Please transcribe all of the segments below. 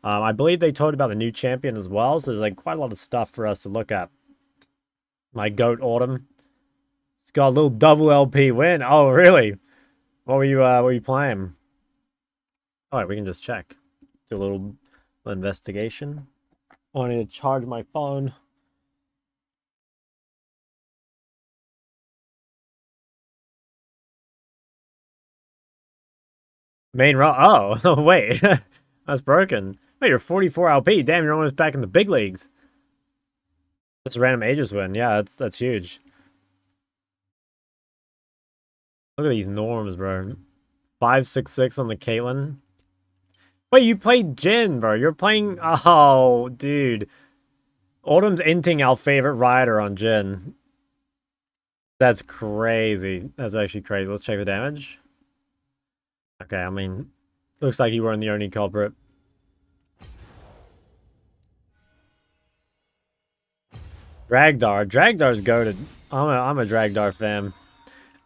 I believe they told about the new champion as well, so there's like quite a lot of stuff for us to look at. My goat Autumn. It's got a little double LP win. Oh, really? What were you playing? All right, we can just check. Do a little investigation. I need to charge my phone. Main row. Oh, wait. That's broken. Wait, you're 44 LP. Damn, you're almost back in the big leagues. That's a random Aegis win. Yeah, that's huge. Look at these norms, bro. 566 on the Caitlyn. Wait, you played Jhin, bro. You're playing... Oh, dude. Autumn's inting our favorite rider on Jhin. That's crazy. That's actually crazy. Let's check the damage. Okay, I mean... Looks like you weren't the only culprit. Dragdar. Dragdar's goated. I'm a Dragdar fan.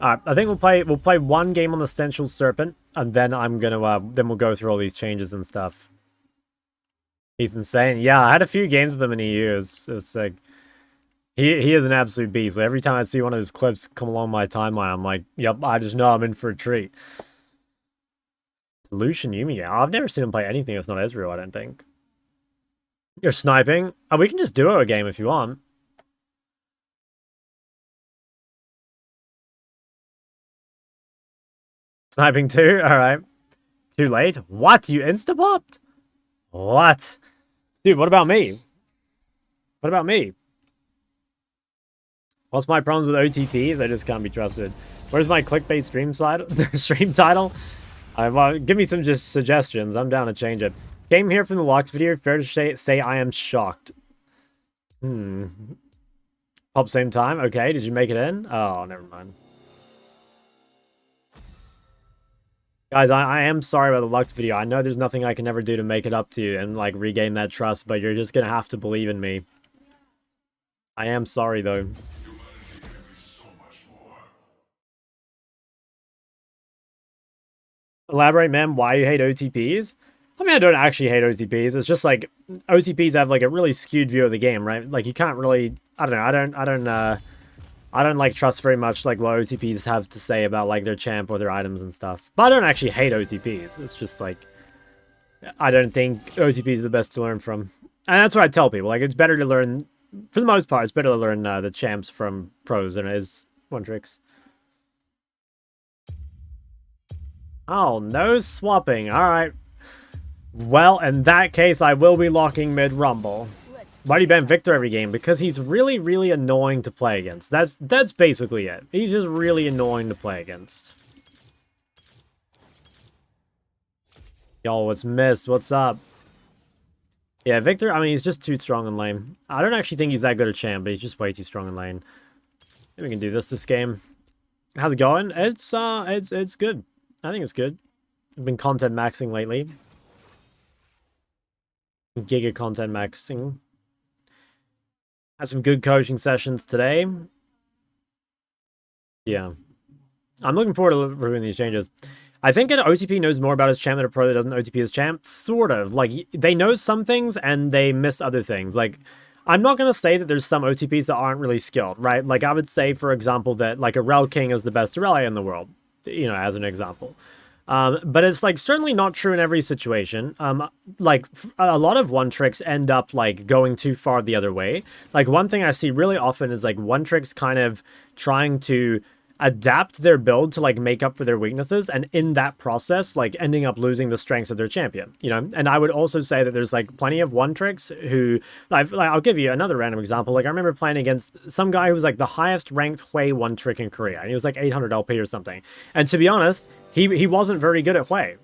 Alright, I think we'll play one game on the Sensual Serpent, and then then we'll go through all these changes and stuff. He's insane. Yeah, I had a few games with him in EU. It was sick. He is an absolute beast. So every time I see one of his clips come along my timeline, I'm like, yep, I just know I'm in for a treat. Lucian Yumi, yeah. I've never seen him play anything that's not Ezreal, I don't think. You're sniping. Oh, we can just duo a game if you want. Sniping too? Alright. Too late? What? You insta-popped? What? Dude, what about me? What about me? What's my problems with OTPs? I just can't be trusted. Where's my clickbait stream title? Give me some just suggestions. I'm down to change it. Came here from the Locks video. Fair to say I am shocked. Pop same time? Okay, did you make it in? Oh, never mind. Guys, I am sorry about the Lux video. I know there's nothing I can ever do to make it up to you and, like, regain that trust, but you're just gonna have to believe in me. I am sorry, though. Elaborate, man, why you hate OTPs? I mean, I don't actually hate OTPs. It's just, like, OTPs have, like, a really skewed view of the game, right? Like, you can't really... I don't know. I don't like trust very much like what OTPs have to say about like their champ or their items and stuff. But I don't actually hate OTPs. It's just like I don't think OTPs is the best to learn from. And that's what I tell people. Like it's better to learn for the most part, it's better to learn the champs from pros than it is one tricks. Oh, no swapping. Alright. Well, in that case, I will be locking mid Rumble. Why do you ban Victor every game? Because he's really, really annoying to play against. That's basically it. He's just really annoying to play against. Yo, what's missed? What's up? Yeah, Victor, I mean, he's just too strong in lane. I don't actually think he's that good a champ, but he's just way too strong in lane. Maybe we can do this game. How's it going? It's good. I think it's good. I've been content maxing lately. Giga content maxing. Had some good coaching sessions today. Yeah. I'm looking forward to reviewing these changes. I think an OTP knows more about his champ than a pro that doesn't OTP his champ. Sort of. Like, they know some things and they miss other things. Like, I'm not going to say that there's some OTPs that aren't really skilled, right? Like, I would say, for example, that, like, a Rel King is the best Aurelia in the world. You know, as an example. But it's, like, certainly not true in every situation. Like, a lot of one-tricks end up, like, going too far the other way. Like, one thing I see really often is, like, one-tricks kind of trying to adapt their build to, like, make up for their weaknesses, and in that process, like, ending up losing the strengths of their champion, you know? And I would also say that there's, like, plenty of one-tricks who... Like, I'll give you another random example. Like, I remember playing against some guy who was, like, the highest-ranked Hui one-trick in Korea, and he was, like, 800 LP or something. And to be honest... He wasn't very good at Hui.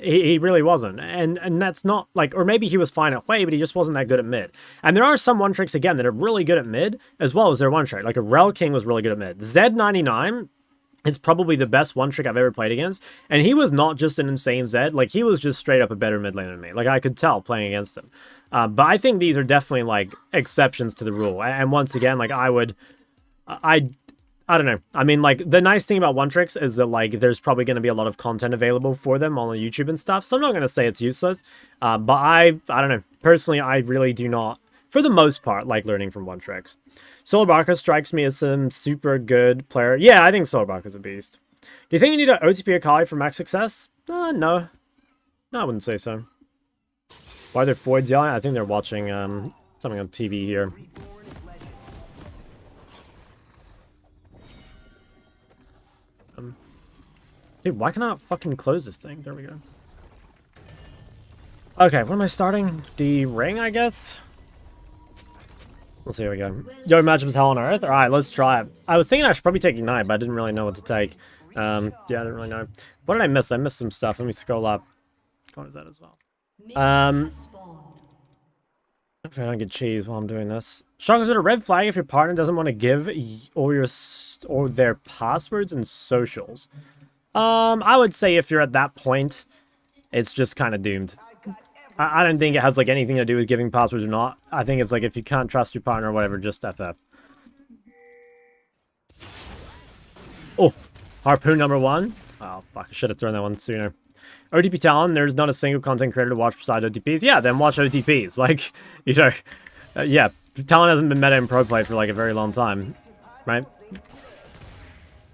He really wasn't. And that's not, like... Or maybe he was fine at Hui, but he just wasn't that good at mid. And there are some one-tricks, again, that are really good at mid, as well as their one-trick. Like, a Rel King was really good at mid. Z99 is probably the best one-trick I've ever played against. And he was not just an insane Zed. Like, he was just straight up a better mid laner than me. Like, I could tell playing against him. But I think these are definitely, like, exceptions to the rule. And once again, like, I don't know. I mean, like, the nice thing about One Tricks is that, like, there's probably going to be a lot of content available for them on YouTube and stuff, so I'm not going to say it's useless, but I don't know. Personally, I really do not, for the most part, like learning from One Tricks. Soloq strikes me as some super good player. Yeah, I think Soloq is a beast. Do you think you need an OTP Akali for max success? No. No, I wouldn't say so. Why are there Floyd's yelling? I think they're watching something on TV here. Dude, why can't I fucking close this thing? There we go. Okay, what am I starting? The ring, I guess? Let's see, here we go. Yo, matchups hell on earth? Alright, let's try it. I was thinking I should probably take Ignite, but I didn't really know what to take. Yeah, I didn't really know. What did I miss? I missed some stuff. Let me scroll up. What is that as well? If I don't get cheese while I'm doing this. Shark, is it a red flag if your partner doesn't want to give all their passwords and socials? I would say if you're at that point, it's just kind of doomed. I don't think it has like anything to do with giving passwords or not. I think it's like if you can't trust your partner or whatever, just FF. Oh, harpoon number 1. Oh, fuck, I should have thrown that one sooner. OTP Talon, there's not a single content creator to watch besides OTPs. Yeah, then watch OTPs. Like, you know, yeah, Talon hasn't been meta in pro play for like a very long time, right?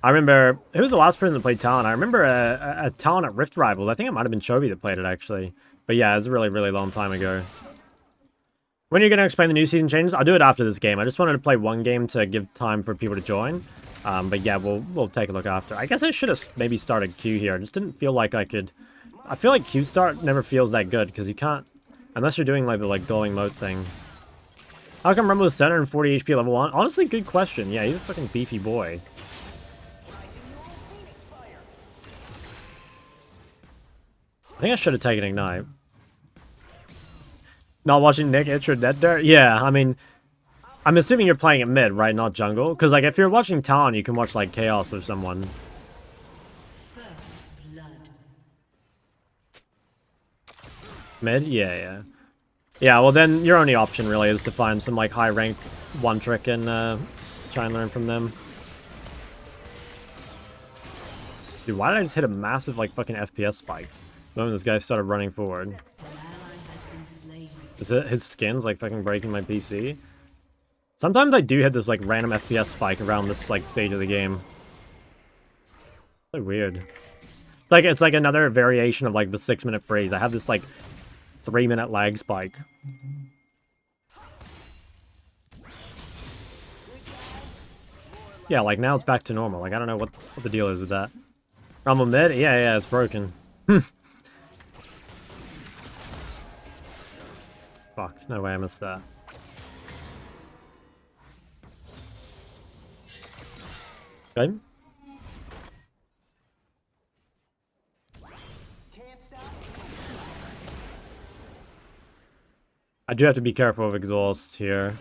I remember, who was the last person that played Talon? I remember a Talon at Rift Rivals. I think it might have been Chovy that played it, actually. But yeah, it was a really, really long time ago. When are you going to explain the new season changes? I'll do it after this game. I just wanted to play one game to give time for people to join. But yeah, we'll take a look after. I guess I should have maybe started Q here. I just didn't feel like I could... I feel like Q start never feels that good, because you can't... Unless you're doing like the going mode thing. How come Rumble is 740 HP level 1? Honestly, good question. Yeah, he's a fucking beefy boy. I think I should have taken Ignite. Not watching Nick itch or Dead Dirt? Yeah, I mean... I'm assuming you're playing at mid, right? Not jungle? Because, like, if you're watching Talon, you can watch, like, Chaos or someone. Mid? Yeah. Yeah, well then, your only option, really, is to find some, like, high-ranked One Trick and try and learn from them. Dude, why did I just hit a massive, like, fucking FPS spike? The moment this guy started running forward. Is it his skin's, like, fucking breaking my PC? Sometimes I do hit this, like, random FPS spike around this, like, stage of the game. So weird. It's like another variation of, like, the 6-minute freeze. I have this, like, 3-minute lag spike. Yeah, like, now it's back to normal. Like, I don't know what the deal is with that. Rumble mid? Yeah, it's broken. Fuck, no way I missed that. Okay. I do have to be careful of exhaust here.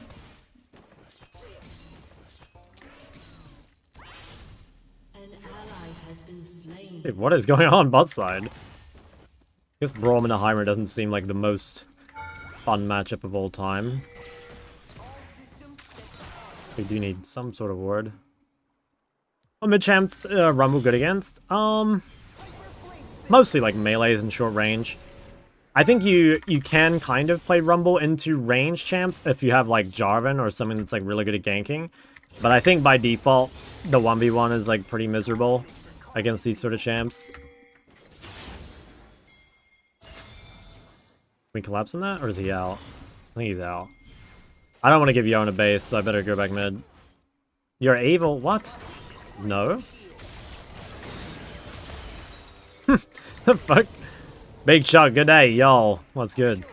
Hey, what is going on bot side? I guess Braum and a Heimer doesn't seem like the most fun matchup of all time. We do need some sort of ward. Oh, mid-champs Rumble good against? Mostly like melees and short range. I think you can kind of play Rumble into range champs if you have like Jarvan or something that's like really good at ganking. But I think by default, the 1v1 is like pretty miserable against these sort of champs. Can we collapse on that? Or is he out? I think he's out. I don't want to give Yone a base, so I better go back mid. You're evil? What? No? The fuck? Big shot, good day, y'all. What's good?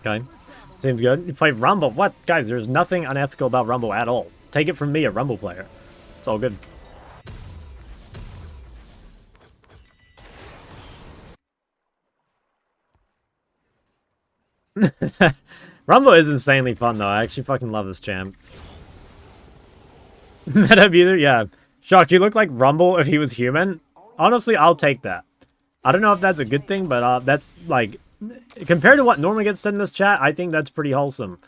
Okay. Seems good. You play Rumble. What? Guys, there's nothing unethical about Rumble at all. Take it from me, a Rumble player. It's all good. Rumble is insanely fun, though. I actually fucking love this champ. Meta abuser? Yeah. Shock, you look like Rumble if he was human. Honestly, I'll take that. I don't know if that's a good thing, but that's like compared to what normally gets said in this chat, I think that's pretty wholesome.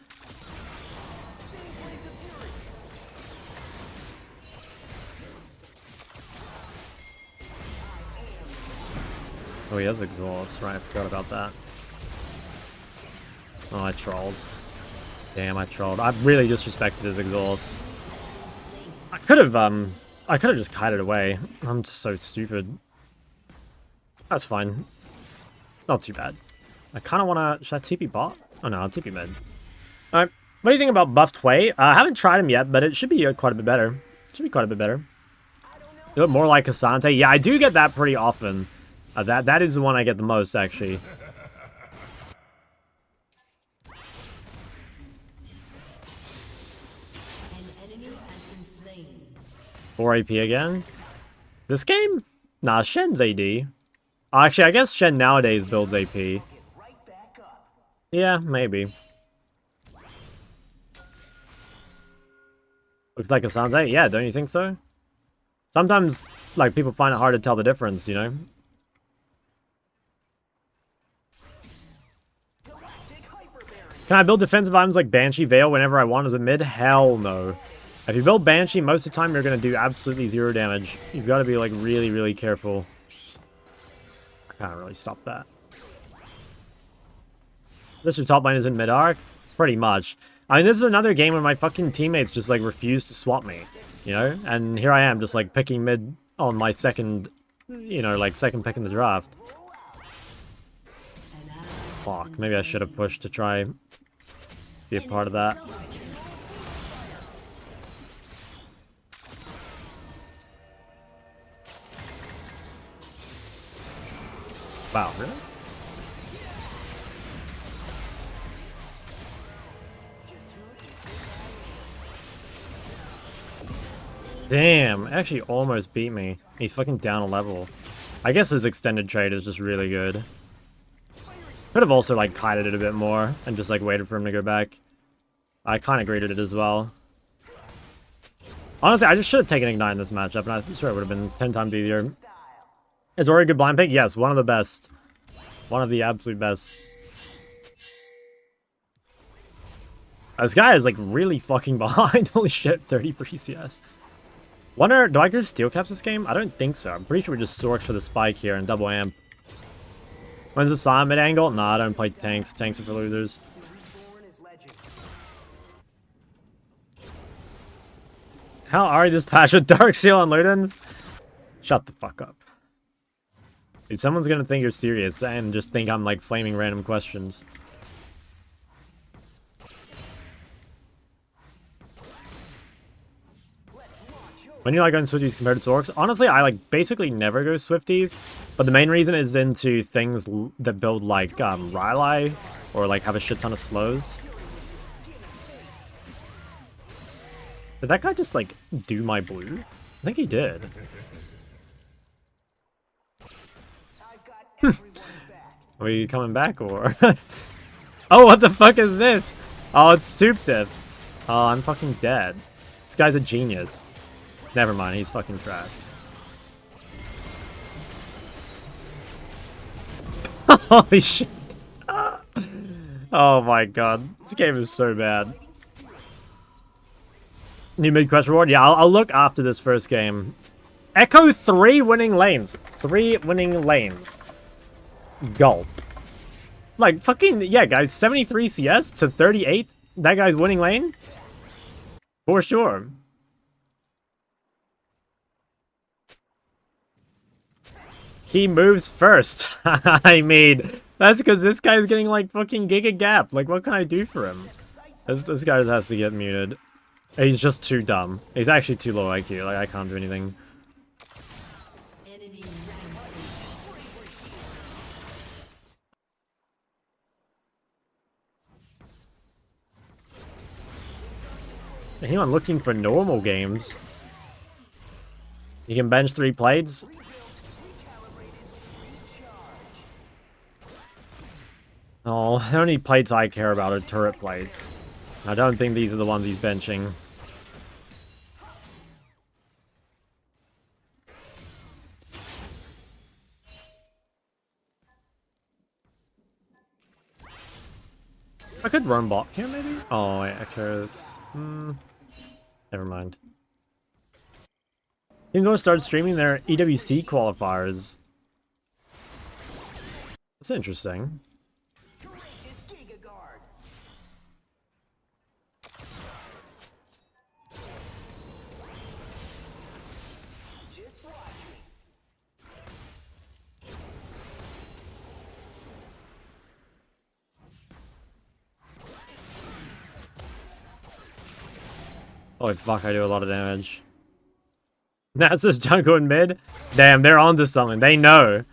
Oh, he has exhaust, right? I forgot about that. Oh, I trolled. Damn, I trolled. I really disrespected his exhaust. I could have just kited away. I'm just so stupid. That's fine. It's not too bad. I kind of want to... Should I TP bot? Oh, no, I'll TP mid. Alright. What do you think about buffed Hwei? I haven't tried him yet, but it should be quite a bit better. It should be quite a bit better. You look more like Cassante. Yeah, I do get that pretty often. That is the one I get the most, actually. 4 AP again? This game? Nah, Shen's AD. Actually, I guess Shen nowadays builds AP. Yeah, maybe. Looks like Cassante. Yeah, don't you think so? Sometimes, like, people find it hard to tell the difference, you know? Can I build defensive items like Banshee Veil whenever I want as a mid? Hell no. If you build Banshee, most of the time you're going to do absolutely 0 damage. You've got to be, like, really, really careful. I can't really stop that. This your top lane is in mid-arc? Pretty much. I mean, this is another game where my fucking teammates just, like, refuse to swap me. You know? And here I am just, like, picking mid on my second, you know, like, second pick in the draft. Fuck, maybe I should have pushed to try be a part of that. Wow, really? Damn, actually almost beat me. He's fucking down a level. I guess his extended trade is just really good. Could have also, like, kited it a bit more and just, like, waited for him to go back. I kind of graded it as well. Honestly, I just should have taken Ignite in this matchup, and I'm sure it would have been 10 times easier. Is Ori a good blind pick? Yes, one of the best. One of the absolute best. This guy is, like, really fucking behind. Holy shit, 33 CS. Wonder, do I go steel caps this game? I don't think so. I'm pretty sure we just Soloq for the spike here and double amp. When's the Sion mid angle? Nah, I don't play tanks. Tanks are for losers. How are you this patch with Dark Seal on Ludens? Shut the fuck up. Dude, someone's gonna think you're serious and just think I'm, like, flaming random questions. When you like going Swifties compared to Soloqs? Honestly, I, like, basically never go Swifties, but the main reason is into things that build, like, Rylai, or, like, have a shit ton of slows. Did that guy just, like, do my blue? I think he did. Are you coming back, or? Oh, what the fuck is this? Oh, it's Soup Dip. Oh, I'm fucking dead. This guy's a genius. Never mind, he's fucking trash. Holy shit. Oh my god. This game is so bad. New mid-quest reward? Yeah, I'll look after this first game. Echo 3 winning lanes. 3 winning lanes. Gulp. Like, fucking, yeah, guys. 73 CS to 38. That guy's winning lane? For sure. He moves first. I mean, that's because this guy's getting, like, fucking Giga Gap. Like, what can I do for him? This guy just has to get muted. He's just too dumb. He's actually too low IQ. Like, I can't do anything. Anyone looking for normal games? You can bench 3 plates. Oh, the only plates I care about are turret plates. I don't think these are the ones he's benching. I could roam bot here, maybe? Oh, wait, Echoes. Never mind. Teams going to start streaming their EWC qualifiers. That's interesting. Holy fuck, I do a lot of damage. Nasa's jungle in mid? Damn, they're onto something. They know.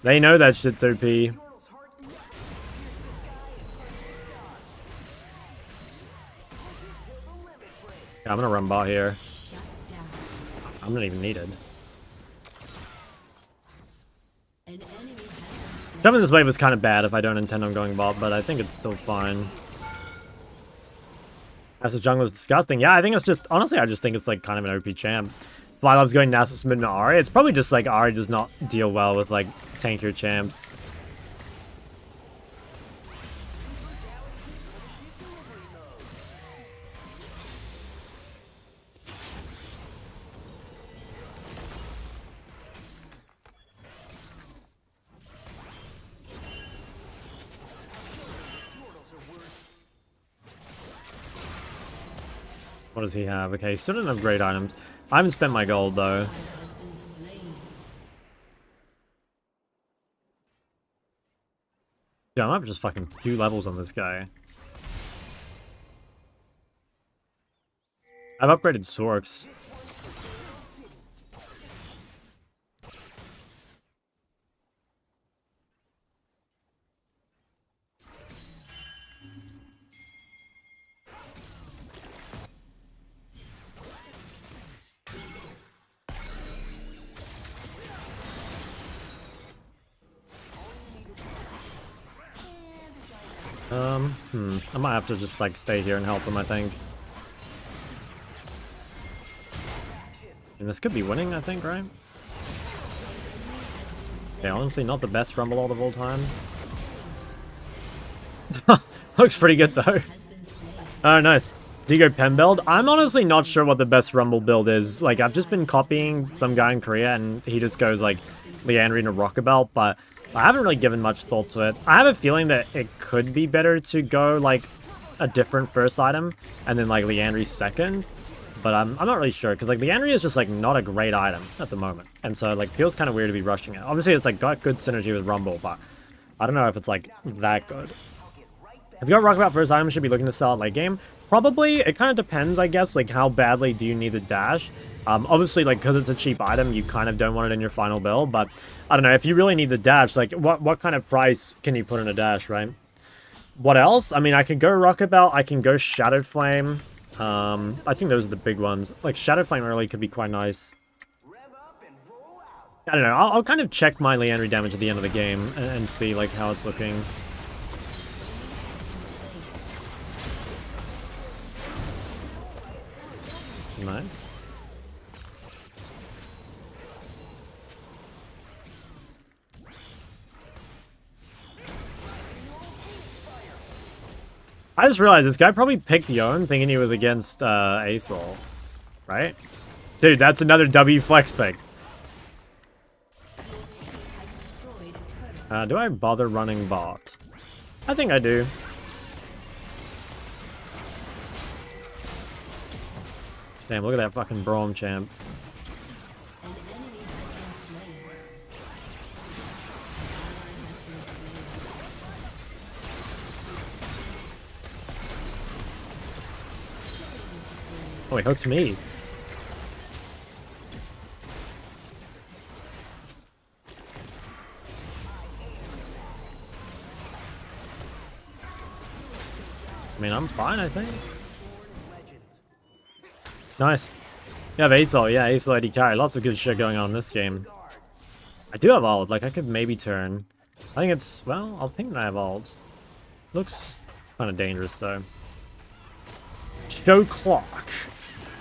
They know that shit's OP. Yeah, I'm gonna run bot here. I'm not even needed. Jumping this wave was kind of bad if I don't intend on going bot, but I think it's still fine. Nasa's jungle is disgusting. Yeah, I think it's just... Honestly, I just think it's like kind of an OP champ. Fly loves going Nasus mid and Ahri. It's probably just like Ahri does not deal well with like tankier champs. What does he have? Okay, still don't have great items. I haven't spent my gold though. Yeah, I might have just fucking 2 levels on this guy. I've upgraded Soloq. I might have to just like stay here and help him, I think. And this could be winning, I think, right? Yeah, honestly, not the best Rumble all of all time. Looks pretty good, though. Oh, nice. Do you go pen build? I'm honestly not sure what the best Rumble build is. Like, I've just been copying some guy in Korea, and he just goes, like, Leandry and a Rockabelt, but I haven't really given much thought to it. I have a feeling that it could be better to go, like, a different first item, and then, like, Leandry second. But I'm not really sure, because, like, Leandry is just, like, not a great item at the moment. And so, like, feels kind of weird to be rushing it. Obviously, it's, like, got good synergy with Rumble, but I don't know if it's, like, that good. If you got Rockabelt first item, you should be looking to sell it late game. Probably, it kind of depends, I guess, like, how badly do you need the dash. Obviously, like, because it's a cheap item, you kind of don't want it in your final build, but I don't know, if you really need the dash, like, what kind of price can you put in a dash, right? What else? I mean, I could go Rockabelt, I can go Shadow Flame. I think those are the big ones. Like, Shadow Flame early could be quite nice. I don't know, I'll kind of check my Leandry damage at the end of the game and see, like, how it's looking. Nice. I just realized this guy probably picked Yone thinking he was against Asol. Right? Dude, that's another W flex pick. Do I bother running bot? I think I do. Damn, look at that fucking Braum champ. Oh, he hooked me. I mean, I'm fine, I think. Nice. You have Asol, yeah, Asol AD carry. Lots of good shit going on in this game. I do have ult, like I could maybe turn. I think it's, well, I'll think that I have ult. Looks kind of dangerous though. Show clock.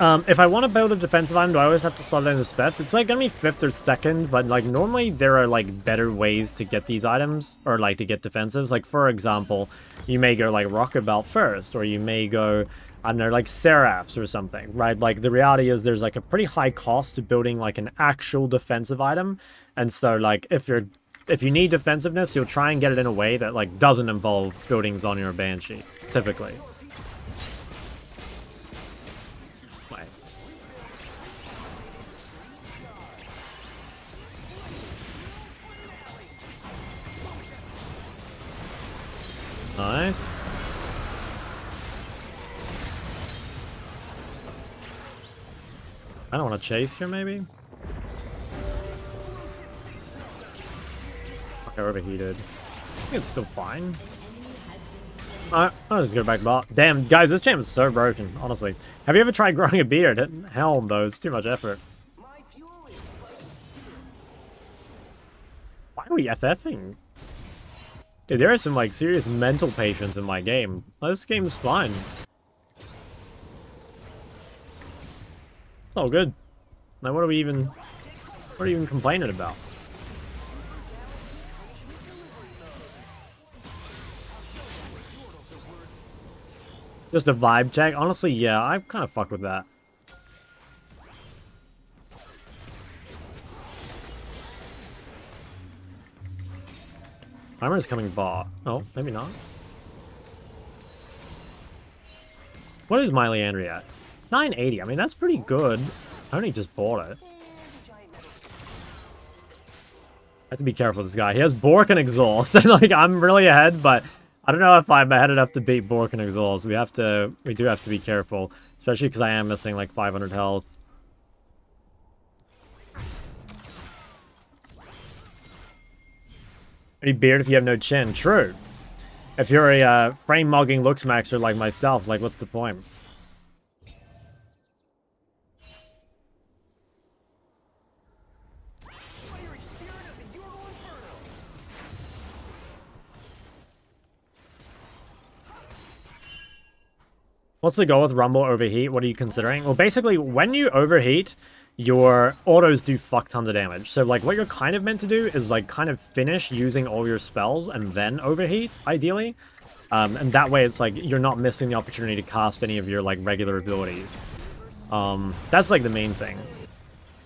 If I want to build a defensive item, do I always have to slot it in as 5th? It's like gonna be 5th or 2nd, but like normally there are like better ways to get these items, or like to get defensives. Like for example, you may go like Rocket Belt first, or you may go, I don't know, like Seraphs or something, right? Like the reality is there's like a pretty high cost to building like an actual defensive item. And so like if you need defensiveness, you'll try and get it in a way that like doesn't involve building Zonya or Banshee, typically. Nice. I don't want to chase here, maybe? Okay, overheated. I think it's still fine. Alright, I'll just go back bot. Damn, guys, this champ is so broken, honestly. Have you ever tried growing a beard? Hell no, it's too much effort. Why are we FFing? Dude, there are some, like, serious mental patients in my game. This game's fine. It's all good. Like, what are we even complaining about? Just a vibe check? Honestly, yeah, I kind of fuck with that. Armor is coming bot. Oh, maybe not. What is my Leandry at? 980. I mean, that's pretty good. I only just bought it. I have to be careful with this guy. He has Bork and Exhaust. And, like, I'm really ahead, but I don't know if I'm ahead enough to beat Bork and Exhaust. We do have to be careful. Especially because I am missing, like, 500 health. Any beard if you have no chin? True. If you're a frame mugging looks maxer like myself, like, what's the point? What's the goal with Rumble overheat? What are you considering? Well, basically, when you overheat, your autos do fuck tons of damage. So, like, what you're kind of meant to do is, like, kind of finish using all your spells and then overheat, ideally. And that way, it's like, you're not missing the opportunity to cast any of your, like, regular abilities. That's, like, the main thing.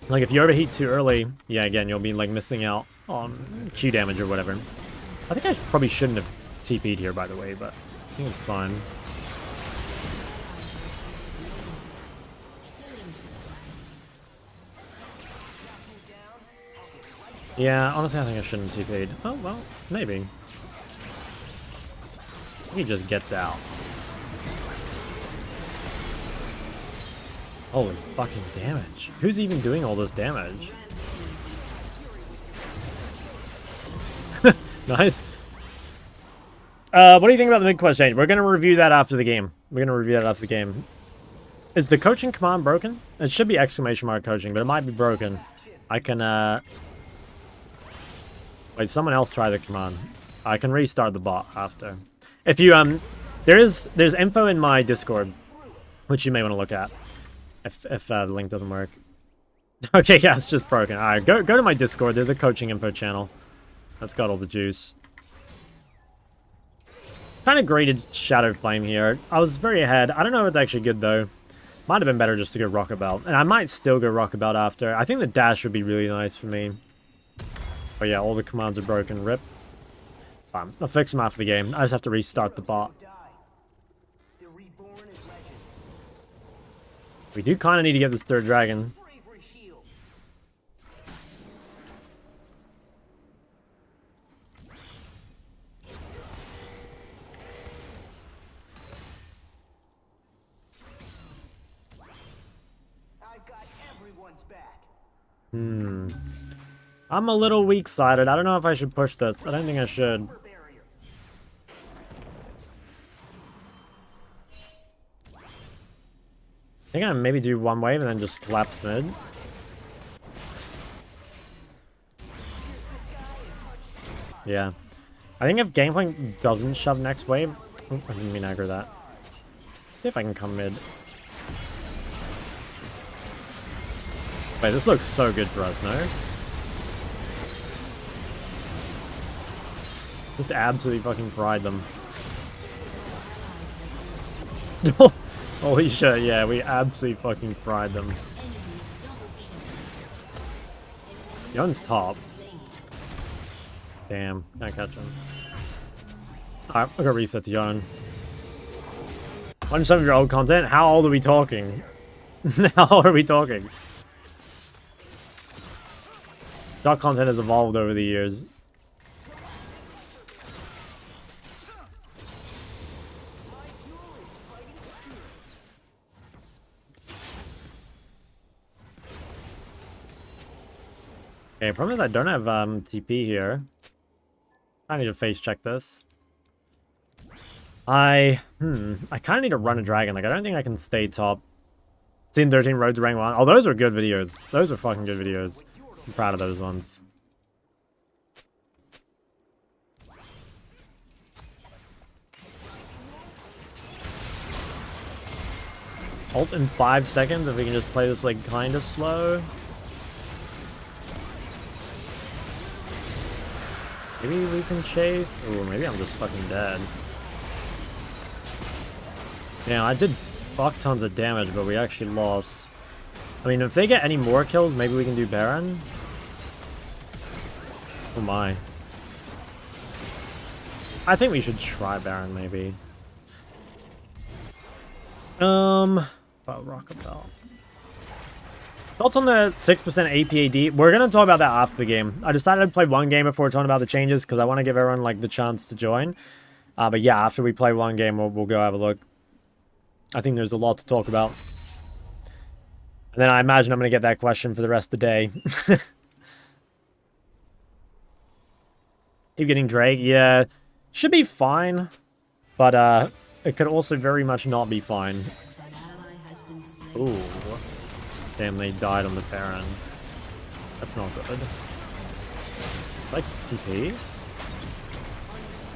Like, if you overheat too early, yeah, again, you'll be, like, missing out on Q damage or whatever. I think I probably shouldn't have TP'd here, by the way, but I think it's fine. Yeah, honestly, I think I shouldn't TP'd. Oh, well, maybe. He just gets out. Holy fucking damage. Who's even doing all this damage? Nice. What do you think about the mid-quest change? We're going to review that after the game. Is the coaching command broken? It should be exclamation mark coaching, but it might be broken. I can, Wait, someone else try the command. I can restart the bot after. If you, there's info in my Discord, which you may want to look at, if the link doesn't work. Okay, yeah, it's just broken. Alright, go to my Discord. There's a coaching info channel. That's got all the juice. Kind of graded Shadow Flame here. I was very ahead. I don't know if it's actually good, though. Might have been better just to go Rocket Belt. And I might still go Rocket Belt after. I think the dash would be really nice for me. Oh yeah, all the commands are broken. Rip. It's fine. I'll fix them after the game. I just have to restart the bot. We do kind of need to get this third dragon. I'm a little weak-sided. I don't know if I should push this. I don't think I should. I think I maybe do one wave and then just collapse mid. Yeah. I think if Gangplank doesn't shove next wave... Oh, I didn't mean to aggro that. See if I can come mid. Wait, this looks so good for us, no? Just absolutely fucking fried them. Holy shit, yeah, we absolutely fucking fried them. Yon's top. Damn, can't catch him. Alright, I'll go reset to Yon. Watch some of your old content? How old are we talking? How old are we talking? Dark content has evolved over the years. Okay, problem is I don't have TP here. I need to face check this. I kind of need to run a dragon. Like, I don't think I can stay top. Scene 13, Road to Rank 1. Oh, those are good videos. Those are fucking good videos. I'm proud of those ones. Ult in 5 seconds if we can just play this, like, kind of slow. Maybe we can chase? Ooh, maybe I'm just fucking dead. Yeah, I did fuck tons of damage, but we actually lost. I mean, if they get any more kills, maybe we can do Baron. Oh my. I think we should try Baron, maybe. Rockabell. Thoughts on the 6% APAD? We're going to talk about that after the game. I decided to play one game before talking about the changes because I want to give everyone, like, the chance to join. But yeah, after we play one game, we'll go have a look. I think there's a lot to talk about. And then I imagine I'm going to get that question for the rest of the day. Keep getting Drake. Yeah, should be fine. But it could also very much not be fine. Ooh. Damn, they died on the Baron. That's not good. Like TP.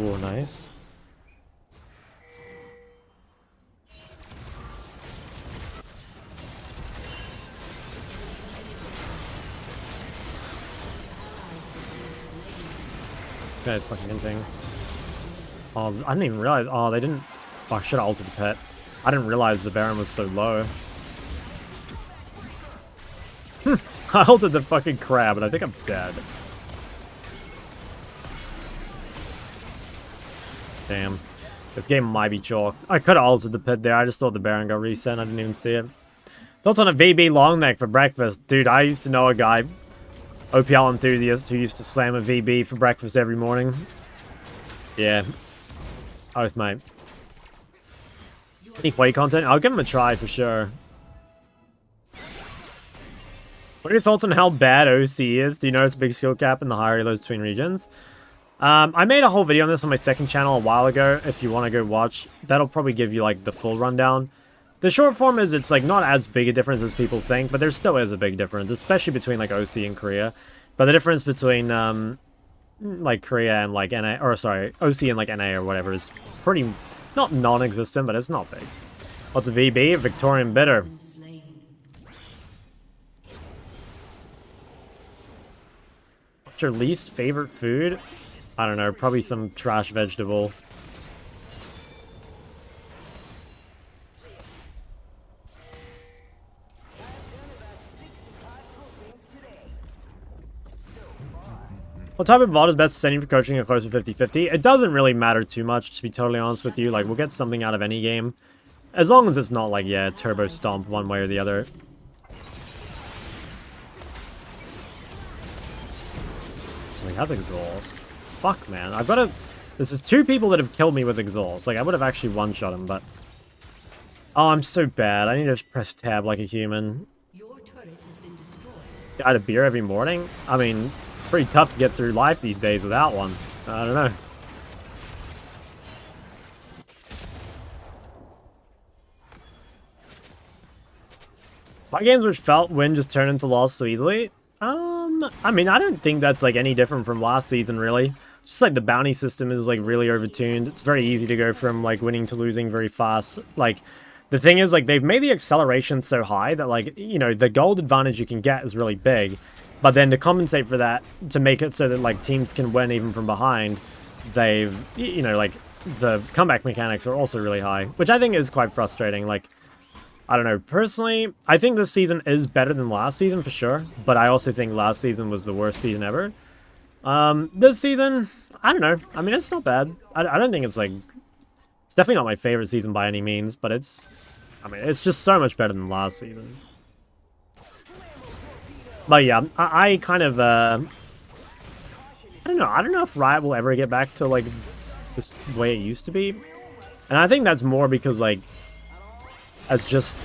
Ooh, nice. This guy's fucking hinting. Oh, I didn't even realize. Oh, they didn't. Oh, I should have ulted the pet. I didn't realize the Baron was so low. I ulted the fucking crab, and I think I'm dead. Damn. This game might be chalked. I could have ulted the pit there. I just thought the Baron got reset. I didn't even see it. Thoughts on a VB long neck for breakfast? Dude, I used to know a guy, OPL enthusiast, who used to slam a VB for breakfast every morning. Yeah. Oath, mate. Any play content? I'll give him a try for sure. What are your thoughts on how bad OC is? Do you notice a big skill cap in the higher lows between regions? I made a whole video on this on my second channel a while ago. If you want to go watch, that'll probably give you like the full rundown. The short form is it's like not as big a difference as people think, but there still is a big difference, especially between like OC and Korea. But the difference between like Korea and like NA, or sorry, OC and like NA or whatever is pretty not non-existent, but it's not big. What's a VB? Victorian bitter. What's your least favorite food? I don't know, probably some trash vegetable. What type of VOD is best to send you for coaching a closer 50-50? It doesn't really matter too much, to be totally honest with you. Like, we'll get something out of any game. As long as it's not like, yeah, turbo stomp one way or the other. Like, that's exhaust. Fuck, man. I've got to... This is 2 people that have killed me with exhaust. Like, I would have actually one-shot him, but... Oh, I'm so bad. I need to just press tab like a human. Your turret has been destroyed. I had a beer every morning? I mean, it's pretty tough to get through life these days without one. I don't know. My games which felt win just turned into loss so easily? I mean, I don't think that's like any different from last season, really. It's just like the bounty system is like really overtuned. It's very easy to go from like winning to losing very fast. Like, The thing is, like, they've made the acceleration so high that, like, you know, the gold advantage you can get is really big. But then to compensate for that, to make it so that, like, teams can win even from behind, they've, you know, like, the comeback mechanics are also really high. Which I think is quite frustrating. Like, I don't know. Personally, I think this season is better than last season for sure. But I also think last season was the worst season ever. This season, I don't know. I mean, it's not bad. I don't think it's, like... It's definitely not my favorite season by any means, but it's... I mean, it's just so much better than last season. But yeah, I kind of, I don't know. I don't know if Riot will ever get back to, like, this way it used to be. And I think that's more because, like, it's just...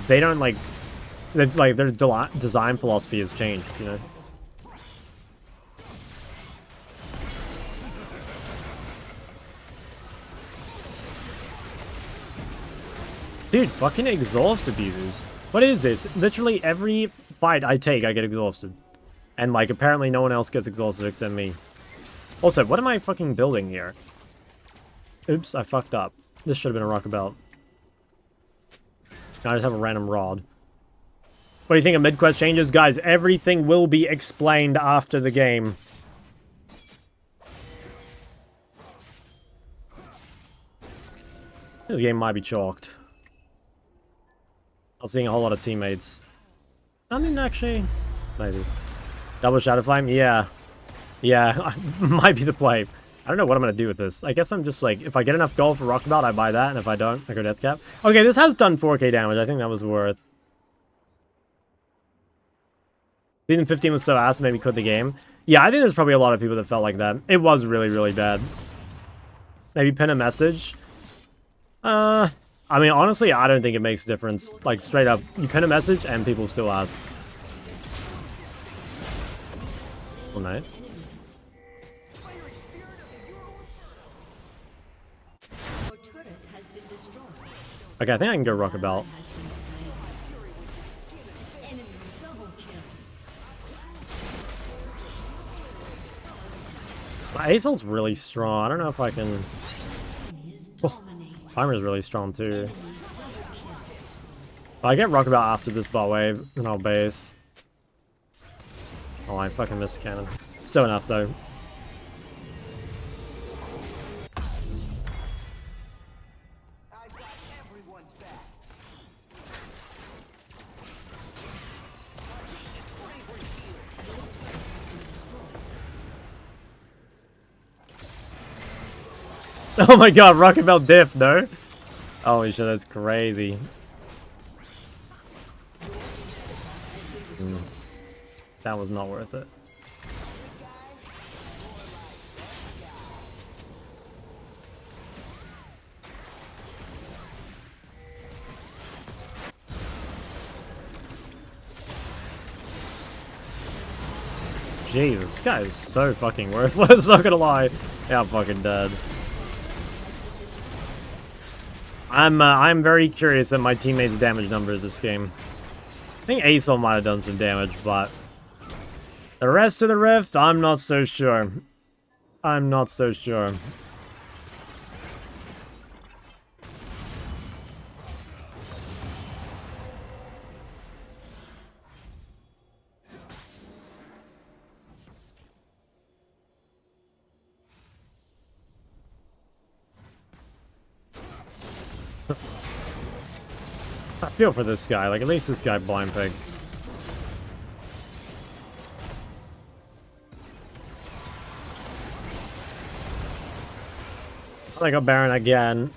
They don't, like... They've, like, their design philosophy has changed, you know? Dude, fucking exhaust abusers. What is this? Literally every fight I take, I get exhausted. And, like, apparently no one else gets exhausted except me. Also, what am I fucking building here? Oops, I fucked up. This should have been a rocket belt. I just have a random rod. What do you think of mid-quest changes? Guys, everything will be explained after the game. This game might be chalked. I'm seeing a whole lot of teammates. I mean, actually, maybe. Double Shadow Flame? Yeah. Yeah, might be the play. I don't know what I'm going to do with this. I guess I'm just like, if I get enough gold for Rocket Belt, I buy that, and if I don't, I go Death Cap. Okay, this has done 4k damage. I think that was worth. Season 15 was so ass, maybe quit the game. Yeah, I think there's probably a lot of people that felt like that. It was really, really bad. Maybe pin a message. I mean, honestly, I don't think it makes a difference. Like, straight up, you pin a message and people still ask. Oh, nice. Okay, I think I can go Rocket Belt. My Ace ult's really strong. I don't know if I can... Oh, Timer's really strong too. I get Rocket Belt after this bot wave, and I'll base. Oh, I fucking missed the cannon. Still enough though. Oh my god, Rocket Belt diff, no? Holy shit, that's crazy. That was not worth it. Jesus, this guy is so fucking worthless, not gonna lie. Yeah, I'm fucking dead. I'm very curious at my teammates' damage numbers this game. I think Acel might have done some damage, but the rest of the Rift, I'm not so sure. I'm not so sure. I feel for this guy. Like, at least this guy blind pig. I got Baron again.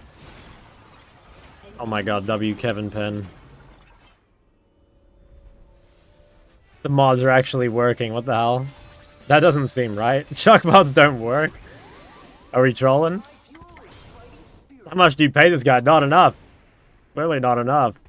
Oh my god, W Kevin Pin. The mods are actually working. What the hell? That doesn't seem right. Chuck mods don't work. Are we trolling? How much do you pay this guy? Not enough. Clearly not enough.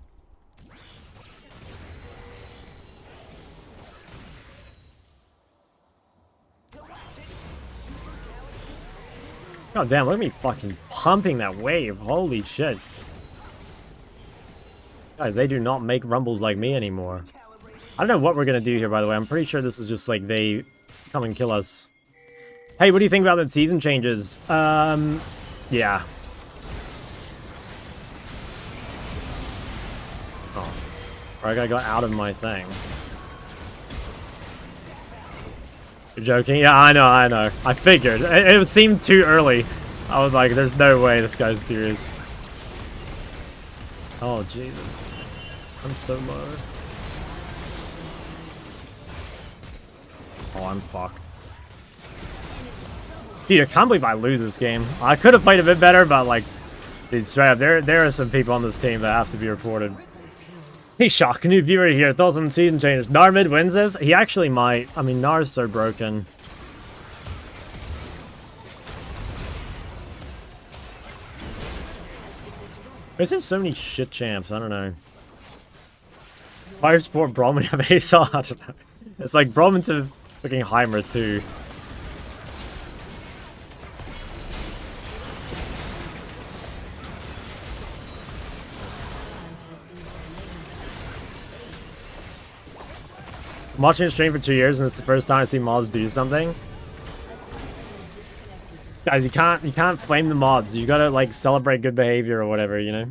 God damn, look at me fucking pumping that wave. Holy shit. Guys, they do not make rumbles like me anymore. I don't know what we're gonna do here, by the way. I'm pretty sure this is just like they come and kill us. Hey, what do you think about the season changes? Yeah. Or I gotta go out of my thing. You're joking? Yeah, I know, I know. I figured. It seemed too early. I was like, there's no way this guy's serious. Oh, Jesus. I'm so low. Oh, I'm fucked. Dude, I can't believe I lose this game. I could have played a bit better, but like, dude, straight up, there are some people on this team that have to be reported. Hey, Shock, new viewer here. Thoughts on season changes. Nar mid wins this? He actually might. I mean, Nar's so broken. There's just so many shit champs. I don't know. Fire Sport Brahmin have Ace. I don't know. It's like Brahmin to fucking Heimer too. I'm watching a stream for 2 years and it's the first time I see mods do something. Guys, you can't flame the mods. You gotta like celebrate good behavior or whatever, you know?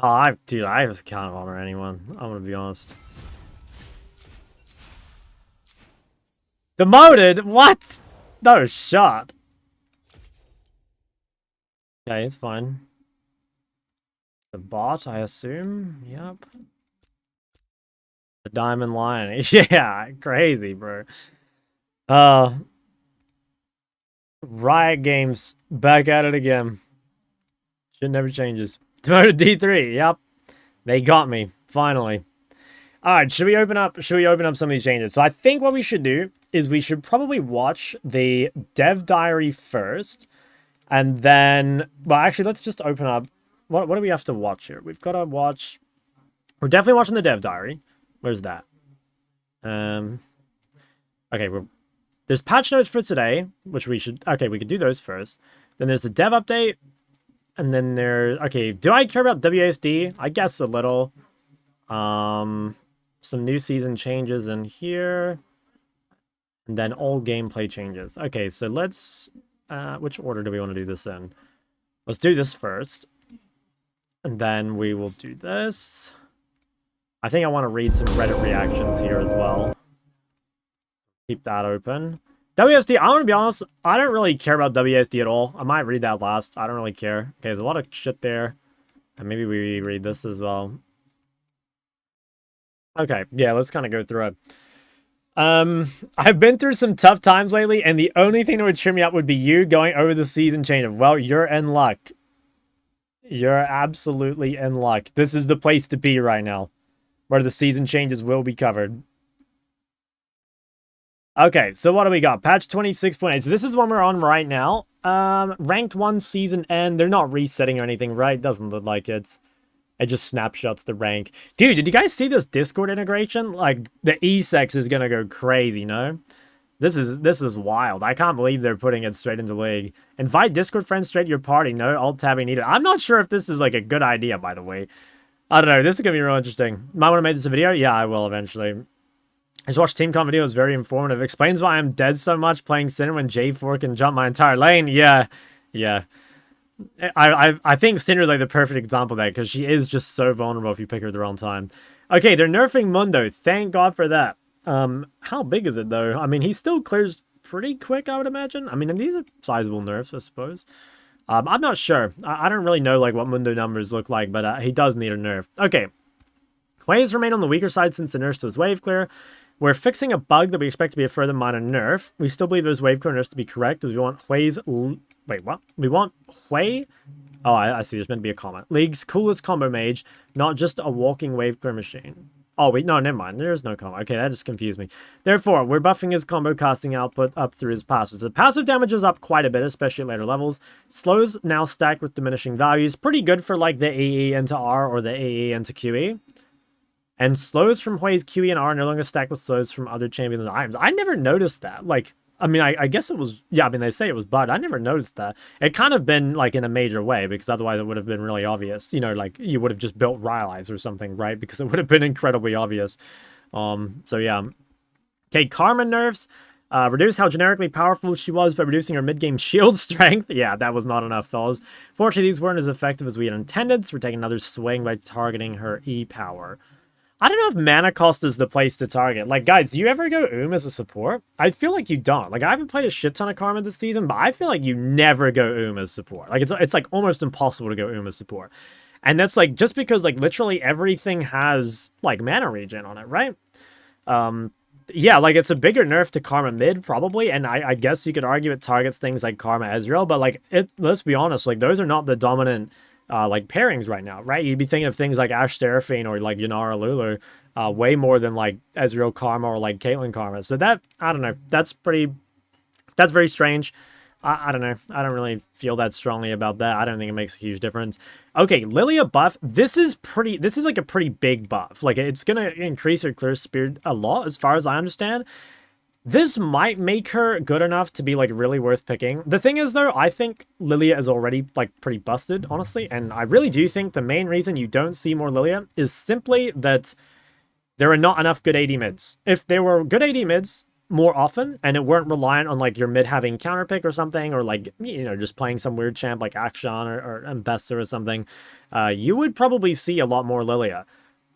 Oh, dude, I just can't honor anyone. I'm gonna be honest. Demoted? What? No shot. Okay, it's fine. The bot, I assume? Yep. The Diamond Lion. Yeah, crazy, bro. Riot Games, back at it again. Shit never changes. Demoted D3, yep. They got me, finally. Alright, should we open up some of these changes? So I think what we should do is we should probably watch the dev diary first. And then, well, actually, let's just open up. What do we have to watch here? We've got to watch. We're definitely watching the dev diary. Where's that? Okay, there's patch notes for today, which we should. Okay, we could do those first. Then there's the dev update, and then okay, do I care about WASD? I guess a little. Some new season changes in here, and then all gameplay changes. Okay, so let's. Which order do we want to do this in? Let's do this first. And then we will do this. I think I want to read some Reddit reactions here as well. Keep that open. WSD, I want to be honest, I don't really care about WSD at all. I might read that last. I don't really care. Okay, there's a lot of shit there. And maybe we read this as well. Okay, yeah, let's kind of go through it. I've been through some tough times lately, and the only thing that would cheer me up would be you going over the season change. Well, you're in luck. You're absolutely in luck. This is the place to be right now, where the season changes will be covered. Okay, so what do we got? Patch 26.8. So this is one we're on right now. Ranked 1 season end. They're not resetting or anything, right? Doesn't look like it. It just snapshots the rank. Dude, did you guys see this Discord integration? Like, the E-Sex is gonna go crazy, no? This is wild. I can't believe they're putting it straight into League. Invite Discord friends straight to your party. No alt-tabbing needed. I'm not sure if this is, like, a good idea, by the way. I don't know. This is gonna be real interesting. Might want to make this a video? Yeah, I will eventually. I just watched TeamCon video. It was very informative. Explains why I'm dead so much playing Sinner when J4 can jump my entire lane. Yeah. Yeah. I think Cinder's like the perfect example of that, because she is just so vulnerable if you pick her at the wrong time. Okay, they're nerfing Mundo. Thank God for that. How big is it, though? I mean, he still clears pretty quick, I would imagine. I mean, and these are sizable nerfs, I suppose. I'm not sure. I don't really know, like, what Mundo numbers look like, but he does need a nerf. Okay. Waves remain on the weaker side since the nerfs to his wave clear. We're fixing a bug that we expect to be a further minor nerf. We still believe those wave clear nerfs to be correct, as we want Hui's... Wait, what? We want Hui... Oh, I see. There's meant to be a comment. League's coolest combo mage, not just a walking wave clear machine. Oh, wait, no, never mind. There is no combo. Okay, that just confused me. Therefore, we're buffing his combo casting output up through his passive. So the passive damage is up quite a bit, especially at later levels. Slows now stack with diminishing values. Pretty good for, like, the AE into R or the AE into QE. And slows from Hui's QE and R no longer stack with slows from other champions and items. I never noticed that. Like, I mean, I guess it was... Yeah, I mean, they say it was bugged. I never noticed that. It kind of been, like, in a major way, because otherwise it would have been really obvious. You know, like, you would have just built Rylai's or something, right? Because it would have been incredibly obvious. So, yeah. Okay, Karma nerfs. Reduce how generically powerful she was by reducing her mid-game shield strength. Yeah, that was not enough, fellas. Fortunately, these weren't as effective as we had intended, so we're taking another swing by targeting her E-power. I don't know if mana cost is the place to target. Like, guys, do you ever go as a support? I feel like you don't. Like, I haven't played a shit ton of Karma this season, but I feel like you never go as support. Like, it's like almost impossible to go as support. And that's like, just because like literally everything has like mana regen on it, right? Yeah, like it's a bigger nerf to Karma mid probably, and I guess you could argue it targets things like Karma Ezreal, but like let's be honest, like those are not the dominant like pairings right now, right? You'd be thinking of things like Ashe Seraphine or like Yunara Lulu way more than like Ezreal Karma or like Caitlyn Karma. So that, I don't know, that's very strange. I don't know. I don't really feel that strongly about that. I don't think it makes a huge difference. Okay, Lilia buff. This is like a pretty big buff. Like, it's going to increase her clear speed a lot, as far as I understand. This might make her good enough to be, like, really worth picking. The thing is, though, I think Lilia is already, like, pretty busted, honestly. And I really do think the main reason you don't see more Lilia is simply that there are not enough good AD mids. If there were good AD mids more often, and it weren't reliant on like your mid having counter pick or something, or like, you know, just playing some weird champ like Akshan or Ambessa or something, you would probably see a lot more Lilia.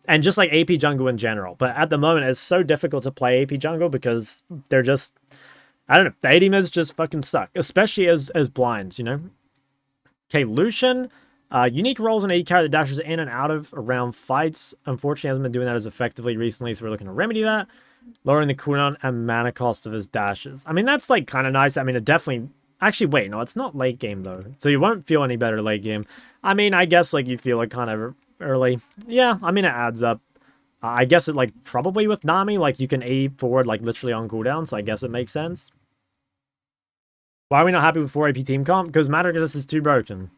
And just like AP jungle in general. But at the moment, it's so difficult to play AP jungle because they're just, I don't know, the AD mids just fucking suck, especially as blinds, you know? Okay, Lucian. Unique roles in AD carry that dashes in and out of around fights. Unfortunately, hasn't been doing that as effectively recently, so we're looking to remedy that. Lowering the cooldown and mana cost of his dashes. I mean, that's, like, kind of nice. I mean, it definitely... Actually, wait, no, it's not late game, though. So you won't feel any better late game. I mean, I guess, like, you feel it kind of early. Yeah, I mean, it adds up. I guess it, like, probably with Nami, like, you can A forward, like, literally on cooldown, so I guess it makes sense. Why are we not happy with 4 AP team comp? Because Madagascar is too broken.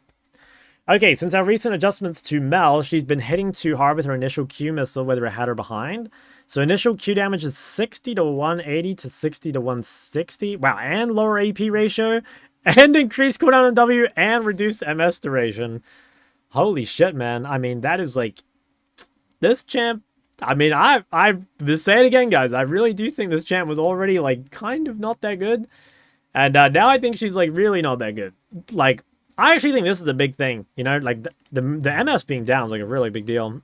Okay, since our recent adjustments to Mel, she's been hitting too hard with her initial Q missile, whether ahead or behind. So initial Q damage is 60 to 180 to 60 to 160. Wow, and lower AP ratio, and increased cooldown on W, and reduced MS duration. Holy shit, man. I mean, that is like... This champ... I mean, I just say it again, guys. I really do think this champ was already, like, kind of not that good. And now I think she's, like, really not that good. Like, I actually think this is a big thing, you know? Like, the MS being down is, like, a really big deal.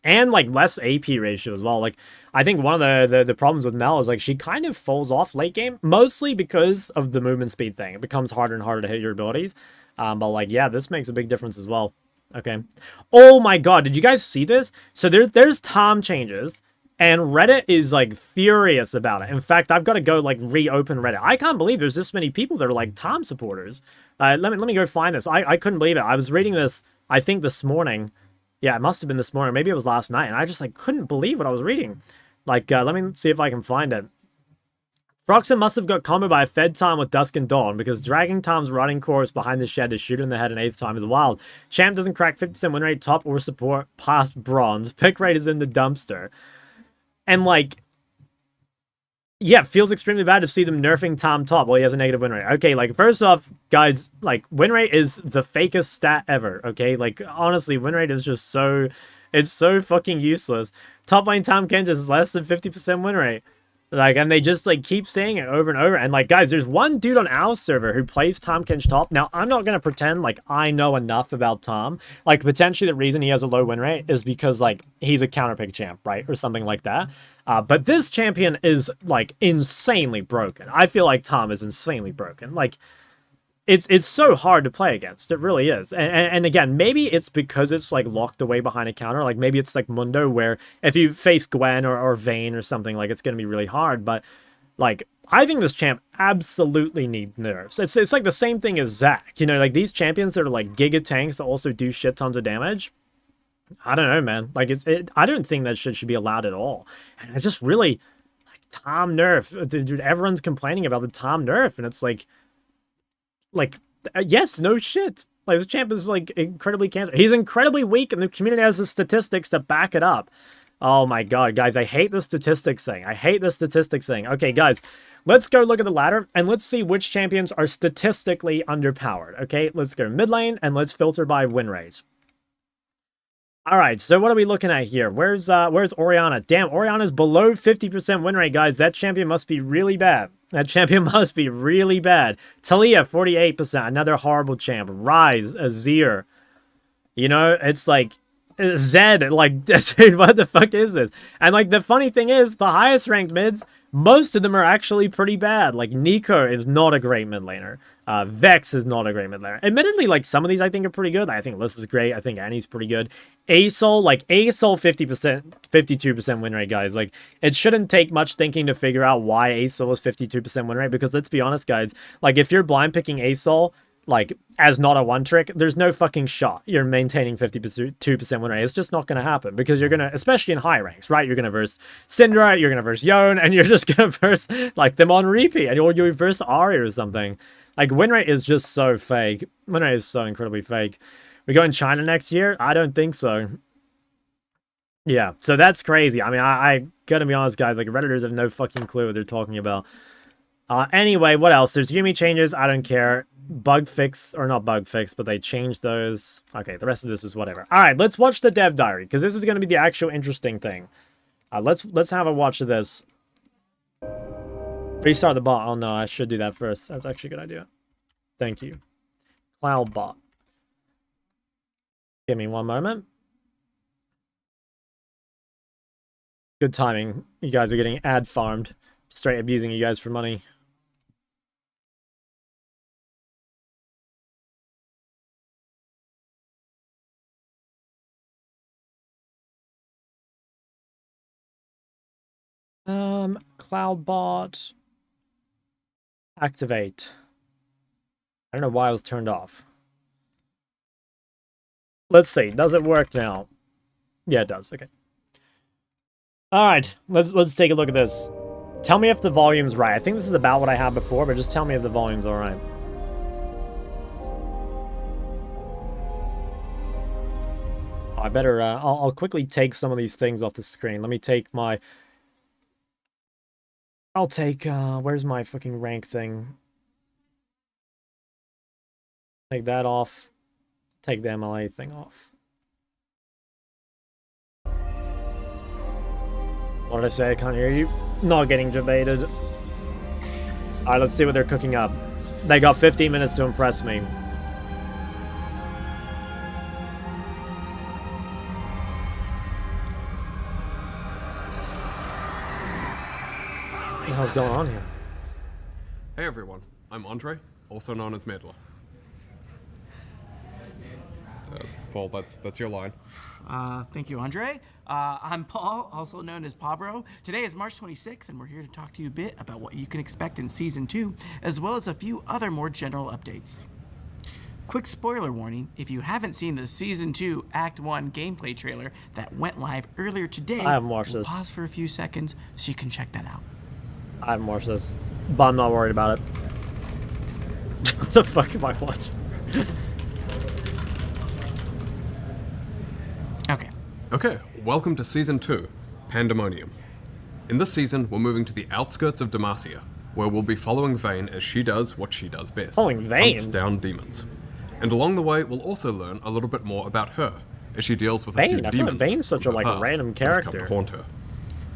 And, like, less AP ratio as well. Like, I think one of the problems with Mel is, like, she kind of falls off late game. Mostly because of the movement speed thing. It becomes harder and harder to hit your abilities. But, like, yeah, this makes a big difference as well. Okay. Oh, my God. Did you guys see this? So, there's time changes. And Reddit is, like, furious about it. In fact, I've got to go, like, reopen Reddit. I can't believe there's this many people that are, like, Tom supporters. Let me go find this. I couldn't believe it. I was reading this, I think, this morning. Yeah, it must have been this morning. Maybe it was last night. And I just, like, couldn't believe what I was reading. Like, let me see if I can find it. Froxen must have got comboed by a Fed time with Dusk and Dawn, because dragging Tom's running corpse behind the shed to shoot in the head an 8th time is wild. Champ doesn't crack 50% win rate, top, or support past bronze. Pick rate is in the dumpster. And, like, yeah, it feels extremely bad to see them nerfing Tom top while he has a negative win rate. Okay, like, first off, guys, like, win rate is the fakest stat ever, okay? Like, honestly, win rate is just so... It's so fucking useless. Top lane Tom Kench is less than 50% win rate. Like, and they just, like, keep saying it over and over. And, like, guys, there's one dude on our server who plays Tom Kench top. Now, I'm not going to pretend like I know enough about Tom. Like, potentially the reason he has a low win rate is because, like, he's a counterpick champ, right? Or something like that. But this champion is, like, insanely broken. I feel like Tom is insanely broken. Like, it's so hard to play against. It really is. And again, maybe it's because it's, like, locked away behind a counter. Like, maybe it's like Mundo, where if you face Gwen or Vayne or something, like, it's going to be really hard. But, like, I think this champ absolutely needs nerfs. It's like the same thing as Zac. You know, like, these champions that are, like, giga tanks that also do shit tons of damage. I don't know, man. Like, I don't think that shit should be allowed at all. And I just really... Like, Tom nerf. Dude, everyone's complaining about the Tom nerf. And it's like... yes, no shit. Like, this champ is, like, incredibly cancer. He's incredibly weak, and the community has the statistics to back it up. Oh my god, guys, I hate the statistics thing. I hate the statistics thing. Okay, guys, let's go look at the ladder, and let's see which champions are statistically underpowered. Okay, let's go mid lane, and let's filter by win rate. Alright, so what are we looking at here? Where's Orianna? Damn, Orianna's below 50% win rate, guys. That champion must be really bad. That champion must be really bad. Talia, 48%. Another horrible champ. Rise, Azir. You know, it's like... Zed, like, dude, what the fuck is this? And, like, the funny thing is, the highest ranked mids, most of them are actually pretty bad. Like, Nico is not a great mid laner. Vex is not a great mid laner. Admittedly, like, some of these I think are pretty good. I think Liz is great. I think Annie's pretty good. Asol, like, Asol 50%, 52% win rate, guys. Like, it shouldn't take much thinking to figure out why Asol is 52% win rate, because let's be honest, guys. Like, if you're blind picking Asol, like, as not a one trick, there's no fucking shot you're maintaining 52% win rate. It's just not going to happen, because you're going to, especially in high ranks, right? You're going to verse Syndra, you're going to verse Yone, and you're just going to verse, like, them on repeat, and you'll verse Ari or something. Like, win rate is just so fake. Win rate is so incredibly fake. We go in China next year? I don't think so. Yeah, so that's crazy. I mean, I gotta be honest, guys, like, Redditors have no fucking clue what they're talking about. Anyway, what else? There's Yumi changes. I don't care. Bug fix, or not bug fix, but they changed those. Okay, the rest of this is whatever. All right, let's watch the dev diary, because this is going to be the actual interesting thing. Let's have a watch of this. Restart the bot. Oh no, I should do that first. That's actually a good idea. Thank you. Cloud bot. Give me one moment. Good timing. You guys are getting ad farmed. Straight abusing you guys for money. Cloudbot. Activate. I don't know why it was turned off. Let's see. Does it work now? Yeah, it does. Okay. Alright. Let's take a look at this. Tell me if the volume's right. I think this is about what I had before, but just tell me if the volume's alright. I better, I'll quickly take some of these things off the screen. Let me take my... I'll take, where's my fucking rank thing? Take that off. Take the MLA thing off. What did I say? I can't hear you. Not getting debated. Alright, let's see what they're cooking up. They got 15 minutes to impress me. What the hell's going on here? Hey everyone, I'm Andre, also known as Medler. Paul, that's your line. Thank you, Andre. I'm Paul, also known as Pabro. Today is March 26th, and we're here to talk to you a bit about what you can expect in Season 2, as well as a few other more general updates. Quick spoiler warning, if you haven't seen the Season 2 Act 1 gameplay trailer that went live earlier today, I haven't watched this. Pause for a few seconds so you can check that out. I haven't watched this, but I'm not worried about it. What the fuck am I watching? Okay, welcome to Season 2, Pandemonium. In this season, we're moving to the outskirts of Demacia, where we'll be following Vayne as she does what she does best. Following Vayne? Hunts down demons. And along the way, we'll also learn a little bit more about her, as she deals with a few Vayne? I feel demons like Vayne's such a, from the like, past random that have come character. to haunt her.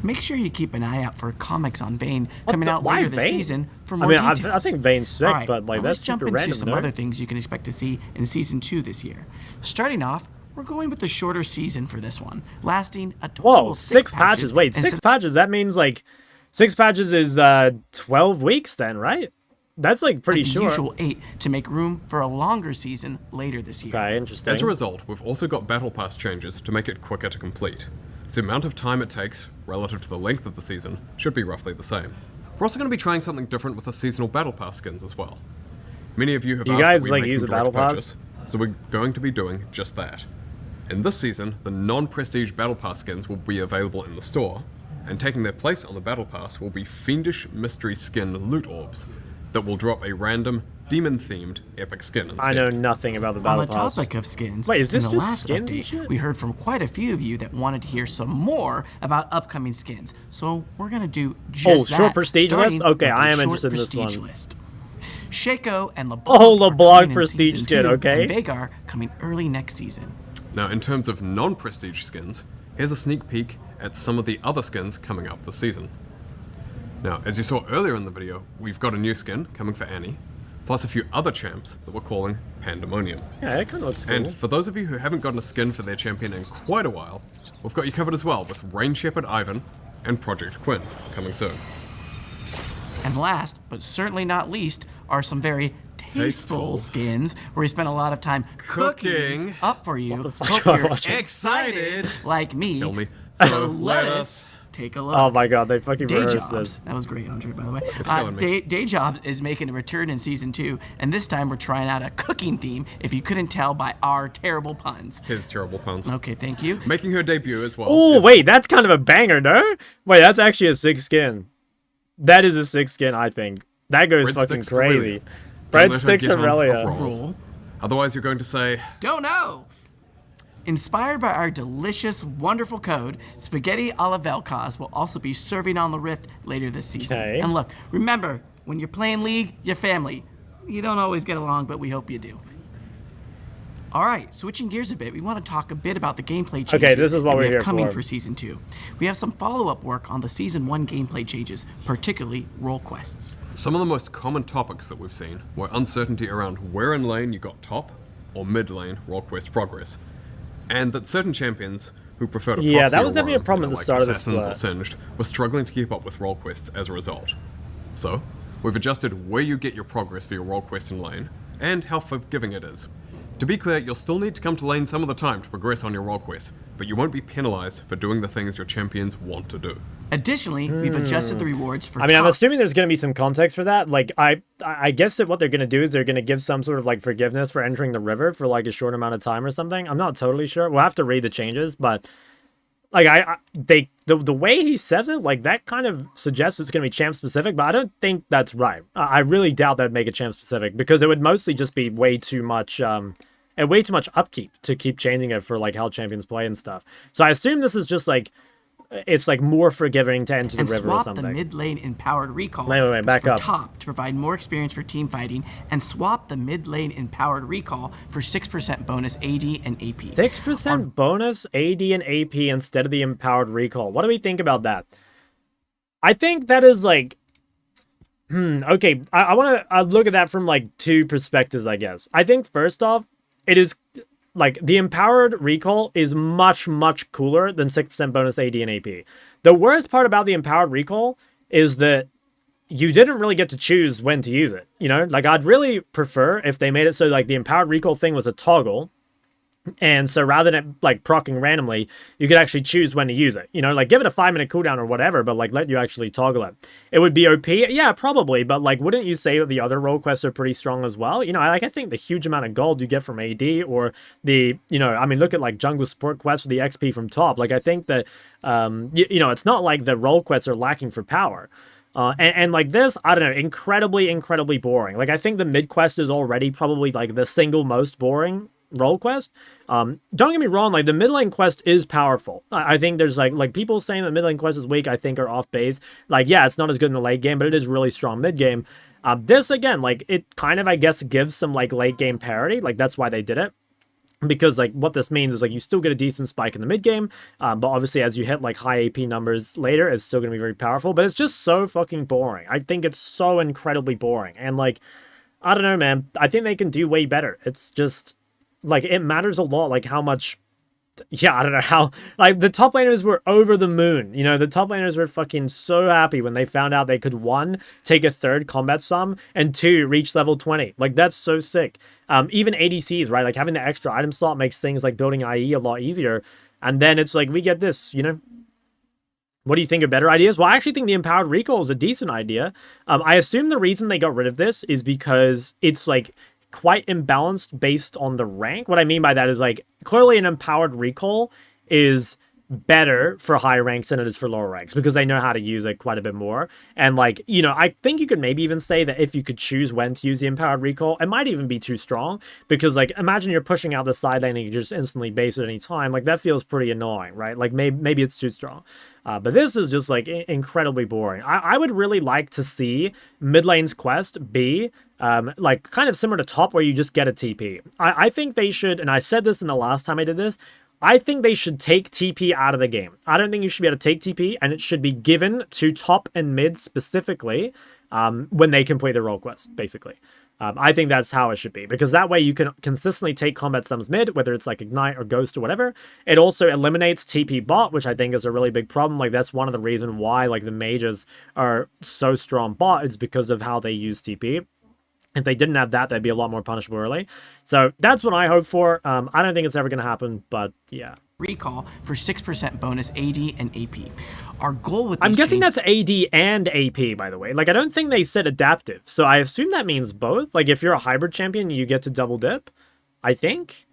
Make sure you keep an eye out for comics on Vayne coming out why later this Vayne? season for I more mean, details. I think Vayne's sick, All right, but like now that's let's jump super into random. some other things you can expect to see in Season 2 this year. Starting off, we're going with the shorter season for this one, lasting a total Whoa, of 6 patches. Wait, and 6 patches? That means like 6 patches is 12 weeks then, right? That's like pretty the short. usual 8 to make room for a longer season later this year. Okay, interesting. As a result, we've also got Battle Pass changes to make it quicker to complete. So the amount of time it takes, relative to the length of the season, should be roughly the same. We're also going to be trying something different with the seasonal Battle Pass skins as well. Many of you have You asked guys, that we like, make use them a Battle direct Pass? purchase, so we're going to be doing just that. In this season, the non-prestige Battle Pass skins will be available in the store, and taking their place on the Battle Pass will be Fiendish Mystery Skin Loot Orbs that will drop a random, demon-themed epic skin instead. I know nothing about the Battle On the Pass. topic of skins, Wait, is this in the just last skins and update, shit? we heard from quite a few of you that wanted to hear some more about upcoming skins. So we're gonna do just that. short prestige starting list? Okay, with the I am short interested in this prestige one. list. Shaco and LeBlanc. Oh, are LeBlanc coming in prestige Season skin, 2, okay. And Vagar coming early next season. Now, in terms of non-prestige skins, here's a sneak peek at some of the other skins coming up this season. Now, as you saw earlier in the video, we've got a new skin coming for Annie, plus a few other champs that we're calling Pandemonium. Yeah, it kind of looks cool. And for those of you who haven't gotten a skin for their champion in quite a while, we've got you covered as well with Rain Shepherd Ivan and Project Quinn coming soon. And last, but certainly not least, are some very tasteful skins where we spent a lot of time cooking up for you. Hope you're excited like me. Kill me. So let us take a look. Oh my god, they fucking Day rehearsed Jobs. this. That was great, Andre, by the way. killing me. Day Jobs is making a return in season 2, and this time we're trying out a cooking theme, if you couldn't tell by our terrible puns. His terrible puns. Okay, thank you. Making her debut as well. Oh, wait, that's kind of a banger, no? Wait, that's actually a sick skin. That is a sick skin, I think. That goes fucking crazy. Breadsticks Aurelia. Roll. Otherwise, you're going to say, Don't know. Inspired by our delicious, wonderful code, Spaghetti a la Vel'Koz will also be serving on the Rift later this season. Okay. And look, remember, when you're playing League, you're family. You don't always get along, but we hope you do. All right, switching gears a bit, we want to talk a bit about the gameplay changes this is what that we're we have here coming for. for Season 2. We have some follow-up work on the Season 1 gameplay changes, particularly role quests. some of the most common topics that we've seen were uncertainty around where in lane you got top or mid lane role quest progress, and that certain champions who prefer to Yeah, proxy that was or definitely roam, a problem at the like start of the Assassins or split. Singed, were struggling to keep up with role quests as a result. So, we've adjusted where you get your progress for your role quest in lane, and how forgiving it is. To be clear, you'll still need to come to lane some of the time to progress on your role quest, but you won't be penalized for doing the things your champions want to do. Additionally, we've adjusted the rewards for I mean, I'm top assuming there's going to be some context for that. Like, I guess that what they're going to do is they're going to give some sort of, like, forgiveness for entering the river for, like, a short amount of time or something. I'm not totally sure. We'll have to read the changes, but, like, the way he says it, like, that kind of suggests it's going to be champ-specific, but I don't think that's right. I really doubt that would make it champ-specific, because it would mostly just be way too much upkeep to keep changing it for, like, how champions play and stuff. So I assume this is just, like, it's like more forgiving to enter the and river or swap something. the mid lane empowered recall Wait, back for up. top to provide more experience for team fighting, and swap the mid lane empowered recall for 6% bonus AD and AP. 6% bonus AD and AP instead of the empowered recall. What do we think about that? I think that is like, okay. I want to look at that from like two perspectives, I guess. I think first off, it is like the empowered recall is much, much cooler than 6% bonus AD and AP. The worst part about the empowered recall is that you didn't really get to choose when to use it. You know, like I'd really prefer if they made it so like the empowered recall thing was a toggle. And so rather than like proccing randomly, you could actually choose when to use it. You know, like give it a 5-minute cooldown or whatever, but like let you actually toggle it. It would be OP? Yeah, probably. But like, wouldn't you say that the other role quests are pretty strong as well? You know, I think the huge amount of gold you get from AD or the, you know, I mean, look at like jungle support quests or the XP from top. Like I think that, you know, it's not like the role quests are lacking for power. And like this, I don't know, incredibly boring. Like I think the mid quest is already probably like the single most boring role quest. Don't get me wrong, like the mid lane quest is powerful. I think there's like people saying that mid lane quest is weak, I think are off base. Like, yeah, it's not as good in the late game, but it is really strong mid game. This again, like it kind of, I guess, gives some like late game parity. Like that's why they did it. Because like what this means is like you still get a decent spike in the mid game, but obviously as you hit like high AP numbers later, it's still gonna be very powerful. But it's just so fucking boring. I think it's so incredibly boring. And like, I don't know, man. I think they can do way better. It's just like it matters a lot, like how much. Yeah, I don't know how. Like the top laners were over the moon. You know, the top laners were fucking so happy when they found out they could 1, take a 3rd combat sum, and 2, reach level 20. Like that's so sick. Even ADCs, right? Like having the extra item slot makes things like building IE a lot easier. And then it's like we get this, you know. What do you think are better ideas? Well, I actually think the empowered recall is a decent idea. I assume the reason they got rid of this is because it's like quite imbalanced based on the rank. What I mean by that is like clearly an empowered recall is better for higher ranks than it is for lower ranks because they know how to use it quite a bit more. And like, you know, I think you could maybe even say that if you could choose when to use the empowered recall, it might even be too strong because like imagine you're pushing out the side lane and you just instantly base it at any time. Like that feels pretty annoying, right? Like maybe it's too strong. But this is just like incredibly boring. I would really like to see mid lane's quest be like kind of similar to top where you just get a TP. I think they should, and I said this in the last time I did this, I think they should take TP out of the game. I don't think you should be able to take TP, and it should be given to top and mid specifically when they complete the role quest, basically. I think that's how it should be, because that way you can consistently take combat summons mid, whether it's like Ignite or Ghost or whatever. It also eliminates TP bot, which I think is a really big problem. Like, that's one of the reasons why like the mages are so strong bot, is because of how they use TP. If they didn't have that, they'd be a lot more punishable early. So that's what I hope for. I don't think it's ever going to happen, but yeah. Recall for 6% bonus AD and AP. Our goal with I'm guessing that's AD and AP, by the way. Like, I don't think they said adaptive, so I assume that means both. Like, if you're a hybrid champion, you get to double dip, I think.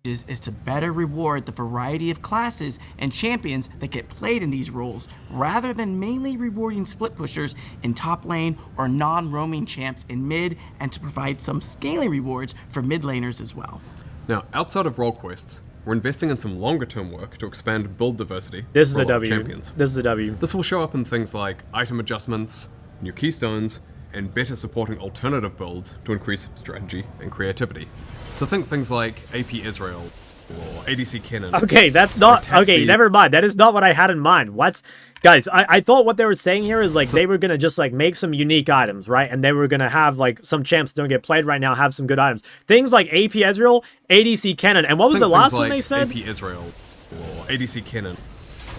Is to better reward the variety of classes and champions that get played in these roles, rather than mainly rewarding split pushers in top lane or non-roaming champs in mid, and to provide some scaling rewards for mid laners as well. Now, outside of role quests, we're investing in some longer-term work to expand build diversity. This is for a lot of W. champions. This is a W. This will show up in things like item adjustments, new keystones, and better supporting alternative builds to increase strategy and creativity. So think things like AP Israel or ADC Kennen. Okay, that's not... attack Okay, speed. never mind. That is not what I had in mind. What? Guys, I thought what they were saying here is, like, they were going to just, like, make some unique items, right? And they were going to have, like, some champs that don't get played right now have some good items. Things like AP Israel, ADC Kennen, and what was Think the last things one like they said? AP Israel or ADC Kennen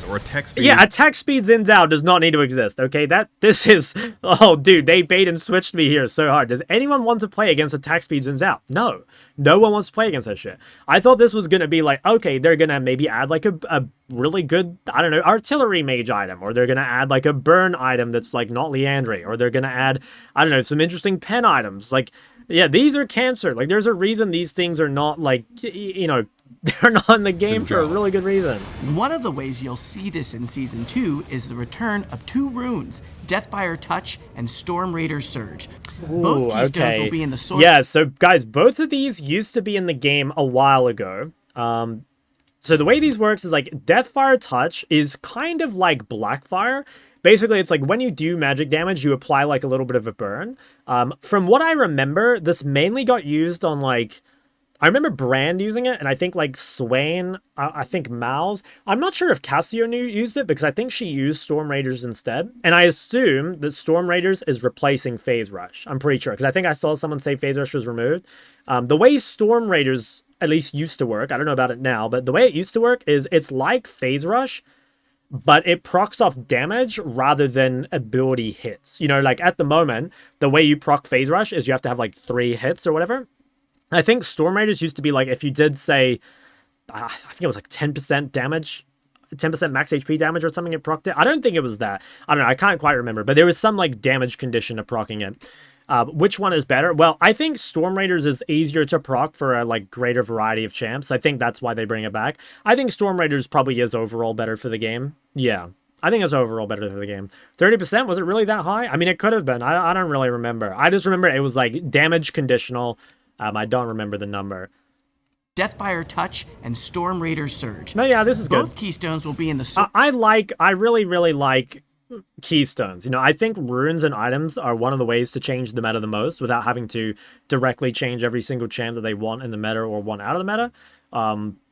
or attack speed. Yeah, attack speeds in Down does not need to exist, okay? This is... Oh, dude, they bait and switched me here so hard. Does anyone want to play against attack speeds in Down? No. No one wants to play against that shit. I thought this was going to be like, okay, they're going to maybe add like a really good, I don't know, artillery mage item, or they're going to add like a burn item that's like not Leandry, or they're going to add, I don't know, some interesting pen items. Like, yeah, these are cancer. Like, there's a reason these things are not like, you know, they're not in the game for a really good reason. One of the ways you'll see this in Season 2 is the return of 2 runes, Deathfire Touch and Storm Raider Surge. Both keystones will be in the sword. Yeah, so guys, both of these used to be in the game a while ago. So the way these works is like Deathfire Touch is kind of like Blackfire. Basically, it's like when you do magic damage, you apply like a little bit of a burn. From what I remember, this mainly got used on like... I remember Brand using it, and I think like Swain, I think Mal's. I'm not sure if Cassio used it, because I think she used Storm Raiders instead. And I assume that Storm Raiders is replacing Phase Rush. I'm pretty sure, because I think I saw someone say Phase Rush was removed. The way Storm Raiders at least used to work, I don't know about it now, but the way it used to work is it's like Phase Rush, but it procs off damage rather than ability hits. You know, like at the moment, the way you proc Phase Rush is you have to have like 3 hits or whatever. I think Storm Raiders used to be like, if you did say, I think it was like 10% damage, 10% max HP damage or something, it procced it. I don't think it was that. I don't know, I can't quite remember, but there was some like damage condition to proccing it. Which one is better? Well, I think Storm Raiders is easier to proc for a like greater variety of champs. I think that's why they bring it back. I think Storm Raiders probably is overall better for the game. Yeah, I think it's overall better for the game. 30%, was it really that high? I mean, it could have been. I don't really remember. I just remember it was like damage conditional. I don't remember the number. Deathfire Touch and Storm Raider Surge. No, yeah, this is good. Both keystones will be in the sword. I really, really like keystones. You know, I think runes and items are one of the ways to change the meta the most without having to directly change every single champ that they want in the meta or want out of the meta.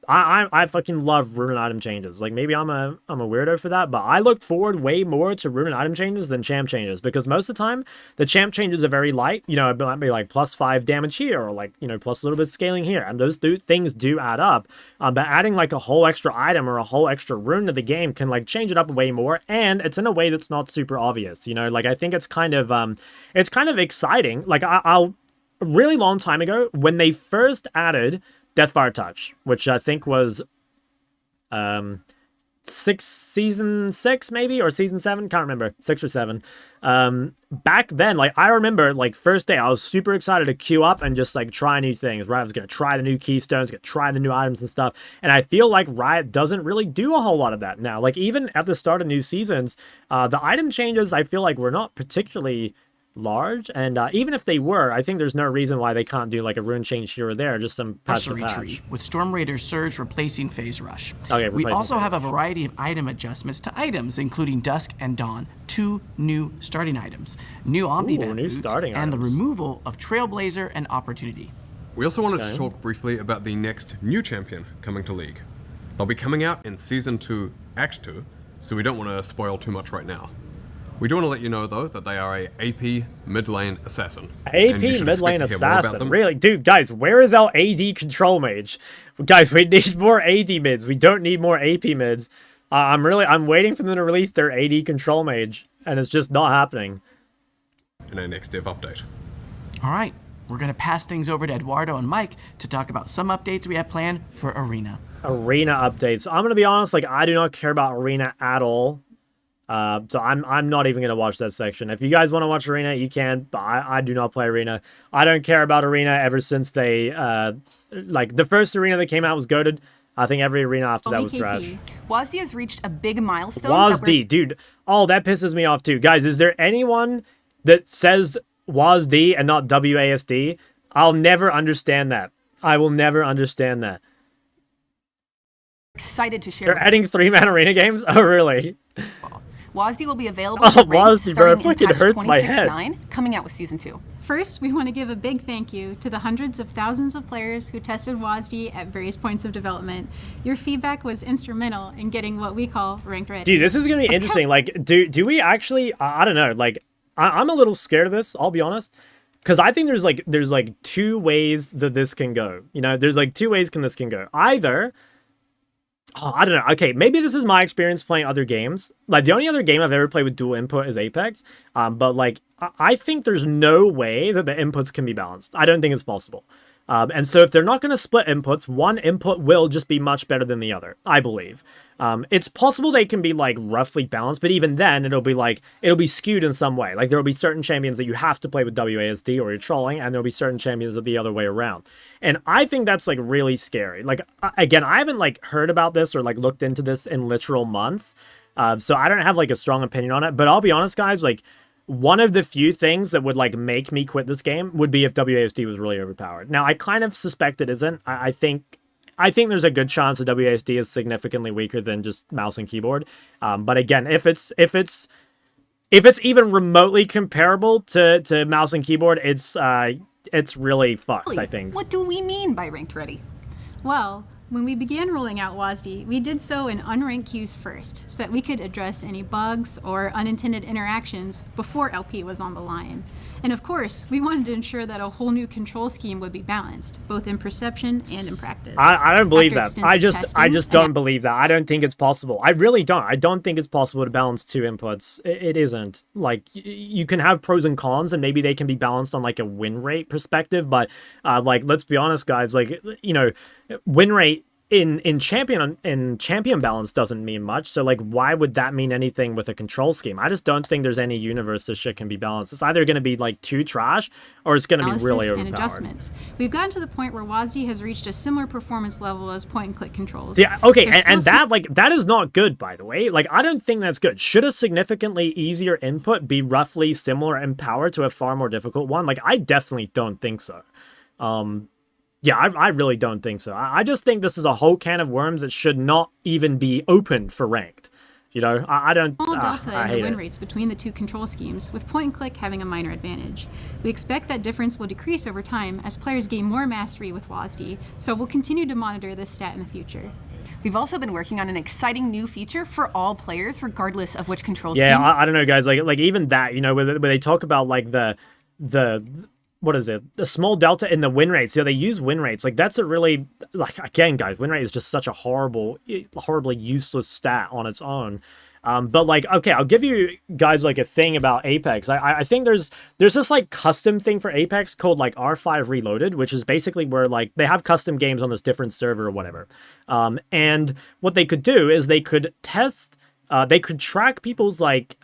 I fucking love rune and item changes. Like, maybe I'm a weirdo for that, but I look forward way more to rune and item changes than champ changes, because most of the time the champ changes are very light. You know, it might be like +5 damage here, or like, you know, plus a little bit of scaling here, and those things do add up. But adding like a whole extra item or a whole extra rune to the game can like change it up way more, and it's in a way that's not super obvious. You know, like I think it's kind of exciting. Like I'll a really long time ago when they first added Deathfire Touch, which I think was season 6 maybe, or season 7, can't remember, 6 or 7. Back then, like I remember like first day I was super excited to queue up and just like try new things, right? I was gonna try the new keystones, gonna try the new items and stuff, and I feel like Riot doesn't really do a whole lot of that now. Like even at the start of new seasons, the item changes I feel like were not particularly large, and even if they were, I think there's no reason why they can't do like a rune change here or there, just some patch to patch. With Storm Raider Surge replacing Phase Rush. Okay, we also have a variety of item adjustments to items, including Dusk and Dawn, 2 new starting items, new Omni-Vent boots, and the removal of Trailblazer and Opportunity. We also wanted to talk briefly about the next new champion coming to League. They'll be coming out in Season 2, Act 2, so we don't want to spoil too much right now. We do want to let you know, though, that they are a AP mid lane assassin. AP mid lane assassin? Really? Dude, guys, where is our AD control mage? Guys, we need more AD mids. We don't need more AP mids. I'm waiting for them to release their AD control mage, and it's just not happening. In our next dev update. All right, we're going to pass things over to Eduardo and Mike to talk about some updates we have planned for Arena. Arena updates. I'm going to be honest, like, I do not care about Arena at all. So I'm not even going to watch that section. If you guys want to watch Arena, you can, but I do not play Arena. I don't care about Arena ever since they, like, the first Arena that came out was goated. I think every Arena after that was trash. WASD has reached a big milestone. WASD, dude. Oh, that pisses me off too. Guys, is there anyone that says WASD and not WASD? I'll never understand that. I will never understand that. Excited to share. They're adding 3-man Arena games? Oh, really? WASD will be available for WASD, bro, it fucking hurts my 26.9, head. coming out with Season 2. First, we want to give a big thank you to the hundreds of thousands of players who tested WASD at various points of development. Your feedback was instrumental in getting what we call ranked ready. Dude, this is going to be interesting. Like, do we actually, I don't know, like, I'm a little scared of this, I'll be honest. Because I think there's like 2 ways that this can go. You know, there's like 2 ways this can go. Either, I don't know. Okay, maybe this is my experience playing other games. Like, the only other game I've ever played with dual input is Apex. But, like, I think there's no way that the inputs can be balanced. I don't think it's possible. And so if they're not going to split inputs, one input will just be much better than the other, I believe. It's possible they can be, like, roughly balanced, but even then, it'll be skewed in some way. Like, there will be certain champions that you have to play with WASD or you're trolling, and there'll be certain champions that the other way around. And I think that's, like, really scary. Like, again, I haven't, like, heard about this or, like, looked into this in literal months, so I don't have, like, a strong opinion on it. But I'll be honest, guys, like, one of the few things that would, like, make me quit this game would be if WASD was really overpowered. Now, I kind of suspect it isn't. I think there's a good chance that WASD is significantly weaker than just mouse and keyboard. But again, if it's even remotely comparable to mouse and keyboard, it's really fucked, I think. What do we mean by ranked ready? Well, when we began rolling out WASD, we did so in unranked queues first, so that we could address any bugs or unintended interactions before LP was on the line. And of course, we wanted to ensure that a whole new control scheme would be balanced, both in perception and in practice. I don't believe that. I just don't believe that. I don't think it's possible. I really don't. I don't think it's possible to balance 2 inputs. It isn't. Like, you can have pros and cons, and maybe they can be balanced on, like, a win rate perspective, but, like, let's be honest, guys, like, you know, win rate in champion balance doesn't mean much. So, like, why would that mean anything with a control scheme? I just don't think there's any universe this shit can be balanced. It's either going to be, like, too trash or it's going to be really overpowered. And adjustments. We've gotten to the point where WASD has reached a similar performance level as point-and-click controls. Yeah, okay, and that, like, that is not good, by the way. Like, I don't think that's good. Should a significantly easier input be roughly similar in power to a far more difficult one? Like, I definitely don't think so. Yeah, I really don't think so. I just think this is a whole can of worms that should not even be opened for ranked. You know, I don't... Small delta in the win rates between the 2 control schemes, with point and click having a minor advantage. We expect that difference will decrease over time as players gain more mastery with WASD, so we'll continue to monitor this stat in the future. We've also been working on an exciting new feature for all players, regardless of which control scheme. Yeah, I don't know, guys. Like even that, you know, where they talk about, like, the what is it? The small delta in the win rates. Yeah, they use win rates. Like, that's a really, like, again, guys, win rate is just such a horribly useless stat on its own. But, like, okay, I'll give you guys, like, a thing about Apex. I think there's this, like, custom thing for Apex called, like, R5 Reloaded, which is basically where, like, they have custom games on this different server or whatever. And what they could do is they could test, they could track people's, like,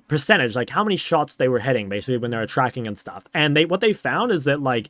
percentage, like how many shots they were hitting basically when they were tracking and stuff. And what they found is that, like,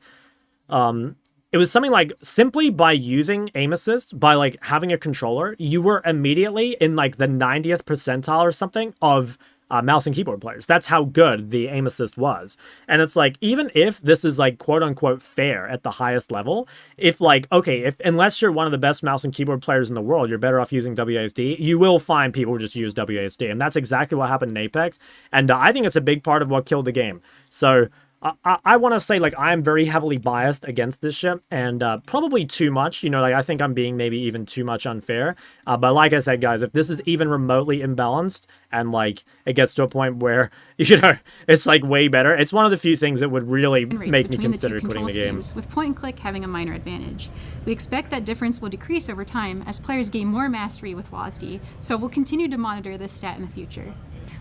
it was something like simply by using aim assist, by, like, having a controller, you were immediately in, like, the 90th percentile or something of mouse and keyboard players. That's how good the aim assist was. And it's like, even if this is, like, quote unquote fair at the highest level, if, like, okay, if unless you're one of the best mouse and keyboard players in the world, you're better off using WASD, you will find people who just use WASD. And that's exactly what happened in Apex. And I think it's a big part of what killed the game. So I want to say, like, I'm very heavily biased against this shit, and probably too much, you know, like, I think I'm being maybe even too much unfair, but like I said, guys, if this is even remotely imbalanced, and, like, it gets to a point where, you know, it's, like, way better, it's one of the few things that would really make me consider quitting the game. With point and click having a minor advantage. We expect that difference will decrease over time as players gain more mastery with WASD, so we'll continue to monitor this stat in the future.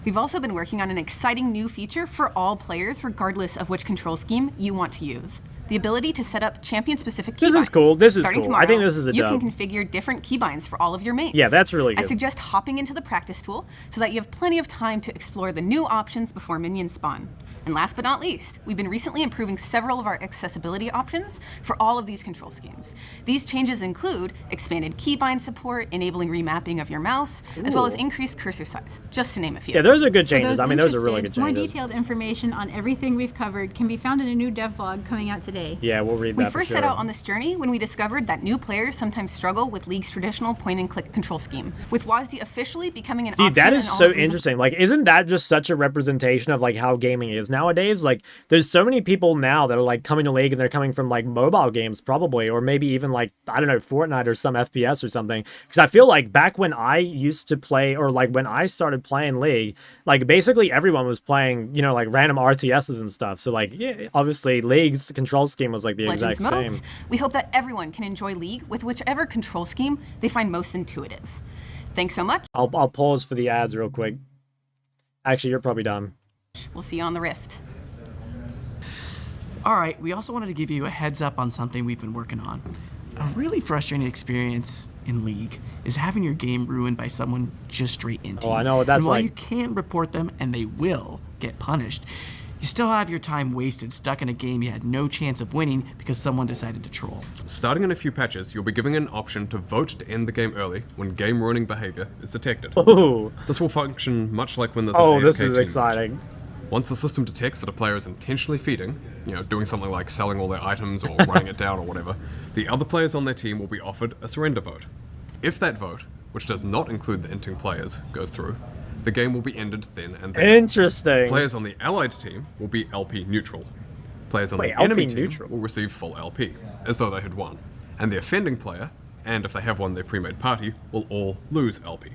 We've also been working on an exciting new feature for all players, regardless of which control scheme you want to use. The ability to set up champion-specific keybinds. This is cool. This is Starting cool. Tomorrow, I think this is a you dub. can configure different keybinds for all of your mates. Yeah, that's really good. I suggest hopping into the practice tool so that you have plenty of time to explore the new options before minions spawn. And last but not least, we've been recently improving several of our accessibility options for all of these control schemes. These changes include expanded keybind support, enabling remapping of your mouse, as well as increased cursor size, just to name a few. Yeah, those are good For changes. I mean, those are really good interested, changes. More detailed information on everything we've covered can be found in a new dev blog coming out today. Yeah, we'll read that We for first sure. set out on this journey when we discovered that new players sometimes struggle with League's traditional point-and-click control scheme, with WASD officially becoming an option. Dude, that is in all so of League of interesting. Like, isn't that just such a representation of, like, how gaming is nowadays? Like, there's so many people now that are, like, coming to League, and they're coming from, like, mobile games, probably, or maybe even, like, I don't know, Fortnite or some FPS or something. Because I feel like back when I used to play, or, like, when I started playing League, like, basically everyone was playing, you know, like, random RTSs and stuff. So, like, yeah, obviously, League's control scheme was, like, the Legends exact modes. same. We hope that everyone can enjoy League with whichever control scheme they find most intuitive. Thanks so much. I'll pause for the ads real quick. Actually, you're probably done. We'll see you on the Rift. All right, we also wanted to give you a heads up on something we've been working on. A really frustrating experience in League is having your game ruined by someone just straight into Oh, you. I know what that's and while like. you can report them, and they will get punished, you still have your time wasted stuck in a game you had no chance of winning because someone decided to troll. Starting in a few patches, you'll be given an option to vote to end the game early when game-ruining behavior is detected. Ooh. This will function much like when there's Oh, an this AFK is team exciting. Once the system detects that a player is intentionally feeding, you know, doing something like selling all their items or running it down or whatever, the other players on their team will be offered a surrender vote. If that vote, which does not include the inting players, goes through, the game will be ended then and there. Interesting. Players on the allied team will be LP neutral. Players on Wait, the enemy LP team neutral? will receive full LP, as though they had won. And the offending player, and if they have won their pre-made party, will all lose LP.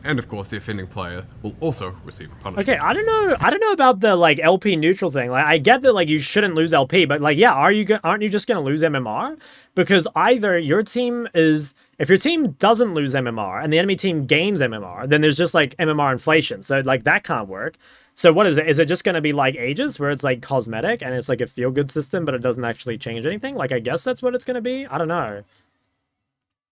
And of course, the offending player will also receive a punishment. Okay, I don't know about the, like, LP neutral thing. Like, I get that, like, you shouldn't lose LP, but, like, yeah, aren't you just gonna lose MMR? Because either your team is, if your team doesn't lose MMR and the enemy team gains MMR, then there's just, like, MMR inflation. So, like, that can't work. So what is it? Is it just gonna be like Aegis, where it's, like, cosmetic and it's, like, a feel-good system, but it doesn't actually change anything? Like, I guess that's what it's gonna be? I don't know.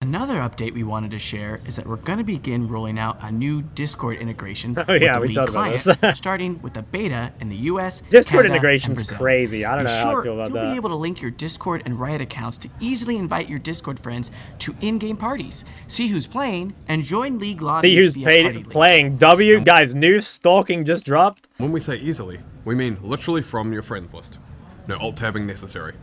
Another update we wanted to share is that we're going to begin rolling out a new Discord integration Oh, with yeah, the we League talked about client, this. starting with the beta in the US, Discord Canada, integration's and Brazil. crazy. I don't In know how I short, feel about you'll that. be able to link your Discord and Riot accounts to easily invite your Discord friends to in-game parties, see who's playing, and join League lobbies See who's via party links. playing. W, guys, new stalking just dropped. When we say easily, we mean literally from your friends list. No alt-tabbing necessary.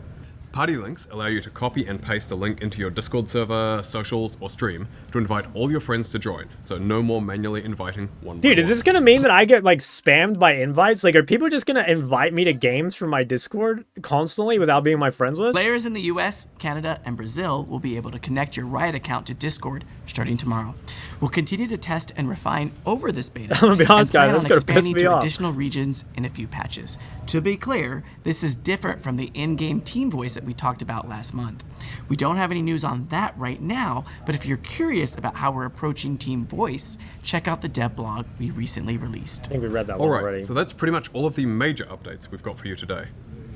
Party links allow you to copy and paste a link into your Discord server, socials, or stream to invite all your friends to join, so no more manually inviting one by Dude, is one. this gonna mean that I get, like, spammed by invites? Like, are people just gonna invite me to games from my Discord constantly without being on my friends list? Players in the US, Canada, and Brazil will be able to connect your Riot account to Discord starting tomorrow. We'll continue to test and refine over this beta. I'm gonna be honest, and plan guys, that's on gonna piss expanding me to off. additional regions in a few patches. To be clear, this is different from the in-game team voice that we talked about last month. We don't have any news on that right now, but if you're curious about how we're approaching team voice, check out the dev blog we recently released. I think we read that one Alright, already. so that's pretty much all of the major updates we've got for you today.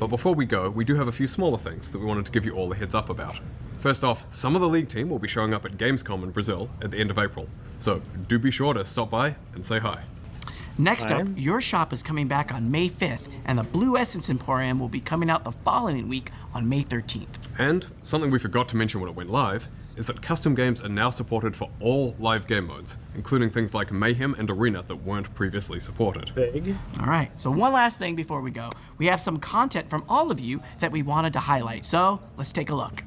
But before we go, we do have a few smaller things that we wanted to give you all a heads up about. First off, some of the League team will be showing up at Gamescom in Brazil at the end of April, so do be sure to stop by and say hi. Next up, Alright. your shop is coming back on May 5th, and the Blue Essence Emporium will be coming out the following week on May 13th. And something we forgot to mention when it went live is that custom games are now supported for all live game modes, including things like Mayhem and Arena that weren't previously supported. Big. All right, so one last thing before we go. We have some content from all of you that we wanted to highlight, so let's take a look.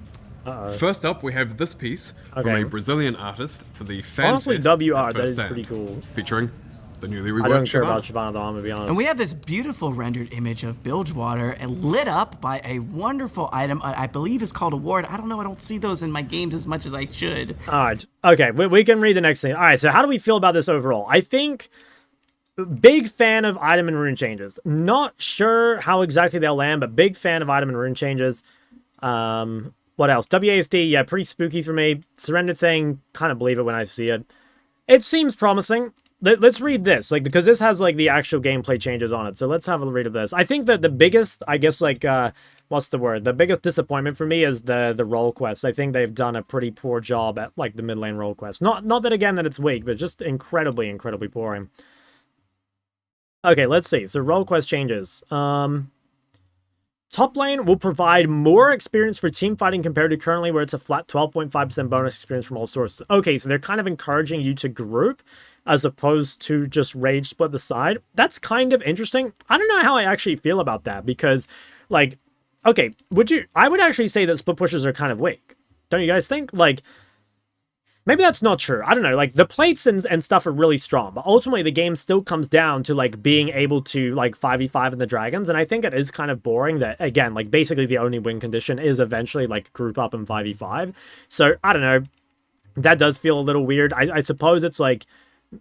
First up, we have this piece from Okay. a Brazilian artist for the Fan Honestly, Fest WR, at that First is Stand, pretty cool. featuring the newly I don't reworked care about Shyvana. Shyvana though, I'm gonna be honest. And we have this beautiful rendered image of Bilgewater and lit up by a wonderful item I believe is called a ward. I don't know, I don't see those in my games as much as I should. Alright, okay, we can read the next thing. Alright, so how do we feel about this overall? I think, big fan of item and rune changes. Not sure how exactly they'll land, but big fan of item and rune changes. What else? WASD, yeah, pretty spooky for me. Surrender thing, kind of believe it when I see it. It seems promising. Let's read this, like, because this has, like, the actual gameplay changes on it. So let's have a read of this. I think that the biggest, I guess, like, what's the word? The biggest disappointment for me is the role quest. I think they've done a pretty poor job at, like, the mid lane role quest. Not that, again, that it's weak, but just incredibly, incredibly boring. Okay, let's see. So role quest changes. Top lane will provide more experience for team fighting compared to currently where it's a flat 12.5% bonus experience from all sources. Okay, so they're kind of encouraging you to group as opposed to just rage split the side. That's kind of interesting. I don't know how I actually feel about that because, like, okay, I would actually say that split pushers are kind of weak. Don't you guys think? Like, maybe that's not true. I don't know. Like, the plates and stuff are really strong. But ultimately, the game still comes down to, like, being able to, like, 5v5 in the dragons. And I think it is kind of boring that, again, like, basically the only win condition is eventually, like, group up in 5v5. So, I don't know. That does feel a little weird. I suppose it's, like,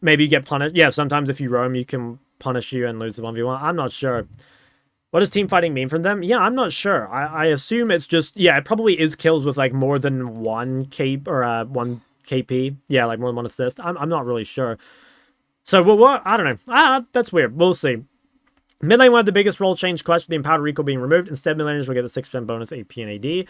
maybe you get punished. Yeah, sometimes if you roam, you can punish you and lose the 1v1. I'm not sure. What does team fighting mean from them? Yeah, I'm not sure. I assume it's just... Yeah, it probably is kills with, like, more than one cape or one... KP, yeah, like more than one assist. I'm not really sure. So, well, what? I don't know. That's weird. We'll see. Mid lane will have the biggest role change quest with the empowered recall being removed. Instead, mid laners will get the 6% bonus AP and AD.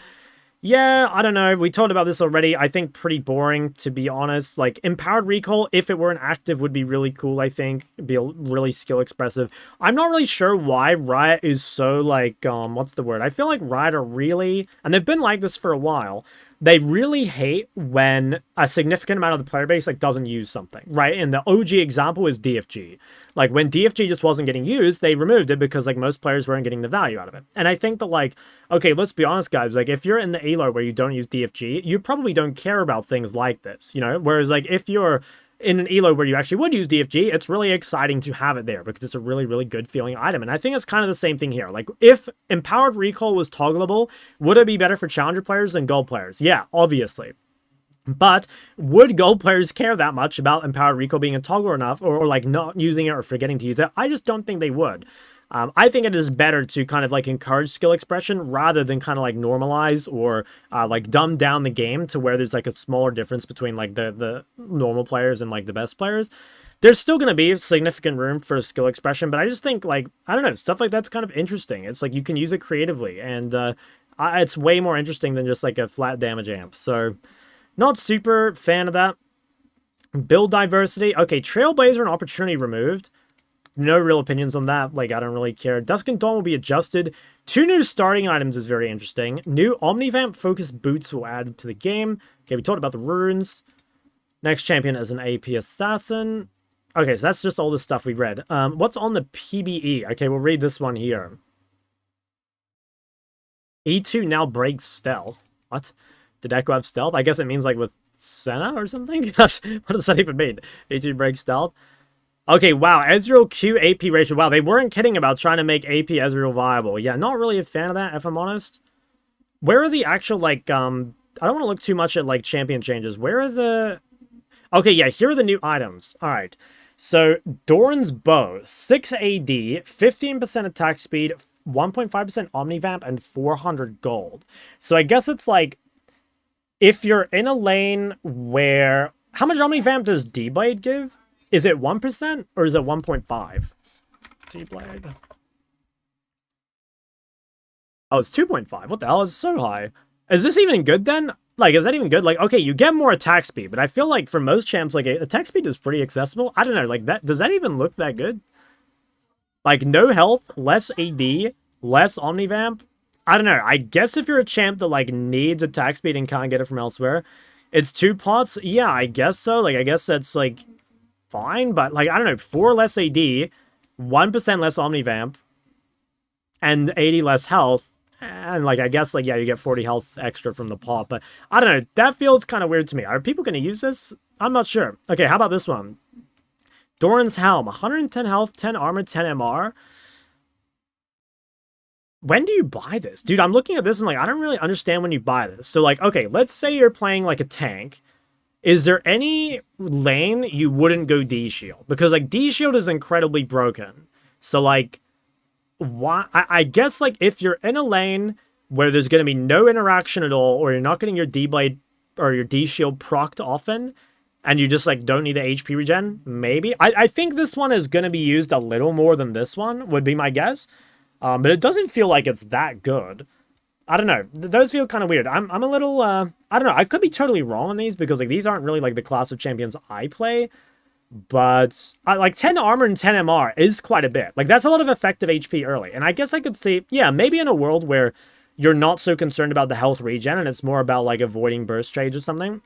Yeah, I don't know. We talked about this already. I think pretty boring, to be honest. Like, empowered recall, if it were an active, would be really cool, I think. It'd be really skill expressive. I'm not really sure why Riot is so, like, what's the word? I feel like Riot are really, and they've been like this for a while, they really hate when a significant amount of the player base, like, doesn't use something, right? And the OG example is DFG. Like, when DFG just wasn't getting used, they removed it because, like, most players weren't getting the value out of it. And I think that, like, okay, let's be honest, guys. Like, if you're in the elo where you don't use DFG, you probably don't care about things like this, you know? Whereas, like, if you're in an elo where you actually would use DFG, it's really exciting to have it there because it's a really, really good feeling item. And I think it's kind of the same thing here. Like, if empowered recall was toggleable, would it be better for challenger players than gold players? Yeah, obviously. But would gold players care that much about empowered recall being a toggle enough or like not using it or forgetting to use it? I just don't think they would. I think it is better to kind of like encourage skill expression rather than kind of like normalize or like dumb down the game to where there's like a smaller difference between like the normal players and like the best players. There's still going to be significant room for skill expression, but I just think like, I don't know, stuff like that's kind of interesting. It's like you can use it creatively and it's way more interesting than just like a flat damage amp. So not super fan of that. Build diversity. Okay, Trailblazer and Opportunity removed. No real opinions on that. Like, I don't really care. Dusk and Dawn will be adjusted. 2 new starting items is very interesting. New Omnivamp focused boots will add to the game. Okay, we talked about the runes. Next champion is an AP assassin. Okay, so that's just all the stuff we read. What's on the PBE? Okay, we'll read this one here. E2 now breaks stealth. What? Did Echo have stealth? I guess it means like with Senna or something? What does that even mean? E2 breaks stealth? Okay, wow, Ezreal Q AP ratio. Wow, they weren't kidding about trying to make AP Ezreal viable. Yeah, not really a fan of that, if I'm honest. Where are the actual, like, I don't want to look too much at, like, champion changes. Where are the... Okay, yeah, here are the new items. All right. So, Doran's Bow, 6 AD, 15% attack speed, 1.5% Omnivamp, and 400 gold. So, I guess it's, like, if you're in a lane where... How much Omnivamp does D-Blade give? Is it 1% or is it 1.5? D-Blade. Oh, it's 2.5. What the hell is so high? Is this even good then? Like, is that even good? Like, okay, you get more attack speed, but I feel like for most champs, like, attack speed is pretty accessible. I don't know, like, that does that even look that good? Like, no health, less AD, less Omnivamp. I don't know. I guess if you're a champ that, like, needs attack speed and can't get it from elsewhere, it's 2 pots. Yeah, I guess so. Like, I guess that's, like... fine, but like, I don't know, 4 less AD, 1% less Omnivamp, and 80 less health, and like, I guess, like, yeah, you get 40 health extra from the pot, but I don't know, that feels kind of weird to me. Are people going to use this? I'm not sure. Okay, how about this one? Doran's Helm, 110 health, 10 armor, 10 MR. When do you buy this? Dude, I'm looking at this and like, I don't really understand when you buy this. So like, okay, let's say you're playing like a tank. Is there any lane you wouldn't go D-Shield? Because like D-Shield is incredibly broken. So like, why? I guess like if you're in a lane where there's going to be no interaction at all, or you're not getting your D-Blade or your D-Shield procced often, and you just like don't need the HP regen, maybe. I think this one is going to be used a little more than this one, would be my guess. But it doesn't feel like it's that good. I don't know. Those feel kind of weird. I'm a little, I don't know. I could be totally wrong on these because like these aren't really like the class of champions I play. But like 10 armor and 10 MR is quite a bit. Like that's a lot of effective HP early. And I guess I could see, yeah, maybe in a world where you're not so concerned about the health regen and it's more about like avoiding burst trades or something.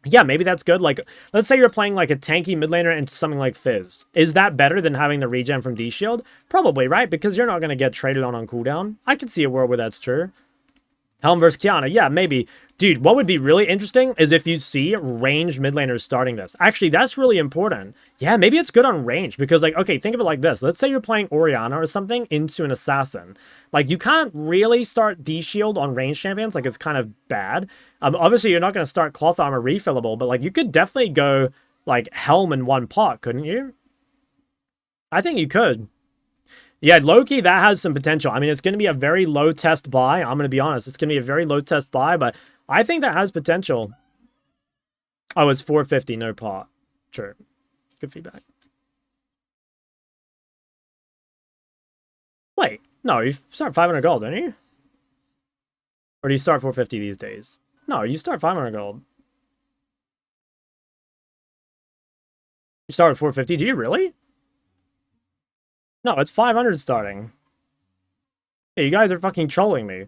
Yeah, maybe that's good. Like, let's say you're playing like a tanky mid laner into something like Fizz. Is that better than having the regen from D-Shield? Probably, right? Because you're not going to get traded on cooldown. I could see a world where that's true. Helm versus Kiana, yeah, maybe. Dude, what would be really interesting is if you see ranged mid laners starting this. Actually, that's really important. Yeah, maybe it's good on range because, like, okay, think of it like this. Let's say you're playing Orianna or something into an assassin. Like, you can't really start D-Shield on range champions. Like, it's kind of bad. Obviously, you're not going to start Cloth Armor refillable, but, like, you could definitely go, like, Helm in one pot, couldn't you? I think you could. Yeah, low-key, that has some potential. I mean, it's going to be a very low-test buy. I'm going to be honest. It's going to be a very low-test buy, but I think that has potential. Oh, it's 450, no pot. True. Good feedback. Wait, no, you start 500 gold, don't you? Or do you start 450 these days? No, you start 500 gold. You start at 450, do you really? No, it's 500 starting. Yeah, you guys are fucking trolling me.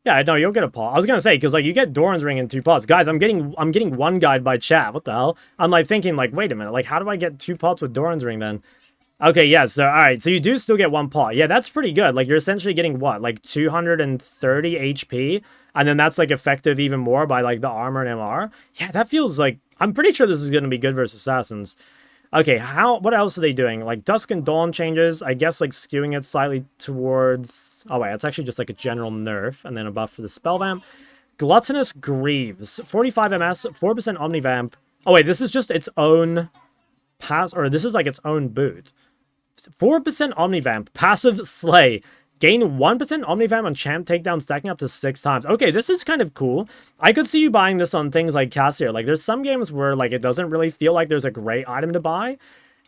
Yeah, no, you'll get a pot. I was gonna say, because like you get Doran's ring in 2 pots. Guys, I'm getting one guide by chat. What the hell? I'm like thinking like, wait a minute, like how do I get 2 pots with Doran's ring then? Okay, yeah, so alright, so you do still get 1 pot. Yeah, that's pretty good. Like you're essentially getting what? Like 230 HP, and then that's like effective even more by like the armor and MR. Yeah, that feels like I'm pretty sure this is gonna be good versus assassins. Okay, what else are they doing? Like Dusk and Dawn changes, I guess like skewing it slightly towards... Oh wait, it's actually just like a general nerf, and then a buff for the spell vamp. Gluttonous Greaves, 45 MS, 4% Omnivamp. Oh wait, this is just its own pass, or this is like its own boot. 4% Omnivamp, passive Slay. Gain 1% Omnivamp on champ takedown, stacking up to 6 times. Okay, this is kind of cool. I could see you buying this on things like Cassio. Like, there's some games where, like, it doesn't really feel like there's a great item to buy.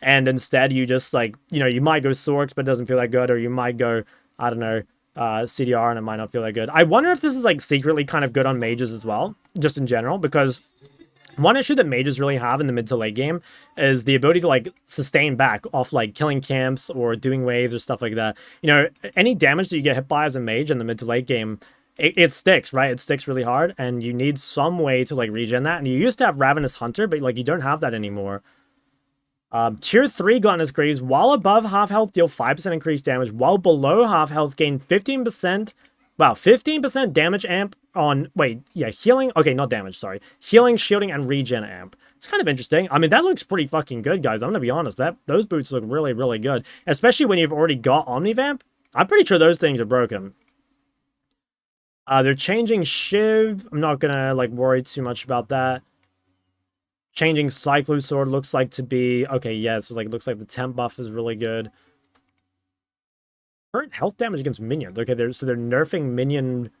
And instead, you just, like, you know, you might go Soloq, but it doesn't feel that good. Or you might go, I don't know, CDR, and it might not feel that good. I wonder if this is, like, secretly kind of good on mages as well. Just in general, because... one issue that mages really have in the mid to late game is the ability to like sustain back off like killing camps or doing waves or stuff like that. You know, any damage that you get hit by as a mage in the mid to late game, it sticks, right? It sticks really hard, and you need some way to like regen that. And you used to have Ravenous Hunter, but like you don't have that anymore. Tier 3 Gluttonous Greaves, while above half health, deal 5% increased damage. While below half health, gain 15%. Wow, 15% damage amp on... Wait, yeah, healing... Okay, not damage, sorry. Healing, shielding, and regen amp. It's kind of interesting. I mean, that looks pretty fucking good, guys. I'm gonna be honest. Those boots look really, really good. Especially when you've already got Omnivamp. I'm pretty sure those things are broken. They're changing Shiv. I'm not gonna, like, worry too much about that. Changing Cyclo Sword looks like to be... Okay, yeah, so, like, looks like the temp buff is really good. Current health damage against minions. Okay, they're nerfing minion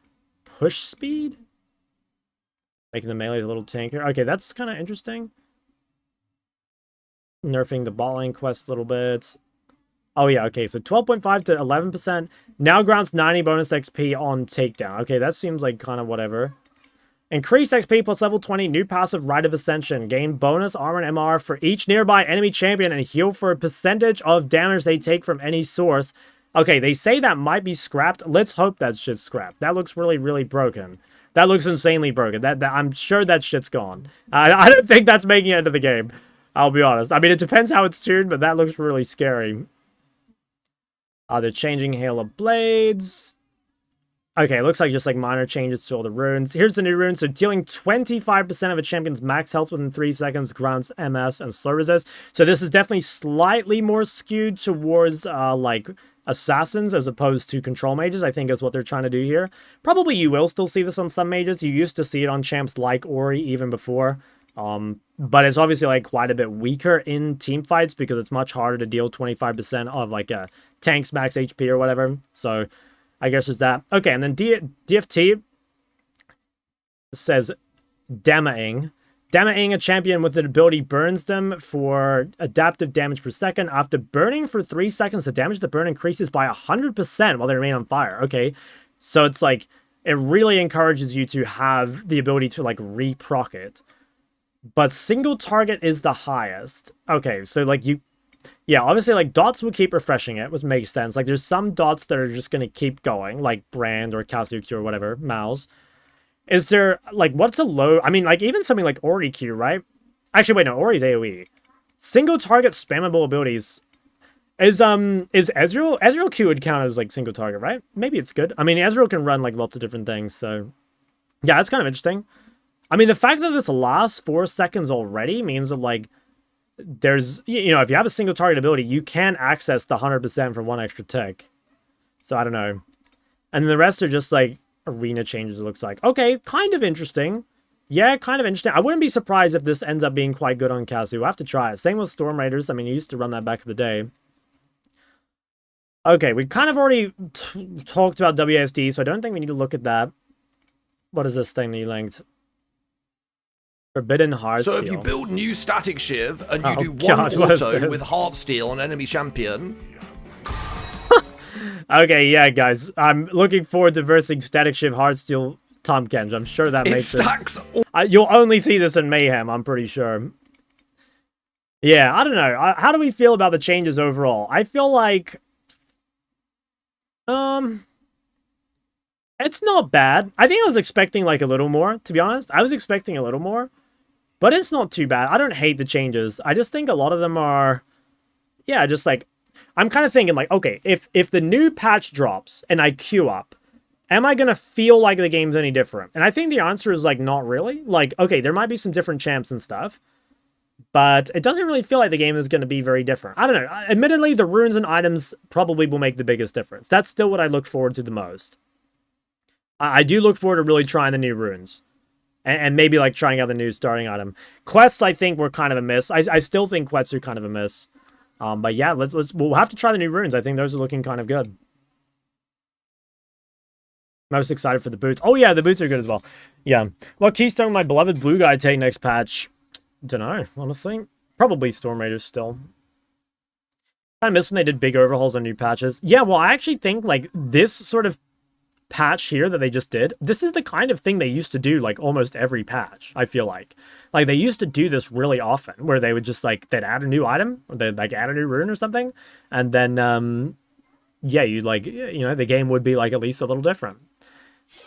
push speed? Making the melee a little tankier. Okay, that's kind of interesting. Nerfing the bot lane quest a little bit. Oh yeah, okay, so 12.5 to 11%. Now grants 90 bonus XP on takedown. Okay, that seems like kind of whatever. Increased XP plus level 20, new passive Rite of Ascension. Gain bonus armor and MR for each nearby enemy champion and heal for a percentage of damage they take from any source. Okay, they say that might be scrapped. Let's hope that shit's scrapped. That looks really, really broken. That looks insanely broken. I'm sure that shit's gone. I don't think that's making it into the game. I'll be honest. I mean, it depends how it's tuned, but that looks really scary. They're changing Hail of Blades. Okay, it looks like just like minor changes to all the runes. Here's the new runes. So dealing 25% of a champion's max health within 3 seconds, grants MS and slow resist. So this is definitely slightly more skewed towards like assassins as opposed to control mages, I think is what they're trying to do here. Probably you will still see this on some mages. You used to see it on champs like Ori even before. But it's obviously like quite a bit weaker in team fights because it's much harder to deal 25% of like a tank's max HP or whatever. So I guess it's that. Okay, and then DFT says Damaing. Damaing, a champion with an ability, burns them for adaptive damage per second. After burning for 3 seconds, the damage to burn increases by 100% while they remain on fire. Okay, so it's like, it really encourages you to have the ability to like re-proc it. But single target is the highest. Okay, so like you... Yeah, obviously, like, dots will keep refreshing it, which makes sense. Like, there's some dots that are just going to keep going, like Brand or Kazuki or whatever, Mouse. Is there, like, what's a low... I mean, like, even something like Ori Q, right? Actually, wait, no, Ori's AoE. Single target spammable abilities. Is Ezreal... Ezreal Q would count as, like, single target, right? Maybe it's good. I mean, Ezreal can run, like, lots of different things, so... Yeah, that's kind of interesting. I mean, the fact that this lasts 4 seconds already means that, like, there's, you know, if you have a single target ability, you can access the 100% from one extra tick. So, I don't know. And then the rest are just, like, arena changes, it looks like. Okay, kind of interesting. Yeah, kind of interesting. I wouldn't be surprised if this ends up being quite good on Kazu. We'll have to try it. Same with Storm Raiders. I mean, you used to run that back in the day. Okay, we kind of already talked about WASD, so I don't think we need to look at that. What is this thing that you linked? Forbidden Heartsteel. So if you build new Static Shiv and you do God, one auto with Heartsteel on enemy champion... Okay, yeah, guys. I'm looking forward to versing Static Shiv Heartsteel Tom Kench. I'm sure that makes it... stacks... You'll only see this in Mayhem, I'm pretty sure. Yeah, I don't know. How do we feel about the changes overall? I feel like... It's not bad. I think I was expecting, like, a little more, to be honest. I was expecting a little more. But it's not too bad. I don't hate the changes. I just think a lot of them are... Yeah, just, like... I'm kind of thinking, like, okay, if the new patch drops and I queue up, am I going to feel like the game's any different? And I think the answer is, like, not really. Like, okay, there might be some different champs and stuff. But it doesn't really feel like the game is going to be very different. I don't know. Admittedly, the runes and items probably will make the biggest difference. That's still what I look forward to the most. I do look forward to really trying the new runes. And maybe, like, trying out the new starting item. Quests, I think, were kind of a miss. I still think quests are kind of a miss. But yeah, we'll have to try the new runes. I think those are looking kind of good. Most excited for the boots. Oh, yeah, the boots are good as well. Yeah. Well, Keystone, my beloved blue guy, take next patch. Dunno, honestly. Probably Storm Raiders still. I miss when they did big overhauls on new patches. Yeah, well, I actually think, like, this sort of patch here that they just did, this is the kind of thing they used to do, like, almost every patch, I feel like. Like, they used to do this really often, where they would just, like, they'd add a new item, or they'd, like, add a new rune or something, and then, yeah, you'd, like, you know, the game would be, like, at least a little different.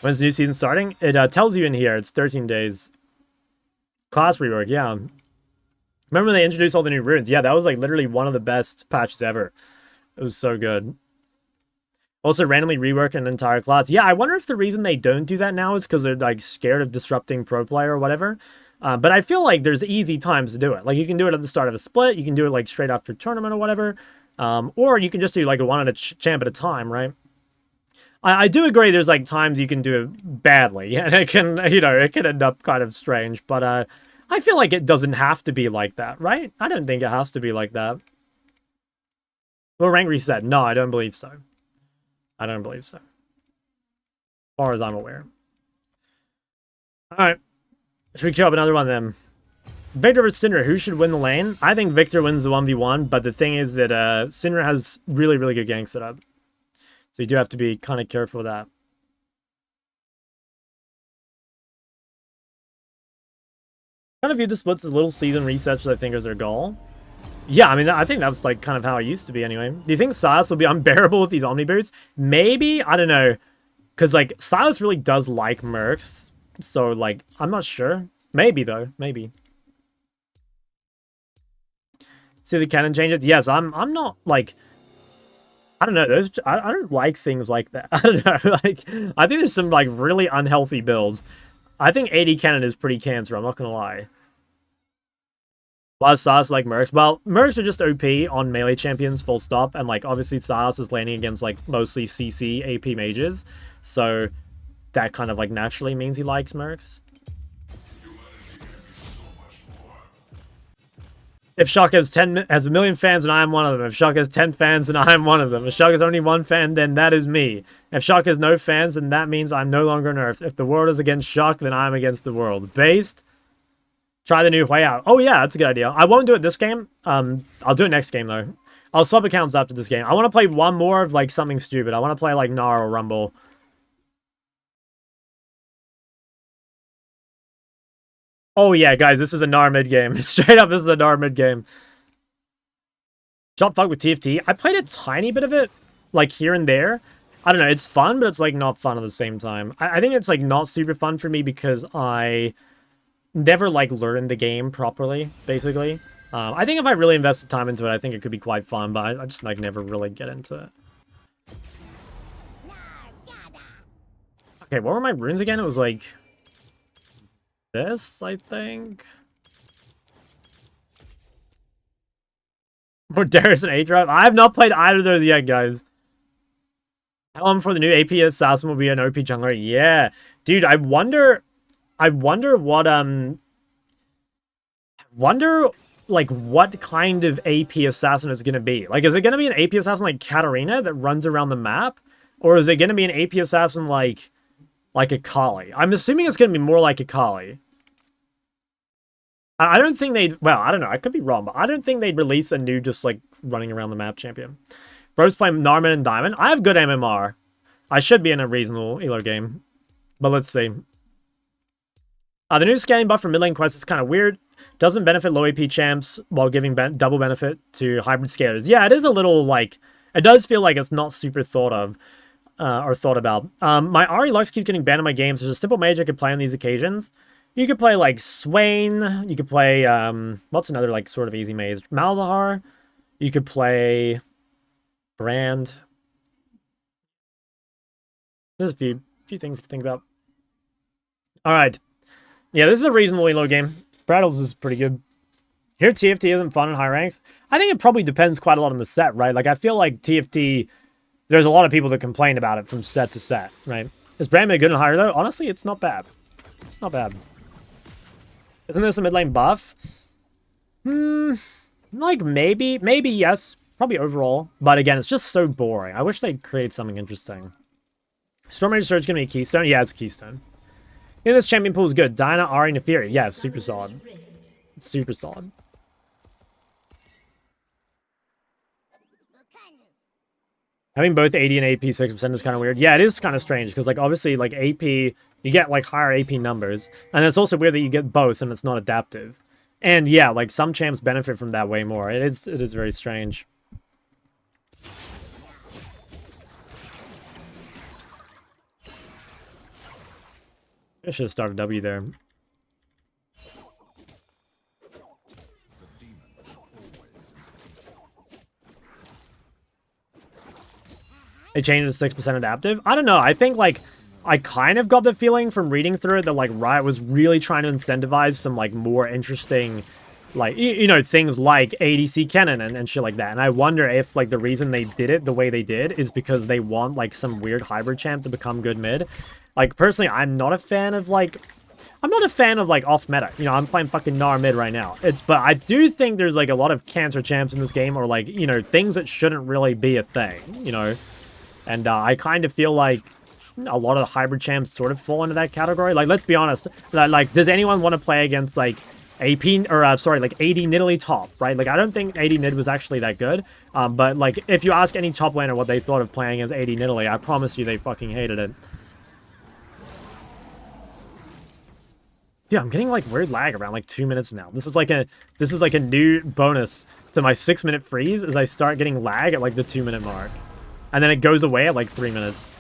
When's the new season starting? It tells you in here, it's 13 days. Class rework, yeah. Remember when they introduced all the new runes? Yeah, that was, like, literally one of the best patches ever. It was so good. Also, randomly rework an entire class. Yeah, I wonder if the reason they don't do that now is because they're, like, scared of disrupting pro player or whatever. But I feel like there's easy times to do it. Like, you can do it at the start of a split. You can do it, like, straight after a tournament or whatever. Or you can just do, like, a one at a champ at a time, right? I do agree there's, like, times you can do it badly. And it can, you know, it can end up kind of strange. But I feel like it doesn't have to be like that, right? I don't think it has to be like that. Well, rank reset. No, I don't believe so. I don't believe so. As far as I'm aware. Alright. Should we queue up another one then? Victor versus Syndra. Who should win the lane? I think Victor wins the 1v1, but the thing is that Syndra has really, really good gank setup. So you do have to be kind of careful with that. Kind of view the splits as little season resets, which I think is their goal. Yeah, I mean, I think that's, like, kind of how it used to be anyway. Do you think Silas will be unbearable with these Omni boots? Maybe? I don't know. Because, like, Silas really does like Mercs. So, like, I'm not sure. Maybe, though. Maybe. See the cannon changes? Yes, I'm not, like... I don't know. I don't like things like that. I don't know. Like, I think there's some like really unhealthy builds. I think AD Cannon is pretty cancer. I'm not gonna lie. Why Stars like Mercs? Well, Mercs are just OP on melee champions, full stop. And like obviously Stars is landing against like mostly CC AP mages, so that kind of like naturally means he likes Mercs. If Shock has 1 million fans, and I am one of them. If Shock has 10 fans, and I am one of them. If Shock has only 1 fan, then that is me. If Shock has no fans, then that means I'm no longer on Earth. If the world is against Shock, then I'm against the world. Based? Try the new way out. Oh yeah, that's a good idea. I won't do it this game. I'll do it next game though. I'll swap accounts after this game. I want to play one more of like something stupid. I want to play like Gnar or Rumble. Oh yeah, guys, this is a Gnar mid game. Straight up, this is a Gnar mid game. Shop fuck with TFT. I played a tiny bit of it, like here and there. I don't know, it's fun, but it's like not fun at the same time. I think it's like not super fun for me because I never like learned the game properly, basically. I think if I really invested time into it, I think it could be quite fun, but I just like never really get into it. Okay, what were my runes again? It was like this, I think. More Darius and A-Drive. I have not played either of those yet, guys. Tell them for the new AP assassin will be an OP jungler. Yeah, dude. I wonder what like what kind of AP assassin is gonna be. Like, is it gonna be an AP assassin like Katarina that runs around the map, or is it gonna be an AP assassin like a Kali? I'm assuming it's gonna be more like a Kali. I don't think they'd... Well, I don't know. I could be wrong, but I don't think they'd release a new just, like, running around the map champion. Bros play Narman and Diamond. I have good MMR. I should be in a reasonable elo game. But let's see. The new scaling buff for mid lane quests is kind of weird. Doesn't benefit low AP champs while giving double benefit to hybrid scalers. Yeah, it is a little, like... It does feel like it's not super thought of. Or thought about. My Ari Lux keeps getting banned in my games. There's a simple mage I could play on these occasions. You could play, like, Swain. You could play, what's another, like, sort of easy maze? Malzahar. You could play Brand. There's a few things to think about. Alright. Yeah, this is a reasonably low game. Brattles is pretty good. Here, TFT isn't fun in high ranks. I think it probably depends quite a lot on the set, right? Like, I feel like TFT... There's a lot of people that complain about it from set to set, right? Is Brand made good in higher, though? Honestly, it's not bad. It's not bad. Isn't this a mid lane buff? Like maybe yes. Probably overall. But again, it's just so boring. I wish they'd create something interesting. Storm Rage Surge gonna be a keystone? Yeah, it's a keystone. Yeah, this champion pool is good. Diana, Ahri, Neferi. Yeah, it's super solid. It's super solid. Having both AD and AP 6% is kind of weird. Yeah, it is kind of strange because, like, obviously, like, AP, you get, like, higher AP numbers. And it's also weird that you get both and it's not adaptive. And, yeah, like, some champs benefit from that way more. It is very strange. I should have started W there. They changed to 6% adaptive. I don't know. I think, like, I kind of got the feeling from reading through it that, like, Riot was really trying to incentivize some, like, more interesting, like, you know, things like ADC Cannon and shit like that. And I wonder if, like, the reason they did it the way they did is because they want, like, some weird hybrid champ to become good mid. Like, personally, I'm not a fan of, like, off meta. You know, I'm playing fucking Gnar mid right now. But I do think there's, like, a lot of cancer champs in this game or, like, you know, things that shouldn't really be a thing, you know? And I kind of feel like a lot of the hybrid champs sort of fall into that category. Like, let's be honest. Like, does anyone want to play against, like, AP, or, sorry, like, AD Nidalee top, right? Like, I don't think AD Nid was actually that good. But, like, if you ask any top laner what they thought of playing as AD Nidalee, I promise you they fucking hated it. Yeah, I'm getting, like, weird lag around, like, 2 minutes now. This is like a new bonus to my 6-minute freeze as I start getting lag at, like, the 2-minute mark. And then it goes away at, like, 3 minutes.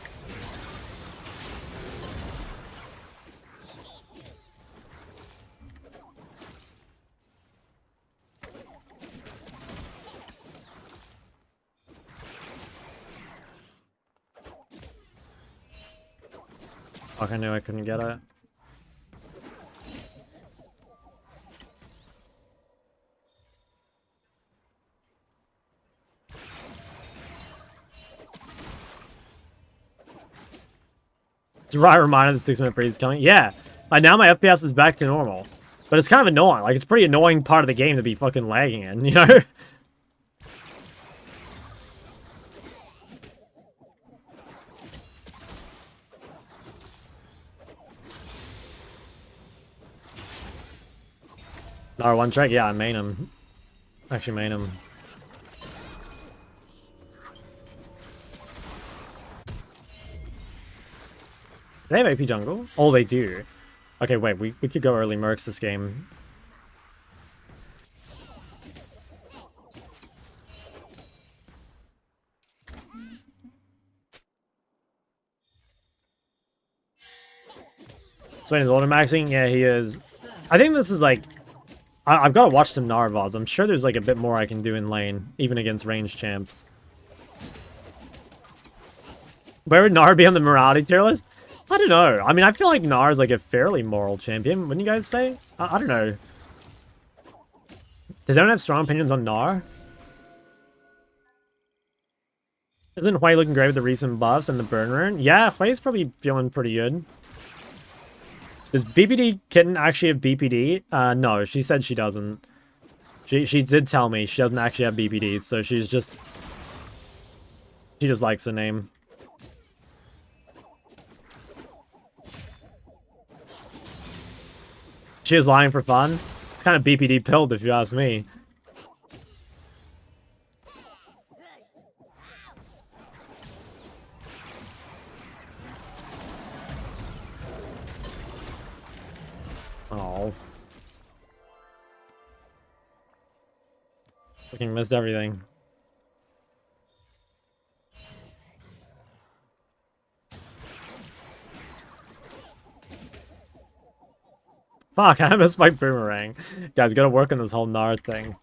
Fuck, I knew I couldn't get it. It's a right reminder the 6-minute freeze is coming. Yeah. Like now my FPS is back to normal. But it's kind of annoying. Like it's a pretty annoying part of the game to be fucking lagging in, you know? Nar one track? Yeah, I main him. Actually main him. Do they have AP jungle? Oh, they do. Okay, wait, we could go early Mercs this game. Swain is auto maxing? Yeah, he is. I think this is like... I've got to watch some Gnar VODs. I'm sure there's like a bit more I can do in lane, even against ranged champs. Where would Gnar be on the morality tier list? I don't know. I mean, I feel like Gnar is like a fairly moral champion, wouldn't you guys say? I don't know. Does anyone have strong opinions on Gnar? Isn't Hui looking great with the recent buffs and the burn rune? Yeah, Hui's probably feeling pretty good. Does BPD Kitten actually have BPD? No, she said she doesn't. She did tell me she doesn't actually have BPD, so she just likes the name. She is lying for fun. It's kind of BPD pilled if you ask me. Oh. Fucking missed everything. Fuck, I missed my boomerang. Guys, gotta work on this whole Gnar thing.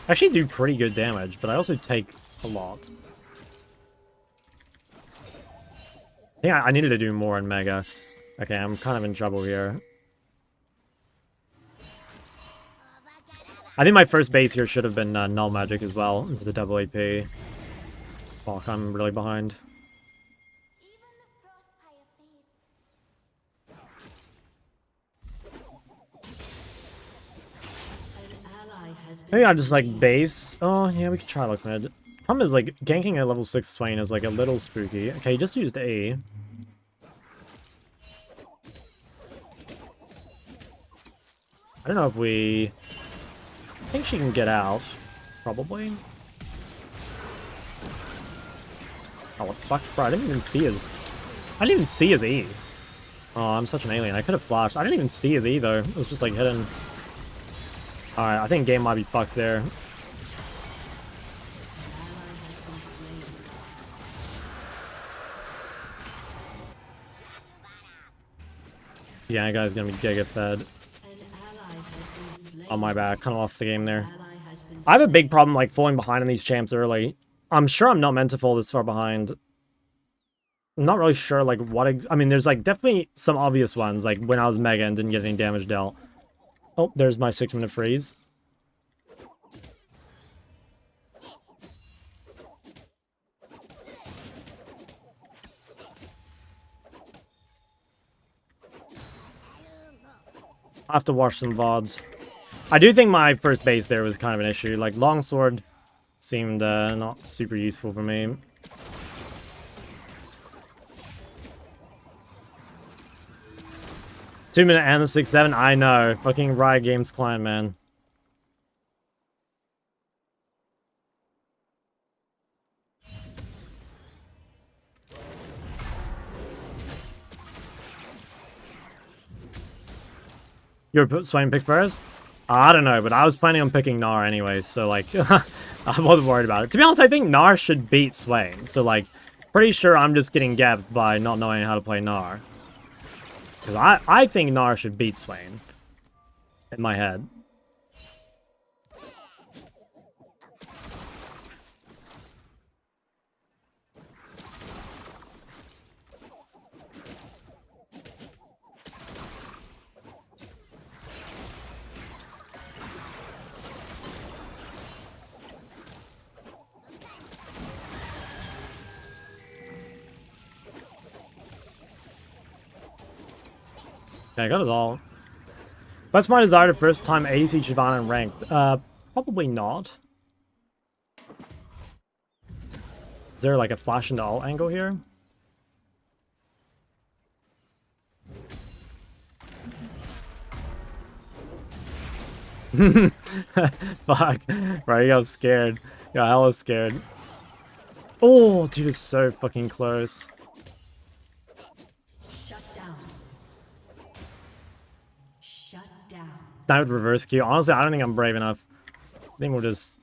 I actually do pretty good damage, but I also take a lot. I think I needed to do more in Mega. Okay, I'm kind of in trouble here. I think my first base here should have been Null Magic as well, into the double AP. Fuck, I'm really behind. Maybe I just like base. Oh, yeah, we could try look mid. Problem is, like, ganking a level 6 Swain is like a little spooky. Okay, he just used A. I don't know if we... I think she can get out. Probably. Oh, what the fuck? Bro, I didn't even see his... I didn't even see his E. Oh, I'm such an alien. I could have flashed. I didn't even see his E, though. It was just, like, hidden. Alright, I think game might be fucked there. Yeah, that guy's gonna be giga fed. On my back. Kind of lost the game there. I have a big problem, like, falling behind on these champs early. I'm sure I'm not meant to fall this far behind. I'm not really sure, like, what... I mean, there's, like, definitely some obvious ones, like, when I was Mega and didn't get any damage dealt. Oh, there's my 6-minute freeze. I have to watch some VODs. I do think my first base there was kind of an issue. Like, longsword seemed not super useful for me. Two-minute and the 6-7. I know. Fucking Riot Games client, man. You're Swain pick first? I don't know, but I was planning on picking Gnar anyway, so, like, I wasn't worried about it. To be honest, I think Gnar should beat Swain, so, like, pretty sure I'm just getting gapped by not knowing how to play Gnar. Because I think Gnar should beat Swain. In my head. Okay, I got it all. What's my desired first time ADC Shyvana in ranked? Probably not. Is there like a flash into ult angle here? Fuck. Right, you got scared. Yeah, hella scared. Oh, dude is so fucking close. Shut down. Shut down. Now with reverse Q. Honestly, I don't think I'm brave enough. I think we'll just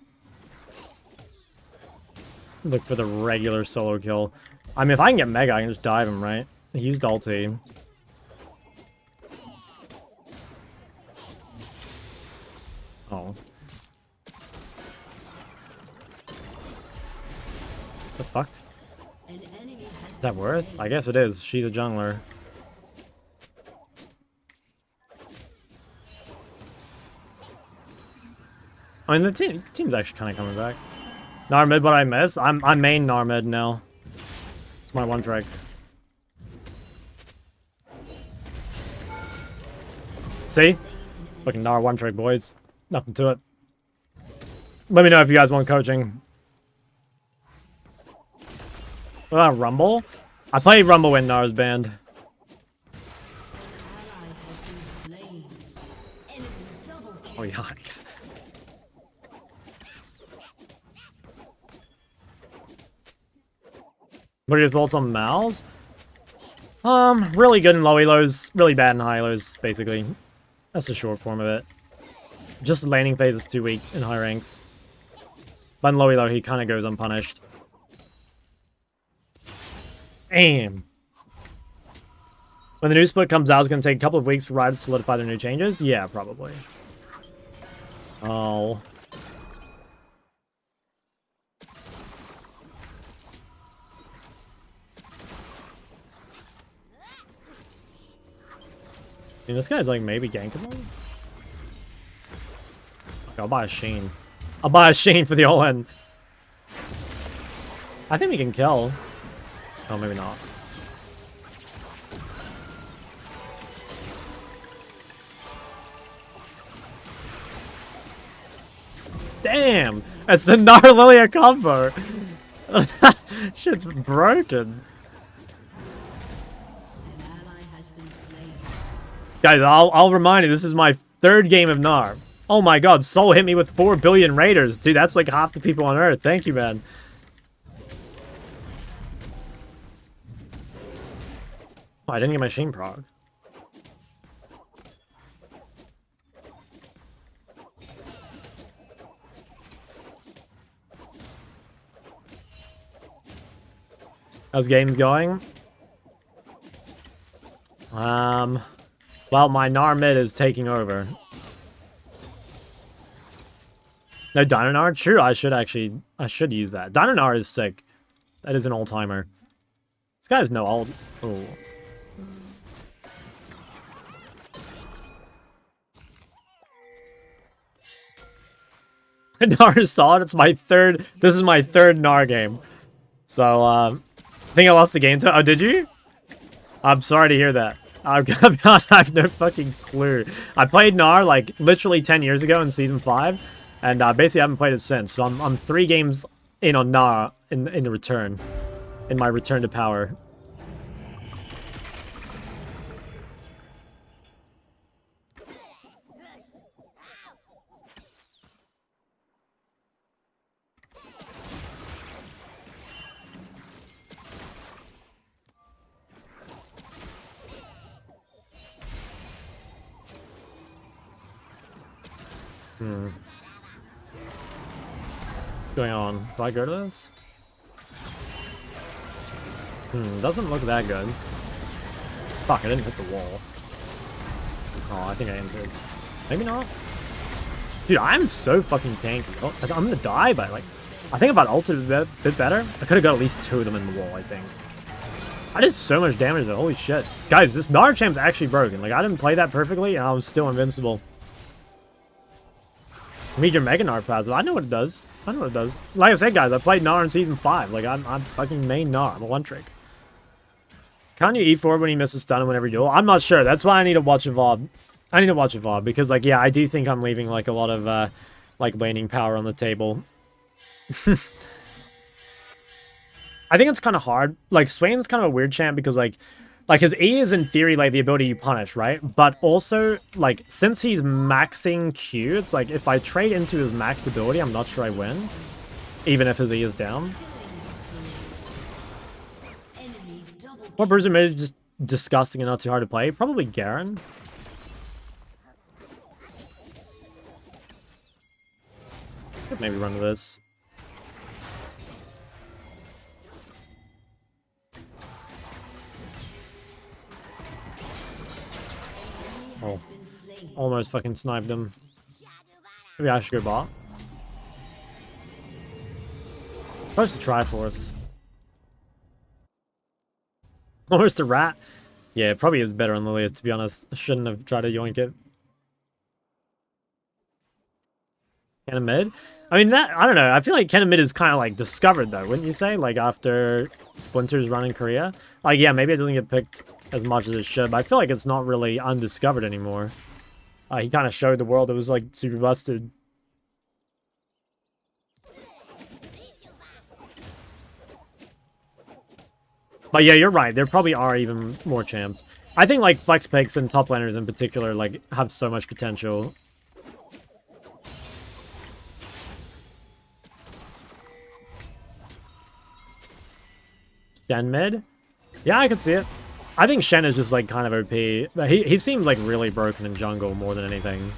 look for the regular solo kill. I mean, if I can get Mega, I can just dive him, right? He used ulti. Oh. The fuck? An enemy has Is that worth? I guess it is. She's a jungler. I mean, the team's actually kind of coming back. Gnar mid, what I miss? I'm main Gnar mid now. It's my one trick. See? Fucking Gnar one trick, boys. Nothing to it. Let me know if you guys want coaching. What about Rumble? I played Rumble when Gnar's banned. Oh, yikes. What are your thoughts on Mal's? Really good in low elos, really bad in high elos, basically. That's the short form of it. Just the laning phase is too weak in high ranks. But in low elo, he kind of goes unpunished. Damn. When the new split comes out, it's going to take a couple of weeks for Riot to solidify their new changes? Yeah, probably. Oh. I mean, this guy's like maybe gankable. Okay, I'll buy a Sheen. I'll buy a Sheen for the all-in. I think we can kill. Oh, maybe not. Damn! It's the Gnarlilia combo! Shit's broken. Guys, I'll remind you, this is my third game of Gnar. Oh my god, Soul hit me with 4 billion raiders. Dude, that's like half the people on Earth. Thank you, man. Oh, I didn't get my Sheen prog. How's games going? Well, my Gnar mid is taking over. No, Dynagnar? True, I should use that. Dynagnar is sick. That is an all-timer. This guy has no ult. Oh. Gnar is solid. It's my third. This is my third Gnar game. So, I think I lost the game to. Oh, did you? I'm sorry to hear that. I have no fucking clue. I played Gnar like literally 10 years ago in season 5, and basically I haven't played it since. So I'm 3 games in on Gnar in the return, in my return to power. What's going on? Do I go to this? Doesn't look that good. Fuck, I didn't hit the wall. Oh, I think I entered. Maybe not. Dude, I'm so fucking tanky. Oh, I'm gonna die by like... I think if I'd ulted a bit better, I could have got at least 2 of them in the wall, I think. I did so much damage though, holy shit. Guys, this Gnar champ's actually broken. Like, I didn't play that perfectly, and I was still invincible. Major Mega Gnar passive. I know what it does. I know what it does. Like I said, guys, I played Gnar in Season 5. Like, I'm fucking main Gnar. I'm a one-trick. Can't you E4 when he misses stun whenever you duel? I'm not sure. That's why I need to watch a VOD. I need to watch a VOD because, like, yeah, I do think I'm leaving, like, a lot of, like, laning power on the table. I think it's kind of hard. Like, Swain's kind of a weird champ because, like his E is in theory, like, the ability you punish, right? But also, like, since he's maxing Q, it's like, if I trade into his maxed ability, I'm not sure I win. Even if his E is down. What bruiser mid is just disgusting and not too hard to play? Probably Garen. Could maybe run to this. Oh, almost fucking sniped him. Maybe I should go bot. Supposed to try for us. Almost a rat. Yeah, it probably is better on Lilia, to be honest. I shouldn't have tried to yoink it. Cannon mid? I mean, that, I don't know. I feel like Cannon mid is kind of like discovered though, wouldn't you say? Like after Splinter's run in Korea? Like, yeah, maybe it doesn't get picked as much as it should, but I feel like it's not really undiscovered anymore. He kind of showed the world it was like super busted. But yeah, you're right. There probably are even more champs. I think like flex picks and top laners in particular like have so much potential. Shen mid? Yeah, I could see it. I think Shen is just like kind of OP. He seems like really broken in jungle more than anything.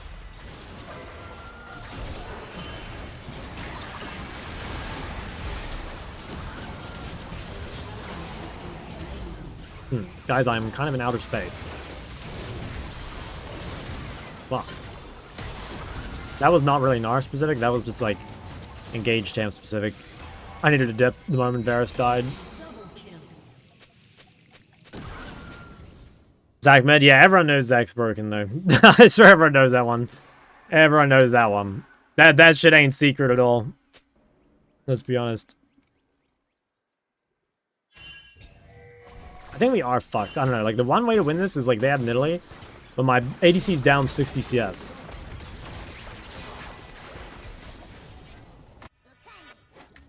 Guys, I'm kind of in outer space. Fuck. That was not really Gnar specific, that was just like engaged champ specific. I needed a dip the moment Varus died. Zac mid, yeah, everyone knows Zac's broken though. I swear everyone knows that one. Everyone knows that one. That shit ain't secret at all. Let's be honest. I think we are fucked. I don't know. Like, the one way to win this is, like, they have Nidalee, but my ADC's down 60 CS.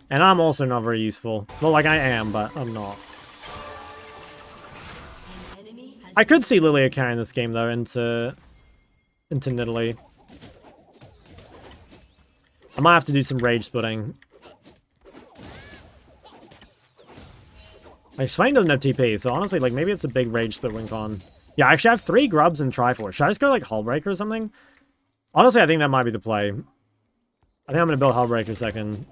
And I'm also not very useful. Well, like, I am, but I'm not. I could see Lilia carrying this game, though, into Nidalee. I might have to do some rage splitting. Like, Swain doesn't have TP, so honestly, like, maybe it's a big rage split win con. Yeah, I actually have 3 grubs and Triforce. Should I just go, like, Hullbreaker or something? Honestly, I think that might be the play. I think I'm gonna build Hullbreaker second.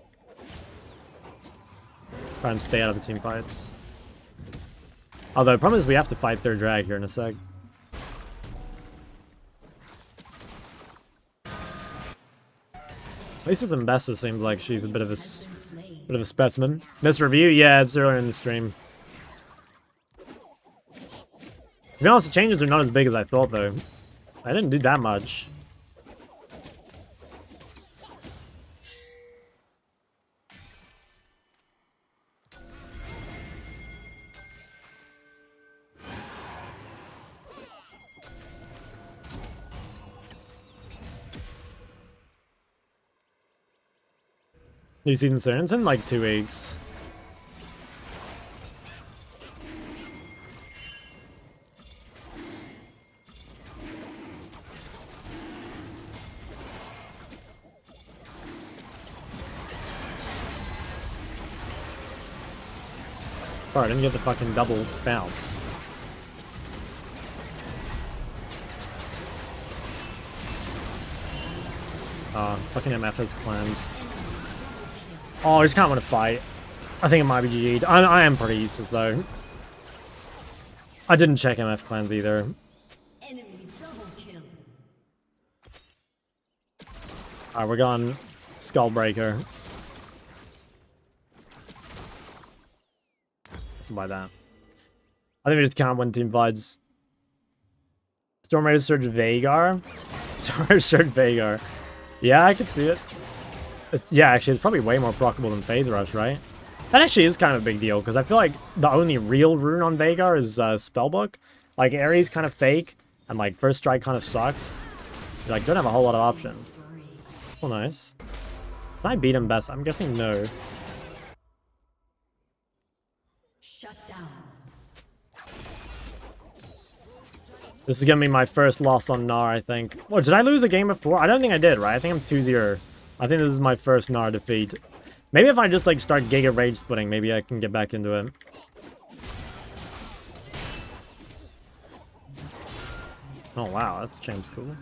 Try and stay out of the team fights. Although, the problem is we have to fight third drag here in a sec. At least this Ambessa seems like she's a bit of a specimen. Missed review? Yeah, it's earlier in the stream. To be honest, the changes are not as big as I thought, though. I didn't do that much. New season starts in like 2 weeks. Oh, I didn't get the fucking double bounce. Fucking MF has cleanse. Oh, I just can't want to fight. I think it might be GG'd. I am pretty useless though. I didn't check MF cleanse either. Alright, we're going Skullbreaker. By that. I think we just can't win team fights. Storm Raider Surge Vagar? Storm Raider Surge Vagar. Yeah, I could see it. Yeah, actually, it's probably way more proccable than Phase Rush, right? That actually is kind of a big deal, because I feel like the only real rune on Veigar is Spellbook. Like, Ares kind of fake, and like, First Strike kind of sucks. You like, don't have a whole lot of options. Oh, nice. Can I beat him best? I'm guessing no. Shut down. This is gonna be my first loss on Gnar, I think. Well, did I lose a game before? I don't think I did, right? I think I'm 2-0. I think this is my first Gnar defeat. Maybe if I just, like, start Giga Rage Splitting, maybe I can get back into it. Oh, wow, that's Champ's cool.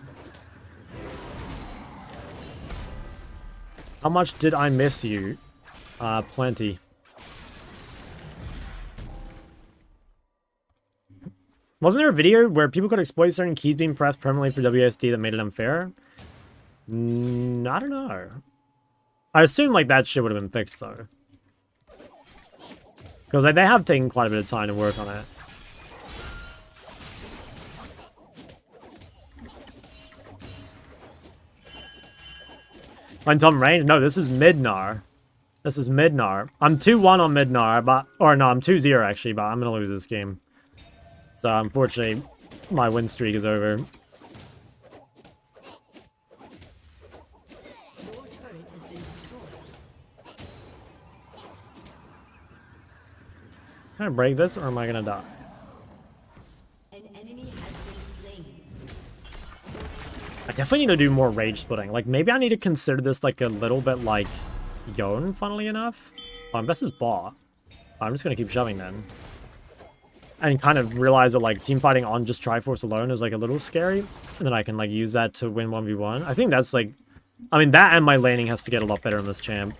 How much did I miss you? Plenty. Wasn't there a video where people could exploit certain keys being pressed permanently for WSD that made it unfair? I don't know. I assume like that shit would have been fixed though. Because like, they have taken quite a bit of time to work on it. On Tom range? No, this is mid-Gnar. This is mid-Gnar. I'm 2-1 on mid-Gnar, but... Or no, I'm 2-0 actually, but I'm gonna lose this game. So, unfortunately, my win streak is over. Your turret has been destroyed. Can I break this, or am I gonna die? An enemy has been slain. I definitely need to do more rage splitting. Like, maybe I need to consider this, like, a little bit like Yon, funnily enough. Oh, best is bot. I'm just gonna keep shoving then. And kind of realize that, like, team fighting on just Triforce alone is, like, a little scary. And then I can, like, use that to win 1v1. I think that's, like... I mean, that and my laning has to get a lot better in this champ.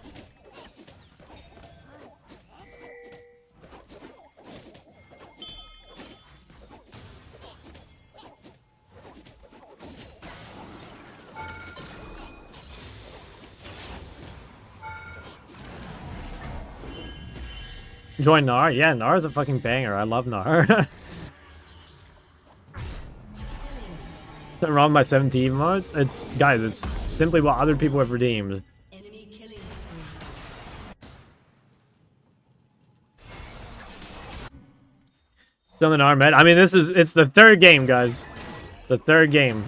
Join Gnar? Yeah, Gnar is a fucking banger. I love Gnar. Something wrong with my 17 modes? It's, guys, it's simply what other people have redeemed. Enemy killing spree. Still in Gnar med. I mean, it's the third game, guys. It's the third game.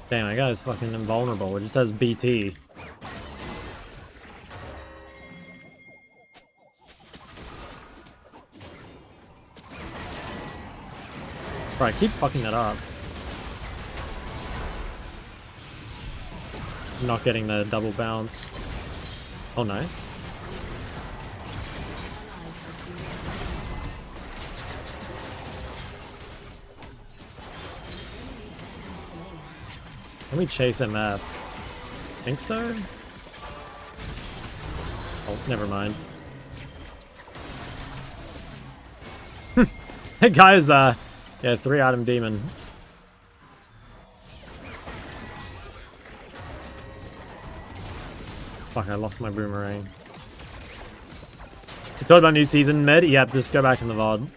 Damn, that guy is fucking invulnerable. It just has BT. Bro, I keep fucking that up. Not getting the double bounce. Oh, nice. Let me chase MF. Think so? Oh, never mind. That guy is, yeah, 3-item demon. Fuck, I lost my boomerang. You thought about new season mid? Yep, just go back in the VOD.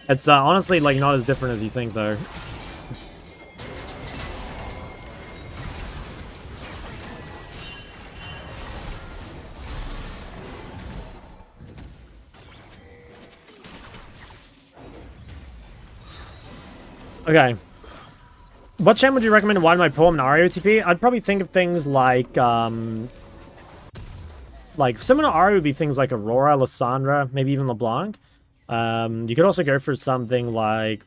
It's, honestly, like, not as different as you think, though. Okay. What champ would you recommend to widen my poem in Ahri OTP? I'd probably think of things like similar to Ahri would be things like Aurora, Lysandra, maybe even LeBlanc. You could also go for something like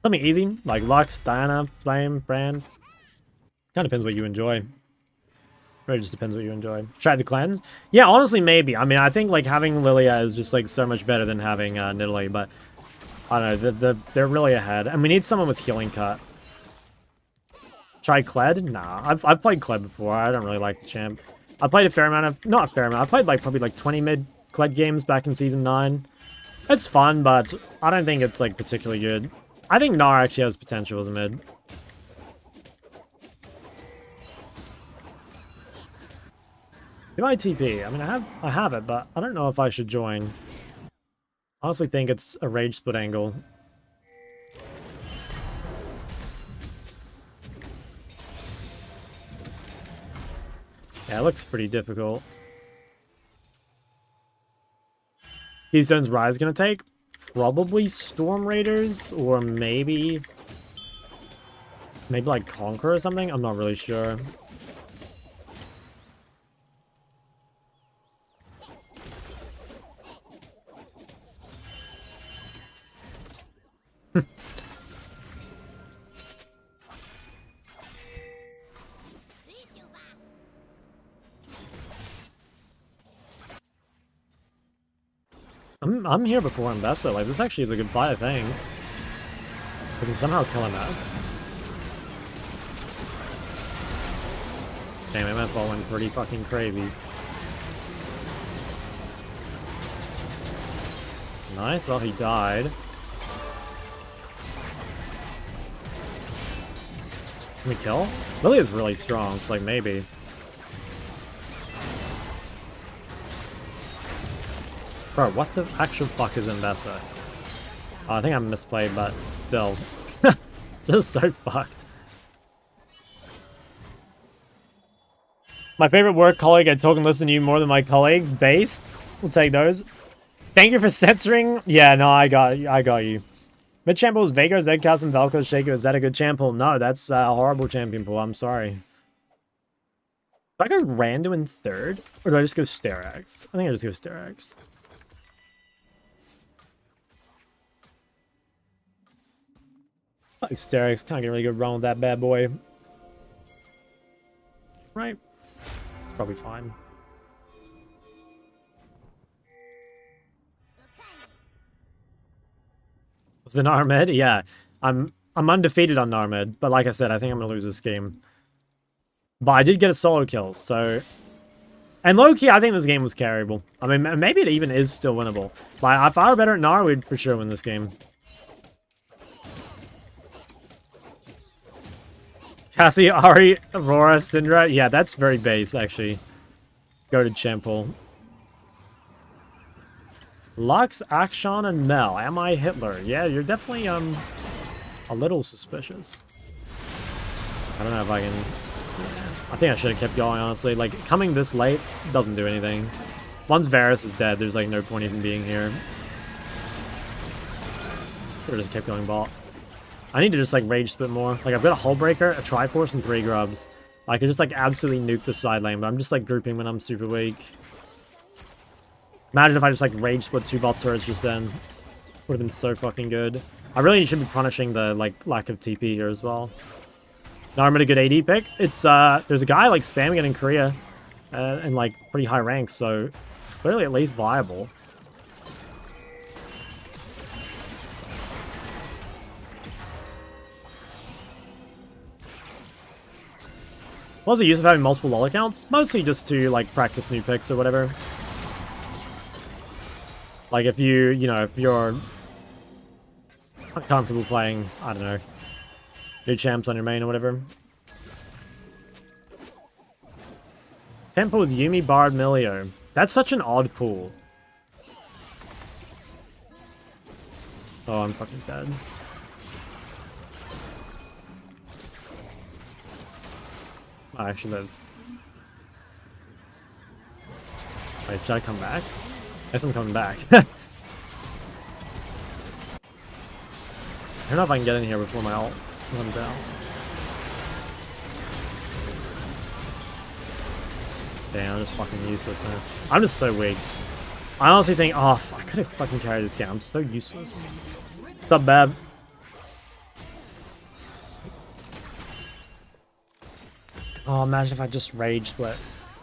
something easy, like Lux, Diana, Flame, Brand. Kind of depends what you enjoy. Really just depends what you enjoy. Try the cleanse? Yeah, honestly, maybe. I mean, I think like having Lilia is just like so much better than having Nidalee, but I don't know, they're really ahead. And we need someone with healing cut. Try Kled? Nah, I've played Kled before. I don't really like the champ. I played a fair amount of, not a fair amount, I played like probably like 20 mid Kled games back in Season 9. It's fun, but I don't think it's like particularly good. I think Gnar actually has potential as a mid. Be my TP. I mean, I have it, but I don't know if I should join. I honestly think it's a rage split angle. Yeah, it looks pretty difficult. Keystone's Rise gonna take? Probably Storm Raiders, or maybe like Conquer or something? I'm not really sure. I'm here before Ambessa. Like, this actually is a good fight, I think. We can somehow kill him out. Damn, I went falling pretty fucking crazy. Nice, well, he died. Can we kill? Lily is really strong, so like maybe. Bro, what the actual fuck is Ambessa? Oh, I think I misplayed, but still. Just so fucked. My favorite work colleague, I talk and listen to you more than my colleagues. Based. We'll take those. Thank you for censoring. Yeah, no, I got you. Mid champ pool is Vego, Zedcast, and Velko Shaker. Is that a good champ pool? No, that's a horrible champion pool. I'm sorry. Do I go Rando in third? Or do I just go Sterax? I think I just go Sterax. Sterax can't get really good run with that bad boy. Right. Probably fine. Was it Narmed? Yeah. I'm undefeated on Narmed, but like I said, I think I'm gonna lose this game. But I did get a solo kill, so... And low-key, I think this game was carryable. I mean, maybe it even is still winnable. But if I were better at Nar, we'd for sure win this game. Cassie, Ari, Aurora, Syndra. Yeah, that's very base, actually. Go to Chempel. Lux, Akshan, and Mel. Am I Hitler? Yeah, you're definitely, a little suspicious. I don't know if I can... I think I should have kept going, honestly. Like, coming this late doesn't do anything. Once Varus is dead, there's, like, no point even being here. Or just kept going bot. I need to just, like, rage split more. Like, I've got a Hull Breaker, a Triforce, and 3 grubs. I could just, like, absolutely nuke the side lane, but I'm just, like, grouping when I'm super weak. Imagine if I just, like, rage split 2 bot turrets just then. Would have been so fucking good. I really should be punishing the, like, lack of TP here as well. Now I'm in a good AD pick. It's, there's a guy, like, spamming it in Korea. And, like, pretty high ranks, so it's clearly at least viable. What's the use of having multiple LoL accounts? Mostly just to, like, practice new picks or whatever. Like, if you know, if you're uncomfortable playing, I don't know, new champs on your main or whatever. Tempo is Yumi, Bard, Milio. That's such an odd pool. Oh, I'm fucking dead. I actually lived. Wait, should I come back? I guess I'm coming back. I don't know if I can get in here before my ult runs out. Damn, I'm just fucking useless, man. I'm just so weak. I honestly think, oh, I could have fucking carried this game. I'm so useless. What's up, Bab? Oh, imagine if I just rage split.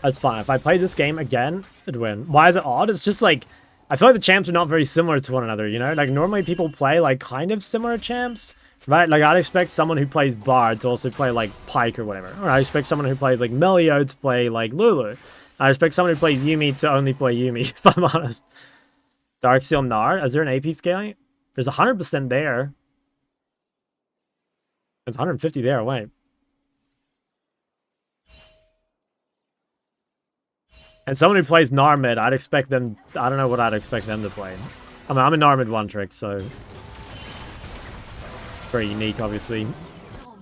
That's fine. If I play this game again, I'd win. Why is it odd? It's just like, I feel like the champs are not very similar to one another, you know? Like, normally people play, like, kind of similar champs, right? Like, I'd expect someone who plays Bard to also play, like, Pyke or whatever. Or I expect someone who plays, like, Melio to play, like, Lulu. I expect someone who plays Yuumi to only play Yuumi, if I'm honest. Darksteel Nard? Is there an AP scaling? There's 100% there. There's 150 there, wait. And someone who plays Narmid, I'd expect them... I don't know what I'd expect them to play. I mean, I'm a Narmid one-trick, so... Very unique, obviously.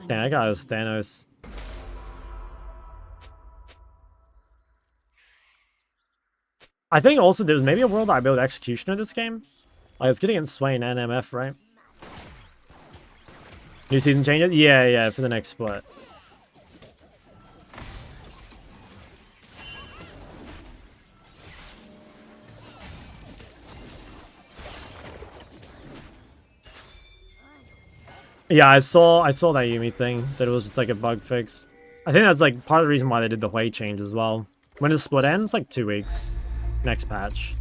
Damn, that guy was Thanos. I think also there's maybe a world I build Executioner this game. Like, it's good against Swain and MF, right? New season changes? Yeah, for the next split. Yeah, I saw that Yumi thing, that it was just like a bug fix. I think that's like part of the reason why they did the Hui change as well. When does split end? It's like 2 weeks. Next patch.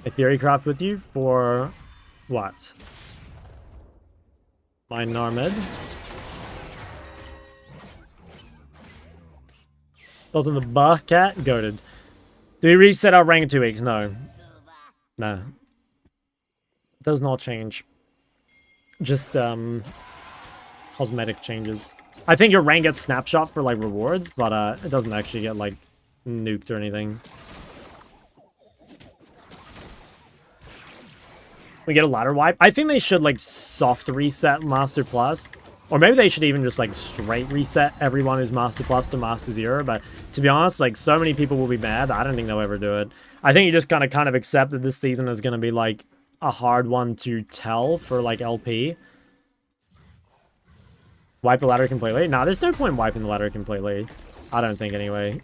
A theory craft with you for what? My Narmid. Those in the buff cat? Goated. Do we reset our rank in 2 weeks? No. Nah. It does not change. Just, cosmetic changes. I think your rank gets snapshot for, like, rewards, but, it doesn't actually get, like, nuked or anything. We get a ladder wipe. I think they should, like, soft reset Master Plus. Or maybe they should even just, like, straight reset everyone who's Master Plus to Master Zero. But, to be honest, like, so many people will be mad. I don't think they'll ever do it. I think you just kind of accept that this season is going to be, like, a hard one to tell for, like, LP. Wipe the ladder completely? Nah, there's no point wiping the ladder completely. I don't think, anyway.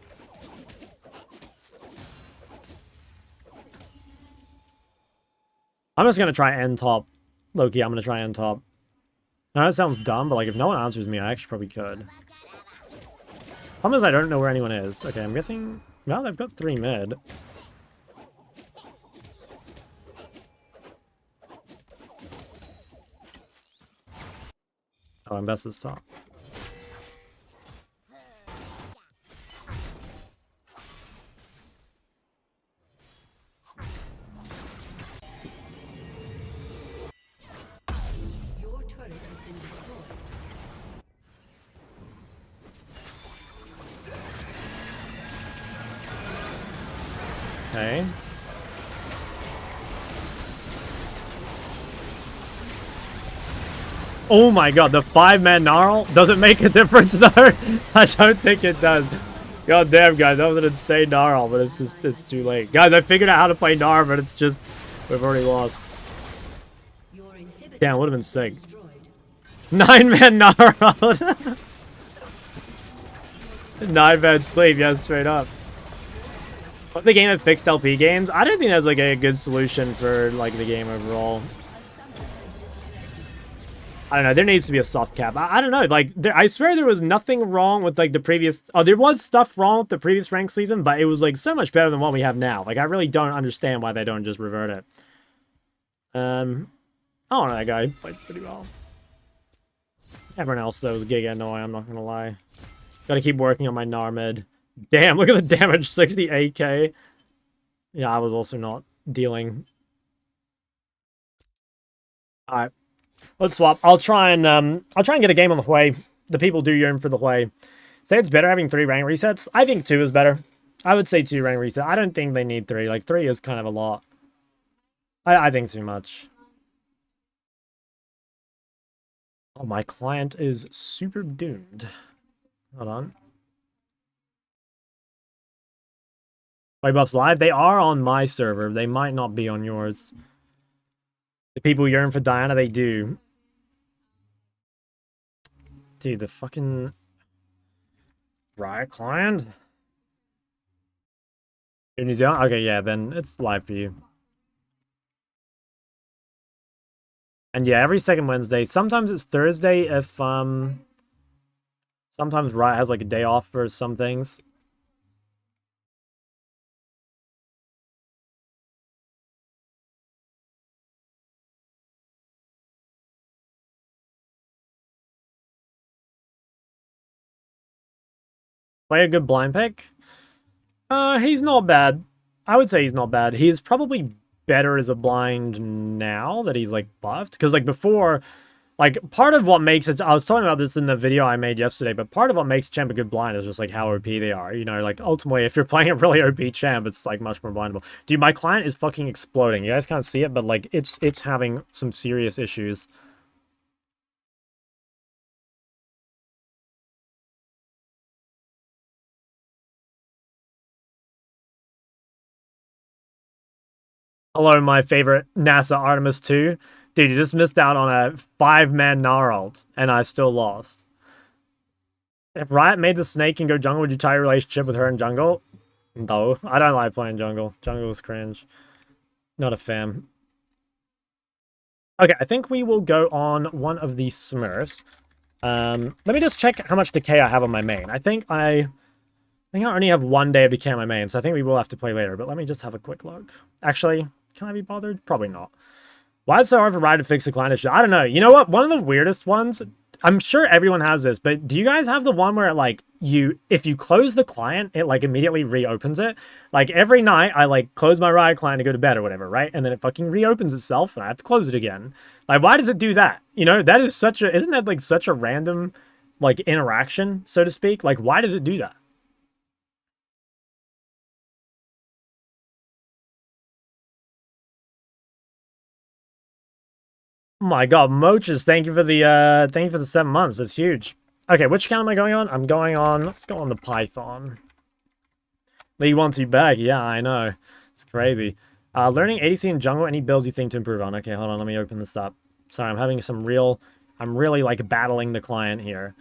I'm just going to try end top. Low-key, I'm going to try end top. I know it sounds dumb, but like if no one answers me, I actually probably could. Problem is I don't know where anyone is. Okay, I'm guessing... No, they've got 3 mid. Oh, and best is top. Your turret has been destroyed. Okay. Oh my god, the 5-man Gnarl? Does it make a difference though? I don't think it does. God damn, guys, that was an insane Gnarl, but it's too late. Guys, I figured out how to play Gnar, but it's just, we've already lost. Damn, would have been sick. 9-man Gnarl! 9-man sleep, yeah, straight up. But the game had fixed LP games. I don't think that's like a good solution for like the game overall. I don't know, there needs to be a soft cap. I don't know, like, I swear there was nothing wrong with, like, the previous... Oh, there was stuff wrong with the previous ranked season, but it was, like, so much better than what we have now. Like, I really don't understand why they don't just revert it. I don't know, that guy played pretty well. Everyone else, though, was giga annoying, I'm not gonna lie. Gotta keep working on my Narmid. Damn, look at the damage, 68k. Yeah, I was also not dealing. Alright. Let's swap. I'll try and get a game on the Hui. The people do yearn for the Hui. Say it's better having 3 rank resets. I think 2 is better. I would say 2 rank resets. I don't think they need 3. Like 3 is kind of a lot. I think too much. Oh, my client is super doomed. Hold on. Play buffs live. They are on my server. They might not be on yours. The people yearn for Diana, they do. Dude, the fucking Riot client? In New Zealand? Okay, yeah, then it's live for you. And yeah, every second Wednesday. Sometimes it's Thursday if sometimes Riot has like a day off for some things. Play a good blind pick? He's not bad. I would say he's not bad. He's probably better as a blind now that he's, like, buffed. Because, like, before, Like, part of what makes it, I was talking about this in the video I made yesterday, but part of what makes champ a good blind is just, like, how OP they are. You know, like, ultimately, if you're playing a really OP champ, it's, like, much more blindable. Dude, my client is fucking exploding. You guys can't see it, but, like, it's having some serious issues. Hello, my favorite NASA Artemis 2. Dude, you just missed out on a 5-man Gnarlt, and I still lost. If Riot made the snake and go jungle, would you tie your relationship with her in jungle? No, I don't like playing jungle. Jungle is cringe. Not a fan. Okay, I think we will go on one of these Smurfs. Let me just check how much decay I have on my main. I think I only have 1 day of decay on my main, so I think we will have to play later, but let me just have a quick look. Actually, can I be bothered? Probably not. Why is it so hard for Riot to fix the client issue? I don't know. You know what? One of the weirdest ones, I'm sure everyone has this, but do you guys have the one where, like, if you close the client, it, like, immediately reopens it? Like, every night, I, like, close my Riot client to go to bed or whatever, right? And then it fucking reopens itself, and I have to close it again. Like, why does it do that? You know, that is isn't that, like, such a random, like, interaction, so to speak? Like, why does it do that? Oh my god, Moches, thank you for the 7 months. That's huge. Okay, which account am I going on? I'm going on, let's go on the Python. League 1-2 bag, yeah, I know. It's crazy. Learning ADC in jungle, any builds you think to improve on? Okay, hold on, let me open this up. Sorry, I'm really, like, battling the client here.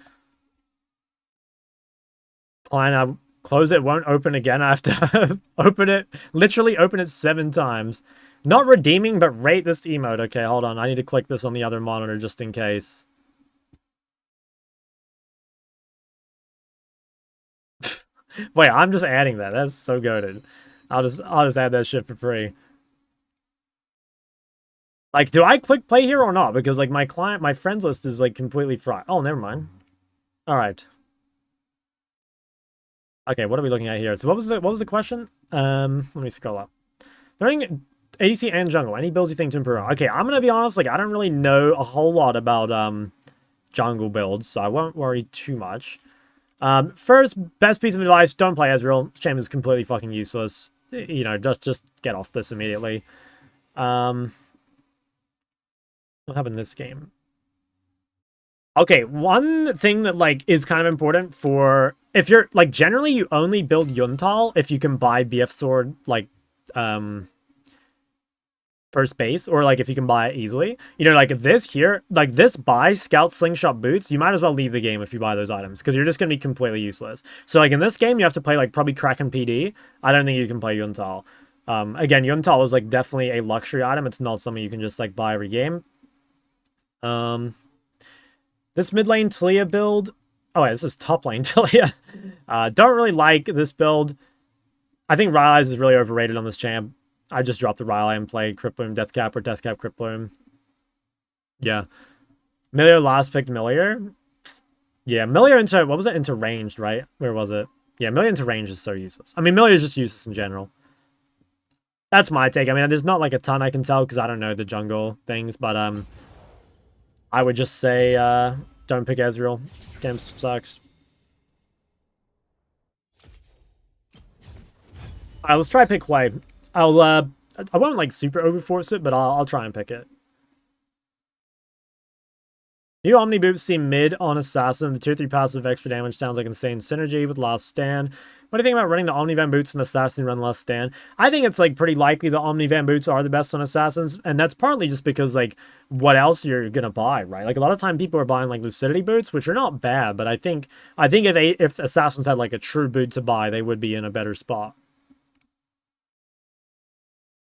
Client, I close it, won't open again. I have to open it, literally open it 7 times. Not redeeming, but rate this emote. Okay, hold on. I need to click this on the other monitor just in case. Wait, I'm just adding that. That's so goated. I'll just add that shit for free. Like, do I click play here or not? Because, like, my friends list is, like, completely fried. Oh, never mind. All right. Okay, what are we looking at here? So what was the question? Let me scroll up. Learning ADC and jungle. Any builds you think to improve on? Okay, I'm gonna be honest, like, I don't really know a whole lot about jungle builds, so I won't worry too much. First, best piece of advice, don't play Ezreal. Champ is completely fucking useless. You know, just get off this immediately. What happened this game? Okay, one thing that, like, is kind of important for... If you're, like, generally you only build Yuntal if you can buy BF Sword, like, first base, or, like, if you can buy it easily. You know, like, this here, like, this buy Scout Slingshot Boots, you might as well leave the game if you buy those items, because you're just going to be completely useless. So, like, in this game, you have to play, like, probably Kraken PD. I don't think you can play Yuntal. Again, Yuntal is, like, definitely a luxury item. It's not something you can just, like, buy every game. This mid lane Talia build... Oh, wait, this is top lane Talia. Don't really like this build. I think Rylai's is really overrated on this champ. I just dropped the Rylai and played Crypt Bloom Deathcap or Deathcap Crypt Bloom. Yeah. Milio last picked Millier. Yeah, Millier into... What was it? Into ranged, right? Where was it? Yeah, Millier into range is so useless. I mean, Millier is just useless in general. That's my take. I mean, there's not, like, a ton I can tell because I don't know the jungle things, but, I would just say, don't pick Ezreal. Game sucks. Alright, let's try pick Huey. I won't, like, super overforce it, but I'll try and pick it. New Omni Boots seem mid on Assassin. The tier 3 passive extra damage sounds like insane synergy with Last Stand. What do you think about running the Omnivan Boots on Assassin and run Last Stand? I think it's, like, pretty likely the Omnivan Boots are the best on Assassins, and that's partly just because, like, what else you're gonna buy, right? Like, a lot of time people are buying, like, Lucidity Boots, which are not bad, but I think if Assassins had, like, a true boot to buy, they would be in a better spot.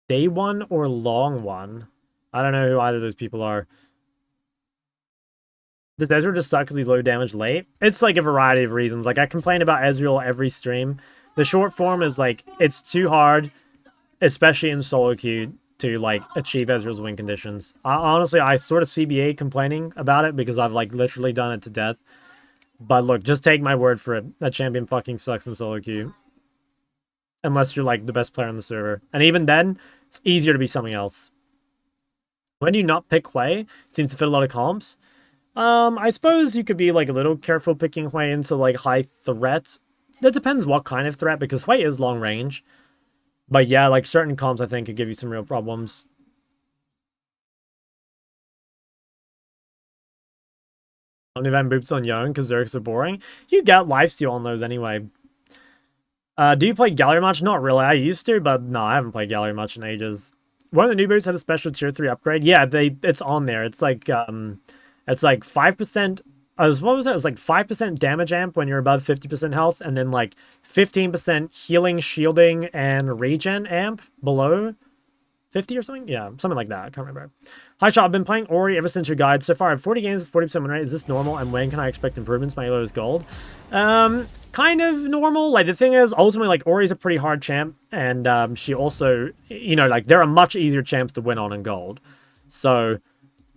Day one or long one? I don't know who either of those people are. Does Ezreal just suck because he's low damage late? It's, like, a variety of reasons. Like, I complain about Ezreal every stream. The short form is, like, it's too hard, especially in solo queue, to, like, achieve Ezreal's win conditions. Honestly, I sort of CBA complaining about it because I've, like, literally done it to death. But look, just take my word for it. That champion fucking sucks in solo queue. Unless you're, like, the best player on the server. And even then, it's easier to be something else. When do you not pick Huey? It seems to fit a lot of comps. I suppose you could be like a little careful picking Hui into like high threat. That depends what kind of threat, because Hui is long range. But yeah, like certain comps I think could give you some real problems. Event boops on Young because Zergs are boring. You get lifesteal on those anyway. Do you play Gallery much? Not really. I used to, but no, I haven't played Gallery much in ages. One of the new boots had a special tier 3 upgrade. Yeah, it's on there. It's like 5%. What was it? It was like 5% damage amp when you're above 50% health, and then like 15% healing, shielding, and regen amp below 50 or something? Yeah, something like that. I can't remember. Hi, Shot. I've been playing Ori ever since your guide. So far, I have 40 games with 40% win rate. Is this normal? And when can I expect improvements? My elo is gold. Kind of normal. Like, the thing is, ultimately, like, Ori's a pretty hard champ. And she also, you know, like, there are much easier champs to win on in gold. So,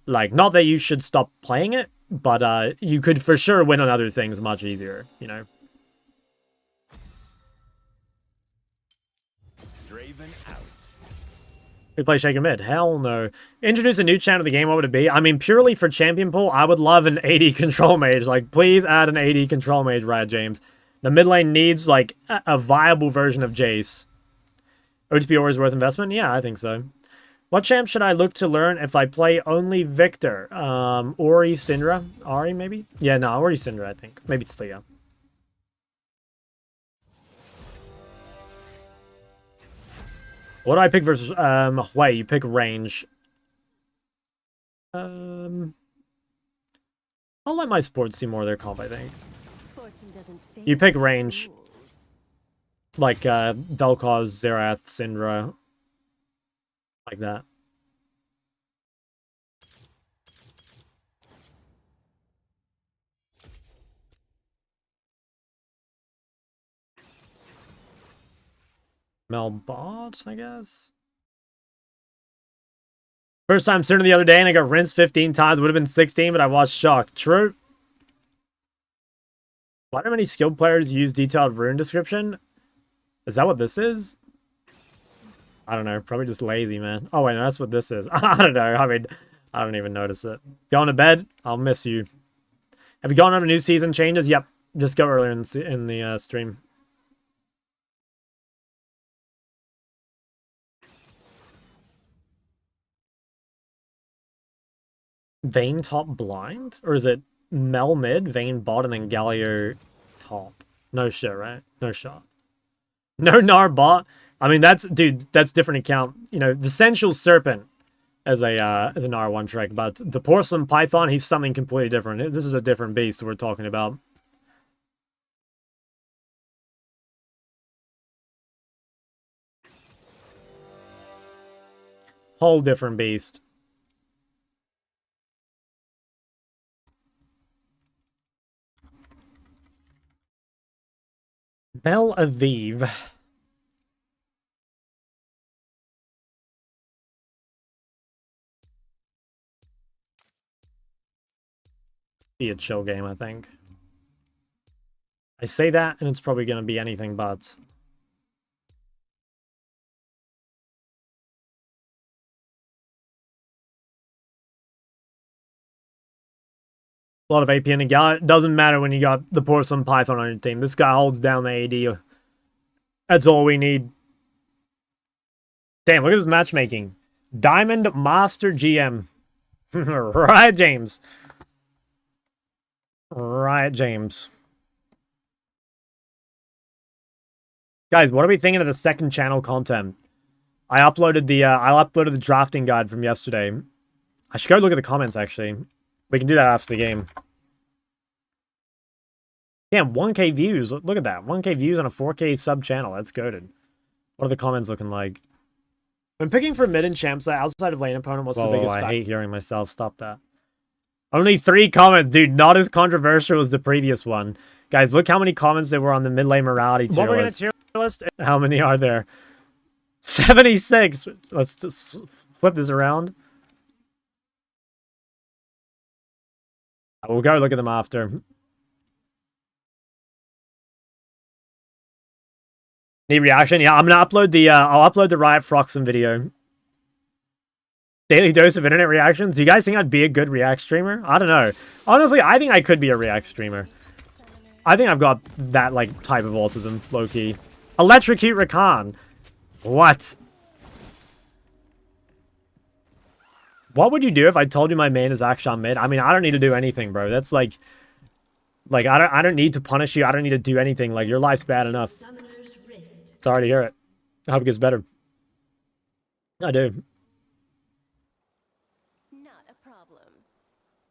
like, not that you should stop playing it, but you could for sure win on other things much easier, you know? We play Shaker Mid. Hell no. Introduce a new champ to the game, what would it be? I mean, purely for champion pool, I would love an AD control mage. Like, please add an AD control mage, Riot James. The mid lane needs, like, a viable version of Jace. OTP Ori is worth investment? Yeah, I think so. What champ should I look to learn if I play only Victor? Ori, Syndra? Ari, maybe? Yeah, no, Ori, Syndra, I think. Maybe it's Leah. What do I pick versus Hui? You pick range. I'll let my sports see more of their comp, I think. You pick range. Like Vel'Koz, Xerath, Syndra. Like that. Melbot, I guess. First time Syndra the other day and I got rinsed 15 times. Would have been 16, but I watched Shock. True. Why do many skilled players use detailed rune description? Is that what this is? I don't know. Probably just lazy, man. Oh, wait, no, that's what this is. I don't know. I mean, I don't even notice it. Going to bed? I'll miss you. Have you gone over new season changes? Yep. Just go earlier in the stream. Vayne top blind? Or is it Mel mid, Vayne bot, and then Galio top? No shit, right? No shot. No Gnar bot. I mean, that's different account. You know, the Sensual Serpent as an R1 trick, but the Porcelain Python, he's something completely different. This is a different beast we're talking about. Whole different beast. Belle Aviv. Be a chill game, I think. I say that, and it's probably going to be anything but. A lot of AP in the Gal. It doesn't matter when you got the Porcelain Python on your team. This guy holds down the AD. That's all we need. Damn, look at this matchmaking. Diamond Master GM. Riot James. Riot James. Guys, what are we thinking of the second channel content? I uploaded the drafting guide from yesterday. I should go look at the comments, actually. We can do that after the game. Damn, 1K views. Look at that. 1K views on a 4K sub channel. That's goated. What are the comments looking like? When picking for mid and champs outside of lane opponent, what's the biggest factor? I hate hearing myself. Stop that. Only 3 comments, dude. Not as controversial as the previous one. Guys, look how many comments there were on the mid lane morality tier list. Tier list. How many are there? 76. Let's just flip this around. We'll go look at them after. Need reaction? Yeah, I'm gonna upload the I'll upload the Riot Froxen video. Daily dose of internet reactions. Do you guys think I'd be a good React streamer? I don't know. Honestly, I think I could be a React streamer. I think I've got that, like, type of autism, low-key. Electrocute Rakan. What? What would you do if I told you my main is Akshan mid? I mean, I don't need to do anything, bro. That's like I don't need to punish you. I don't need to do anything. Like, your life's bad enough. Summoner's Rift. Sorry to hear it. I hope it gets better. I do. Not a problem.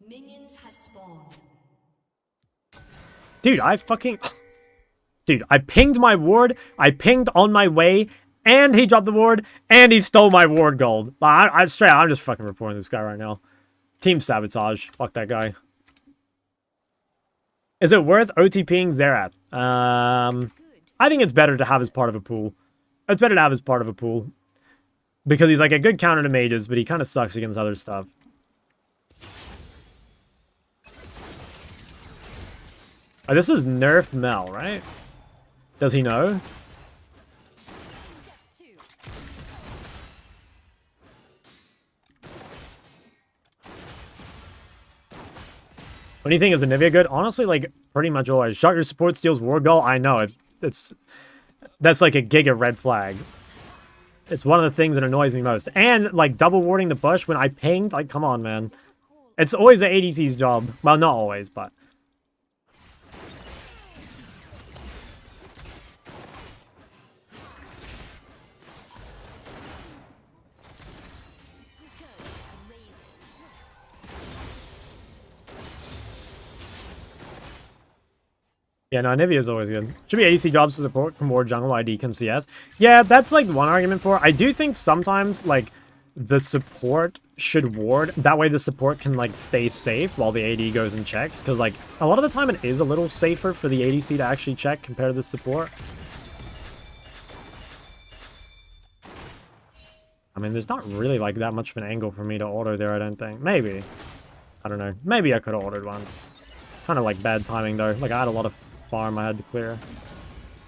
Minions have spawned. Dude, I fucking... Dude, I pinged my ward, I pinged on my way, and he dropped the ward, and he stole my ward gold. I'm just fucking reporting this guy right now. Team sabotage. Fuck that guy. Is it worth OTPing Xerath? I think it's better to have as part of a pool. It's better to have as part of a pool. Because he's like a good counter to mages, but he kind of sucks against other stuff. Oh, this is nerfed Mel, right? Does he know? What do you think? Is Anivia good? Honestly, like, pretty much always. Shot your support steals ward goal? I know. That's like a giga red flag. It's one of the things that annoys me most. And, like, double warding the bush when I pinged? Like, come on, man. It's always the ADC's job. Well, not always, but... Yeah, no, Nivea is always good. Should be ADC jobs to support more jungle ID can CS. Yeah, that's like one argument for it. I do think sometimes like the support should ward. That way the support can like stay safe while the AD goes and checks. Because like a lot of the time it is a little safer for the ADC to actually check compared to the support. I mean, there's not really like that much of an angle for me to auto there, I don't think. Maybe. I don't know. Maybe I could have ordered once. Kind of like bad timing though. Like I had a lot of farm I had to clear.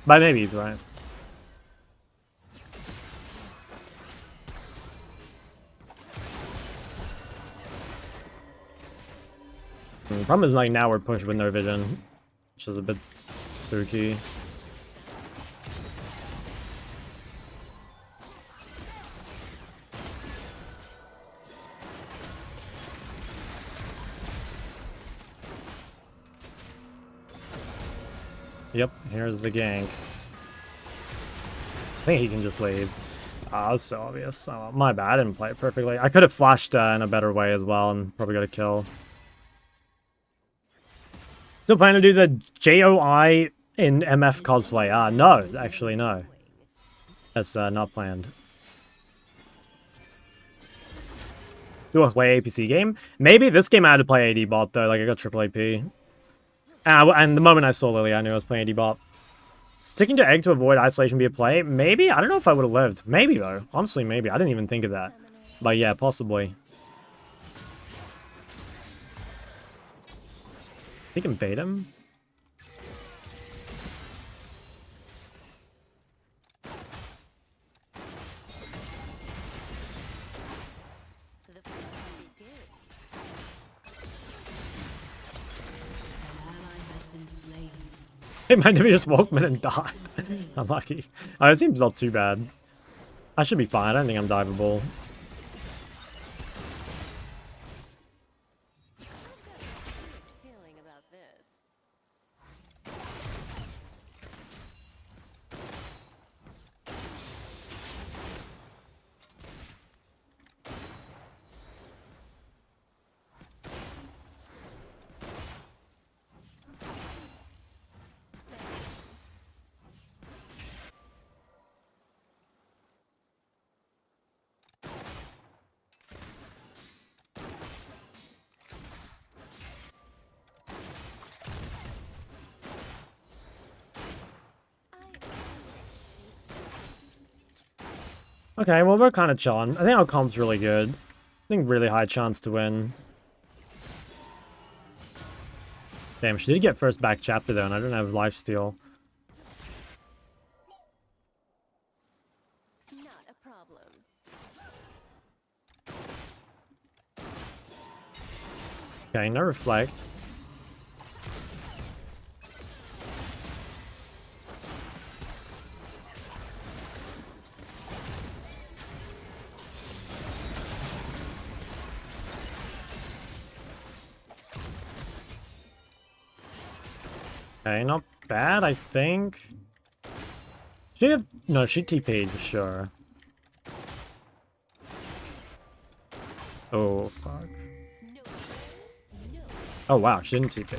But maybe he's right. The problem is like now we're pushed with no vision, which is a bit spooky. Yep, here's the gank. I think he can just leave. Ah, that's so obvious. Oh, my bad, I didn't play it perfectly. I could have flashed in a better way as well and probably got a kill. Still planning to do the JOI in MF cosplay? Ah, no, actually no. That's not planned. Do a play APC game? Maybe this game I had to play AD bot though, like I got triple AP. And the moment I saw Lily, I knew I was playing AD bot. Sticking to egg to avoid isolation be a play? Maybe? I don't know if I would have lived. Maybe, though. Honestly, maybe. I didn't even think of that. But yeah, possibly. He can bait him? It might have just Walkman and die. Unlucky. Oh, it seems not too bad. I should be fine. I don't think I'm diveable. Okay, well, we're kind of chilling. I think our comp's really good. I think really high chance to win. Damn, she did get first back chapter though, and I don't have lifesteal. Not a problem. Okay, no reflect. Okay, not bad, I think. She have... No, she TP'd for sure. Oh, fuck. Oh, wow, she didn't TP.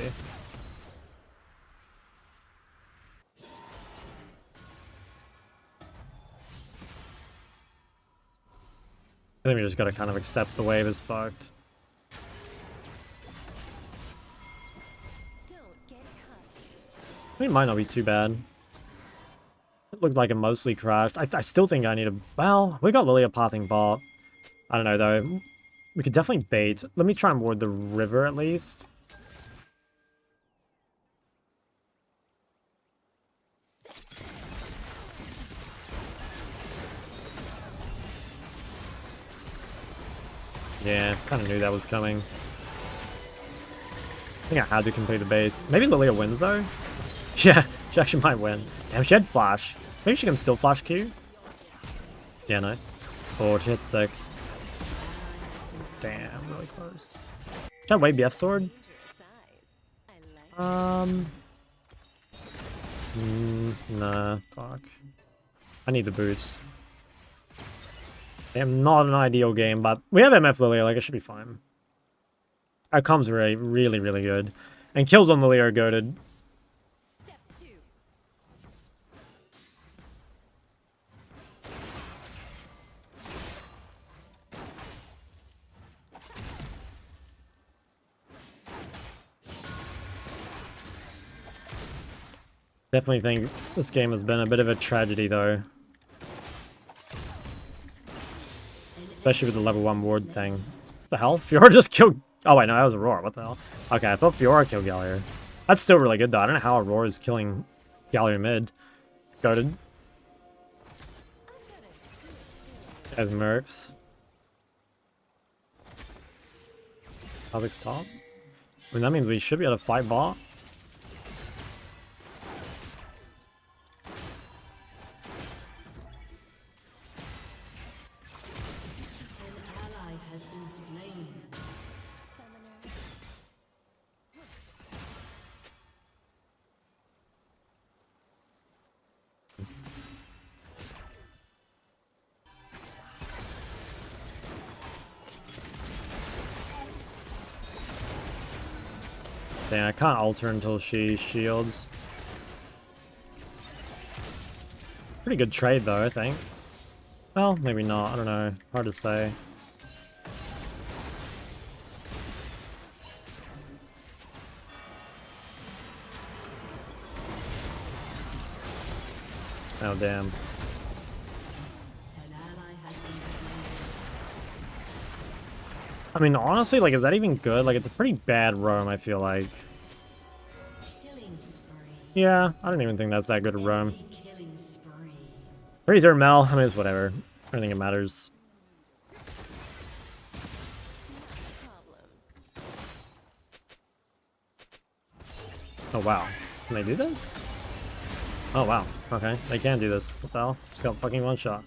I think we just gotta kind of accept the wave is fucked. It might not be too bad. It looked like it mostly crashed. I still think I need a... Well, we got Lilia pathing bot. I don't know, though. We could definitely bait. Let me try and ward the river, at least. Yeah, kind of knew that was coming. I think I had to complete the base. Maybe Lilia wins, though? Yeah, she actually might win. Damn, she had flash. Maybe she can still flash Q? Yeah, nice. Oh, she hit 6. Damn, really close. Should I wait BF sword? Nah, fuck. I need the boots. Damn, not an ideal game, but we have MF Lilia, like, it should be fine. Our comms really, really, really good. And kills on Lilia are goated. Definitely think this game has been a bit of a tragedy, though. Especially with the level 1 ward thing. What the hell? Fiora just killed... Oh, wait, no, that was Aurora. What the hell? Okay, I thought Fiora killed Galio. That's still really good, though. I don't know how Aurora is killing Galio mid. It's goated. As Mercs. Kha'Zix's top. I mean, that means we should be able to fight bot. Dang, I can't alter until she shields. Pretty good trade though, I think. Well, maybe not, I don't know. Hard to say. Oh, damn. I mean, honestly, like, is that even good? Like, it's a pretty bad roam, I feel like. Yeah, I don't even think that's that good a roam. Razor Mel, I mean, it's whatever. I don't think it matters. Oh, wow. Can they do this? Oh, wow. Okay, they can do this. What the hell? Just got fucking one shot.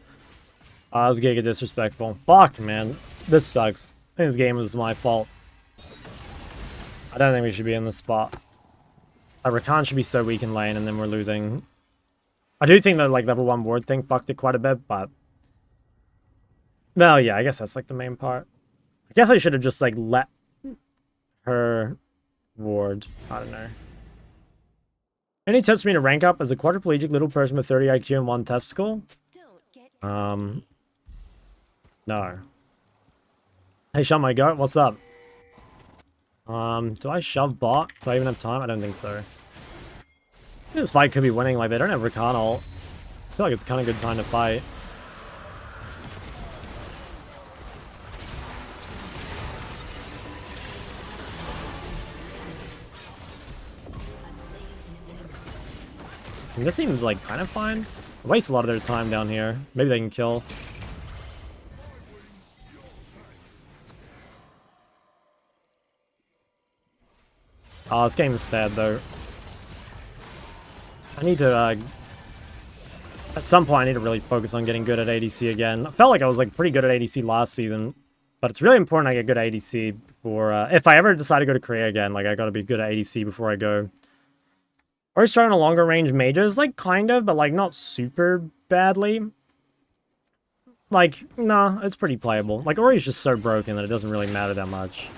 That was giga disrespectful. Fuck, man. This sucks. I think this game was my fault. I don't think we should be in this spot. Rakan should be so weak in lane, and then we're losing. I do think that, like, level 1 ward thing fucked it quite a bit, but... Well, yeah, I guess that's, like, the main part. I guess I should have just, like, let her ward. I don't know. Any tips for me to rank up as a quadriplegic little person with 30 IQ and 1 testicle? No. Hey, Shut My Goat, what's up? Do I shove bot? Do I even have time? I don't think so. I think this fight could be winning, like, they don't have Rakan ult. I feel like it's kind of good time to fight. And this seems, like, kind of fine. They waste a lot of their time down here. Maybe they can kill. Oh, this game is sad though. I need to, at some point I need to really focus on getting good at ADC again. I felt like I was like pretty good at ADC last season, but it's really important I get good at ADC before, if I ever decide to go to Korea again, like I gotta be good at ADC before I go. Or starting a longer range mages, like kind of, but like not super badly. Like, nah, it's pretty playable. Like Ori's just so broken that it doesn't really matter that much.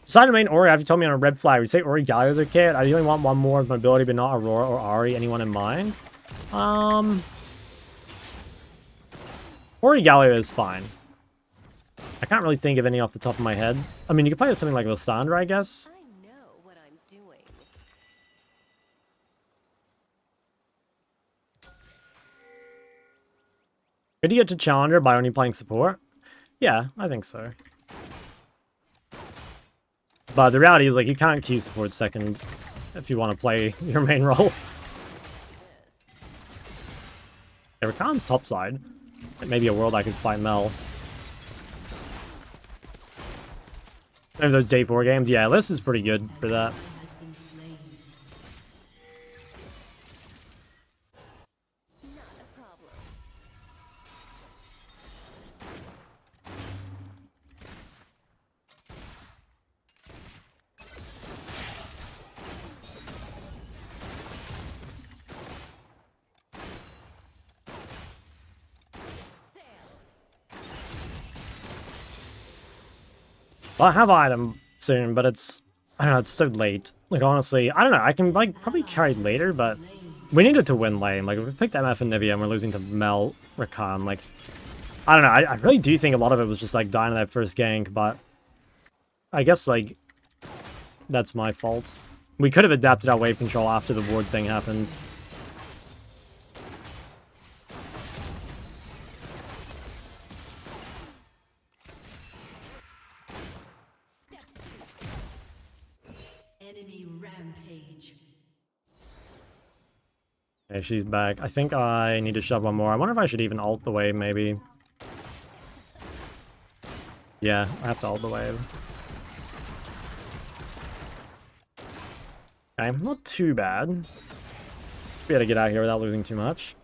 Side of main Ori, after you told me on a red flag, we say Ori Galio's okay. I really want one more of mobility, but not Aurora or Ari. Anyone in mind? Ori Galio is fine. I can't really think of any off the top of my head. I mean, you could play with something like Lysandra, I guess. I know what I'm doing. Could you get to Challenger by only playing support? Yeah, I think so. But the reality is, like, you can't queue support second if you want to play your main role. Yeah, Rakan's topside. It may be a world I could fight Mel. Maybe those day 4 games. Yeah, Liss is pretty good for that. Well, I have item soon, but it's, I don't know, it's so late. Like, honestly, I don't know, I can, like, probably carry later, but we needed to win lane. Like, if we picked MF and Nivea and we're losing to Mel, Rakan, like, I don't know, I really do think a lot of it was just, like, dying in that first gank, but I guess, like, that's my fault. We could have adapted our wave control after the ward thing happened. Enemy rampage. Okay, she's back. I think I need to shove one more. I wonder if I should even ult the wave, maybe. Yeah, I have to ult the wave. Okay, not too bad. Be able to get out here without losing too much.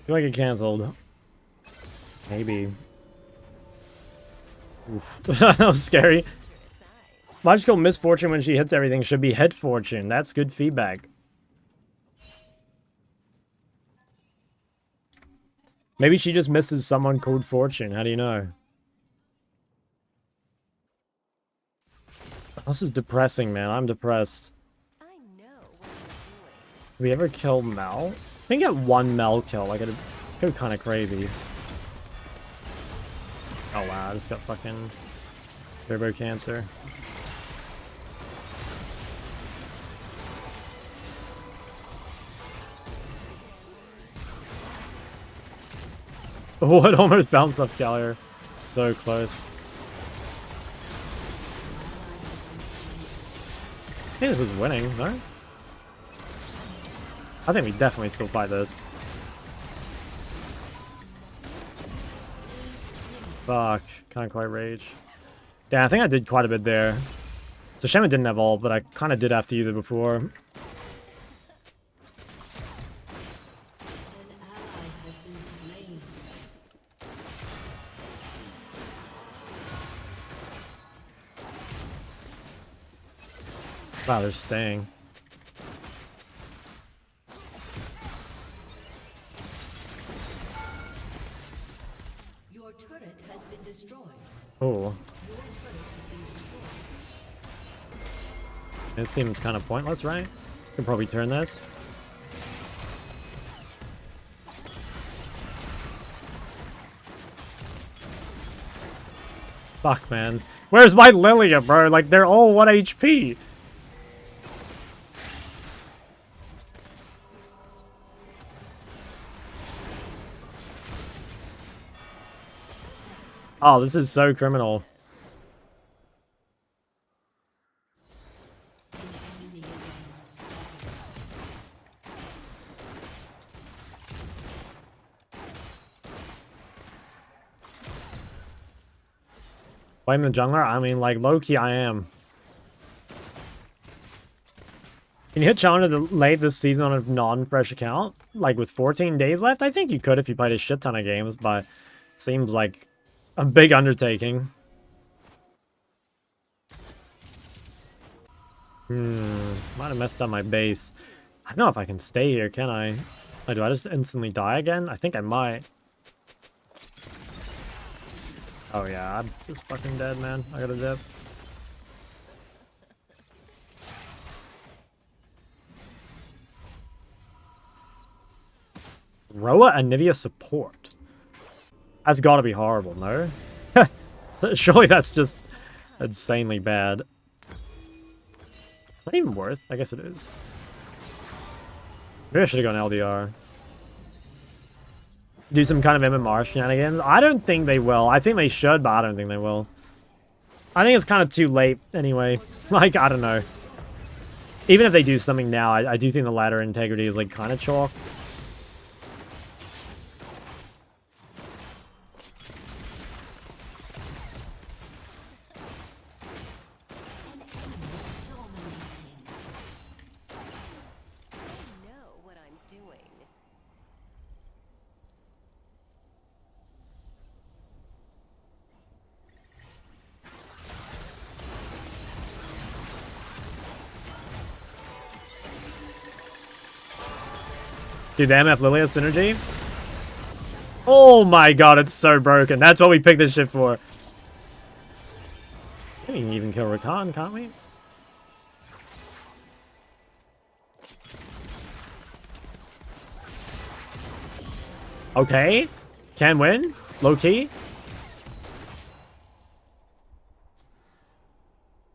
Feel like it cancelled. Maybe. Oof. That was scary. Magical misfortune when she hits everything should be hit fortune. That's good feedback. Maybe she just misses someone called Fortune. How do you know? This is depressing, man. I'm depressed. I know what I'm doing. Did we ever kill Mel? I think get one Mel kill. Like, it'd go kind of crazy. Oh wow, I just got fucking turbo cancer. Oh, it almost bounced off Gallier. So close. I think this is winning, no? I think we definitely still fight this. Fuck, can't quite rage. Damn, I think I did quite a bit there. It's a shame I didn't have ult, but I kind of did have to use it before. An ally has been slain. Wow, they're staying. Your turret has been destroyed. Oh. It seems kind of pointless, right? Could probably turn this. Fuck, man. Where's my Lilia, bro? Like, they're all 1 HP. Oh, this is so criminal. Blame the jungler? I mean, like, low-key I am. Can you hit Challenger late this season on a non-fresh account? Like, with 14 days left? I think you could if you played a shit ton of games, but seems like a big undertaking. Might have messed up my base. I don't know if I can stay here, can I? Like, do I just instantly die again? I think I might. Oh yeah, I'm just fucking dead, man. I gotta dip. Roa Anivia support. That's gotta be horrible, no? Surely that's just insanely bad. Not even worth. I guess it is. Maybe I should have gone LDR. Do some kind of MMR shenanigans. I don't think they will. I think they should, but I don't think they will. I think it's kind of too late anyway. Like, I don't know. Even if they do something now, I do think the ladder integrity is like kind of chalk. Dude, the MF Lilia synergy? Oh my god, it's so broken. That's what we picked this shit for. We can even kill Rakan, can't we? Okay. Can win. Low key.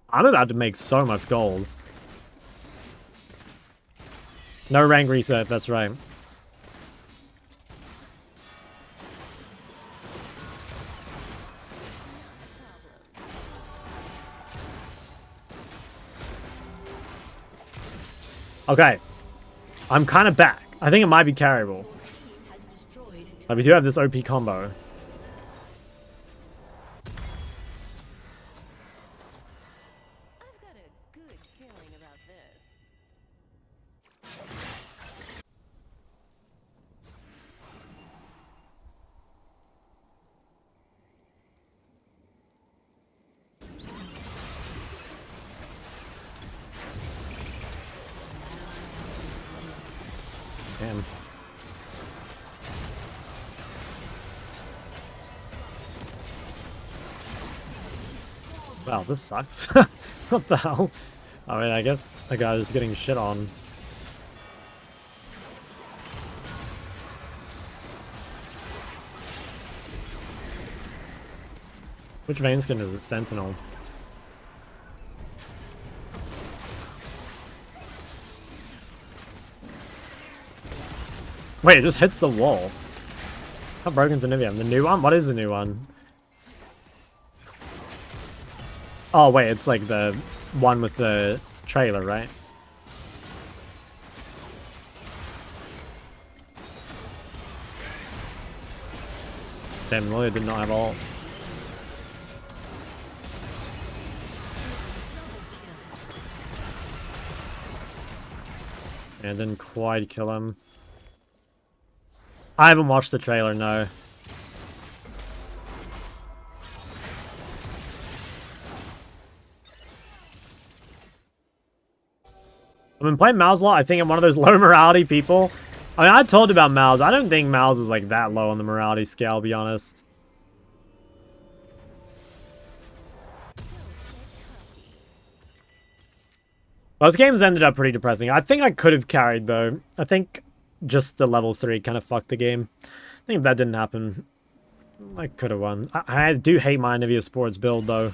I'm about to make so much gold. No rank reset, that's right. Okay. I'm kind of back. I think it might be carryable. Like, we do have this OP combo. Damn. Wow, this sucks. What the hell? I mean, I guess the guy's just getting shit on. Which vein skin is it? Sentinel. Wait, it just hits the wall. How broken's Anivia? The new one? What is the new one? Oh, wait, it's like the one with the trailer, right? Damn, Lilia did not have ult. And didn't quite kill him. I haven't watched the trailer, no. I've been playing Mouse a lot. I think I'm one of those low morality people. I mean, I told you about Mouse. I don't think Mouse is like that low on the morality scale, to be honest. Those games ended up pretty depressing. I think I could have carried, though. I think just the level 3 kind of fucked the game. I think if that didn't happen, I could have won. I do hate my Anivia Sports build, though.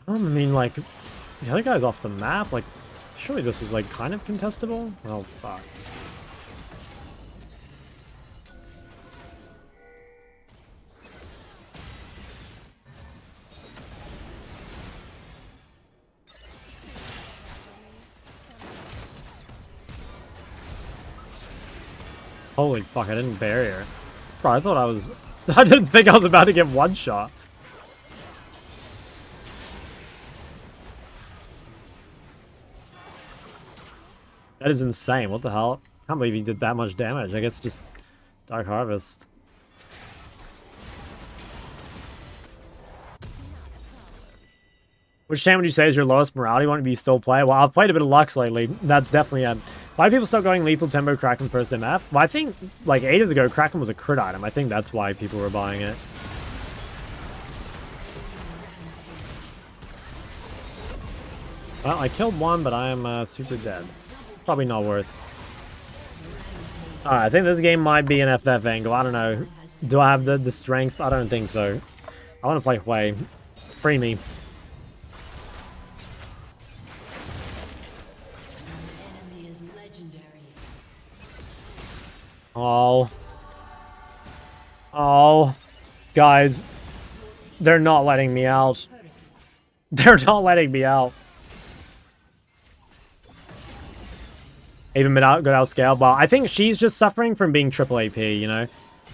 I mean, like, the other guy's off the map. Like, surely this is, like, kind of contestable? Oh, fuck. Holy fuck, I didn't barrier. Bro, I thought I was... I didn't think I was about to get one shot. That is insane. What the hell? Can't believe he did that much damage. I guess just Dark Harvest. Which champ would you say is your lowest morality one? Do you still play? Well, I've played a bit of Lux lately. That's definitely a... Why do people stop going lethal tempo Kraken first MF? Well, I think like ages ago, Kraken was a crit item. I think that's why people were buying it. Well, I killed one, but I am super dead. Probably not worth. Alright, I think this game might be an FF angle. I don't know. Do I have the strength? I don't think so. I want to play Hui. Free me. Oh. Oh. Guys. They're not letting me out. They're not letting me out. Even got outscaled. Well, I think she's just suffering from being triple AP, you know?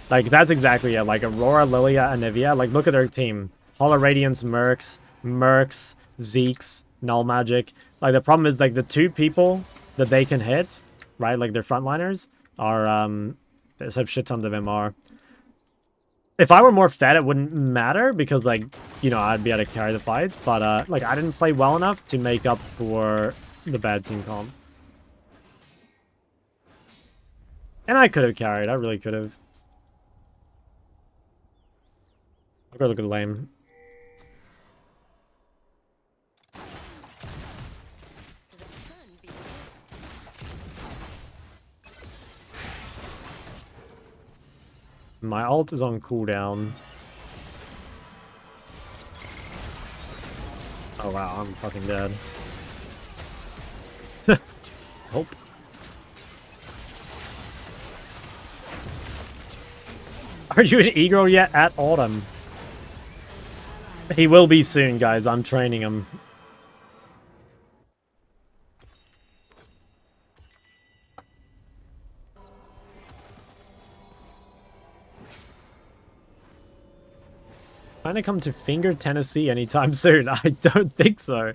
Like, that's exactly it. Like, Aurora, Lilia, and Nivea. Like, look at their team. Hollow Radiance, Mercs, Zeke's, Null Magic. Like, the problem is, like, the two people that they can hit, right? Like, their frontliners are, they just have shit tons of MR. If I were more fed, it wouldn't matter because, like, you know, I'd be able to carry the fights. But, like, I didn't play well enough to make up for the bad team comp. And I could have carried. I really could have. I'll go look at the lane. My ult is on cooldown. Oh wow, I'm fucking dead. Hope. Are you an e-girl yet at Autumn? He will be soon, guys. I'm training him. Trying to come to Finger, Tennessee anytime soon? I don't think so.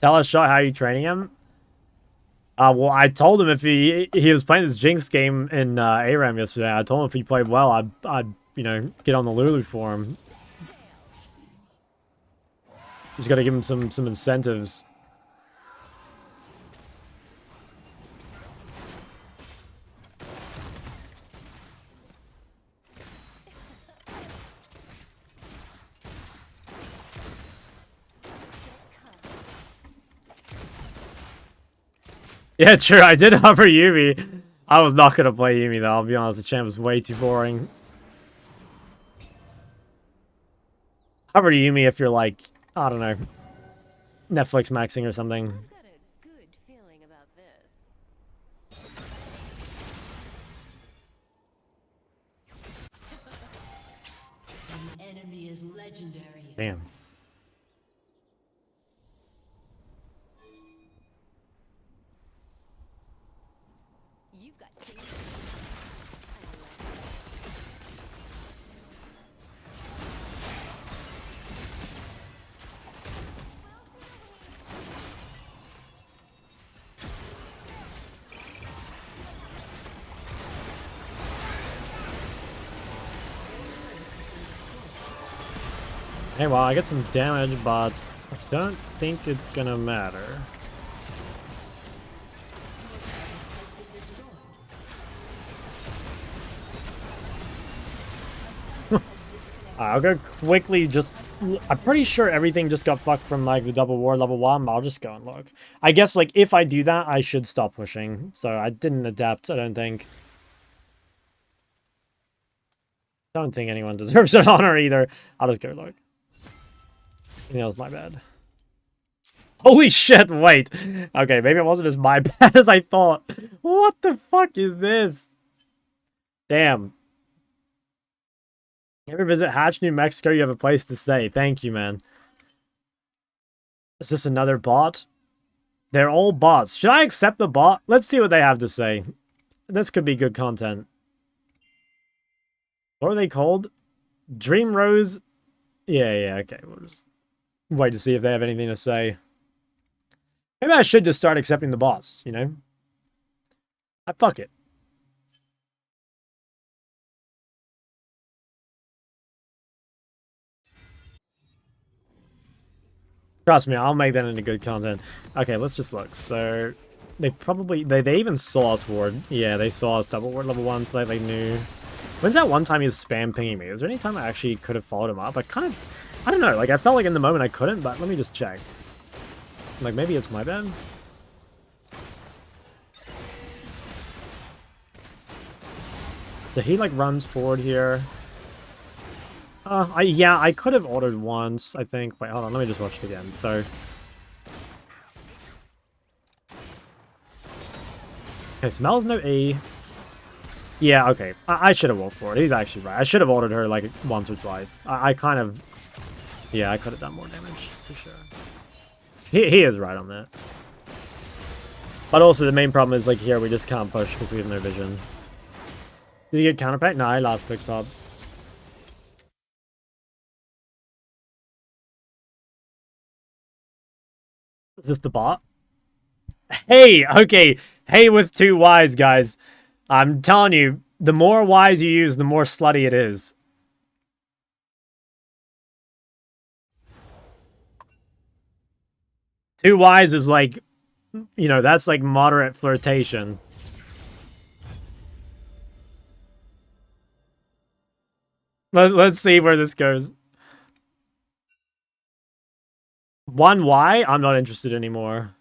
Tell us, Shot, how are you training him? Well, I told him if he was playing this Jinx game in ARAM yesterday. I told him if he played well, I'd you know, get on the Lulu for him. Just gotta give him some incentives. Yeah, true. I did hover Yuumi. I was not gonna play Yuumi though. I'll be honest. The champ was way too boring. Hover Yuumi if you're like, I don't know, Netflix maxing or something. I've got a good feeling about this. An enemy is legendary. Damn. You've got king. Hey, well, I get some damage, but I don't think it's gonna matter. I'll go quickly just... I'm pretty sure everything just got fucked from, like, the double war level 1, but I'll just go and look. I guess, like, if I do that, I should stop pushing. So I didn't adapt, I don't think. Don't think anyone deserves an honor either. I'll just go look. That was my bad. Holy shit, wait. Okay, maybe it wasn't as my bad as I thought. What the fuck is this? Damn. Ever visit Hatch, New Mexico? You have a place to stay. Thank you, man. Is this another bot? They're all bots. Should I accept the bot? Let's see what they have to say. This could be good content. What are they called? Dream Rose? Yeah, okay. We'll just wait to see if they have anything to say. Maybe I should just start accepting the boss, you know? Fuck it. Trust me, I'll make that into good content. Okay, let's just look. So, they probably... They even saw us ward. Yeah, they saw us double ward level 1, so they knew. When's that one time he was spam pinging me? Was there any time I actually could have followed him up? I kind of... I don't know. Like, I felt like in the moment I couldn't, but let me just check. Like, maybe it's my bad? So he, like, runs forward here. Yeah, I could have ordered once, I think. Wait, hold on, let me just watch it again. So... Okay, Smells no E. Yeah, okay. I should have walked forward. He's actually right. I should have ordered her, like, once or twice. I kind of... Yeah, I could have done more damage, for sure. He is right on that. But also, the main problem is, like, here, we just can't push because we have no vision. Did he get counterpack? No, I last picked up. Is this the bot? Hey, okay. Hey with 2 Ys, guys. I'm telling you, the more Ys you use, the more slutty it is. Two Ys is like, you know, that's like moderate flirtation. Let's see where this goes. 1 Y? I'm not interested anymore.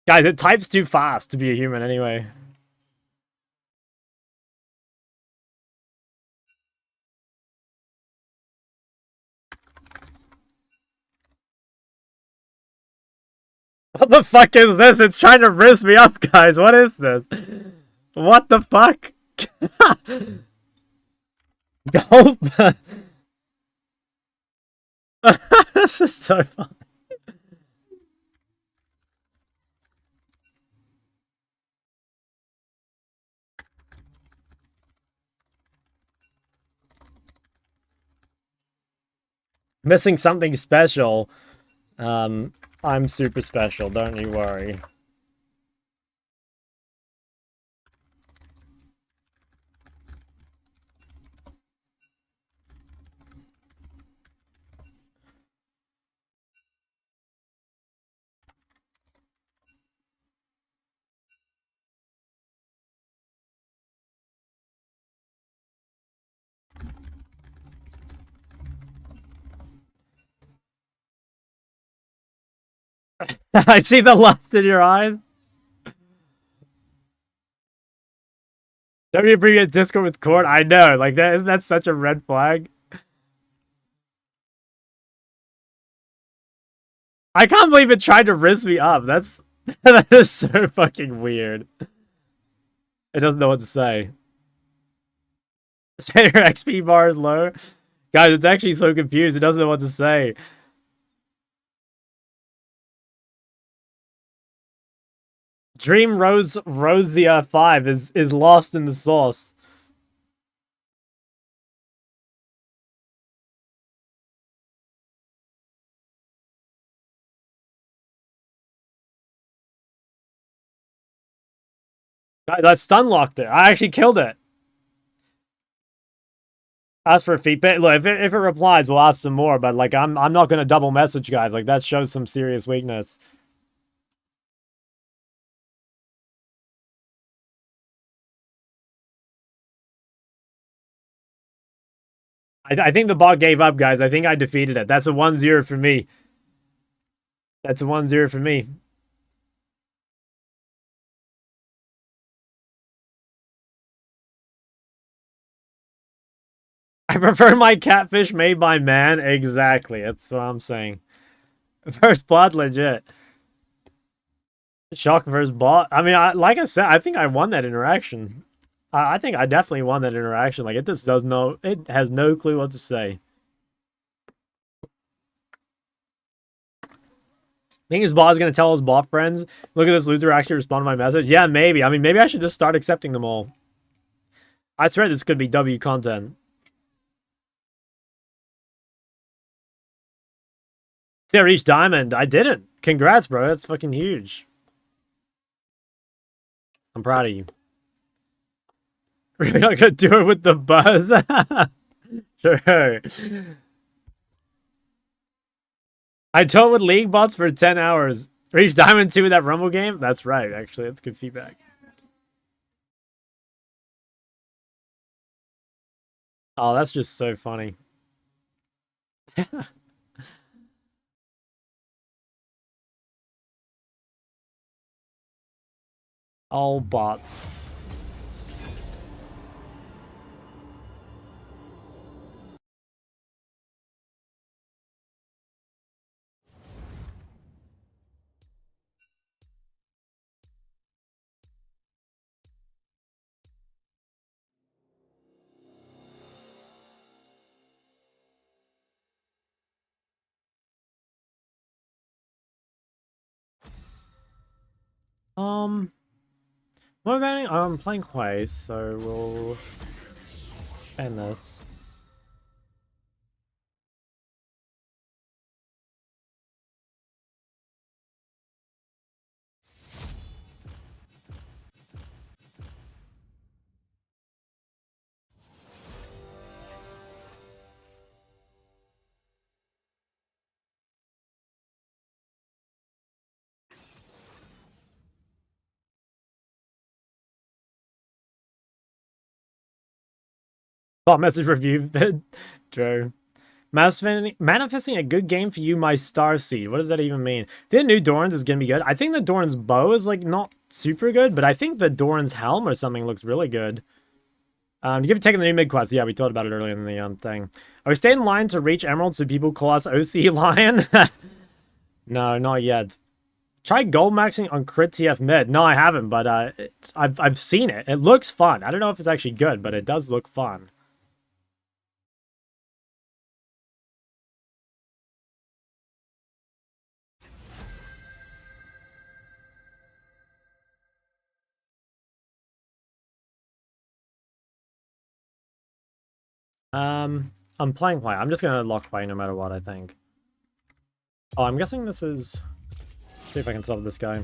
Guys, it types too fast to be a human anyway. What the fuck is this? It's trying to wrist me up, guys. What is this? What the fuck? Gulp. This is so fun. Missing something special. I'm super special, don't you worry. I see the lust in your eyes. Don't you previous Discord with Court? I know, like that isn't that such a red flag? I can't believe it tried to wrist me up. That's that is so fucking weird. It doesn't know what to say. Say your XP bar is low. Guys, it's actually so confused. It doesn't know what to say. Dream Rosia 5 is lost in the sauce. Guys, I stun locked it. I actually killed it. Ask for feedback. Look, if it replies, we'll ask some more. But like, I'm not gonna double message guys. Like that shows some serious weakness. I think the bot gave up, guys. I think I defeated it. That's a 1-0 for me. That's a 1-0 for me. I prefer my catfish made by man. Exactly. That's what I'm saying. First blood, legit. Shock versus bot. I mean, like I said, I think I won that interaction. I think I definitely won that interaction. Like, it just does no... It has no clue what to say. Think his bot is going to tell his bot friends, look at this loser actually respond to my message? Yeah, maybe. I mean, maybe I should just start accepting them all. I swear this could be W content. See, I reached diamond. I didn't. Congrats, bro. That's fucking huge. I'm proud of you. We're not gonna do it with the buzz. Sure. I told with League bots for 10 hours. Reached diamond 2 with that Rumble game? That's right, actually. That's good feedback. Oh, that's just so funny. All bots. What am I banning? I'm playing Huay, so we'll ban this. Bot message review, Joe. Manifesting a good game for you, my star seed. What does that even mean? The new Doran's is gonna be good. I think the Doran's bow is like not super good, but I think the Doran's helm or something looks really good. You've taken the new mid quest. Yeah, we talked about it earlier in the thing. Are we staying in line to reach Emerald so people call us OC Lion? No, not yet. Try gold maxing on crit TF mid. No, I haven't, but I've seen it. It looks fun. I don't know if it's actually good, but it does look fun. I'm playing Huay. I'm just gonna lock Huay no matter what, I think. Oh, I'm guessing this is... See if I can solve this guy.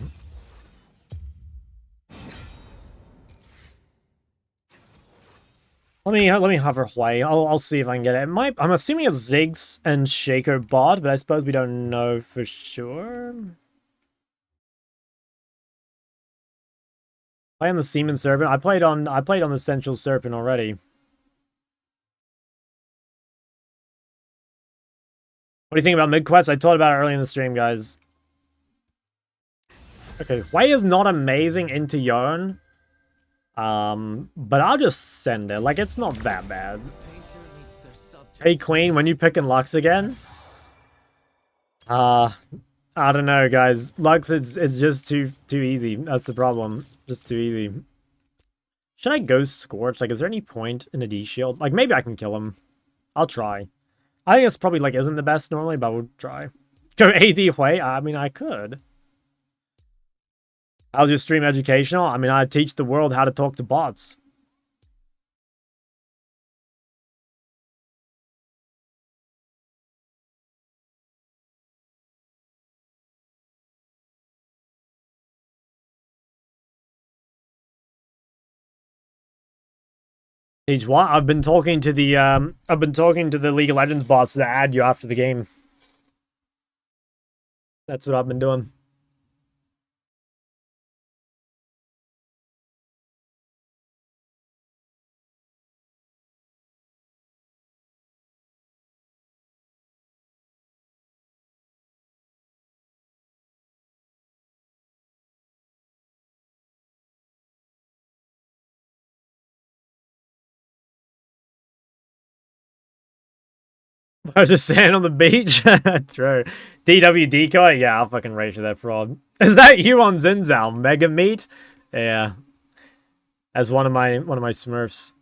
Let me hover Huay. I'll see if I can get it. I'm assuming it's Ziggs and Shaker bot, but I suppose we don't know for sure. Play on the Seaman Serpent. I played on the Central Serpent already. What do you think about mid quest? I talked about it early in the stream, guys. Okay, Huay is not amazing into Yarn. But I'll just send it. Like, it's not that bad. Hey, Queen, when you picking Lux again? I don't know, guys. Lux is just too easy. That's the problem. Just too easy. Should I go Scorch? Like, is there any point in a D shield? Like, maybe I can kill him. I'll try. I think it's probably, like, isn't the best normally, but we'll try. Go AD Huay? I mean, I could. How's your stream educational? I mean, I teach the world how to talk to bots. Teach what? I've been talking to the League of Legends bots that add you after the game. That's what I've been doing. I was just standing on the beach. True. DW decoy? Yeah, I'll fucking rage with that fraud. Is that you on Zinzal? Mega Meat? Yeah. As one of my Smurfs.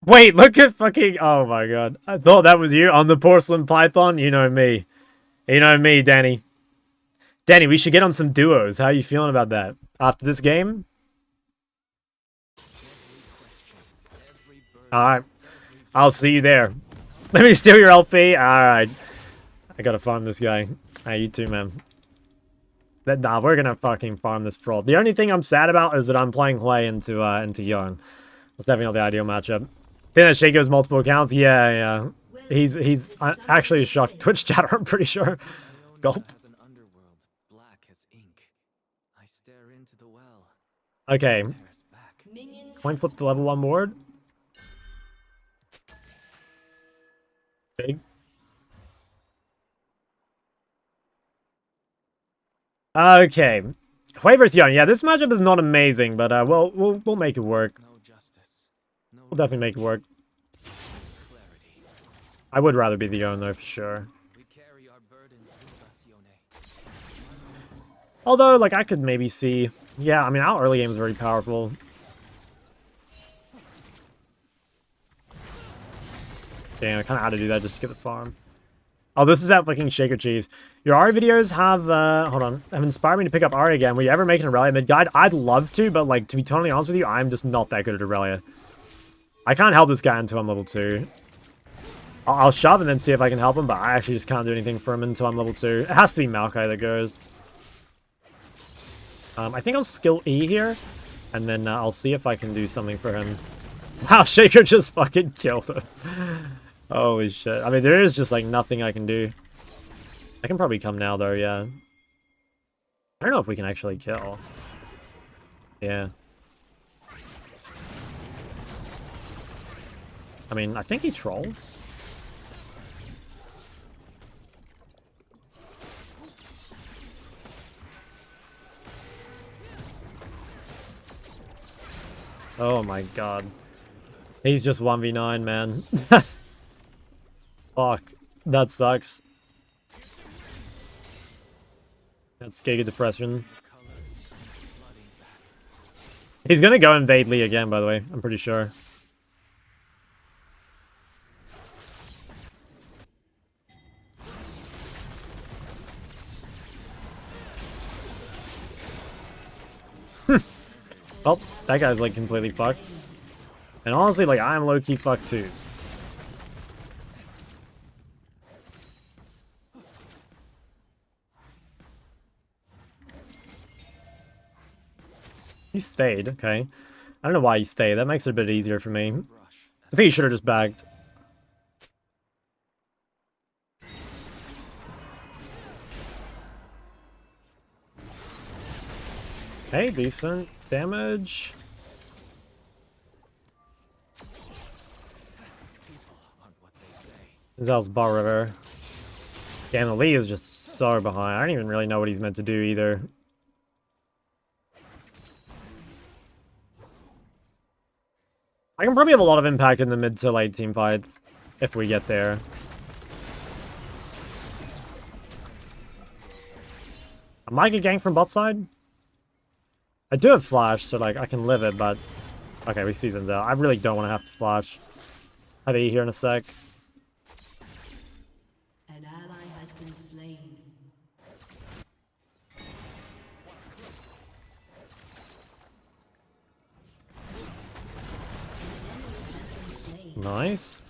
Wait, look at fucking... Oh my god. I thought that was you on the Porcelain Python. You know me. You know me, Danny. Danny, we should get on some duos. How are you feeling about that? After this game? Alright. I'll see you there. Let me steal your LP. Alright. I gotta farm this guy. Hey, you too, man. Nah, we're gonna fucking farm this fraud. The only thing I'm sad about is that I'm playing Hui into Yarn. That's definitely not the ideal matchup. Think that Shaco's multiple accounts? Yeah. He's actually a shocked Twitch chatter, I'm pretty sure. Gulp. Okay. Coin flip to level 1 ward. Big. Okay. Hui vs Yarn. Yeah, this matchup is not amazing, but we'll make it work. We'll definitely make it work. I would rather be the Yarn though, for sure. Although, like, I could maybe see... Yeah, I mean, our early game is very powerful. Damn, I kind of had to do that just to get the farm. Oh, this is that fucking Shaker Cheese. Your Ari videos have, hold on, have inspired me to pick up Ari again. Were you ever making a Aurelia mid-guide? I'd love to, but, like, to be totally honest with you, I'm just not that good at Aurelia. I can't help this guy until I'm level 2. I'll shove and then see if I can help him, but I actually just can't do anything for him until I'm level 2. It has to be Maokai that goes. I think I'll skill E here, and then I'll see if I can do something for him. Wow, Shaker just fucking killed him. Holy shit. I mean, there is just, like, nothing I can do. I can probably come now, though, yeah. I don't know if we can actually kill. Yeah. I mean, I think he trolled. Oh my god. He's just 1v9, man. Fuck. That sucks. That's Giga Depression. He's gonna go invade Lee again, by the way. I'm pretty sure. Well, that guy's, like, completely fucked. And honestly, like, I'm low-key fucked, too. He stayed, okay. I don't know why he stayed. That makes it a bit easier for me. I think he should have just bagged. Okay, decent damage. Zal's Bar River. Damn, the Lee is just so behind. I don't even really know what he's meant to do either. I can probably have a lot of impact in the mid to late team fights if we get there. I might get ganked from bot side. I do have flash, so, like, I can live it, but... Okay, we seasoned out. I really don't want to have to flash. Have E here in a sec. An ally has been slain. Nice.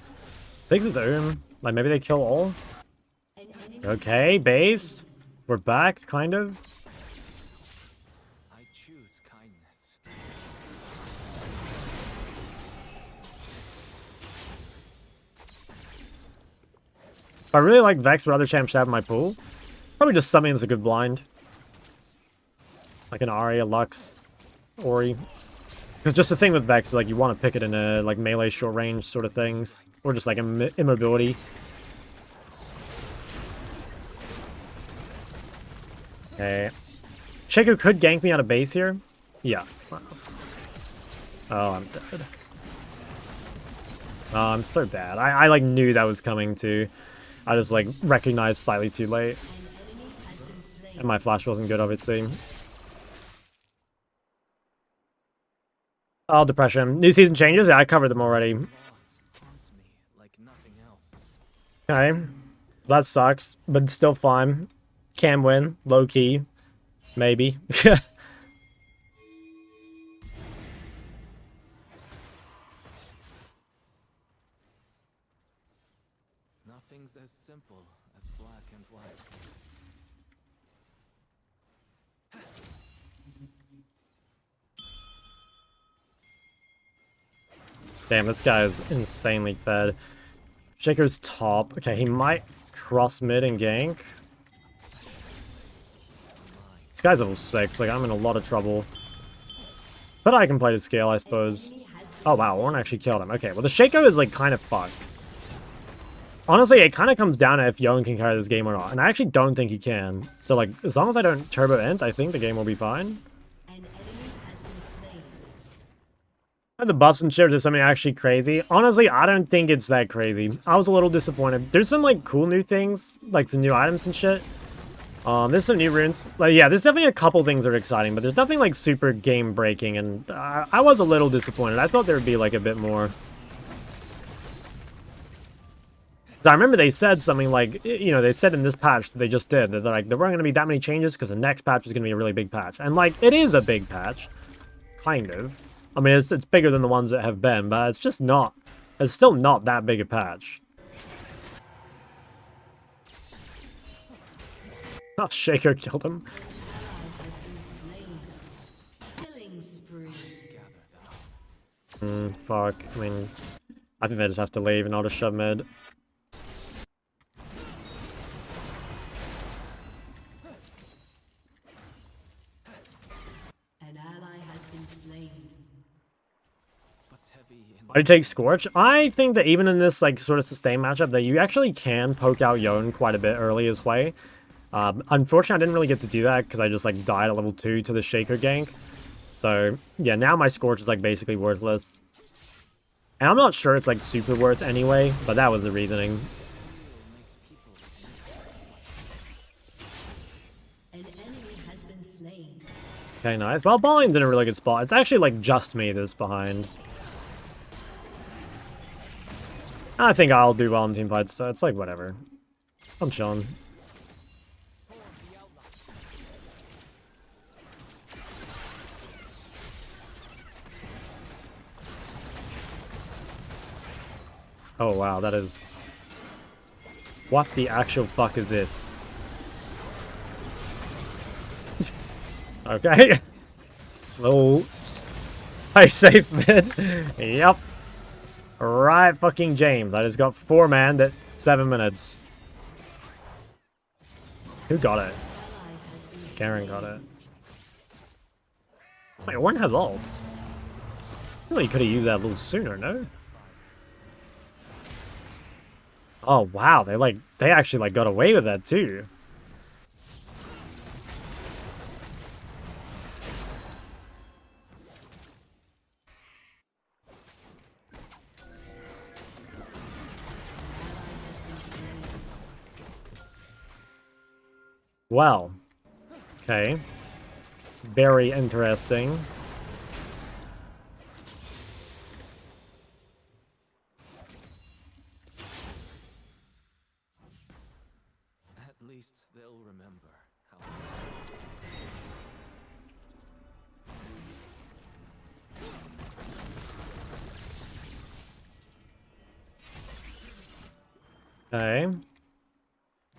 6 is like, maybe they kill all? Okay, base. We're back, kind of. I choose kindness. If I really like Vex, what other champs should have in my pool? Probably just something that's a good blind. Like an Ahri, a Lux, Ori. Because just the thing with Vex is, like, you want to pick it in a, like, melee short range sort of things. Or just, like, immobility. Okay. Shaco could gank me out of base here. Yeah. Wow. Oh, I'm dead. Oh, I'm so bad. I like knew that was coming too. I just like recognized slightly too late. And my flash wasn't good, obviously. Oh, depression. New season changes? Yeah, I covered them already. Boss haunts me like nothing else. Okay. That sucks, but it's still fine. Can win. Low key. Maybe. Nothing's as simple as black and white. Damn, this guy is insanely fed. Shaker's top. Okay, he might cross mid and gank. This guy's level 6, like I'm in a lot of trouble. But I can play to scale, I suppose. Oh wow, Ornn actually killed him. Okay, well the Shaco is like kind of fucked. Honestly, it kind of comes down to if Young can carry this game or not. And I actually don't think he can. So like, as long as I don't turbo int, I think the game will be fine. An enemy has been slain. The buffs and shit are something actually crazy. Honestly, I don't think it's that crazy. I was a little disappointed. There's some like cool new things, like some new items and shit. There's some new runes. Like, yeah, there's definitely a couple things that are exciting, but there's nothing like super game breaking. And I was a little disappointed. I thought there would be like a bit more. 'Cause I remember they said something like, you know, they said in this patch that they just did that like there weren't going to be that many changes because the next patch is going to be a really big patch. And like it is a big patch, kind of. I mean, it's bigger than the ones that have been, but it's just not. It's still not that big a patch. Oh, Shaker killed him. Has been slain. Killing spree. Fuck. I mean, I think they just have to leave and I'll just shove mid. An ally has been slain. What's heavy in I take Scorch. I think that even in this like sort of sustained matchup that you actually can poke out Yon quite a bit early as way. Unfortunately, I didn't really get to do that because I just like died at level 2 to the Shaker gank. So yeah, now my Scorch is like basically worthless. And I'm not sure it's like super worth anyway, but that was the reasoning. An enemy has been slain. Okay, nice. Well, Ballion's in a really good spot. It's actually like just me that's behind. I think I'll do well in team fights, so it's like whatever. I'm chilling. Oh wow, that is... What the actual fuck is this? Okay. Oh. Play safe mid. Yep. Right fucking James. I just got 4-man at 7 minutes. Who got it? Garen got it. Wait, Ornn has ult. Really could have used that a little sooner, no? Oh wow, they actually like got away with that too. Well, okay. Very interesting. At least they'll remember how. Okay.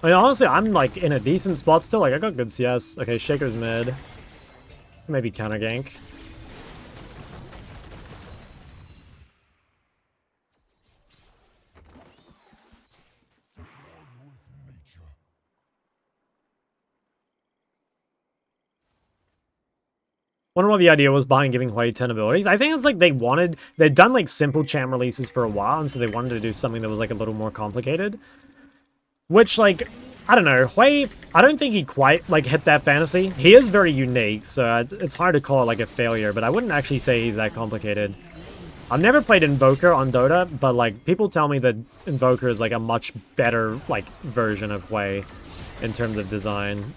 I mean, honestly, I'm like in a decent spot still. Like, I got good CS. Okay, Shaker's mid. Maybe counter gank. Wonder what the idea was behind giving Hui 10 abilities. I think it's like they'd done like simple champ releases for a while, and so they wanted to do something that was like a little more complicated. Which, like, I don't know, Hui, I don't think he quite, like, hit that fantasy. He is very unique, so it's hard to call it, like, a failure, but I wouldn't actually say he's that complicated. I've never played Invoker on Dota, but like people tell me that Invoker is like a much better like version of Hwei in terms of design.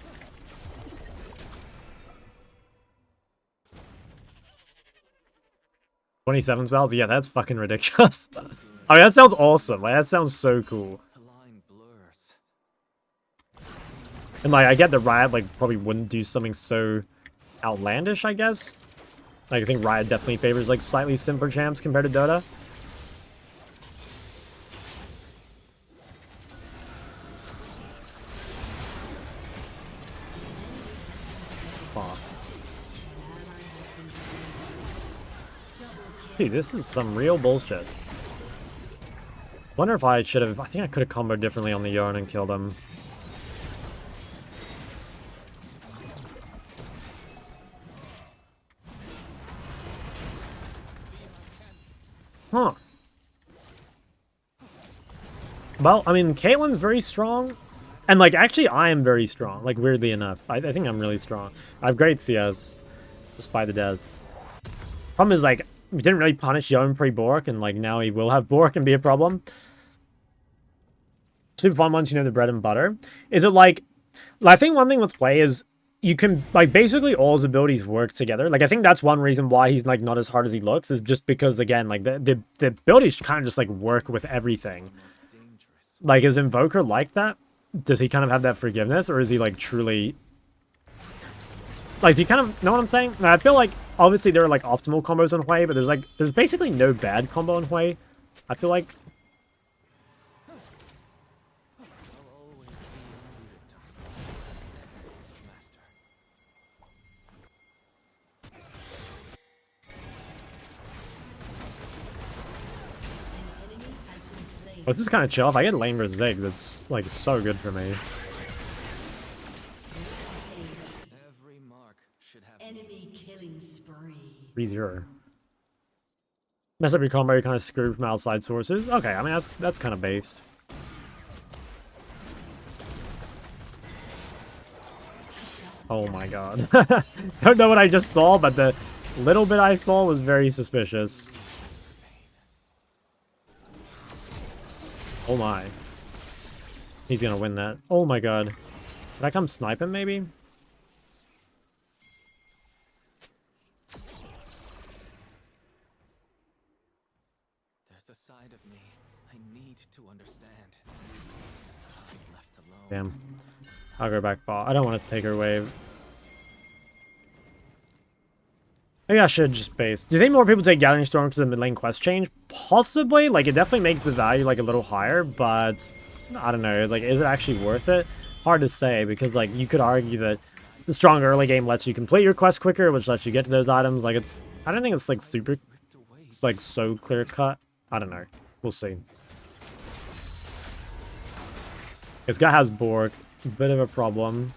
"27 spells? Yeah, that's fucking ridiculous." I mean, that sounds awesome. Like, that sounds so cool. The line blurs. And like, I get that Riot like probably wouldn't do something so outlandish, I guess. Like, I think Riot definitely favors like slightly simpler champs compared to Dota. Fuck. Dude, this is some real bullshit. Wonder if I should have... I think I could have comboed differently on the Yarn and killed him. Huh. Well, I mean, Caitlyn's very strong. And, like, actually, I am very strong. Like, weirdly enough. I think I'm really strong. I have great CS. Despite the deaths. Problem is, like, we didn't really punish Yone pre-Bork. And, like, now he will have Bork and be a problem. Super fun once you know the bread and butter. Is it, like... I think one thing with Hwei is... You can, like, basically all his abilities work together. Like, I think that's one reason why he's, like, not as hard as he looks. Is just because, again, like, the abilities kind of just, like, work with everything. Like, is Invoker like that? Does he kind of have that forgiveness? Or is he, like, truly... Like, do you kind of know what I'm saying? I feel like, obviously, there are, like, optimal combos on Hwei, but there's, like, there's basically no bad combo on Hwei. I feel like... Oh, this is kind of chill. If I get lane versus Ziggs, it's, like, so good for me. Every mark should have Enemy killing spree. 3-0. Mess up your combo, you're kind of screwed from outside sources. Okay, I mean, that's kind of based. Oh my god. Don't know what I just saw, but the little bit I saw was very suspicious. Oh my. He's gonna win that. Oh my god. Should I come snipe him, maybe? There's a side of me I need to understand. I'm left alone. Damn. I'll go back bot. I don't want to take her wave. Maybe I should just base. Do you think more people take Gathering Storm because of the mid lane quest change? Possibly. Like, it definitely makes the value, like, a little higher, but... I don't know. It's like, is it actually worth it? Hard to say, because, like, you could argue that the strong early game lets you complete your quest quicker, which lets you get to those items. Like, it's... I don't think it's, like, super... It's, like, so clear-cut. I don't know. We'll see. This guy has Bork. Bit of a problem.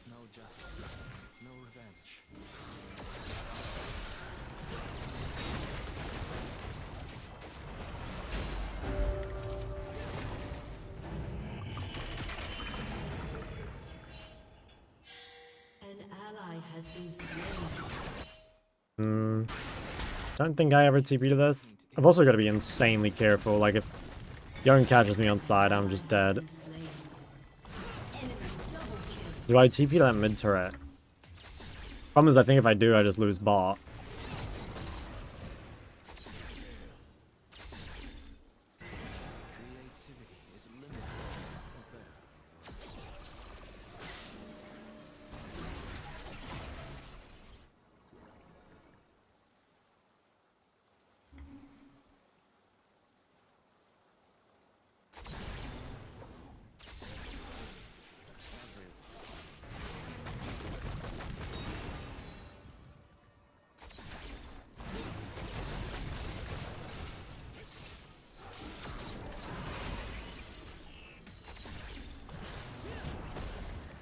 No justice, no revenge. An ally has been slain. Don't think I ever TP to this. I've also got to be insanely careful. Like, if Yarn catches me on side, I'm just dead. Slain. Enemy double kill. Do I TP to that mid turret? Problem is, I think if I do, I just lose bot. Creativity is limited.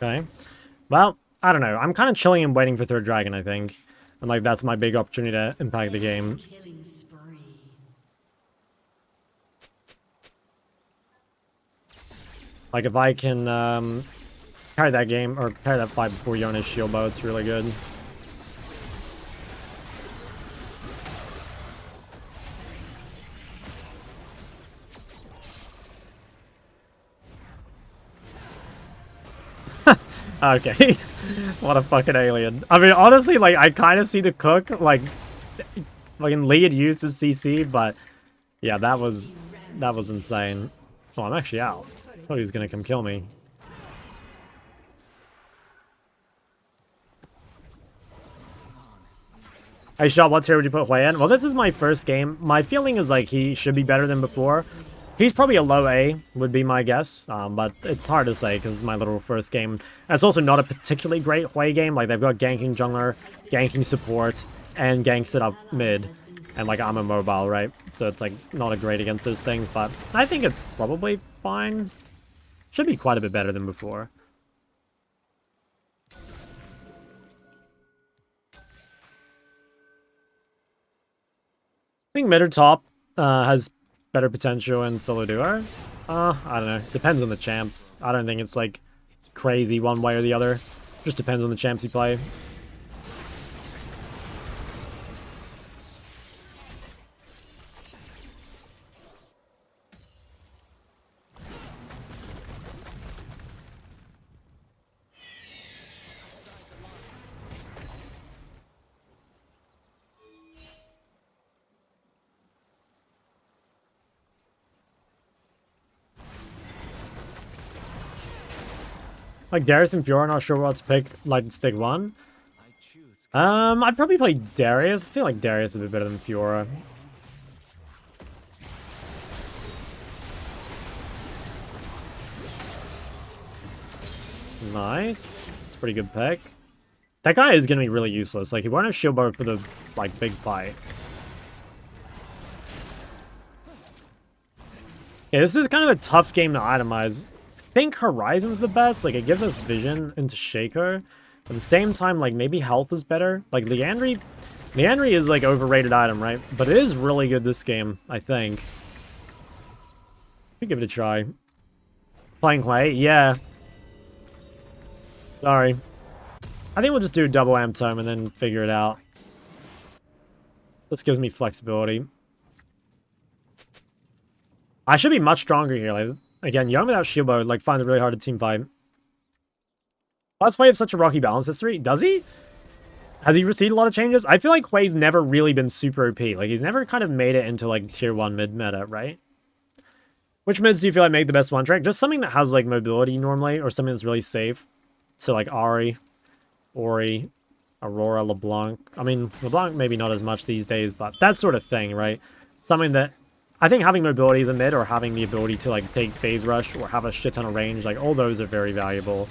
Okay. Well, I don't know. I'm kind of chilling and waiting for third dragon, I think. And, like, that's my big opportunity to impact the game. Killing spree. Like, if I can, Carry that game, or carry that fight before you're on his shield bow. It's really good. Okay. What a fucking alien. I mean, honestly, like, I kind of see the cook, like, fucking Lee had used his CC, but yeah, that was insane. Oh, I'm actually out. I thought he was gonna come kill me. Hey, Shot, what tier would you put Hui in? Well, this is my first game. My feeling is, like, he should be better than before. He's probably a low A, would be my guess. But it's hard to say, because it's my literal first game. And it's also not a particularly great Hui game. Like, they've got ganking jungler, ganking support, and ganks it up mid. And, like, I'm a mobile, right? So it's, like, not a great against those things. But I think it's probably fine. Should be quite a bit better than before. I think mid or top has better potential in solo duo. I don't know. Depends on the champs. I don't think it's like crazy one way or the other. Just depends on the champs you play. Like Darius and Fiora, not sure what to pick. Like stick one. I'd probably play Darius. I feel like Darius is a bit better than Fiora. Nice. It's a pretty good pick. That guy is gonna be really useless. Like he won't have shield bar for the like big fight. Yeah, this is kind of a tough game to itemize. I think Horizon's the best. Like, it gives us vision into Shaker. At the same time, like, maybe health is better. Like, Liandry is, like, overrated item, right? But it is really good this game, I think. Give it a try. Playing Hui? Yeah. Sorry. I think we'll just do double amp tome and then figure it out. This gives me flexibility. I should be much stronger here. Like, again, Young without shield bow, like, find it really hard to team fight. Last Hui have such a rocky balance history. Does he? Has he received a lot of changes? I feel like Hui's never really been super OP. Like, he's never kind of made it into, like, tier 1 mid meta, right? Which mids do you feel like make the best one track? Just something that has, like, mobility normally, or something that's really safe. So, like, Ahri, Ori, Aurora, LeBlanc. I mean, LeBlanc maybe not as much these days, but that sort of thing, right? Something that... I think having mobility as a mid, or having the ability to, like, take phase rush, or have a shit ton of range, like, all those are very valuable.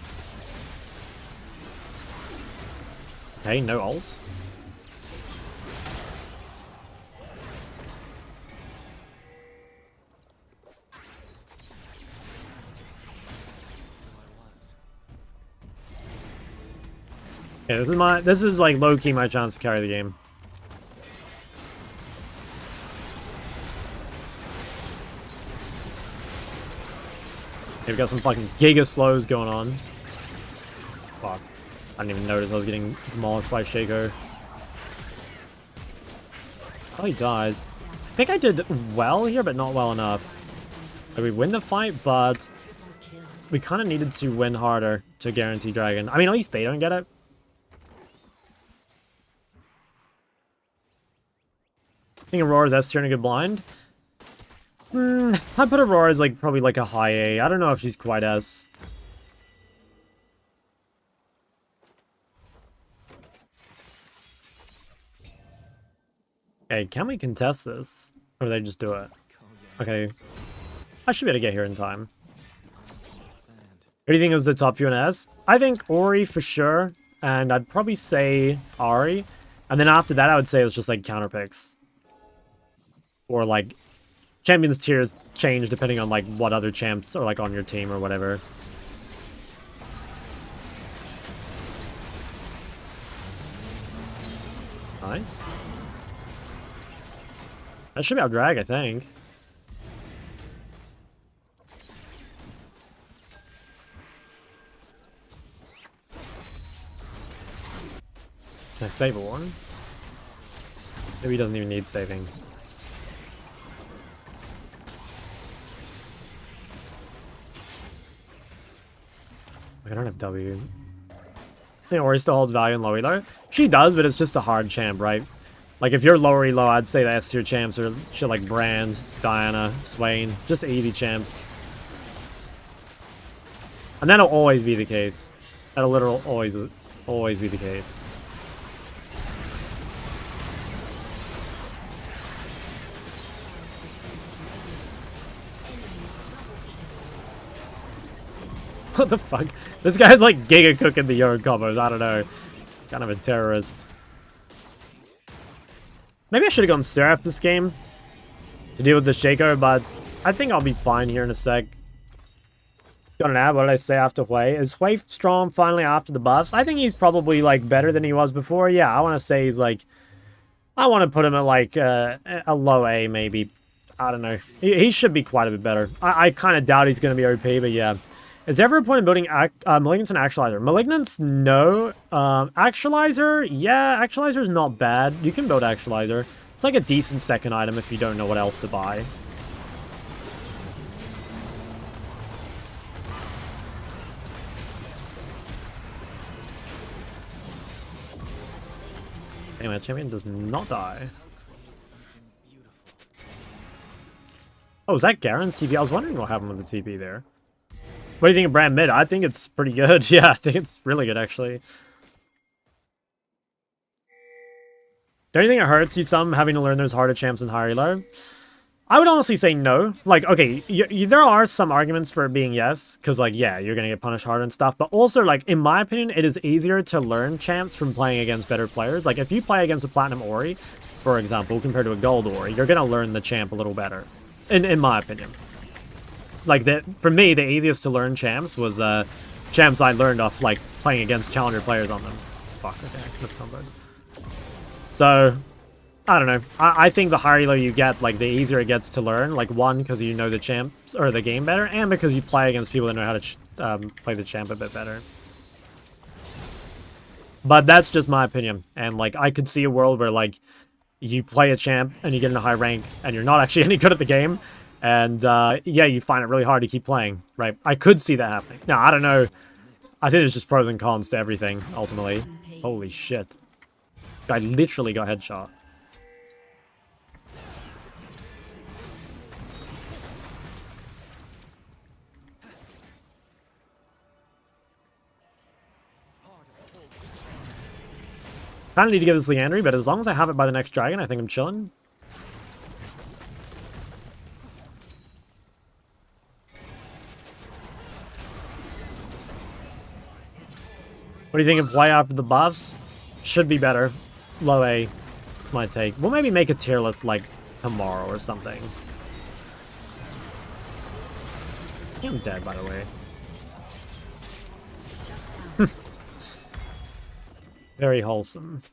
Okay, no ult. Yeah, this is like low-key my chance to carry the game. Okay, we got some fucking giga slows going on. Fuck. I didn't even notice I was getting demolished by Shaco. Oh, he dies. I think I did well here, but not well enough. Like, we win the fight, but we kind of needed to win harder to guarantee Dragon. I mean, at least they don't get it. I think Aurora's S tier in a good blind. I put Aurora as like probably like a high A. I don't know if she's quite S. Hey, can we contest this? Or do they just do it? Okay. I should be able to get here in time. Who do you think is the top few in S? I think Ori for sure. And I'd probably say Ahri. And then after that, I would say it's just like counter picks. Or like champions tiers change depending on like what other champs are like on your team or whatever. Nice. That should be our drag, I think. Can I save a one? Maybe he doesn't even need saving. I don't have W. I think Ori still holds value in low elo. She does, but it's just a hard champ, right? Like, if you're lower elo, I'd say the S tier champs are shit like Brand, Diana, Swain. Just easy champs. And that'll always be the case. That'll literally always be the case. What the fuck? This guy's like giga cooking the Yoro combos. I don't know. Kind of a terrorist. Maybe I should have gone Seraph this game to deal with the Shaco, but I think I'll be fine here in a sec. Got an ad. What did I say after Hui? Is Hui strong finally after the buffs? I think he's probably like better than he was before. Yeah, I want to say he's like... I want to put him at like a low A maybe. I don't know. He should be quite a bit better. I kind of doubt he's going to be OP, but yeah. Is there ever a point in building Malignance and Actualizer? Malignance, no. Actualizer, yeah, Actualizer is not bad. You can build Actualizer. It's like a decent second item if you don't know what else to buy. Anyway, champion does not die. Oh, is that Garen's TP? I was wondering what happened with the TP there. What do you think of Brand Mid? I think it's pretty good. Yeah, I think it's really good, actually. Don't you think it hurts you some having to learn those harder champs and higher elo? I would honestly say no. Like, okay, there are some arguments for it being yes, because, like, yeah, you're going to get punished harder and stuff. But also, like, in my opinion, it is easier to learn champs from playing against better players. Like, if you play against a Platinum Ori, for example, compared to a Gold Ori, you're going to learn the champ a little better, in my opinion. Like, for me, the easiest to learn champs was champs I learned off, like, playing against challenger players on them. Fuck, okay, miscomboed. So, I don't know. I think the higher elo you get, like, the easier it gets to learn. Like, one, because you know the champs, or the game better, and because you play against people that know how to play the champ a bit better. But that's just my opinion. And, like, I could see a world where, like, you play a champ, and you get in a high rank, and you're not actually any good at the game. And, yeah, you find it really hard to keep playing, right? I could see that happening. Now, I don't know. I think there's just pros and cons to everything, ultimately. Holy shit. Guy literally got headshot. Kind of need to get this Leandry, but as long as I have it by the next dragon, I think I'm chilling. What do you think of play after the buffs? Should be better. Low A. That's my take. We'll maybe make a tier list like tomorrow or something. I think I'm dead, by the way. Very wholesome.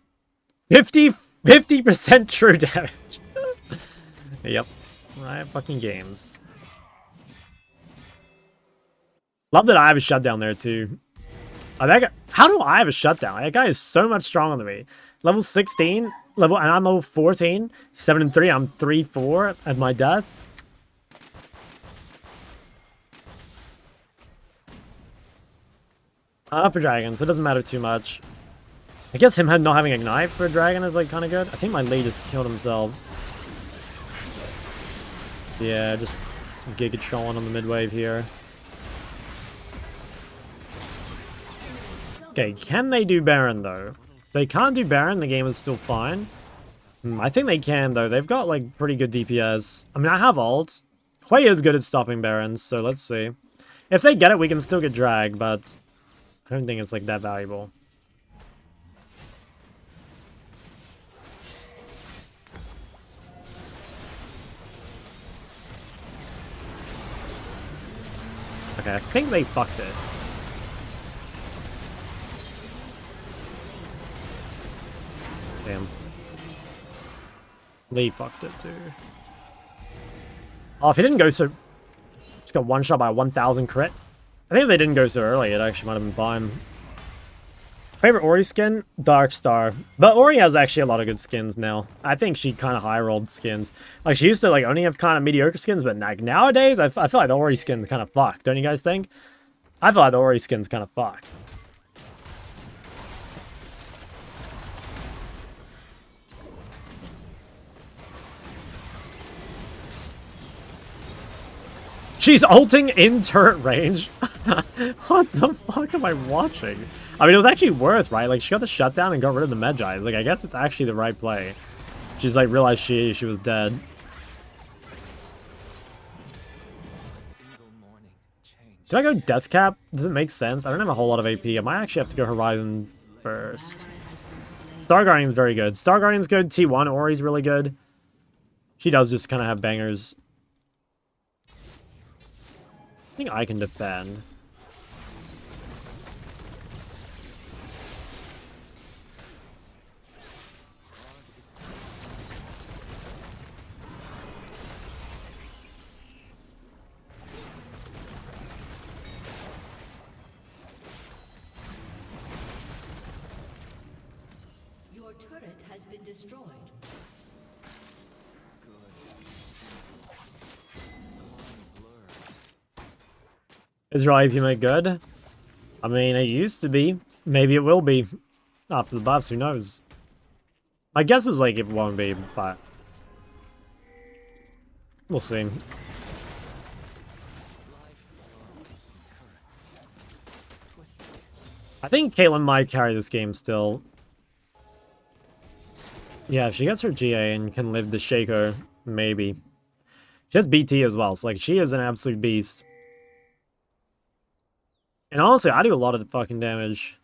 50% true damage. Yep. Right, fucking games. Love that I have a shutdown there too. Oh, that guy, how do I have a shutdown? That guy is so much stronger than me. Level 16, and I'm level 14. 7 and 3, I'm 3-4 at my death. For dragons, it doesn't matter too much. I guess him not having Ignite for a dragon is like kind of good. I think my Lee just killed himself. Yeah, just some Giga trolling on the mid-wave here. Okay, can they do Baron, though? If they can't do Baron, the game is still fine. I think they can, though. They've got, like, pretty good DPS. I mean, I have ult. Hui is good at stopping Barons, so let's see. If they get it, we can still get drag, but I don't think it's, like, that valuable. Okay, I think they fucked it. Damn. Lee fucked it too. Oh, if he didn't go so... Just got one shot by a 1000 crit. I think if they didn't go so early, it actually might have been fine. Favorite Ori skin? Dark Star. But Ori has actually a lot of good skins now. I think she kind of high-rolled skins. Like, she used to, like, only have kind of mediocre skins, but like, nowadays, I feel like the Ori skin's kind of fucked. Don't you guys think? I feel like the Ori skin's kind of fucked. She's ulting in turret range. What the fuck am I watching? I mean, it was actually worth, right? Like, she got the shutdown and got rid of the Magi. Like, I guess it's actually the right play. She's like, realized she was dead. Did I go Death Cap? Does it make sense? I don't have a whole lot of AP. I might actually have to go Horizon first. Star Guardian's very good. Star Guardian's good. T1 Ori's really good. She does just kind of have bangers. I think I can defend. Your turret has been destroyed. Is your IP make good? I mean, it used to be. Maybe it will be. After the buffs, who knows? My guess is like it won't be, but we'll see. I think Caitlyn might carry this game still. Yeah, if she gets her GA and can live the Shaco, maybe. She has BT as well, so like she is an absolute beast. And honestly, I do a lot of the fucking damage.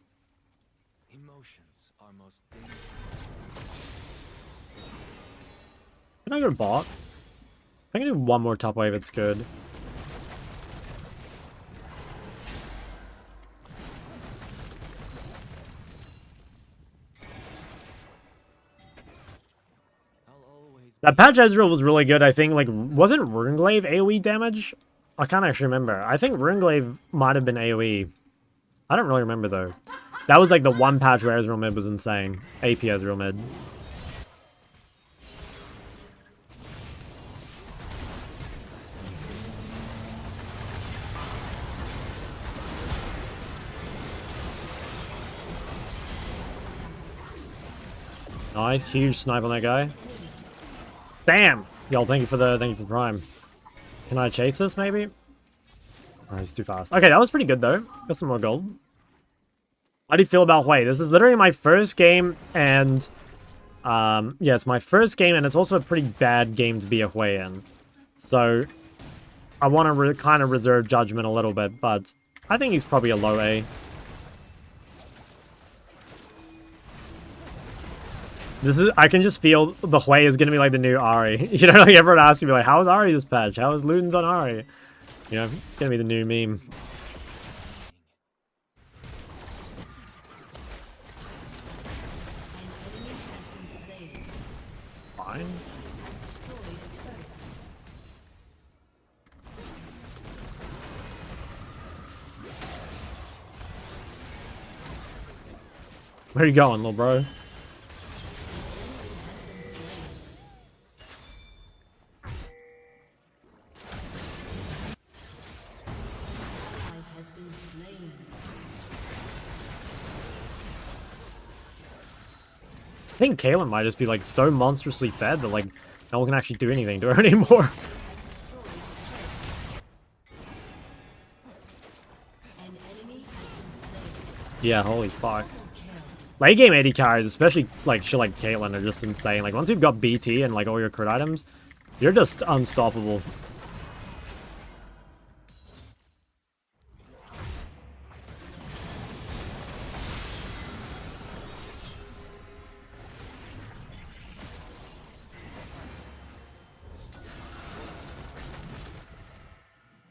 Emotions are most dangerous. Can I go bot? I can do one more top wave, it's good. That patch Ezreal was really good, I think. Like, wasn't Runeglaive AoE damage? I can't actually remember. I think Runeglaive might have been AoE. I don't really remember, though. That was, like, the one patch where Ezreal mid was insane. AP Ezreal mid. Nice, huge snipe on that guy. Damn! Y'all, thank you for the prime. Can I chase this, maybe? Oh, he's too fast. Okay, that was pretty good, though. Got some more gold. How do you feel about Hui? This is literally my first game, and... yeah, it's my first game, and it's also a pretty bad game to be a Hui in. So, I want to kind of reserve judgment a little bit, but I think he's probably a low A. This is, I can just feel the Hui is going to be like the new Ahri. You know, like everyone asks me, like, how is Ahri this patch? How is Luden's on Ahri? You know, it's going to be the new meme. Fine. Where are you going, little bro? I think Caitlyn might just be like so monstrously fed that like no one can actually do anything to her anymore. Yeah, holy fuck. Late game AD carries, especially like shit like Caitlyn, are just insane. Like once you've got BT and like all your crit items, you're just unstoppable.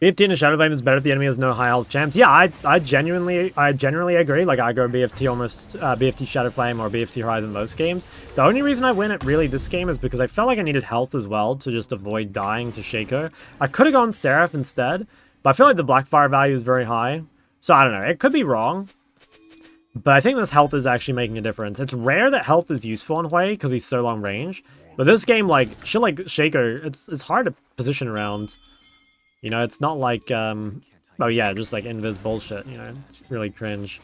BFT in a Shadow Flame is better if the enemy has no high health champs. Yeah, I genuinely agree. Like I go BFT almost BFT Shadow Flame or BFT Horizon most games. The only reason I win it really this game is because I felt like I needed health as well to just avoid dying to Shaco. I could have gone Seraph instead, but I feel like the Blackfire value is very high. So I don't know. It could be wrong. But I think this health is actually making a difference. It's rare that health is useful in Hui because he's so long range. But this game, like, shit like Shaker, it's hard to position around. You know, it's not like, oh yeah, just like invis bullshit, you know, it's really cringe.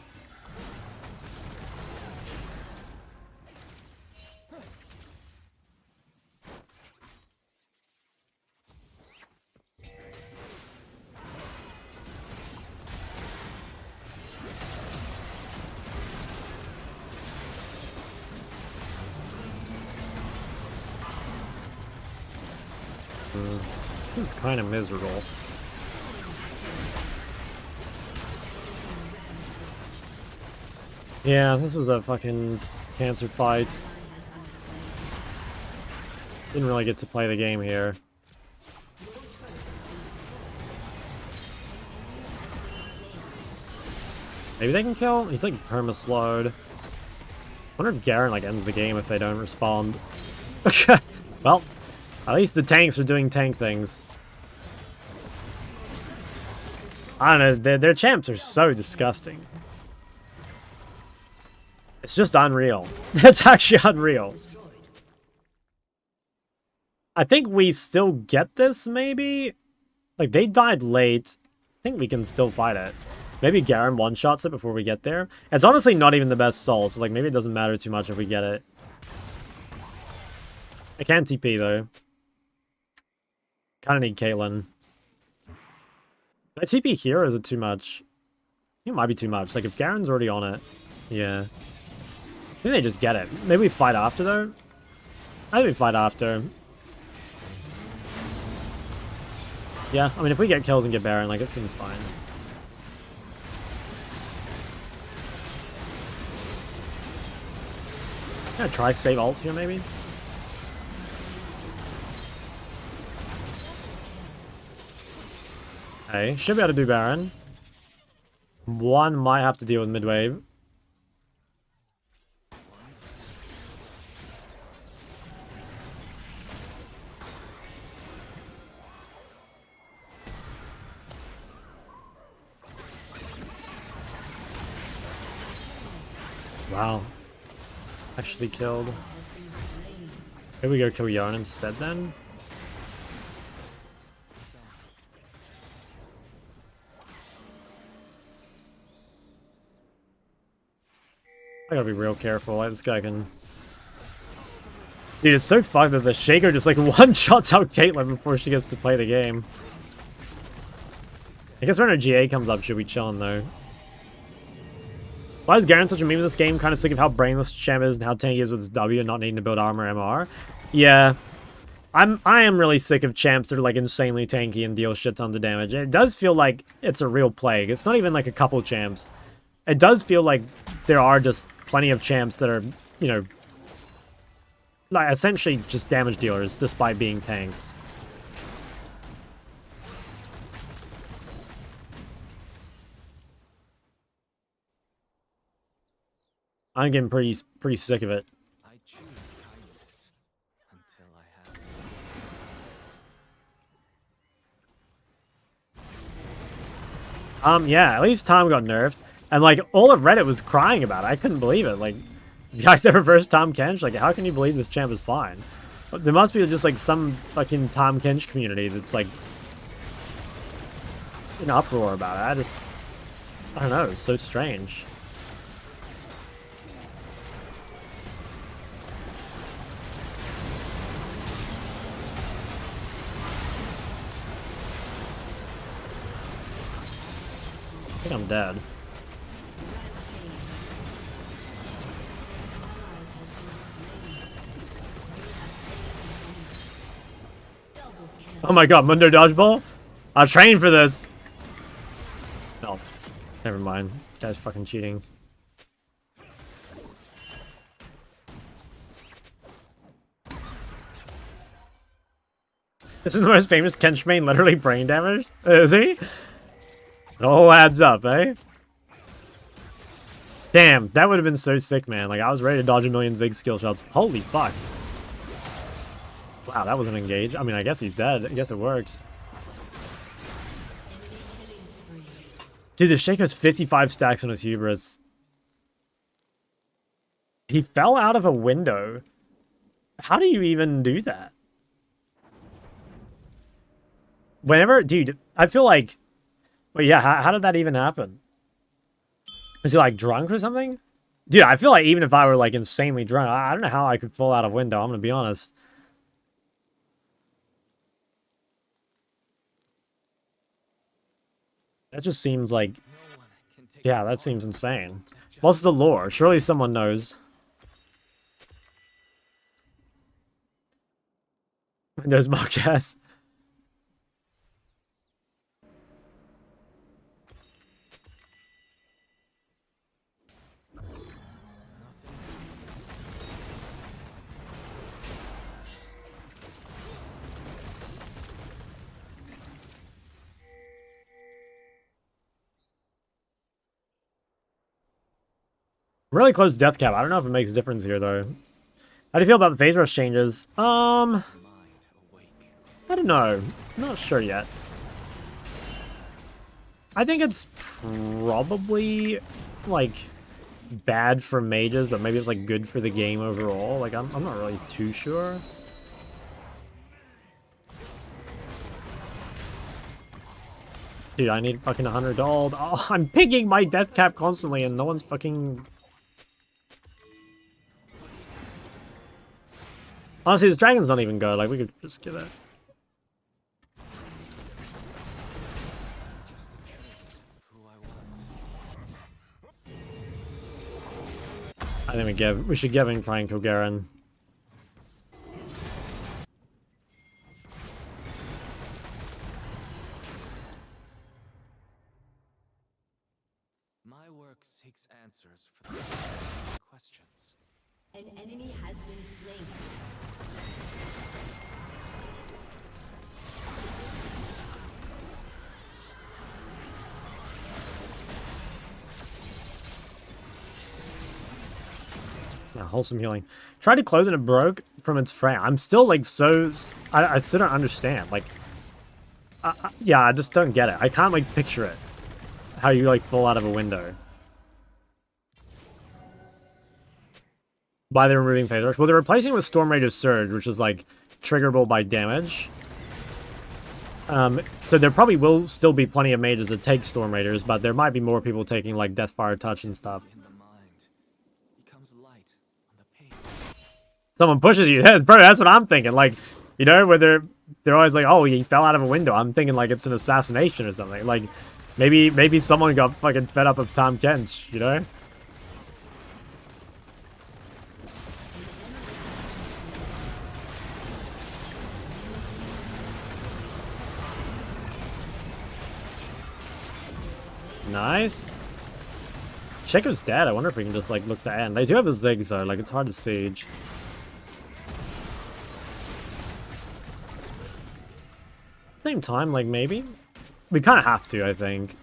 This is kind of miserable. Yeah, this was a fucking cancer fight. Didn't really get to play the game here. Maybe they can kill? He's like perma-slowed. Wonder if Garen like ends the game if they don't respond. Well, at least the tanks are doing tank things. I don't know, their champs are so disgusting. It's just unreal. It's actually unreal. I think we still get this, maybe? Like, they died late. I think we can still fight it. Maybe Garen one-shots it before we get there. It's honestly not even the best soul, so like maybe it doesn't matter too much if we get it. I can't TP, though. Kinda need Caitlyn. Can I TP here, or is it too much? I think it might be too much. Like, if Garen's already on it. Yeah. I think they just get it. Maybe we fight after, though? I think we fight after. Yeah, I mean, if we get kills and get Baron, like, it seems fine. Can I try save ult here, maybe? Okay, should be able to do Baron. One might have to deal with mid-wave. Wow. Actually killed. Maybe we go kill Yarn instead then? I gotta be real careful. Like, this guy can... Dude, it's so fucked that the Shaker just like one-shots out Caitlyn before she gets to play the game. I guess when her GA comes up, she'll be chilling though. Why is Garen such a meme in this game? Kind of sick of how brainless Shem is and how tanky he is with his W and not needing to build armor MR. Yeah. I am really sick of champs that are like insanely tanky and deal shit tons of damage. It does feel like it's a real plague. It's not even like a couple champs. It does feel like there are just plenty of champs that are, you know, like essentially just damage dealers despite being tanks. I'm getting pretty sick of it. I choose kindness until I have. Yeah, at least Tom got nerfed. And like all of Reddit was crying about it. I couldn't believe it. Like, you guys ever versed Tom Kench? Like, how can you believe this champ is fine? But there must be just like some fucking Tom Kench community that's like in uproar about it. I don't know, it's so strange. I think I'm dead. Oh my god, Mundo Dodgeball? I trained for this! No. Never mind. Guy's fucking cheating. This is the most famous Kench main literally brain damaged? Is he? It all adds up, eh? Damn, that would have been so sick, man. Like, I was ready to dodge a million Zig skill shots. Holy fuck. Wow, that wasn't engaged. I mean, I guess he's dead. I guess it works. Dude, the Shaker's 55 stacks on his hubris. He fell out of a window. How do you even do that? Whenever, dude, I feel like... Wait, yeah, how did that even happen? Is he, like, drunk or something? Dude, I feel like even if I were, like, insanely drunk, I don't know how I could fall out a window, I'm gonna be honest. That just seems like... Yeah, that seems insane. What's the lore? Surely someone knows. Windows Marquez. Really close death cap. I don't know if it makes a difference here, though. How do you feel about the phase rush changes? I don't know. I'm not sure yet. I think it's probably, like, bad for mages, but maybe it's, like, good for the game overall. Like, I'm not really too sure. Dude, I need fucking 100 gold. Oh, I'm picking my death cap constantly and no one's fucking... Honestly, this dragon's not even good. Like, we could just get it. I think we should give him try and kill Garen. My work seeks answers for the questions. An enemy has been slain. Yeah, wholesome healing. Tried to close and it broke from its frame. I'm still like so... I still don't understand. Like, yeah, I just don't get it. I can't like picture it. How you like fall out of a window. By the removing phase rush. Well, they're replacing it with Storm Rager's Surge, which is like triggerable by damage. So there probably will still be plenty of mages that take Storm Raiders, but there might be more people taking like Deathfire Touch and stuff. In the mind becomes light on the page. Someone pushes you. Bro, that's what I'm thinking. Like, you know, where they're always like, oh, he fell out of a window. I'm thinking like it's an assassination or something. Like, maybe someone got fucking fed up of Tom Kench, you know? Nice. Shaco's dead. I wonder if we can just like look to end. They do have a Ziggs though, like it's hard to siege. Same time, like maybe? We kind of have to, I think.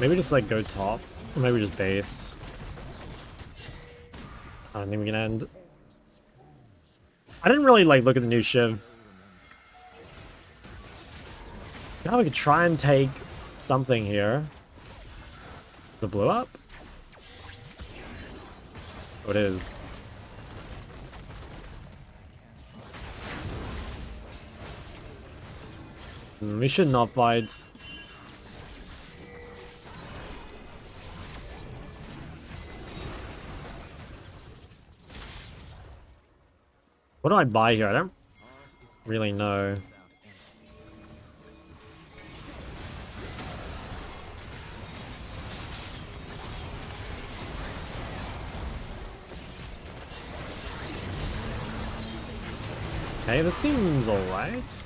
Maybe just like go top, or maybe just base. I don't think we can end. I didn't really like look at the new Shiv. Now we could try and take something here. The blow up? Oh, it is. We should not fight. What do I buy here? I don't really know. Okay, this seems alright.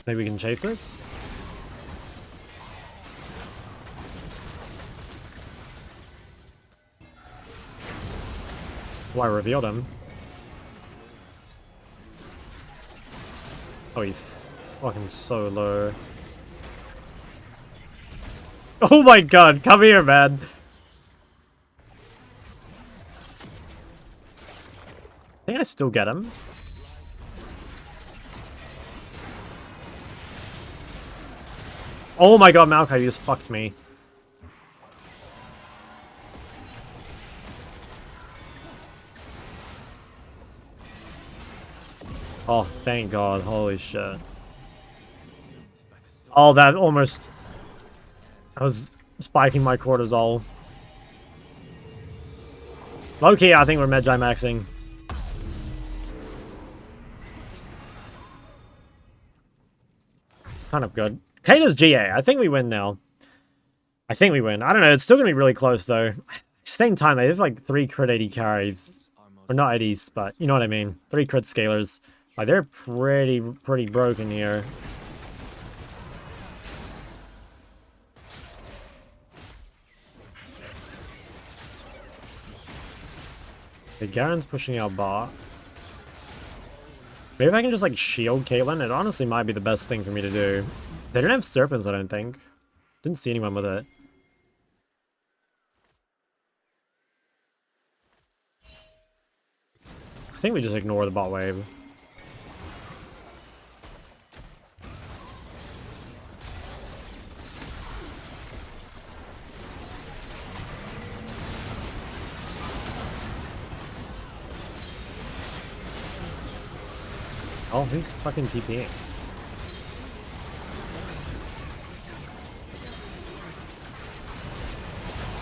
Maybe we can chase this? Oh, I revealed him. Oh, he's fucking so low. Oh my god, come here, man. I think I still get him. Oh my god, Maokai, you just fucked me. Oh, thank god. Holy shit. Oh, that almost... I was spiking my cortisol. Low-key, I think we're Magi maxing. Kind of good. Kata's GA. I think we win now. I think we win. I don't know. It's still going to be really close, though. Same time, they have like 3 crit 80 carries. Or not 80s, but you know what I mean. 3 crit scalers. Like, they're pretty broken here. Okay, Garen's pushing out bot. Maybe if I can just, like, shield Caitlyn, it honestly might be the best thing for me to do. They didn't have Serpents, I don't think. Didn't see anyone with it. I think we just ignore the bot wave. Oh, he's fucking TPing.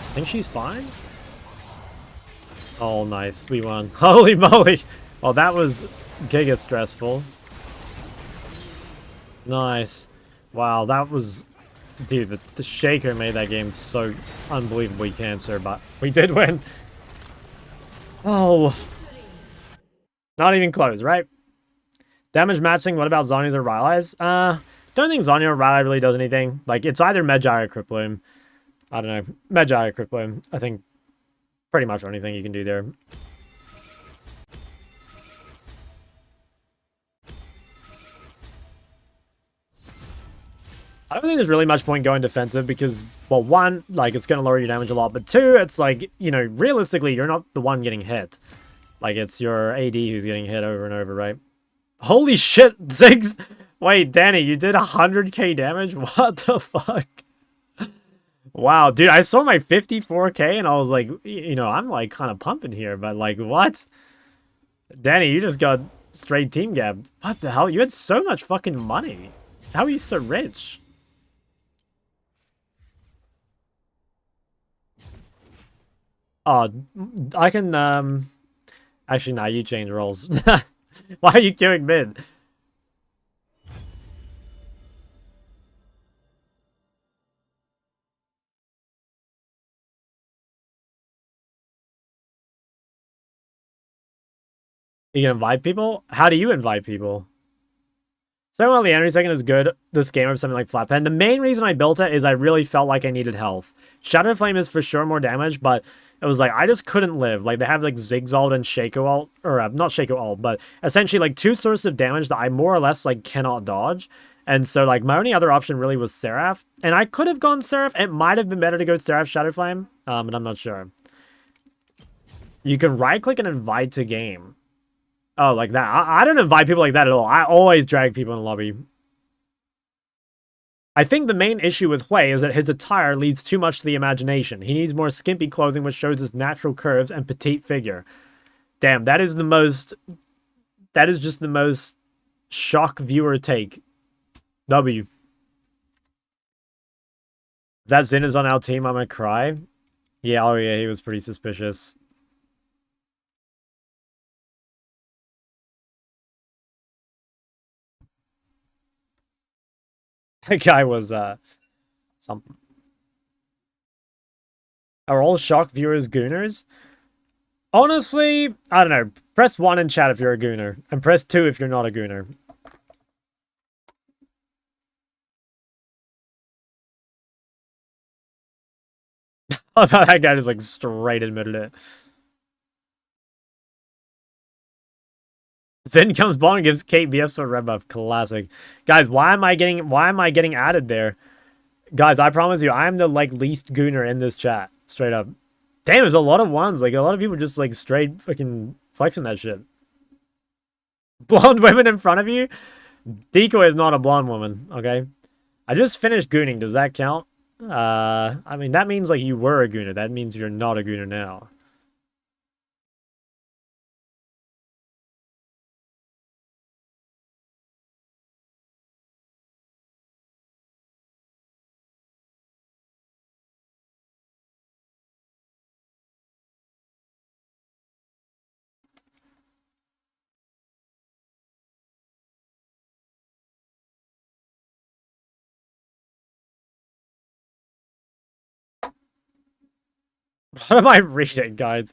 I think she's fine. Oh, nice. We won. Holy moly. Oh, that was giga stressful. Nice. Wow, that was... Dude, the Shaker made that game so unbelievably cancer, but we did win. Oh. Not even close, right? Damage matching, what about Zhonya's or Rylai's? Don't think Zhonya or Rylai really does anything. Like, it's either Magi or Cripploom. I don't know. Magi or Cripploom. I think pretty much anything you can do there. I don't think there's really much point going defensive because, well, one, like, it's going to lower your damage a lot, but two, it's like, you know, realistically, you're not the one getting hit. Like, it's your AD who's getting hit over and over, right? Holy shit, 6... Wait, Danny, you did 100k damage? What the fuck? Wow, dude, I saw my 54k and I was like, you know, I'm like kind of pumping here, but like, what? Danny, you just got straight team gapped. What the hell? You had so much fucking money. How are you so rich? Oh, I can, actually, nah, you change roles. Why are you queuing mid? You can invite people? How do you invite people? So while the enemy second is good, this game of something like Flatpen, the main reason I built it is I really felt like I needed health. Shadow Flame is for sure more damage, but it was like, I just couldn't live. Like, they have like Zigzald and Shaco ult, or not Shaco ult, but essentially like 2 sources of damage that I more or less like cannot dodge. And so like my only other option really was Seraph. And I could have gone Seraph. It might have been better to go Seraph Shadow Flame, but I'm not sure. You can right click and invite to game. Oh, like that. I don't invite people like that at all. I always drag people in the lobby. I think the main issue with Hui is that his attire leaves too much to the imagination. He needs more skimpy clothing which shows his natural curves and petite figure. Damn, that is the most... That is just the most shock viewer take. W. If that Zin is on our team, I'm gonna cry. Yeah, oh yeah, he was pretty suspicious. That guy was, something. Are all shock viewers gooners? Honestly, I don't know. Press 1 in chat if you're a gooner. And press 2 if you're not a gooner. I thought that guy just, like, straight admitted it. Zen comes ball and gives Kate BS to a red buff. Classic. Guys, why am I getting added there? Guys, I promise you, I'm the like least gooner in this chat. Straight up. Damn, there's a lot of ones. Like a lot of people just like straight fucking flexing that shit. Blonde women in front of you? Decoy is not a blonde woman, okay? I just finished gooning. Does that count? I mean, that means like you were a gooner. That means you're not a gooner now. What am I reading, guys?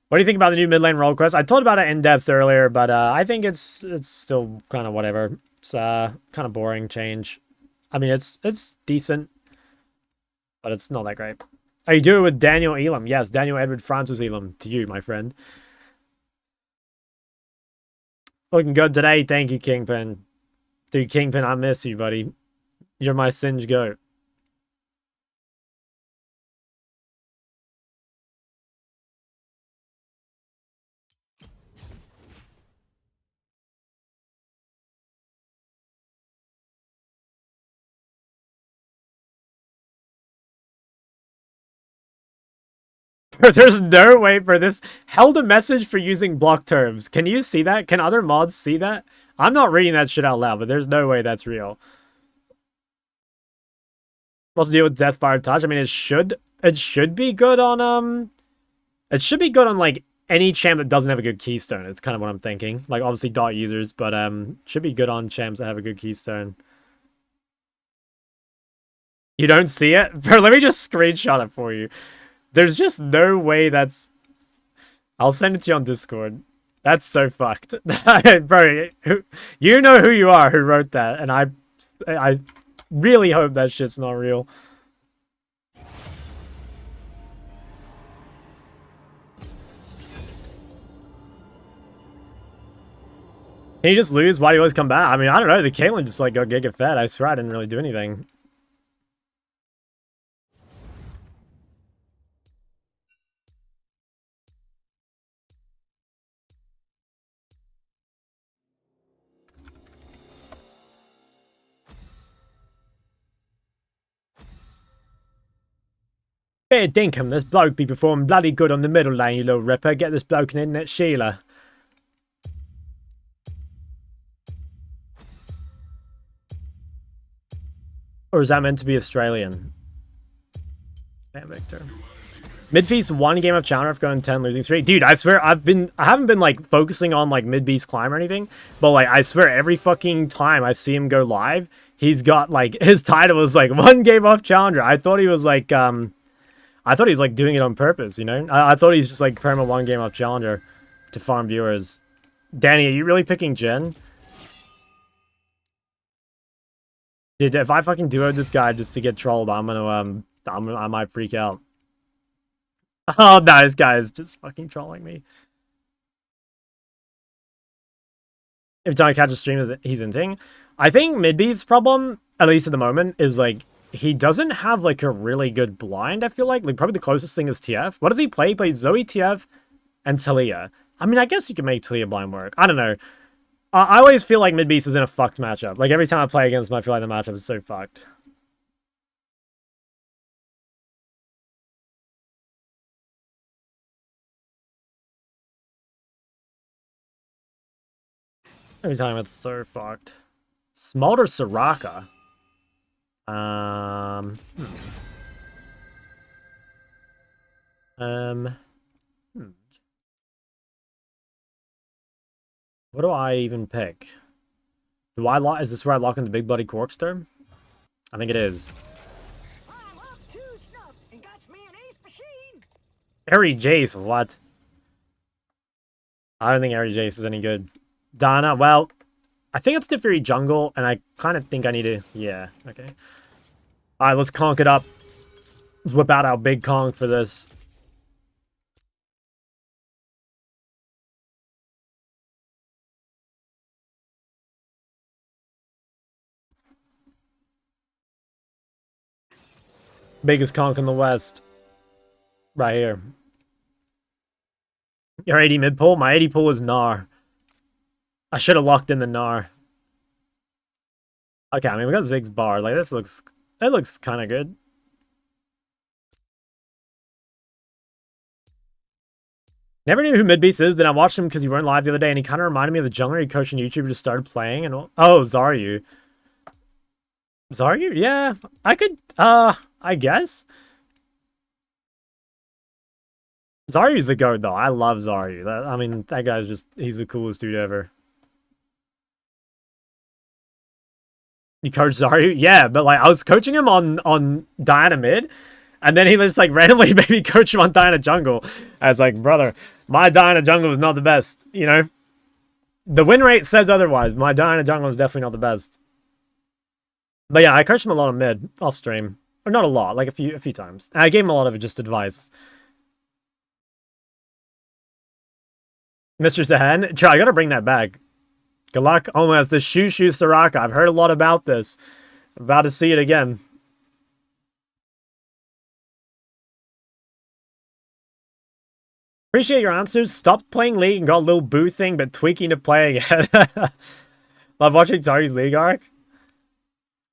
What do you think about the new mid lane role quest? I told about it in depth earlier, but I think it's still kind of whatever. It's kind of boring change. I mean, it's decent, but it's not that great. Oh, you do it with Daniel Elam. Yes, Daniel Edward Francis Elam. To you, my friend. Looking good today. Thank you, Kingpin. Dude, Kingpin, I miss you, buddy. You're my Singe goat. There's no way for this. Held a message for using block terms. Can you see that? Can other mods see that? I'm not reading that shit out loud, but there's no way that's real. Let's deal with Deathfire Touch. I mean, it should be good on it should be good on like any champ that doesn't have a good keystone. It's kind of what I'm thinking. Like obviously dot users, but should be good on champs that have a good keystone. You don't see it? Bro, let me just screenshot it for you. There's just no way that's... I'll send it to you on Discord. That's so fucked. Bro, you know who you are who wrote that, and I really hope that shit's not real. Can you just lose? Why do you always come back? I mean, I don't know. The Caitlyn just like got giga fed. I swear I didn't really do anything. Fair dinkum, this bloke be performing bloody good on the middle lane, you little ripper. Get this bloke an internet Sheila. Or is that meant to be Australian? Damn, Victor. Mid-feast 1 game of Challenger after going 10 losing streak. Dude, I swear I haven't been like focusing on like mid-beast climb or anything, but like I swear every fucking time I see him go live, he's got like his title was like 1 game off Challenger. I thought he was like doing it on purpose, you know? I thought he's just like perma 1 game off Challenger to farm viewers. Danny, are you really picking Jen? Dude, if I fucking duo this guy just to get trolled, I might freak out. Oh, no, this guy is just fucking trolling me. Every time I catch a stream, he's inting. I think Midbeast's problem, at least at the moment, is like he doesn't have like a really good blind. I feel like probably the closest thing is TF. What does he play? He plays Zoe, TF, and Talia. I mean, I guess you can make Talia blind work. I don't know. I always feel like Midbeast is in a fucked matchup. Like every time I play against him, I feel like the matchup is so fucked. Every time it's so fucked. Smolder Soraka. Hmm. What do I even pick? Do I lock? Is this where I lock in the big bloody Corkstorm? I think it is. I'm up to snuff and got me an ace machine. Airy Jace, what? I don't think Airy Jace is any good. Dana, well, I think it's Neferi jungle, and I kind of think I need to... Yeah, okay. Alright, let's conk it up. Let's whip out our big conk for this. Biggest conk in the West. Right here. Your 80 mid pull? My 80 pull is Gnar. I should have locked in the Gnar. Okay, I mean, we got Ziggs bar. Like, this looks... That looks kind of good. Never knew who Midbeast is. Then I watched him because you weren't live the other day, and he kind of reminded me of the jungler he coached on YouTube, just started playing, and... Oh, Zaryu. Zaryu? Yeah, I could... I guess. Zaryu's the GOAT, though. I love Zaryu. I mean, that guy's just... He's the coolest dude ever. You coach Zaryu? Yeah, but like I was coaching him on Diana mid, and then he just like randomly maybe coach him on Diana jungle. I was like, brother, my Diana jungle is not the best, you know? The win rate says otherwise. My Diana jungle is definitely not the best. But yeah, I coached him a lot of mid off stream. Or not a lot, like a few times. And I gave him a lot of just advice. Mr. Zahan, I gotta bring that back. Good luck. Almost the Shoo Soraka. I've heard a lot about this. I'm about to see it again. Appreciate your answers. Stopped playing League and got a little boo thing, but tweaking to play again. Love watching Zaryu's League arc.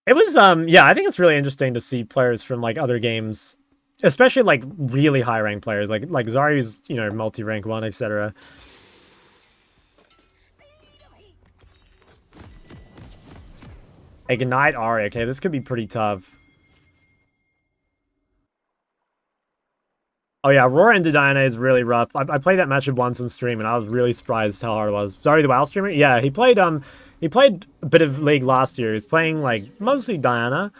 It was, yeah, I think it's really interesting to see players from, like, other games. Especially, like, really high-ranked players. Like Zaryu's, you know, multi-rank 1, etc. Ignite Ari. Okay, this could be pretty tough. Oh yeah, Aurora into Diana is really rough. I played that matchup once on stream, and I was really surprised how hard it was. Sorry, the WoW streamer? Yeah, he played a bit of League last year. He's playing, like, mostly Diana.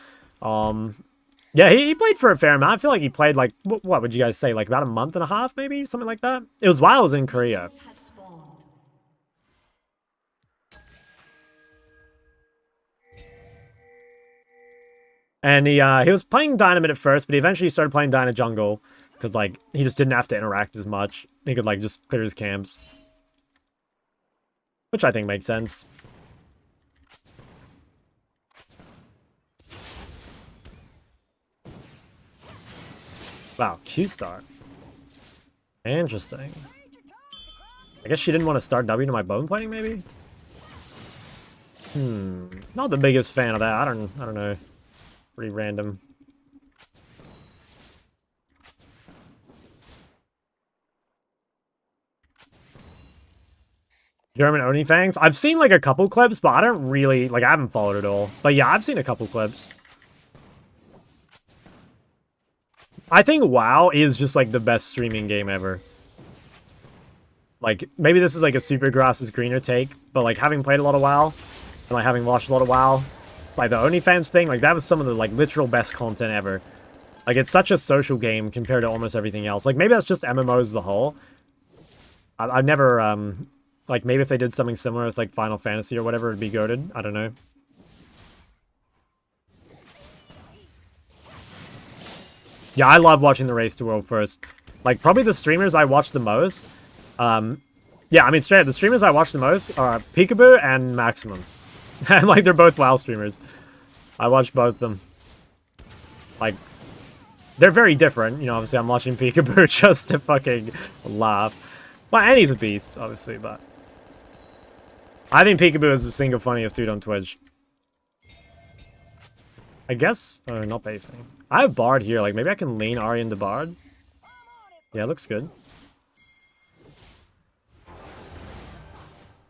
Yeah, he played for a fair amount. I feel like he played, like, what would you guys say? Like, about a month and a half, maybe? Something like that? It was while I was in Korea. And he was playing Dynamite at first, but he eventually started playing Dyna Jungle. Because, like, he just didn't have to interact as much. He could, like, just clear his camps. Which I think makes sense. Wow, Q-Star. Interesting. I guess she didn't want to start W to my bone plating, maybe? Not the biggest fan of that. I don't know. Pretty random. German OnlyFans? I've seen, like, a couple clips, but I don't really... Like, I haven't followed it all. But yeah, I've seen a couple clips. I think WoW is just, like, the best streaming game ever. Like, maybe this is, like, a super grass is greener take, but, like, having played a lot of WoW, and, like, having watched a lot of WoW, like, the OnlyFans thing, like, that was some of the, like, literal best content ever. Like, it's such a social game compared to almost everything else. Like, maybe that's just MMOs as a whole. I've never, like, maybe if they did something similar with, like, Final Fantasy or whatever, it'd be goated. I don't know. Yeah, I love watching the Race to World First. Like, probably the streamers I watch the most. Yeah, I mean, straight up, the streamers I watch the most are Peekaboo and Maximum. And, like, they're both WoW streamers. I watch both of them. Like, they're very different. You know, obviously I'm watching Peekaboo just to fucking laugh. Well, and he's a beast, obviously, but... I think Peekaboo is the single funniest dude on Twitch. I guess... Oh, not basing. I have Bard here. Like, maybe I can lean Ari into Bard. Yeah, it looks good.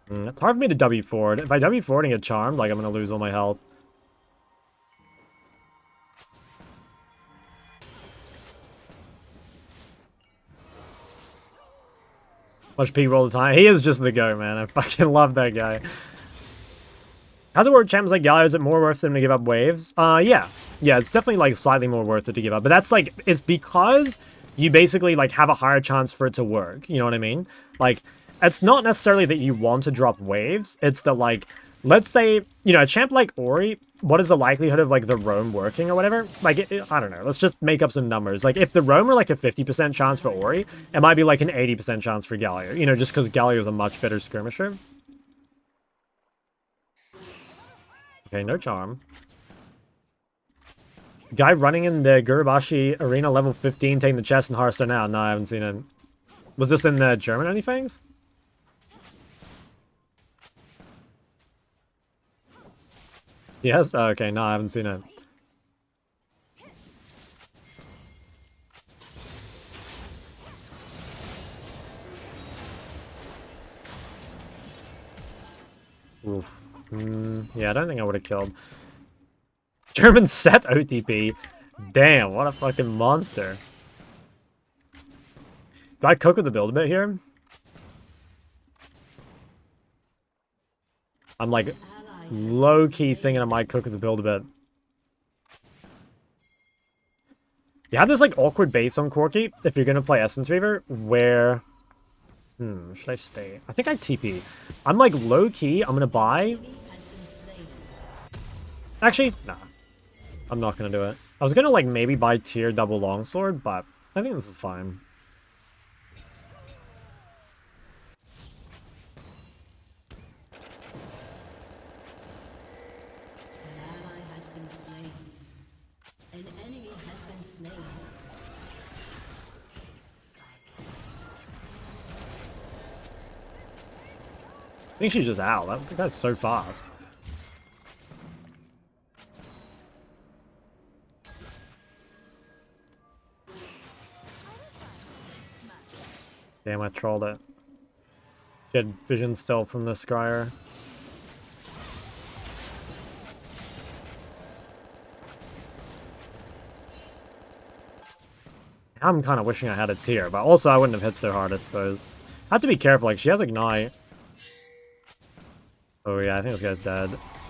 It's hard for me to W forward. If I W forward and get charmed, like, I'm gonna lose all my health. Watch P roll the time. He is just the GOAT, man. I fucking love that guy. How's it work, champs like Galio? Is it more worth them to give up waves? Yeah. Yeah, it's definitely, like, slightly more worth it to give up. But that's, like, it's because you basically, like, have a higher chance for it to work. You know what I mean? Like, it's not necessarily that you want to drop waves. It's that, like, let's say, you know, a champ like Ori, what is the likelihood of, like, the roam working or whatever? Like, I don't know. Let's just make up some numbers. Like, if the roam were, like, a 50% chance for Ori, it might be, like, an 80% chance for Galio. You know, just because Galio is a much better skirmisher. Okay, no charm. Guy running in the Gurubashi Arena level 15 taking the chest in Hearthstone now. No, I haven't seen it. Was this in the German anythings? Yes? Oh, okay, no, I haven't seen it. Oof. Yeah, I don't think I would have killed. German set OTP. Damn, what a fucking monster. Do I cook with the build a bit here? I'm like low-key thinking I might cook with the build a bit. You have this like awkward base on Corki if you're gonna play Essence Reaver where should I stay? I think I TP. I'm like low-key, I'm gonna buy. Actually, nah. I'm not gonna do it. I was gonna like maybe buy tier double longsword, but I think this is fine. I think she's just out. That guy's so fast. Damn, I trolled it. She had vision still from the scryer. I'm kind of wishing I had a tier, but also I wouldn't have hit so hard, I suppose. I have to be careful, like, she has Ignite. Oh yeah, I think this guy's dead.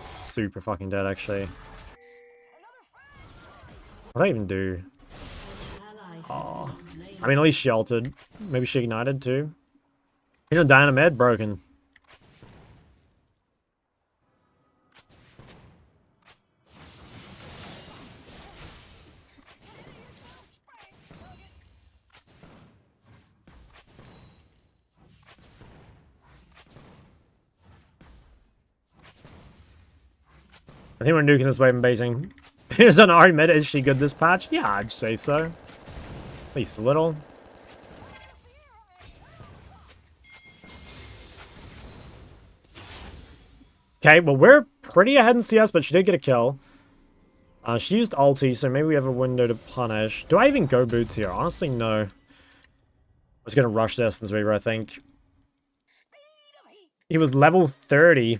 Super fucking dead, actually. What did I even do? Oh. I mean, at least she ulted. Maybe she ignited, too. You know, Dynamite broken. I think we're nuking this wave and basing. Here's an Ari mid. Is she good this patch? Yeah, I'd say so. At least a little. Okay, well, we're pretty ahead in CS, but she did get a kill. She used ulti, so maybe we have a window to punish. Do I even go boots here? Honestly, no. I was going to rush this Essence Reaver, I think. He was level 30.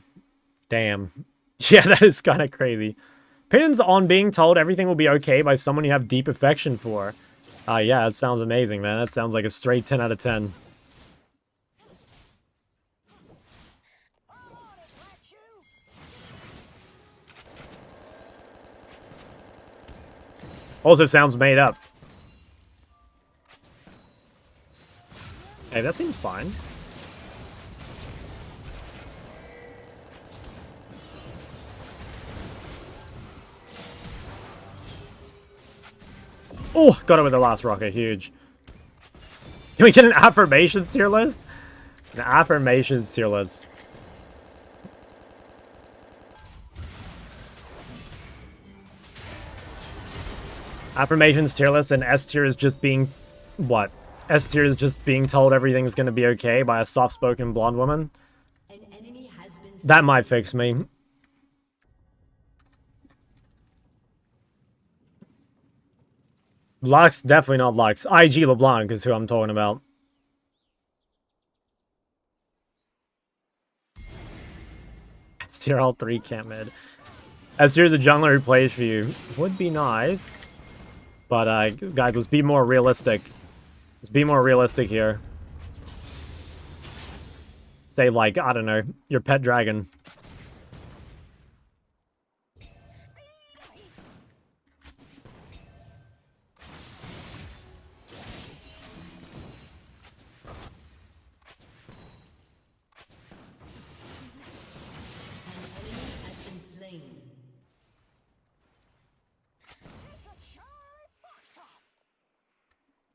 Damn. Yeah, that is kind of crazy. Opinions on being told everything will be okay by someone you have deep affection for. Yeah, that sounds amazing, man. That sounds like a straight 10 out of 10. Also sounds made up. Hey, that seems fine. Oh, got it with the last rocket. Huge. Can we get an affirmations tier list? An affirmations tier list. Affirmations tier list and S tier is just being... What? S tier is just being told everything's gonna be okay by a soft-spoken blonde woman? That might fix me. Lux? Definitely not Lux. IG LeBlanc is who I'm talking about. S tier all 3 camp mid. S tier is a jungler who plays for you. Would be nice. But, guys, let's be more realistic. Let's be more realistic here. Say, like, I don't know, your pet dragon.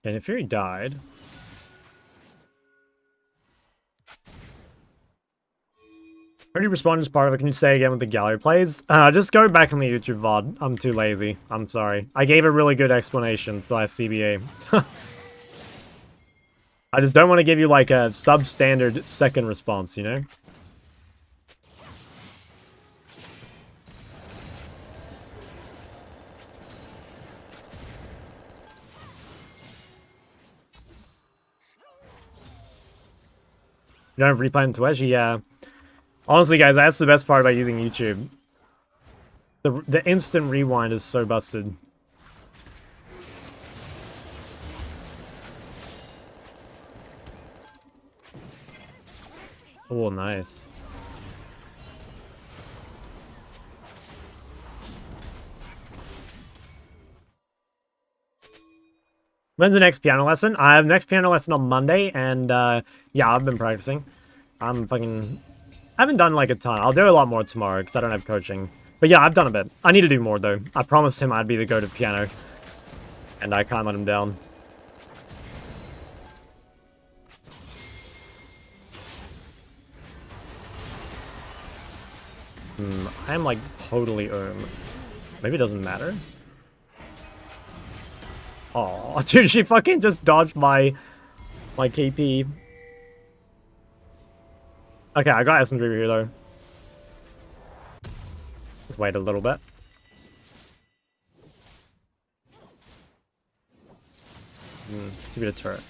And if Fury died... When you respond as part of it, can you say again with the gallery plays? Just go back on the YouTube VOD. I'm too lazy. I'm sorry. I gave a really good explanation, so I CBA. I just don't want to give you like a substandard second response, you know? You don't replay into Edge? Yeah. Honestly, guys, that's the best part about using YouTube. The instant rewind is so busted. Oh, nice. When's the next piano lesson? I have next piano lesson on Monday, and yeah, I've been practicing. I haven't done like a ton. I'll do a lot more tomorrow because I don't have coaching. But yeah, I've done a bit. I need to do more though. I promised him I'd be the goat of piano, and I can't let him down. I am like totally maybe it doesn't matter. Oh, dude, she fucking just dodged my KP. Okay, I got Essence Reaver here though. Let's wait a little bit. Let's give it a turret.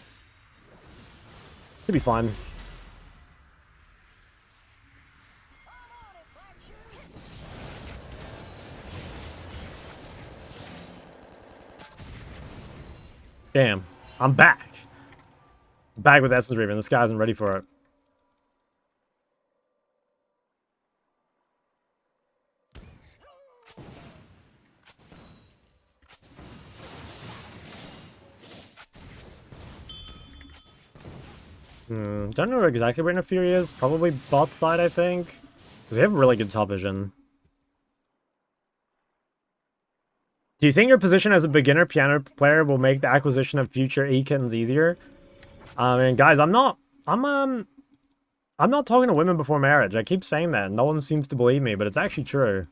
Should be fine. Damn, I'm back. Back with Essence Reaver, and this guy isn't ready for it. Don't know exactly where Fury is. Probably bot side, I think. We have really good top vision. Do you think your position as a beginner piano player will make the acquisition of future E-kittens easier? I mean, guys, I'm not talking to women before marriage. I keep saying that. No one seems to believe me, but it's actually true.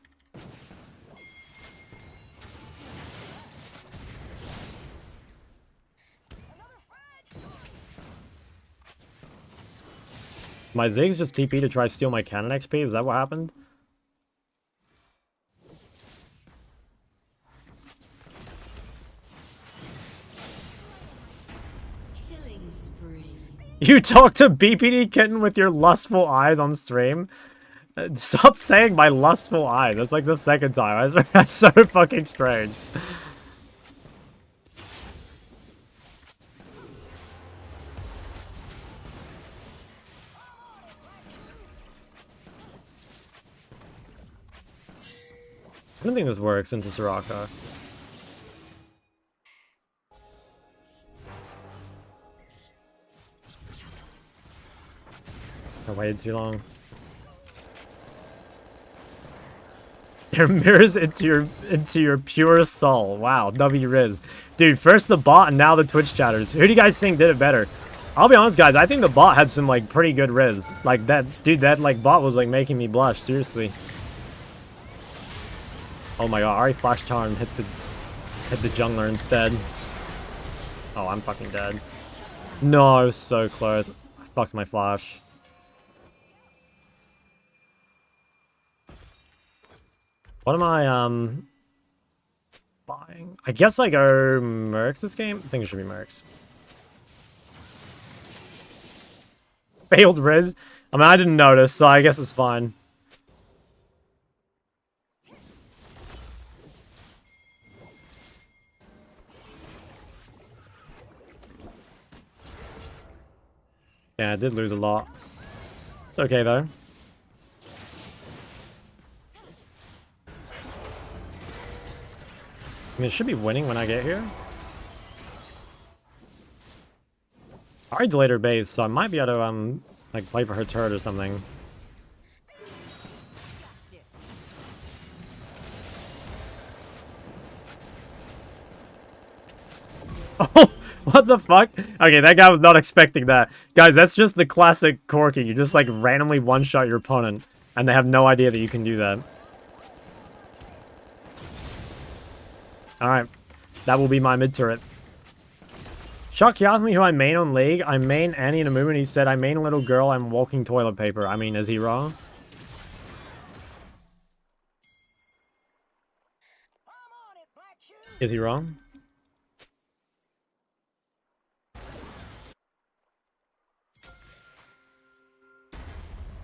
My Ziggs just TP to try to steal my cannon XP? Is that what happened? Killing spree. You talk to BPD Kitten with your lustful eyes on stream? Stop saying my lustful eyes. That's like the second time. That's so fucking strange. I don't think this works into Soraka. I waited too long. Your mirrors into your pure soul. Wow, W Riz. Dude, first the bot and now the Twitch chatters. Who do you guys think did it better? I'll be honest, guys, I think the bot had some like pretty good Riz. Like that dude, that like bot was like making me blush, seriously. Oh my god, Ari Flash Charm hit the jungler instead. Oh, I'm fucking dead. No, I was so close. I fucked my flash. What am I buying? I guess I go Mercs this game? I think it should be Mercs. Failed Riz? I mean, I didn't notice, so I guess it's fine. Yeah, I did lose a lot. It's okay, though. I mean, it should be winning when I get here. I already delayed her base, so I might be able to, like, play for her turret or something. Oh, what the fuck? Okay, that guy was not expecting that. Guys, that's just the classic Corki. You just, like, randomly one-shot your opponent. And they have no idea that you can do that. Alright. That will be my mid-turret. Chuck, he asked me who I main on League. I main Annie in a movement. He said, I main a little girl. I'm walking toilet paper. I mean, is he wrong? Is he wrong?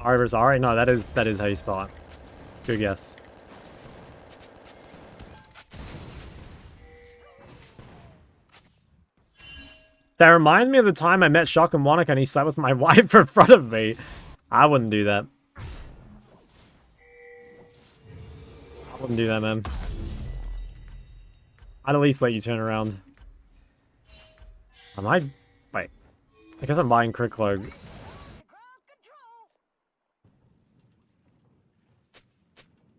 R versus R? No, that is how you spell it. Good guess. That reminds me of the time I met Shock and Monica and he slept with my wife in front of me. I wouldn't do that. I wouldn't do that, man. I'd at least let you turn around. Am I... Wait. I guess I'm buying Crit Cloak.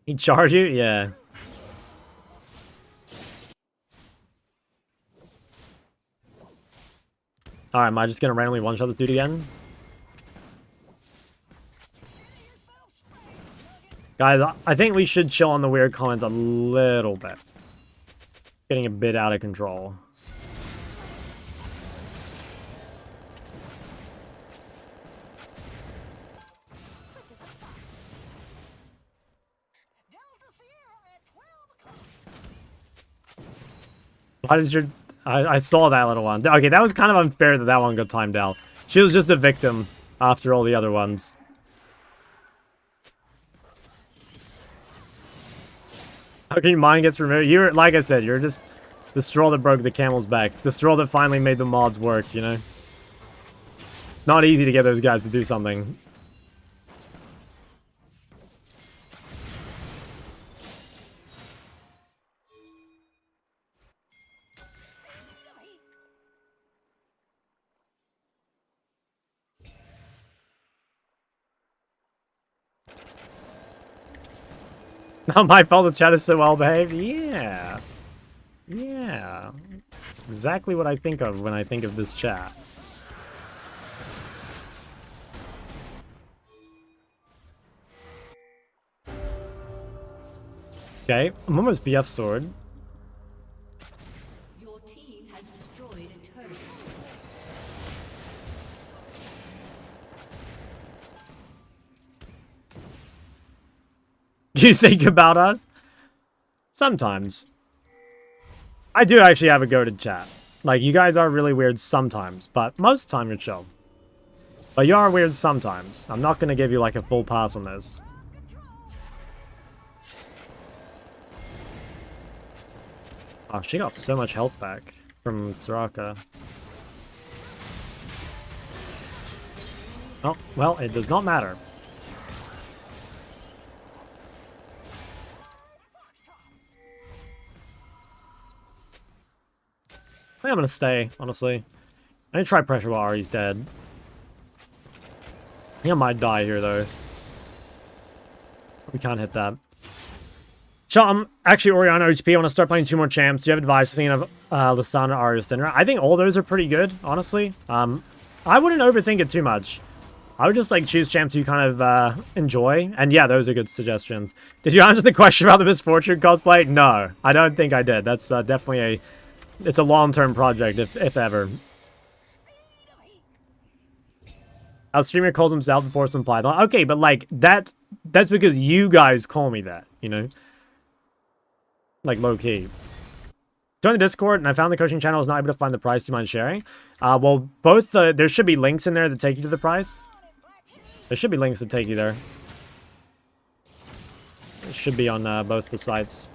He charge you? Yeah. Alright, am I just gonna randomly one-shot this dude again? Guys, I think we should chill on the weird comments a little bit. Getting a bit out of control. Why did your... I saw that little one. Okay, that was kind of unfair that that one got timed out. She was just a victim after all the other ones. How can your mind gets removed? You're, like I said, you're just the straw that broke the camel's back. The straw that finally made the mods work, you know? Not easy to get those guys to do something. Not my fault the chat is so well behaved. Yeah. Yeah. It's exactly what I think of when I think of this chat. Okay, I'm almost BF sword. Your team has destroyed a turret. Do you think about us? Sometimes. I do actually have a goated chat. Like, you guys are really weird sometimes, but most of the time you're chill. But you are weird sometimes. I'm not going to give you, like, a full pass on this. Oh, she got so much health back from Soraka. Oh, well, it does not matter. I think I'm gonna stay, honestly. I need to try pressure while Ari's dead. I think I might die here, though. We can't hit that. Actually, Oriana OTP. I want to start playing 2 more champs. Do you have advice for thinking of Lasana, Arya, Sinra? I think all those are pretty good, honestly. I wouldn't overthink it too much. I would just, like, choose champs you kind of enjoy. And yeah, those are good suggestions. Did you answer the question about the Misfortune cosplay? No, I don't think I did. That's definitely a... It's a long-term project, if ever. Our streamer calls himself before some Python. Okay, but, like, that's because you guys call me that, you know? Like, low-key. Join the Discord, and I found the coaching channel is not able to find the price. Do you mind sharing? Well, both there should be links in there that take you to the price. There should be links that take you there. It should be on both the sites.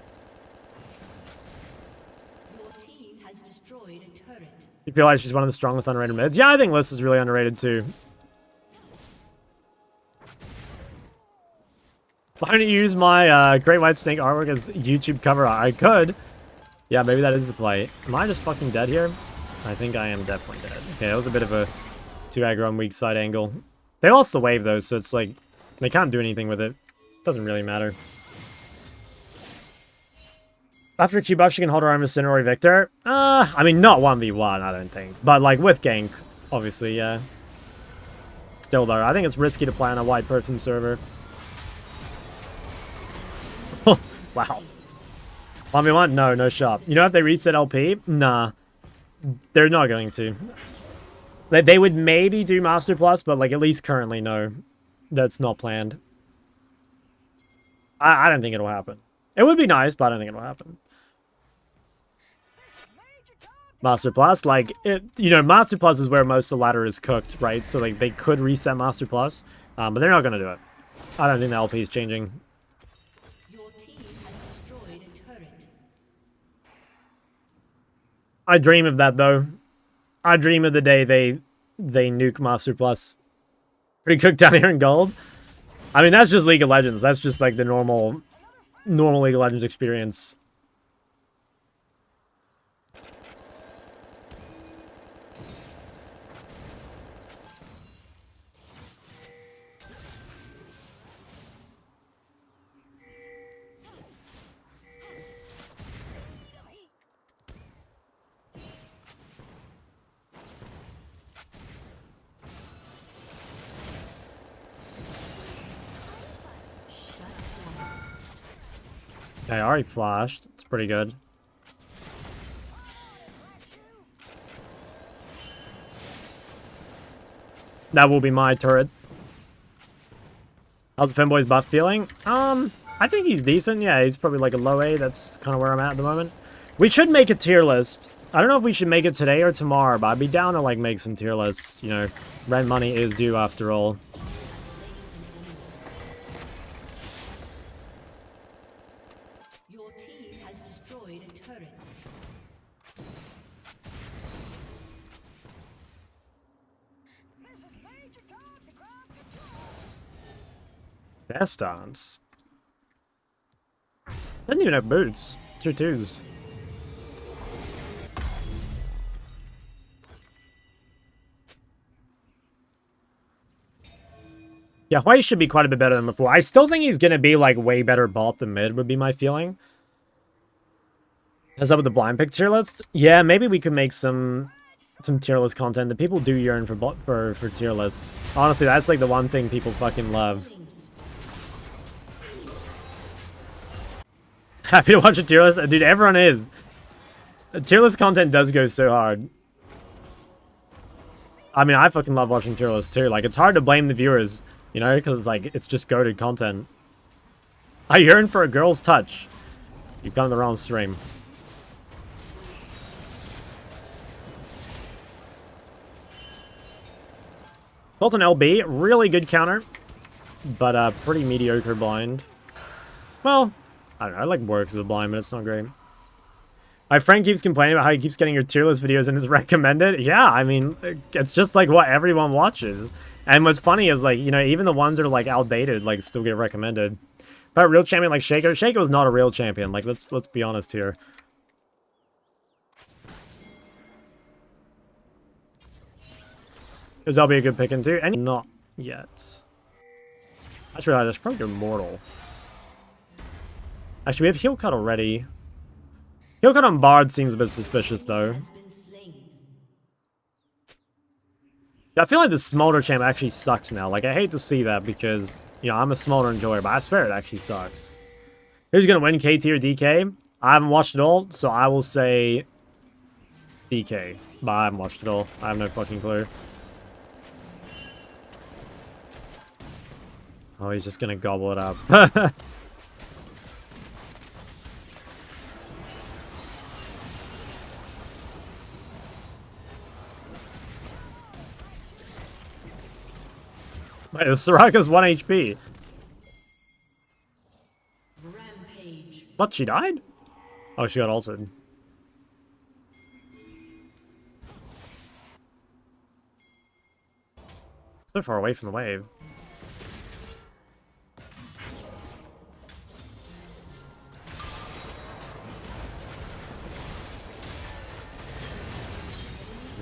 You feel like she's one of the strongest underrated mids? Yeah, I think Liz is really underrated too. Why don't you use my Great White Snake artwork as YouTube cover art? I could. Yeah, maybe that is the play. Am I just fucking dead here? I think I am definitely dead. Okay, that was a bit of a 2 aggro on weak side angle. They lost the wave though, so it's like, they can't do anything with it. Doesn't really matter. After a Q buff, she can hold her arm as Sinner or Victor. I mean, not 1v1, I don't think. But, like, with ganks, obviously, yeah. Still, though, I think it's risky to play on a white person server. Wow. 1v1? No, no shot. You know if they reset LP? Nah. They're not going to. They would maybe do Master Plus, but like at least currently, no. That's not planned. I don't think it'll happen. It would be nice, but I don't think it'll happen. Master Plus, like, you know, Master Plus is where most of the ladder is cooked, right? So, like, they could reset Master Plus, but they're not going to do it. I don't think the LP is changing. Your team has destroyed a turret. I dream of that, though. I dream of the day they nuke Master Plus. Pretty cooked down here in gold. I mean, that's just League of Legends. That's just, like, the normal League of Legends experience. I already flashed. It's pretty good. That will be my turret. How's the Femboy's buff feeling? I think he's decent. Yeah, he's probably like a low A. That's kind of where I'm at the moment. We should make a tier list. I don't know if we should make it today or tomorrow, but I'd be down to like make some tier lists. You know, rent money is due after all. Your team has destroyed a turret. Best dance. Doesn't even have boots. Tier 2s. Yeah, Huey should be quite a bit better than before. I still think he's going to be, like, way better bot than mid, would be my feeling. Is that with the blind pick tier list? Yeah, maybe we could make some tier list content. The people do yearn for tier lists. Honestly, that's, like, the one thing people fucking love. Happy to watch a tier list? Dude, everyone is. Tier list content does go so hard. I mean, I fucking love watching tier lists too. Like, it's hard to blame the viewers, you know, because, like, it's just goated content. I yearn for a girl's touch. You've come to the wrong stream. Sultan LB, really good counter, but pretty mediocre blind. Well, I don't know, I like works as a blind, but it's not great. My friend keeps complaining about how he keeps getting your tier list videos and is recommended. Yeah, I mean, it's just like what everyone watches. And what's funny is, like, you know, even the ones that are, like, outdated, like, still get recommended. But a real champion like Shaco, Shaco's not a real champion. Like, let's be honest here. Because that'll be a good pick in too. And not yet. I just realized I should probably go Mortal. Actually, we have heal cut already. Heal cut on Bard seems a bit suspicious, though. I feel like the Smolder champ actually sucks now. Like, I hate to see that because, you know, I'm a Smolder enjoyer, but I swear it actually sucks. Who's going to win, KT or DK? I haven't watched it all, so I will say DK. But I haven't watched it all. I have no fucking clue. Oh, he's just going to gobble it up. Wait, the Soraka's 1 HP. Rampage. What, she died? Oh, she got altered. So far away from the wave.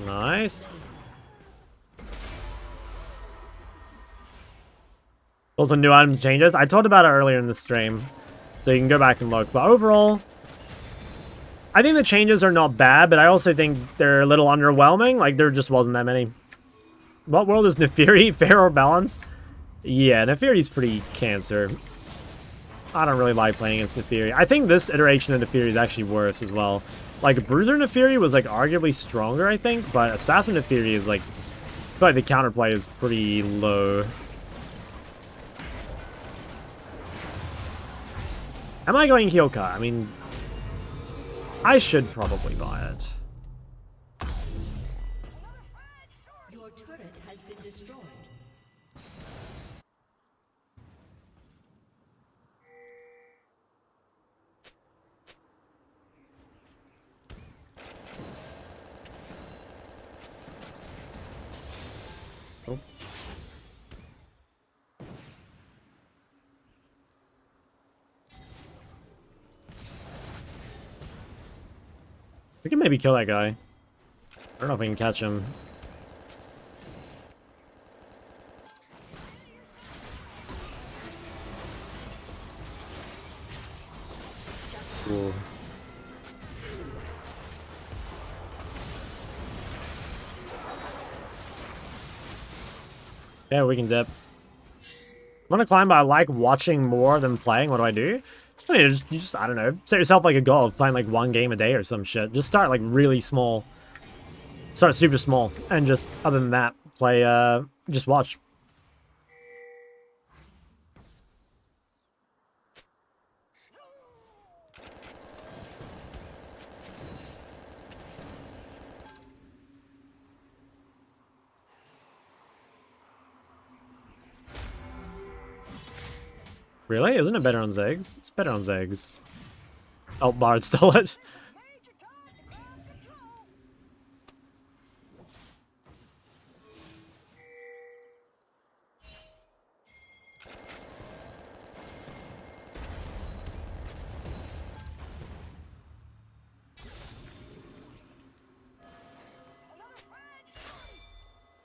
Nice. Also, new item changes. I talked about it earlier in the stream, so you can go back and look. But overall, I think the changes are not bad, but I also think they're a little underwhelming. Like, there just wasn't that many. What world is Nefiri? Fair or balanced? Yeah, Nefiri's pretty cancer. I don't really like playing against Neferi. I think this iteration of Neferi is actually worse as well. Like, Bruiser Neferi was, like, arguably stronger, I think, but Assassin Neferi is, like, I feel like the counterplay is pretty low. Am I going Kyoka? I mean, I should probably buy it. Your turret has been destroyed. Oh. We can maybe kill that guy. I don't know if we can catch him. Cool. Yeah, we can dip. I want to climb, but I like watching more than playing. What do I do? I mean, you just, I don't know, set yourself like a goal of playing like 1 game a day or some shit. Just start like really small. Start super small. And just, other than that, play, just watch. Really? Isn't it better on Zegs? It's better on Zegs. Oh, Bard stole it.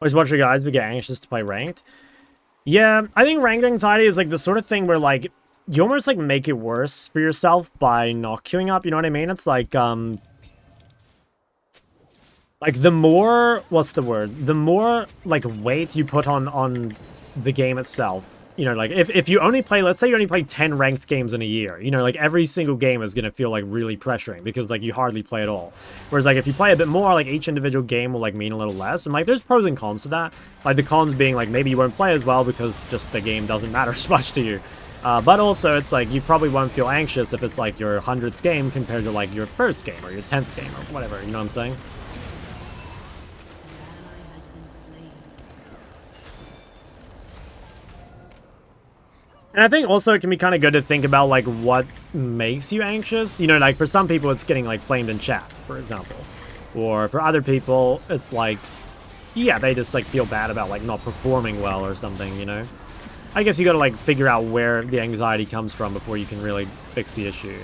Always watch your guys but get anxious to play ranked. Yeah, I think ranked anxiety is like the sort of thing where like you almost like make it worse for yourself by not queuing up, you know what I mean? It's like the more, what's the word? The more like weight you put on the game itself. You know, like if you only play, let's say you only play 10 ranked games in a year, you know, like every single game is going to feel like really pressuring because like you hardly play at all. Whereas like if you play a bit more, like each individual game will like mean a little less. And like there's pros and cons to that. Like the cons being like maybe you won't play as well because just the game doesn't matter as much to you. But also it's like you probably won't feel anxious if it's like your 100th game compared to like your 1st game or your 10th game or whatever, you know what I'm saying? And I think also it can be kind of good to think about, like, what makes you anxious. You know, like, for some people, it's getting, like, flamed in chat, for example. Or for other people, it's like, yeah, they just, like, feel bad about, like, not performing well or something, you know? I guess you gotta, like, figure out where the anxiety comes from before you can really fix the issue.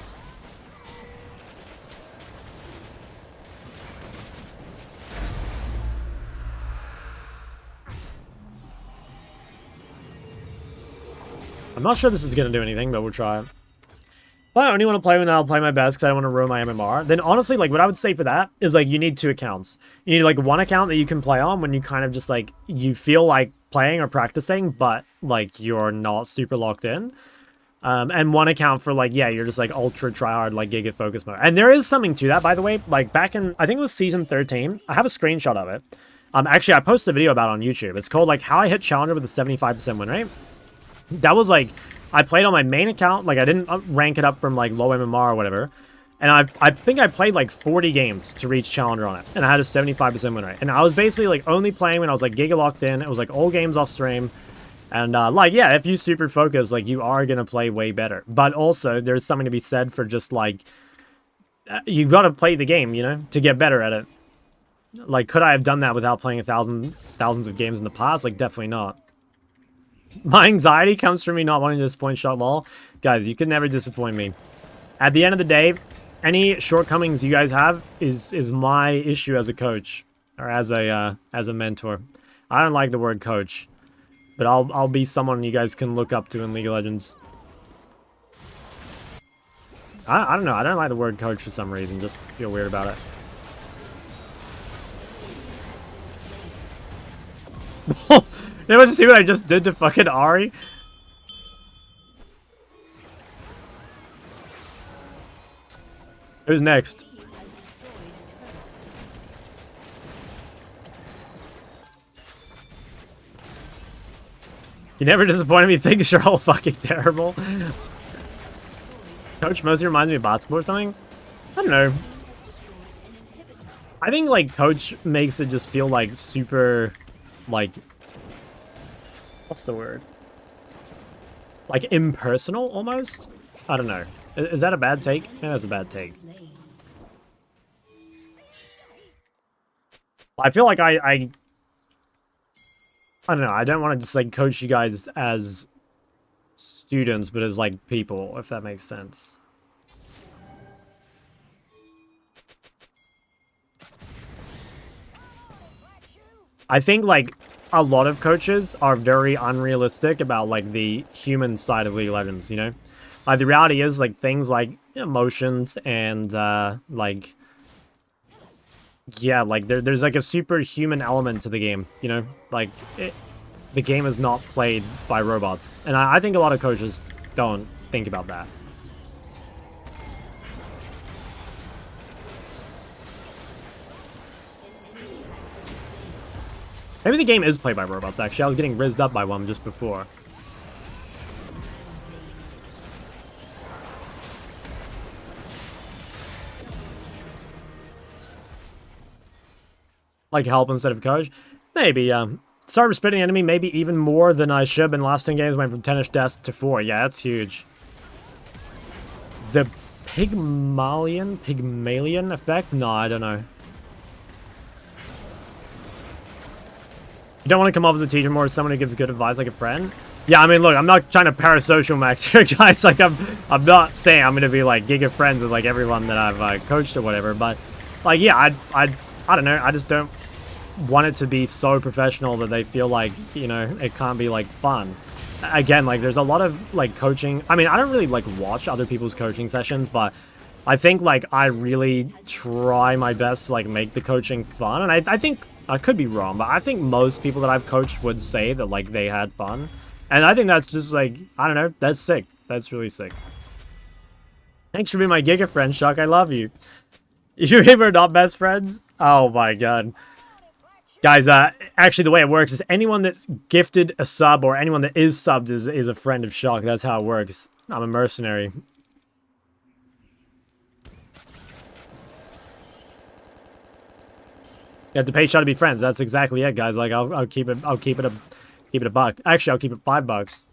I'm not sure this is going to do anything, but we'll try it. If I only want to play when I'll play my best because I don't want to ruin my MMR, then honestly, like, what I would say for that is, like, you need 2 accounts. You need, like, 1 account that you can play on when you kind of just, like, you feel like playing or practicing, but, like, you're not super locked in. And 1 account for, like, yeah, you're just, like, ultra tryhard, like, Giga focus mode. And there is something to that, by the way. Like, back in, I think it was season 13, I have a screenshot of it. Actually, I posted a video about it on YouTube. It's called, like, How I Hit Challenger with a 75% win rate. That was like, I played on my main account, like I didn't rank it up from like low MMR or whatever, and I think I played like 40 games to reach Challenger on it, and I had a 75% win rate, and I was basically like only playing when I was like Giga locked in. It was like all games off stream, and like, yeah, if you super focus, like you are gonna play way better, but also there's something to be said for just like, you've got to play the game, you know, to get better at it. Like, could I have done that without playing thousands of games in the past? Like, definitely not. My anxiety comes from me not wanting to disappoint Shot Lol. Guys, you can never disappoint me. At the end of the day, any shortcomings you guys have is my issue as a coach or as a mentor. I don't like the word coach, but I'll be someone you guys can look up to in League of Legends. I don't know. I don't like the word coach for some reason. Just feel weird about it. Anyone just see what I just did to fucking Ari? Who's next? You never disappointed me. Thinks you're all fucking terrible. Coach mostly reminds me of Botsport or something. I don't know. I think like Coach makes it just feel like super, like, what's the word? Like impersonal almost. I don't know. Is that a bad take? Yeah, that's a bad take. I feel like I don't know. I don't want to just like coach you guys as students, but as like people, if that makes sense. I think like a lot of coaches are very unrealistic about like the human side of League of Legends, you know? Like the reality is like things like emotions and like yeah, like there's like a superhuman element to the game, you know? Like the game is not played by robots. And I think a lot of coaches don't think about that. Maybe the game is played by robots, actually. I was getting rizzed up by one just before. Like help instead of coach? Maybe, started spitting enemy maybe even more than I should. In the last 10 games, went from 10ish deaths to 4. Yeah, that's huge. The Pygmalion effect? No, I don't know. You don't want to come off as a teacher more as someone who gives good advice like a friend? Yeah, I mean, look, I'm not trying to parasocial max here, guys. Like, I'm not saying I'm going to be, like, giga friends with, like, everyone that I've coached or whatever. But, like, yeah, I don't know. I just don't want it to be so professional that they feel like, you know, it can't be, like, fun. Again, like, there's a lot of, like, coaching. I mean, I don't really, like, watch other people's coaching sessions, but I think, like, I really try my best to, like, make the coaching fun. And I think... I could be wrong, but I think most people that I've coached would say that, like, they had fun. And I think that's just, like, I don't know, that's sick. That's really sick. Thanks for being my Giga friend, Shuck. I love you. You and him are not best friends? Oh, my God. Guys, actually, the way it works is anyone that's gifted a sub or anyone that is subbed is a friend of Shuck. That's how it works. I'm a mercenary. You have to pay Shaw to be friends. That's exactly it, guys. Like I'll keep it a buck. Actually, I'll keep it $5.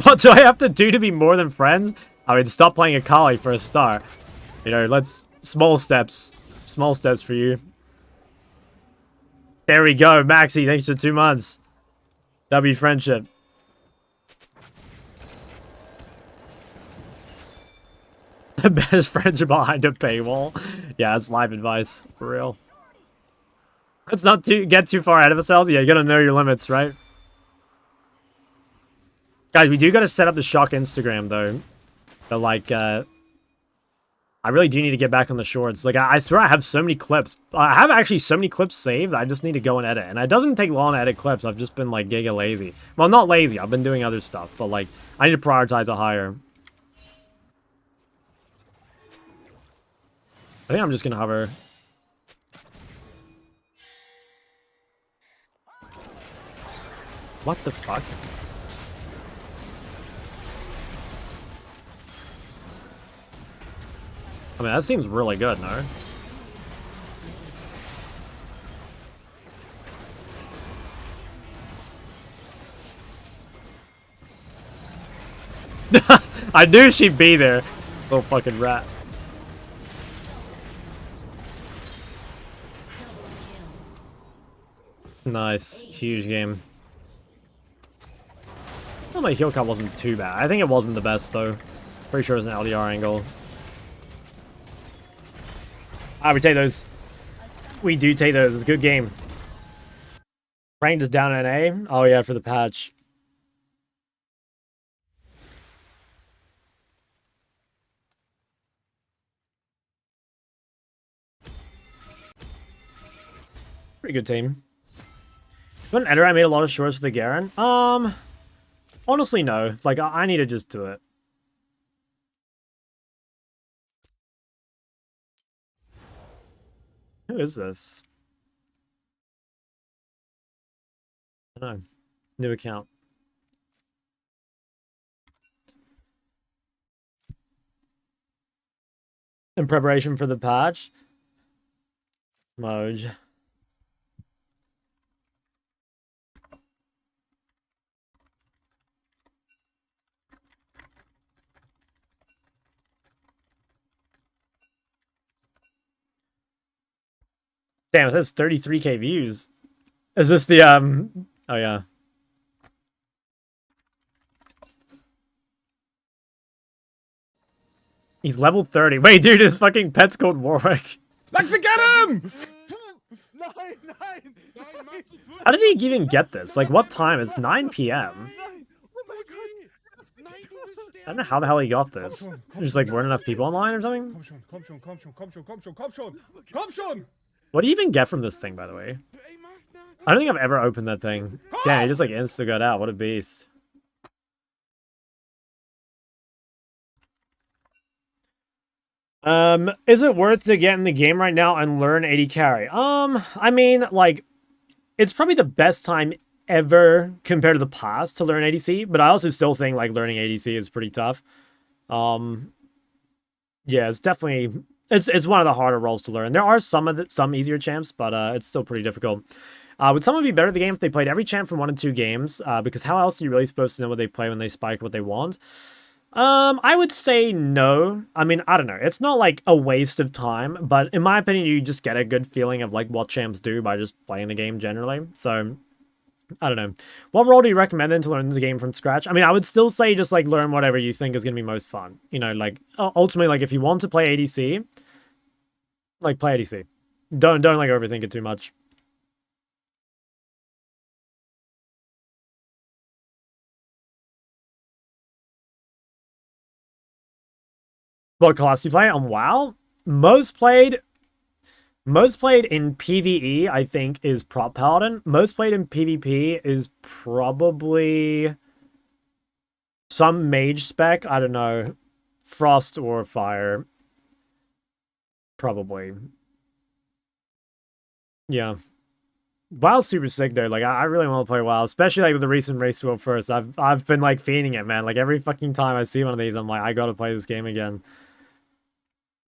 What do I have to do to be more than friends? I mean, stop playing Akali for a start. You know, let's small steps for you. There we go, Maxi. Thanks for 2 months. W friendship. The best friends are behind a paywall. Yeah, that's live advice, for real. Let's not get too far ahead of ourselves. Yeah, you gotta know your limits, right? Guys, we do gotta set up the Shock Instagram, though. But, like, I really do need to get back on the shorts. Like, I swear I have so many clips. I have actually so many clips saved, I just need to go and edit. And it doesn't take long to edit clips. I've just been, like, giga lazy. Well, not lazy. I've been doing other stuff. But, like, I need to prioritize it higher. I think I'm just gonna hover. What the fuck? I mean, that seems really good, no? I knew she'd be there. Little fucking rat. Nice. Huge game. Well, my heal cut wasn't too bad. I think it wasn't the best, though. Pretty sure it was an LDR angle. We take those. We do take those. It's a good game. Ranked is down in A. Oh, yeah, for the patch. Pretty good team. Wouldn't Eder I made a lot of shorts for the Garen? Honestly, no. Like, I need to just do it. Who is this? I don't know. New account. In preparation for the patch. Moj. Damn, it says 33k views. Is this the, oh yeah. He's level 30. Wait, dude, his fucking pet's called Warwick. Lexa, get him! How did he even get this? Like, what time? It's 9 p.m. I don't know how the hell he got this. There's like weren't enough people online or something? What do you even get from this thing, by the way? I don't think I've ever opened that thing. Damn, he just like insta got out. What a beast. Is it worth to get in the game right now and learn 80 carry? I mean, like, it's probably the best time ever compared to the past to learn ADC, but I also still think like learning ADC is pretty tough. Yeah, it's definitely it's one of the harder roles to learn. There are some easier champs, but it's still pretty difficult. Would someone be better at the game if they played every champ from 1 and 2 games? Because how else are you really supposed to know what they play when they spike what they want? I would say no. I mean, I don't know. It's not like a waste of time, but in my opinion, you just get a good feeling of like what champs do by just playing the game generally. So, I don't know. What role do you recommend then to learn the game from scratch? I mean, I would still say just like learn whatever you think is going to be most fun. You know, like ultimately, like if you want to play ADC, like play ADC. Don't like overthink it too much. What class do you play on WoW? Most played in PvE, I think, is Prop Paladin. Most played in PvP is probably some mage spec. I don't know. Frost or Fire. Probably. Yeah. WoW's super sick though. Like I really want to play WoW, especially like with the recent Race to World First. I've been like fiending it, man. Like every fucking time I see one of these, I'm like, I gotta play this game again.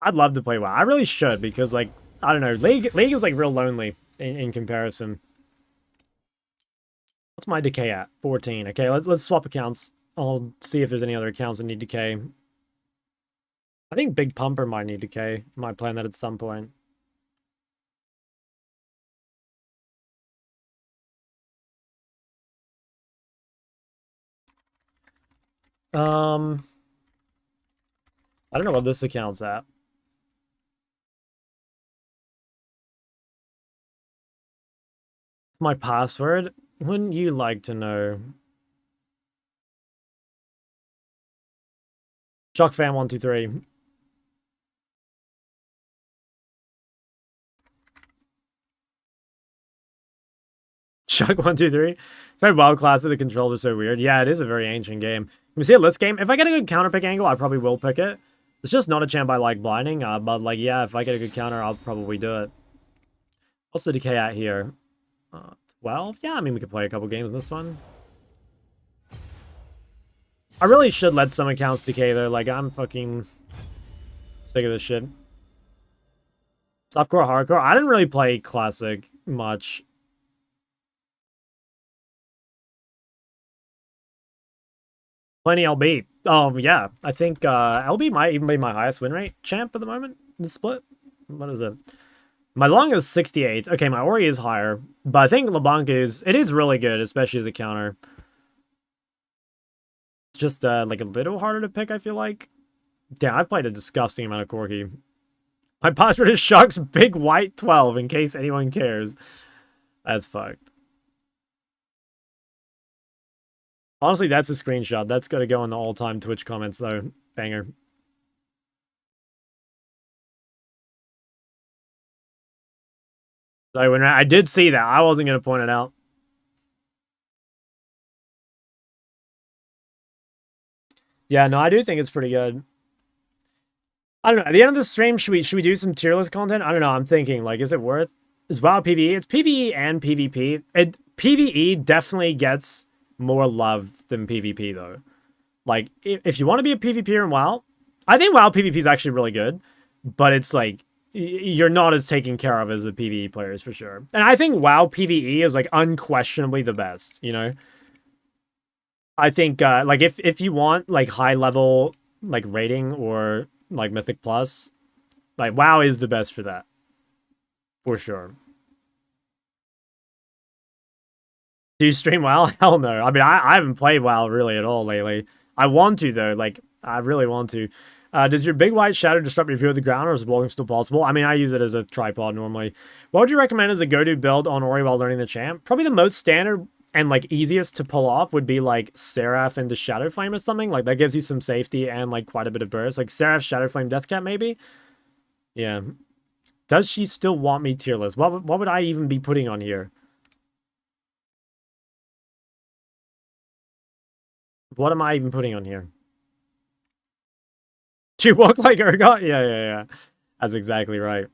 I'd love to play WoW. I really should because like I don't know, League is like real lonely in comparison. What's my decay at? 14. Okay, let's swap accounts. I'll see if there's any other accounts that need decay. I think Big Pumper might need decay. Might plan that at some point. I don't know what this account's at. My password? Wouldn't you like to know? Shockfan123. Shock123. Very wild class of the controls are so weird. Yeah, it is a very ancient game. Can we see a list game? If I get a good counter pick angle, I probably will pick it. It's just not a champ I like blinding, but like, yeah, if I get a good counter, I'll probably do it. What's the decay at here? 12? Yeah, I mean, we could play a couple games in this one. I really should let some accounts decay, though. Like, I'm fucking sick of this shit. Softcore, hardcore. I didn't really play classic much. Plenty LB. Yeah. I think LB might even be my highest win rate champ at the moment in the split. What is it? My long is 68. Okay, my Ori is higher. But I think LeBlanc is really good, especially as a counter. It's just like a little harder to pick, I feel like. Damn, I've played a disgusting amount of Corki. My password is Sharks Big White 12, in case anyone cares. That's fucked. Honestly, that's a screenshot. That's got to go in the all-time Twitch comments, though. Banger. So when I did see that, I wasn't going to point it out. Yeah, no, I do think it's pretty good. I don't know. At the end of the stream, should we do some tier list content? I don't know. I'm thinking, like, is it worth? Is WoW PvE? It's PvE and PvP. PvE definitely gets more love than PvP though. Like, if you want to be a PvPer in WoW, I think WoW PvP is actually really good, but it's like you're not as taken care of as the PvE players for sure. And I think WoW PvE is like unquestionably the best. You know, I think like if you want like high level like rating or like Mythic Plus, like WoW is the best for that, for sure. Do you stream WoW? Hell no. I mean, I haven't played WoW really at all lately. I want to though. Like, I really want to. Does your big white shadow disrupt your view of the ground, or is walking still possible? I mean, I use it as a tripod normally. What would you recommend as a go-to build on Ori while learning the champ? Probably the most standard and like easiest to pull off would be like Seraph into Shadow Flame or something. Like that gives you some safety and like quite a bit of burst. Like Seraph, Shadow Flame, Deathcap maybe. Yeah. Does she still want me tier list? What would I even be putting on here? What am I even putting on here? Do you walk like Urgot? Yeah. That's exactly right.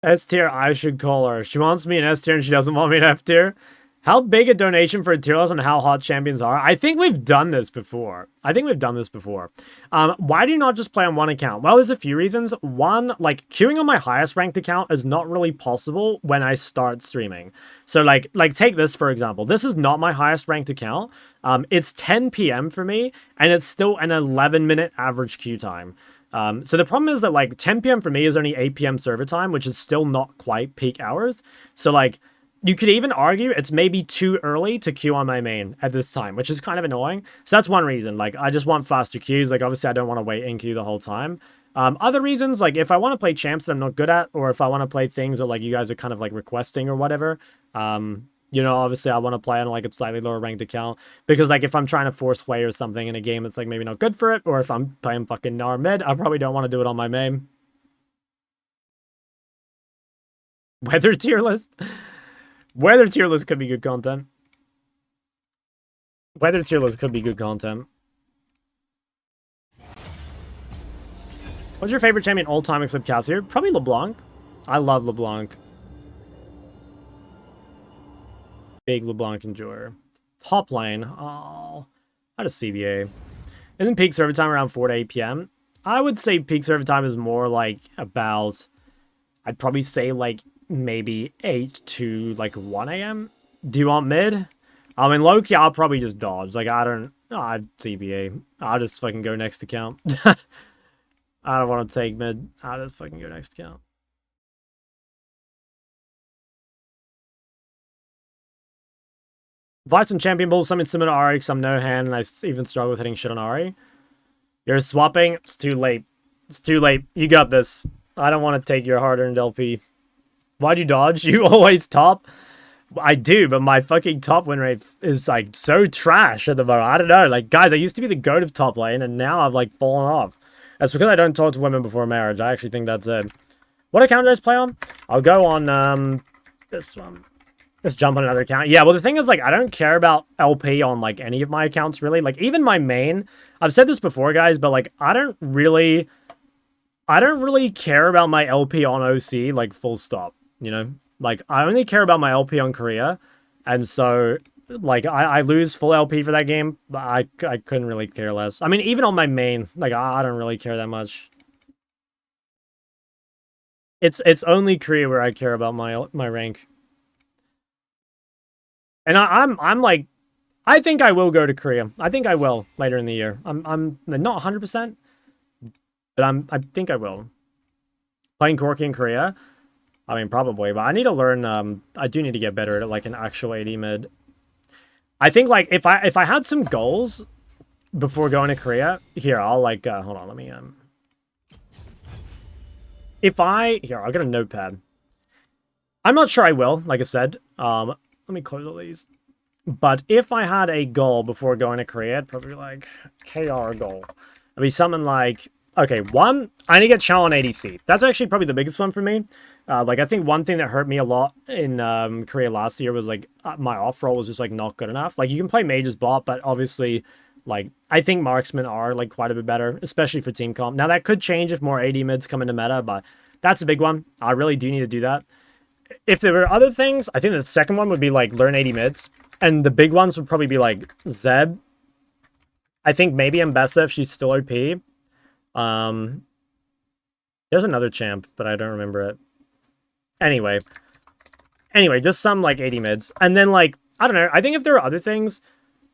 S tier, I should call her. She wants me in S tier and she doesn't want me in F tier. How big a donation for a tier list and how hot champions are? I think we've done this before. Why do you not just play on one account? Well, there's a few reasons. One, like queuing on my highest ranked account is not really possible when I start streaming. So like take this for example. This is not my highest ranked account. It's 10 p.m. for me and it's still an 11-minute average queue time. So the problem is that like 10 p.m. for me is only 8 p.m. server time, which is still not quite peak hours. So like you could even argue it's maybe too early to queue on my main at this time, which is kind of annoying. So that's one reason. Like I just want faster queues. Like obviously I don't want to wait in queue the whole time. Other reasons, like if I want to play champs that I'm not good at, or if I want to play things that like you guys are kind of like requesting or whatever, you know, obviously I want to play on like a slightly lower ranked account because like if I'm trying to force way or something in a game that's like maybe not good for it, or if I'm playing fucking Gnar mid, I probably don't want to do it on my main. Weather tier list? Weather tier list could be good content. Weather tier list could be good content. What's your favorite champion all time except Cassier? Probably LeBlanc. I love LeBlanc. Big LeBlanc enjoyer. Top lane. Oh, out of CBA. Isn't peak server time around 4 to 8 p.m.? I would say peak server time is more like about, I'd probably say like maybe 8 to like 1 a.m. Do you want mid? I mean, low-key, I'll probably just dodge. Like, I don't, CBA. I'll just fucking go next account. I don't want to take mid. I'll just fucking go next account. Advice on champion balls, something similar to Ari, because I'm no hand, and I even struggle with hitting shit on Ari. You're swapping? It's too late. It's too late. You got this. I don't want to take your hard-earned LP. Why'd you dodge? You always top? I do, but my fucking top win rate is, like, so trash at the moment. I don't know. Like, guys, I used to be the goat of top lane, and now I've, like, fallen off. That's because I don't talk to women before marriage. I actually think that's it. What account do I just play on? I'll go on, this one. Let's jump on another account. Yeah, well, the thing is, like, I don't care about LP on, like, any of my accounts, really. Like, even my main, I've said this before, guys, but, like, I don't really care about my LP on OC, like, full stop, you know? Like, I only care about my LP on Korea, and so, like, I lose full LP for that game, but I couldn't really care less. I mean, even on my main, like, I don't really care that much. It's only Korea where I care about my rank. And I'm like, I think I will go to Korea. I think I will later in the year. I'm not 100%, but I think I will. Playing Corki in Korea? I mean, probably, but I need to learn, I do need to get better at, like, an actual AD mid. I think, like, if I had some goals before going to Korea, here, I'll, like, hold on, let me, If I... Here, I'll get a notepad. I'm not sure I will, like I said. Let me close all these. But if I had a goal before going to Korea, it'd probably be like KR goal. It'd be something like, okay, one, I need to get Chal on ADC. That's actually probably the biggest one for me. Like, I think one thing that hurt me a lot in Korea last year was, like, my off-roll was just, like, not good enough. Like, you can play Mage's bot, but obviously, like, I think marksmen are, like, quite a bit better, especially for team comp. Now, that could change if more AD mids come into meta, but that's a big one. I really do need to do that. If there were other things, I think the second one would be, like, learn AD mids. And the big ones would probably be, like, Zeb. I think maybe Mbessa if she's still OP. There's another champ, but I don't remember it. Anyway, just some, like, AD mids. And then, like, I don't know. I think if there are other things,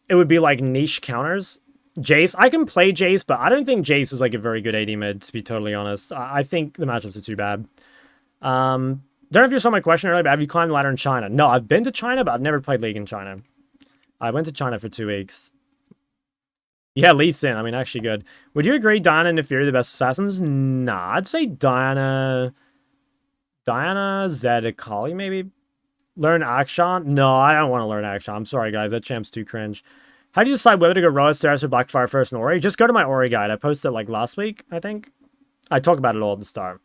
it would be, like, niche counters. Jace. I can play Jace, but I don't think Jace is, like, a very good AD mid, to be totally honest. I think the matchups are too bad. Don't know if you saw my question earlier, but have you climbed the ladder in China? No, I've been to China, but I've never played League in China. I went to China for 2 weeks. Yeah, Lee Sin. I mean, actually good. Would you agree Diana and Neferi are the best assassins? Nah, I'd say Diana, Zed, Akali, maybe. Learn Akshan? No, I don't want to learn Akshan. I'm sorry, guys. That champ's too cringe. How do you decide whether to go Roa, Stairs, or Blackfire first and Ori? Just go to my Ori guide. I posted it, like, last week, I think. I talk about it all at the start.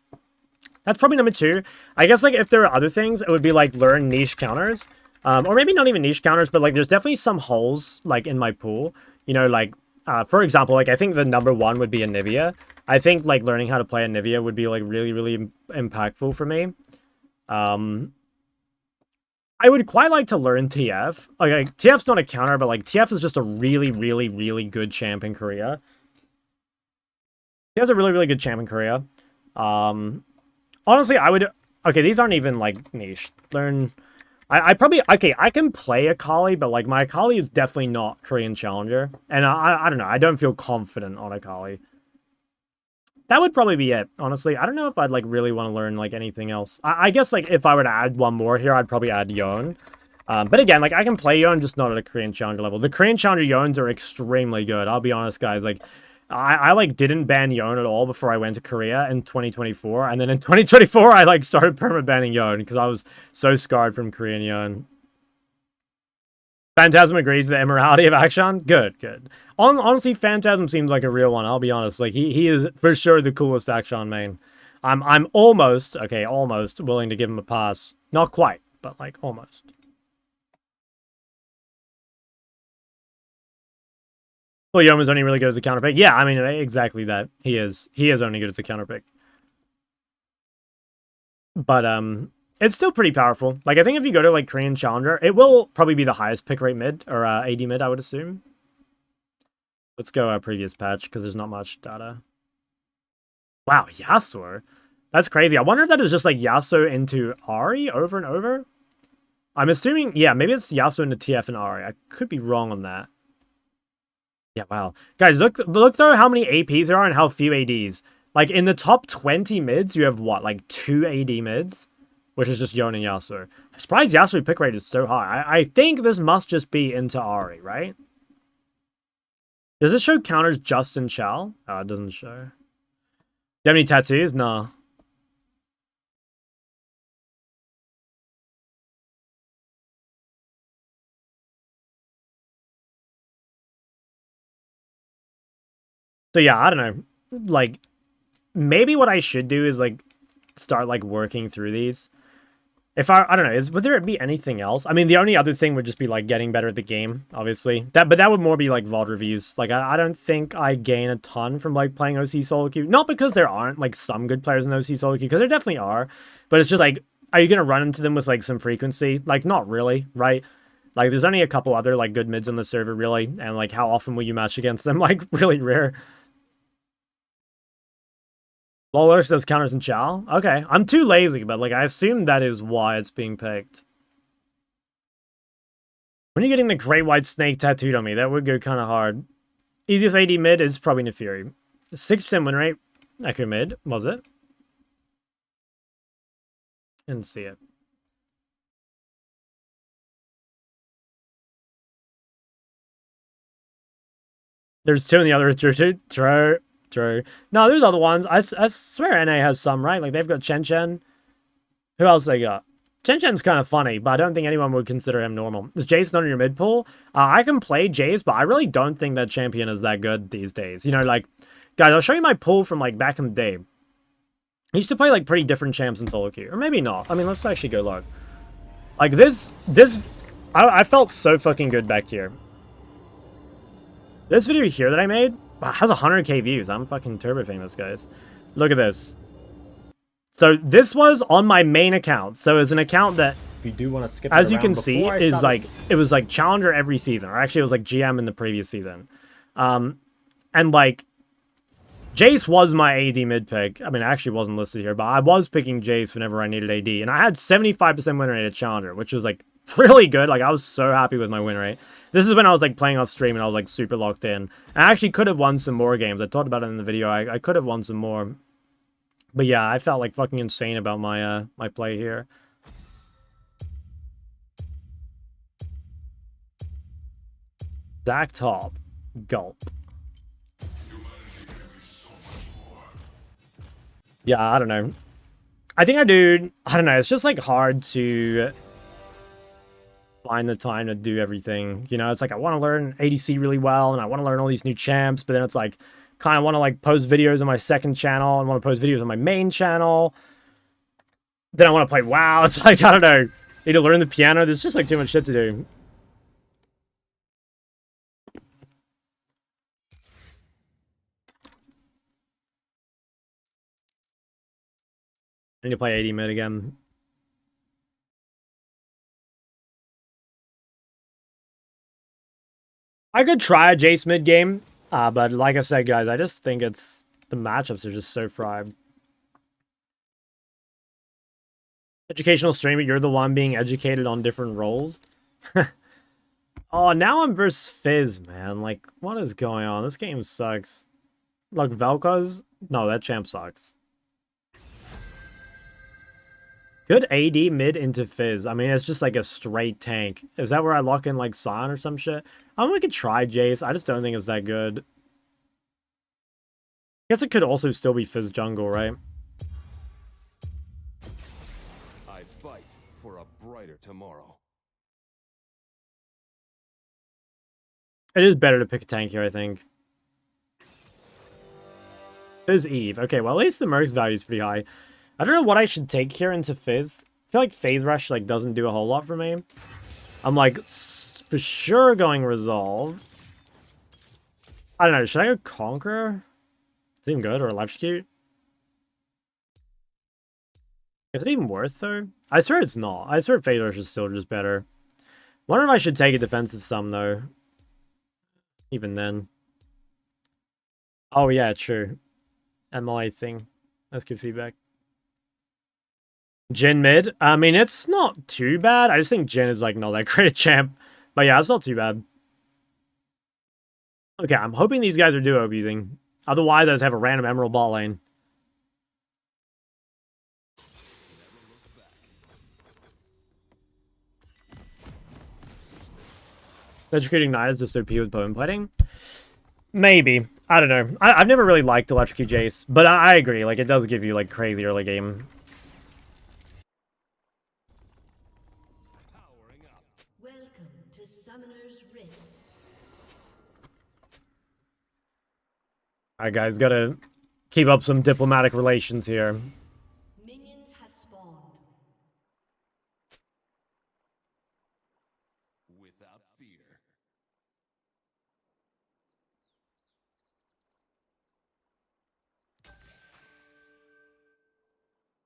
That's probably number 2. I guess, like, if there are other things, it would be, like, learn niche counters. Or maybe not even niche counters, but, like, there's definitely some holes, like, in my pool. You know, like, for example, like, I think the number 1 would be Anivia. I think, like, learning how to play Anivia would be, like, really, really impactful for me. I would quite like to learn TF. Like, TF's not a counter, but, like, TF is just a really, really, really good champ in Korea. He has a really, really good champ in Korea. Honestly, I would... Okay, these aren't even, like, niche. Learn... I probably... Okay, I can play Akali, but, like, my Akali is definitely not Korean Challenger. And I don't know. I don't feel confident on Akali. That would probably be it, honestly. I don't know if I'd, like, really want to learn, like, anything else. I guess, like, if I were to add one more here, I'd probably add Yon. But again, like, I can play Yon, just not at a Korean Challenger level. The Korean Challenger Yons are extremely good. I'll be honest, guys. Like... I like, didn't ban Yon at all before I went to Korea in 2024. And then in 2024, I, like, started perma-banning Yon because I was so scarred from Korean Yon. Phantasm agrees with the immorality of Akshan. Good, good. Honestly, Phantasm seems like a real one, I'll be honest. Like, he is for sure the coolest Akshan main. I'm almost, okay, almost willing to give him a pass. Not quite, but, like, almost. Well, Yoma's only really good as a counter pick. Yeah, I mean, exactly that. He is only good as a counter pick. But, it's still pretty powerful. Like, I think if you go to, like, Korean Challenger, it will probably be the highest pick rate mid, or AD mid, I would assume. Let's go previous patch, because there's not much data. Wow, Yasuo. That's crazy. I wonder if that is just, like, Yasuo into Ahri over and over? I'm assuming, yeah, maybe it's Yasuo into TF and Ahri. I could be wrong on that. Yeah, wow. Guys, look though how many APs there are and how few ADs. Like, in the top 20 mids, you have, what, like, 2 AD mids? Which is just Yon and Yasuo. I'm surprised Yasuo pick rate is so high. I think this must just be into Ahri, right? Does it show counters just in Chal? Oh, it doesn't show. Do you have any tattoos? No. So yeah, I don't know. Like, maybe what I should do is, like, start, like, working through these. If I don't know, would there be anything else? I mean, the only other thing would just be, like, getting better at the game, obviously. But that would more be, like, VOD reviews. Like, I don't think I gain a ton from, like, playing OC solo queue. Not because there aren't, like, some good players in OC solo queue, because there definitely are. But it's just, like, are you going to run into them with, like, some frequency? Like, not really, right? Like, there's only a couple other, like, good mids on the server, really. And, like, how often will you match against them? Like, really rare. Lolers does counters in Chal? Okay. I'm too lazy, but, like, I assume that is why it's being picked. When are you getting the Great White Snake tattooed on me? That would go kind of hard. Easiest AD mid is probably Neferi. 6% win rate. Echo mid, was it? Didn't see it. There's 2 in the other. True. True. No, there's other ones. I swear NA has some, right? Like, they've got Chen Chen. Who else they got? Chen Chen's kind of funny, but I don't think anyone would consider him normal. Is Jace not in your mid pool? I can play Jace, but I really don't think that champion is that good these days. You know, like, guys, I'll show you my pool from, like, back in the day. I used to play, like, pretty different champs in solo queue. Or maybe not. I mean, let's actually go look. Like, I felt so fucking good back here. This video here that I made has 100k views. I'm fucking turbo famous, guys. Look at this. So this was on my main account. So it's an account that, If you do want to skip, as you can see, is like, it was like challenger every season, or actually it was like GM in the previous season. And like, Jace was my AD mid pick. I mean, I actually wasn't listed here, but I was picking Jace whenever I needed AD, and I had 75% win rate at challenger, which was like really good. Like, I was so happy with my win rate. This is when I was like playing off stream and I was like super locked in. I actually could have won some more games. I talked about it in the video. I could have won some more. But yeah, I felt like fucking insane about my my play here. Zach top. Gulp. Yeah, I don't know. I think I don't know, it's just like hard to find the time to do everything. You know, it's like I want to learn ADC really well and I want to learn all these new champs, but then it's like kind of want to like post videos on my second channel and want to post videos on my main channel. Then I want to play WoW. It's like, I don't know. Need to learn the piano. There's just like too much shit to do. I need to play AD mid again. I could try a Jace mid game, but like I said, guys, I just think it's the matchups are just so fried. Educational streamer, you're the one being educated on different roles. Oh, now I'm versus Fizz, man. Like, what is going on? This game sucks. Like, Vel'Koz? No, that champ sucks. Good AD mid into Fizz. I mean, it's just like a straight tank. Is that where I lock in like San or some shit? I mean, we could try Jace. I just don't think it's that good. I guess it could also still be Fizz jungle, right? I fight for a brighter tomorrow. It is better to pick a tank here, I think. Fizz Eve. Okay, well, at least the Merc's value is pretty high. I don't know what I should take here into Fizz. I feel like Phase Rush like doesn't do a whole lot for me. I'm like for sure going Resolve. I don't know. Should I go Conqueror? Is it even good, or Electrocute? Is it even worth though? I swear it's not. I swear Phase Rush is still just better. Wonder if I should take a defensive sum though. Even then. Oh yeah, true. MLA thing. That's good feedback. Jhin mid. I mean, it's not too bad. I just think Jhin is like not that great a champ. But yeah, it's not too bad. Okay, I'm hoping these guys are duo abusing. Otherwise, I just have a random Emerald bot lane. Electrocuting Knight is just OP with bone plating? Maybe. I don't know. I've never really liked Electrocute Jace, but I agree. Like, it does give you like crazy early game. Welcome to Summoner's Rift. Alright, guys, gotta keep up some diplomatic relations here. Minions have spawned. Without fear.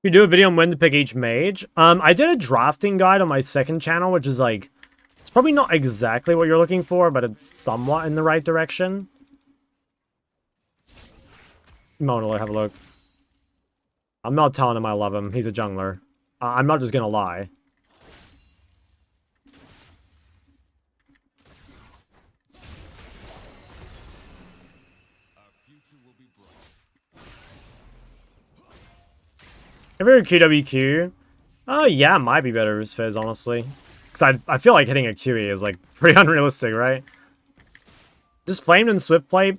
We do a video on when to pick each mage. I did a drafting guide on my second channel, which is like, it's probably not exactly what you're looking for, but it's somewhat in the right direction. Mona, have a look. I'm not telling him I love him. He's a jungler. I'm not just gonna lie. Ever a QWQ? Oh, yeah, it might be better as Fizz, honestly. Because I feel like hitting a QE is, like, pretty unrealistic, right? Just Flamed and Swift Play.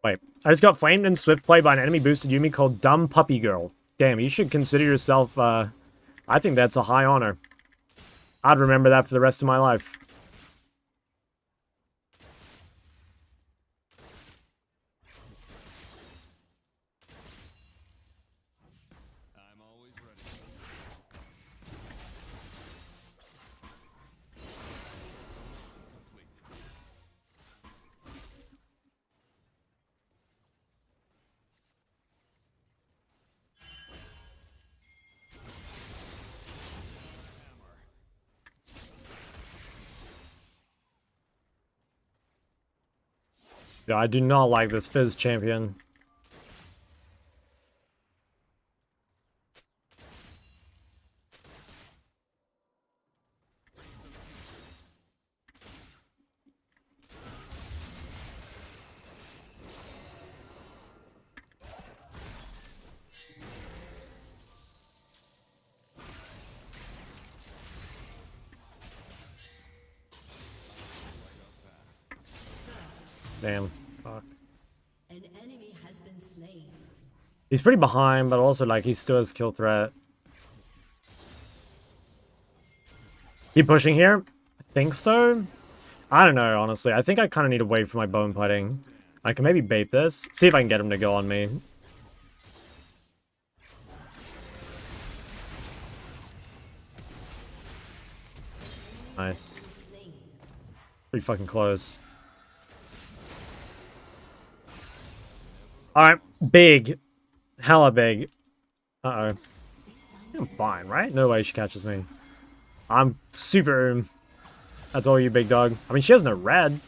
Wait, I just got flamed in Swift play by an enemy boosted Yumi called Dumb Puppy Girl. Damn, you should consider yourself, I think that's a high honor. I'd remember that for the rest of my life. I'm always ready. Complete. Yeah, I do not like this Fizz champion. Damn. Fuck. An enemy has been slain. He's pretty behind, but also, like, he still has kill threat. Keep pushing here? I think so. I don't know, honestly. I think I kind of need to wait for my bone plating. I can maybe bait this. See if I can get him to go on me. Nice. Pretty fucking close. Alright, big. Hella big. Uh-oh. I'm fine, right? No way she catches me. I'm super... That's all you, big dog. I mean, she has no red.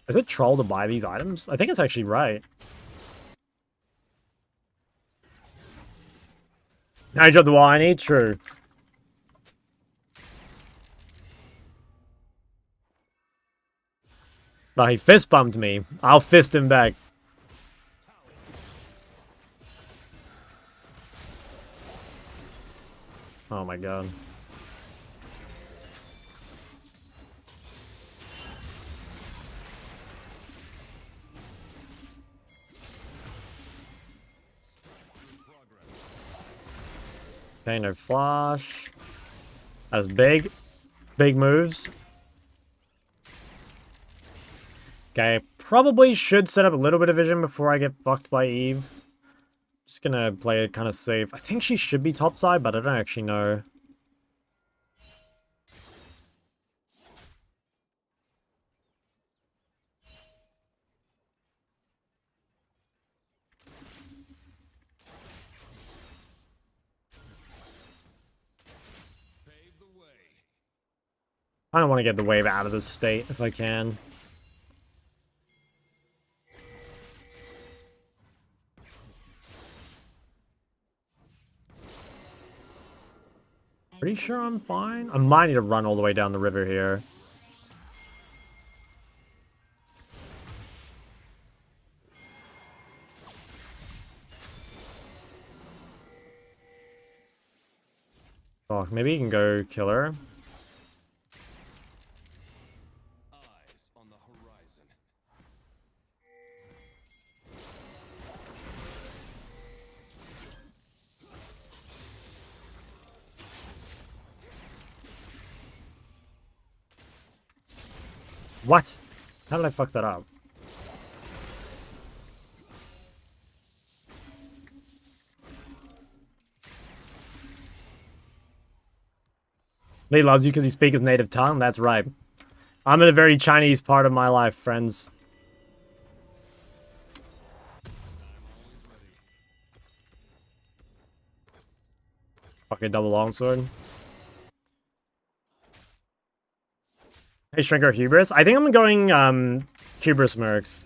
Is it troll to buy these items? I think it's actually right. Now you dropped the wall, I need true. Well, he fist bumped me. I'll fist him back. Oh my god. Okay, no flash. That's big. Big moves. Okay, probably should set up a little bit of vision before I get fucked by Eve. Just gonna play it kind of safe. I think she should be topside, but I don't actually know. Pave the way. I don't want to get the wave out of this state if I can. Pretty sure I'm fine. I might need to run all the way down the river here. Oh, maybe you can go kill her. Eyes on the horizon. What? How did I fuck that up? Lee loves you because you speak his native tongue? That's right. I'm in a very Chinese part of my life, friends. Okay, double longsword. Hey, Shrinker Hubris. I think I'm going, Hubris Mercs.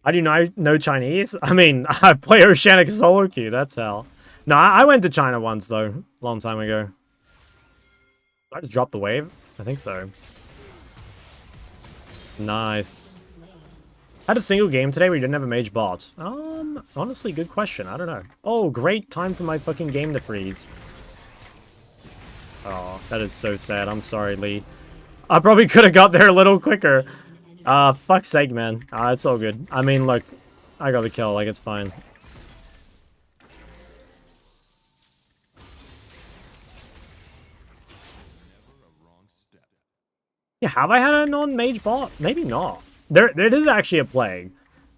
I do not know Chinese. I mean, I play Oceanic solo queue, that's how. No, I went to China once, though. Long time ago. Did I just drop the wave? I think so. Nice. Had a single game today where you didn't have a mage bot. Honestly, good question. I don't know. Oh, great time for my fucking game to freeze. Oh, that is so sad. I'm sorry, Lee. I probably could have got there a little quicker. Fuck's sake, man. It's all good. I mean, look, I got the kill. Like, it's fine. Yeah, have I had a non-mage bot? Maybe not. There is actually a plague.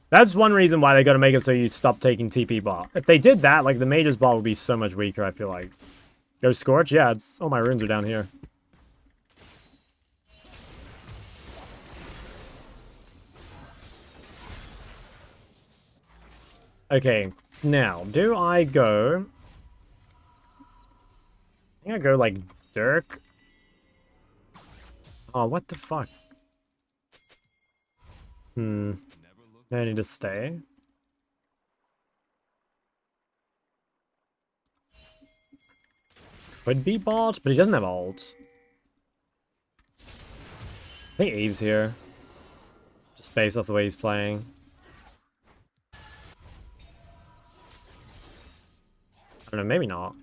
That's one reason why they gotta make it so you stop taking TP bot. If they did that, like, the mage's bot would be so much weaker, I feel like. Go Scorch? Yeah, it's... all my runes are down here. Okay, now, do I go... I think I go, like, Dirk. Oh, what the fuck? Do I need to stay? Could be bot, but he doesn't have ult. I think Eve's here. Just based off the way he's playing. I don't know, maybe not.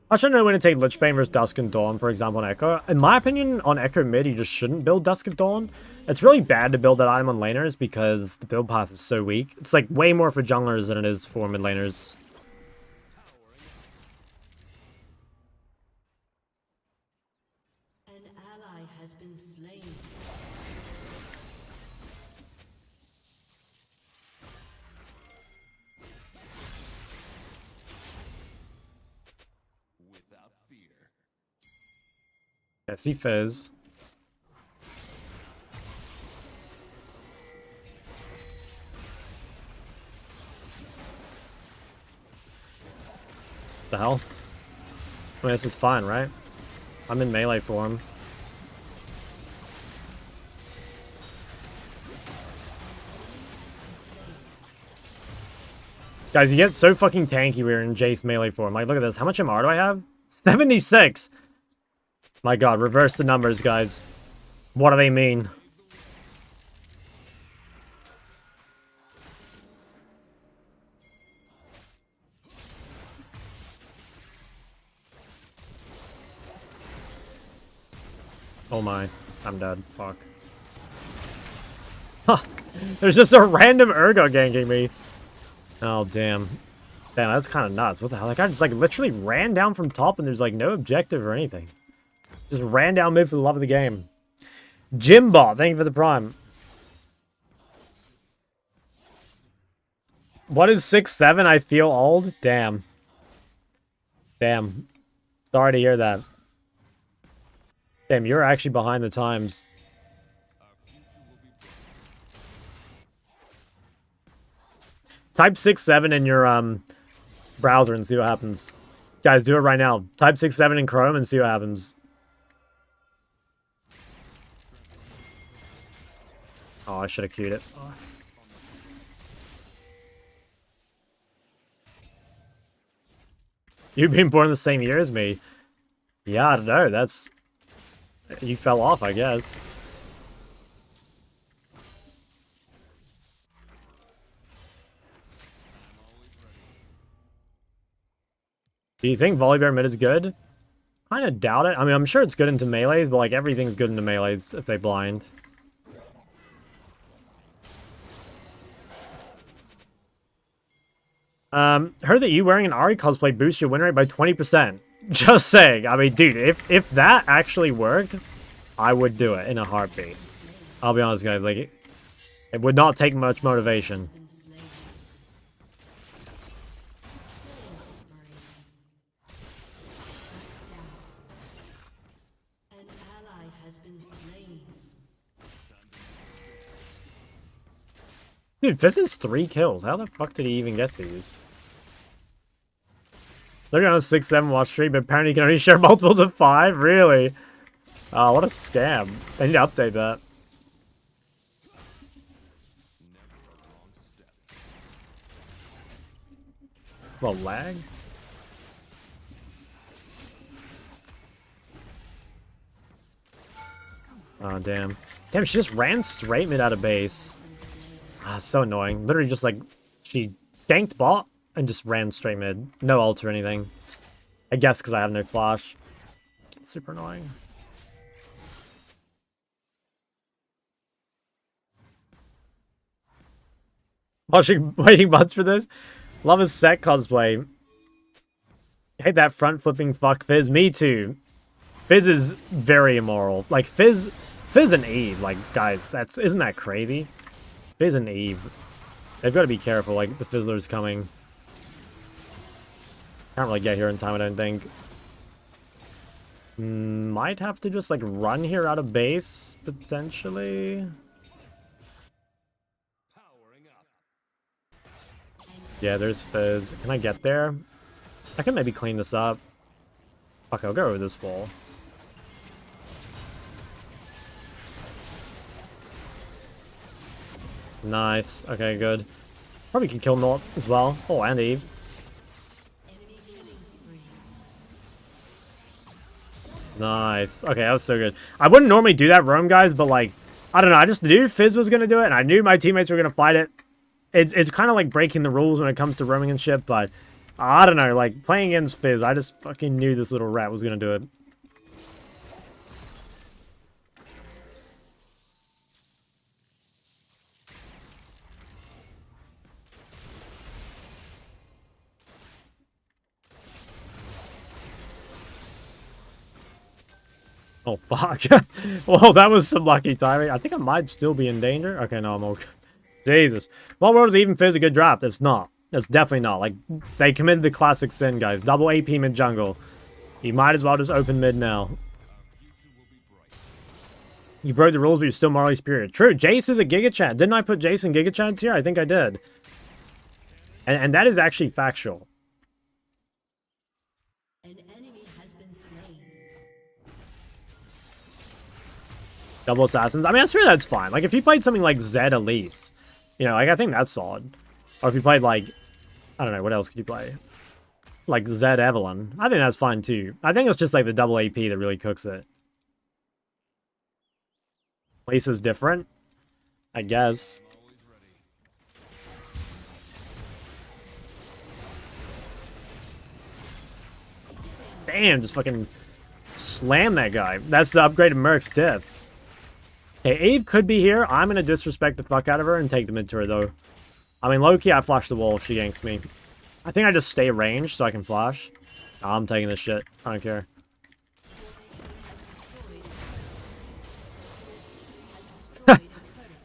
I should know when to take Lichbane versus Dusk and Dawn, for example, on Echo. In my opinion, on Echo mid, you just shouldn't build Dusk of Dawn. It's really bad to build that item on laners because the build path is so weak. It's like way more for junglers than it is for mid laners. An ally has been slain. Without fear. Yeah, see Fizz. The hell? I mean, this is fine, right? I'm in melee form. Guys, you get so fucking tanky when you're in Jace melee form. Like, look at this. How much MR do I have? 76! My god, reverse the numbers, guys. What do they mean? Oh my. I'm dead. Fuck. Fuck. There's just a random Urgot ganking me. Oh, damn. Damn, that's kind of nuts. What the hell? That guy just, like, literally ran down from top and there's, like, no objective or anything. Just ran down mid for the love of the game. Jimbot, thank you for the prime. What is 6'7"? I feel old? Damn. Damn. Sorry to hear that. Damn, you're actually behind the times. Type 6'7" in your browser and see what happens. Guys, do it right now. Type 6'7" in Chrome and see what happens. Oh, I should have queued it. Oh. You've been born the same year as me. Yeah, I don't know. That's... You fell off, I guess. Do you think Volibear mid is good? Kind of doubt it. I mean, I'm sure it's good into melees, but like everything's good into melees if they blind. Heard that you wearing an Ari cosplay boosts your win rate by 20%. Just saying. I mean, dude, if that actually worked, I would do it in a heartbeat. I'll be honest, guys. Like, it would not take much motivation. An ally has been slain. Dude, Fizz's 3 kills. How the fuck did he even get these? They're on a 6-7 watch stream, but apparently you can only share multiples of 5? Really? Oh, what a scam. They need to update that. Well, lag? Oh, damn. Damn, she just ran straight mid out of base. Ah, so annoying. Literally just like, she ganked bot and just ran straight mid. No ult or anything. I guess because I have no flash. Super annoying. Watching, waiting months for this. Love his set cosplay. Hate that front flipping fuck Fizz. Me too. Fizz is very immoral. Like Fizz and Eve. Like guys, isn't that crazy? Fizz and Eve. They've got to be careful. Like the Fizzler's coming. Can't really get here in time, I don't think. Might have to just like run here out of base potentially. Yeah, there's Fizz. Can I get there? I can maybe clean this up. Fuck, I'll go over this wall. Nice. Okay, good. Probably can kill Nort as well. Oh, and Eve. Nice. Okay, that was so good. I wouldn't normally do that roam, guys, but like, I don't know. I just knew Fizz was going to do it, and I knew my teammates were going to fight it. It's kind of like breaking the rules when it comes to roaming and shit, but I don't know. Like, playing against Fizz, I just fucking knew this little rat was going to do it. Oh, fuck. Well, that was some lucky timing. I think I might still be in danger. Okay, no, I'm okay. Jesus. What world is even Fizz a good draft? It's not. It's definitely not. Like, they committed the classic sin, guys. Double AP mid jungle. You might as well just open mid now. You broke the rules, but you're still morally superior. True, Jace is a Giga Chat. Didn't I put Jace in Giga Chat tier? I think I did. And that is actually factual. Double assassins. I mean, I swear that's fine. Like, if you played something like Zed Elise, you know, like, I think that's solid. Or if you played, like, I don't know, what else could you play? Like, Zed Evelyn. I think that's fine, too. I think it's just, like, the double AP that really cooks it. Elise is different, I guess. Damn, just fucking slam that guy. That's the upgraded Merc's death. Okay, Eve could be here. I'm going to disrespect the fuck out of her and take the mid turret, though. I mean, low-key, I flash the wall if she yanks me. I think I just stay ranged so I can flash. No, I'm taking this shit. I don't care.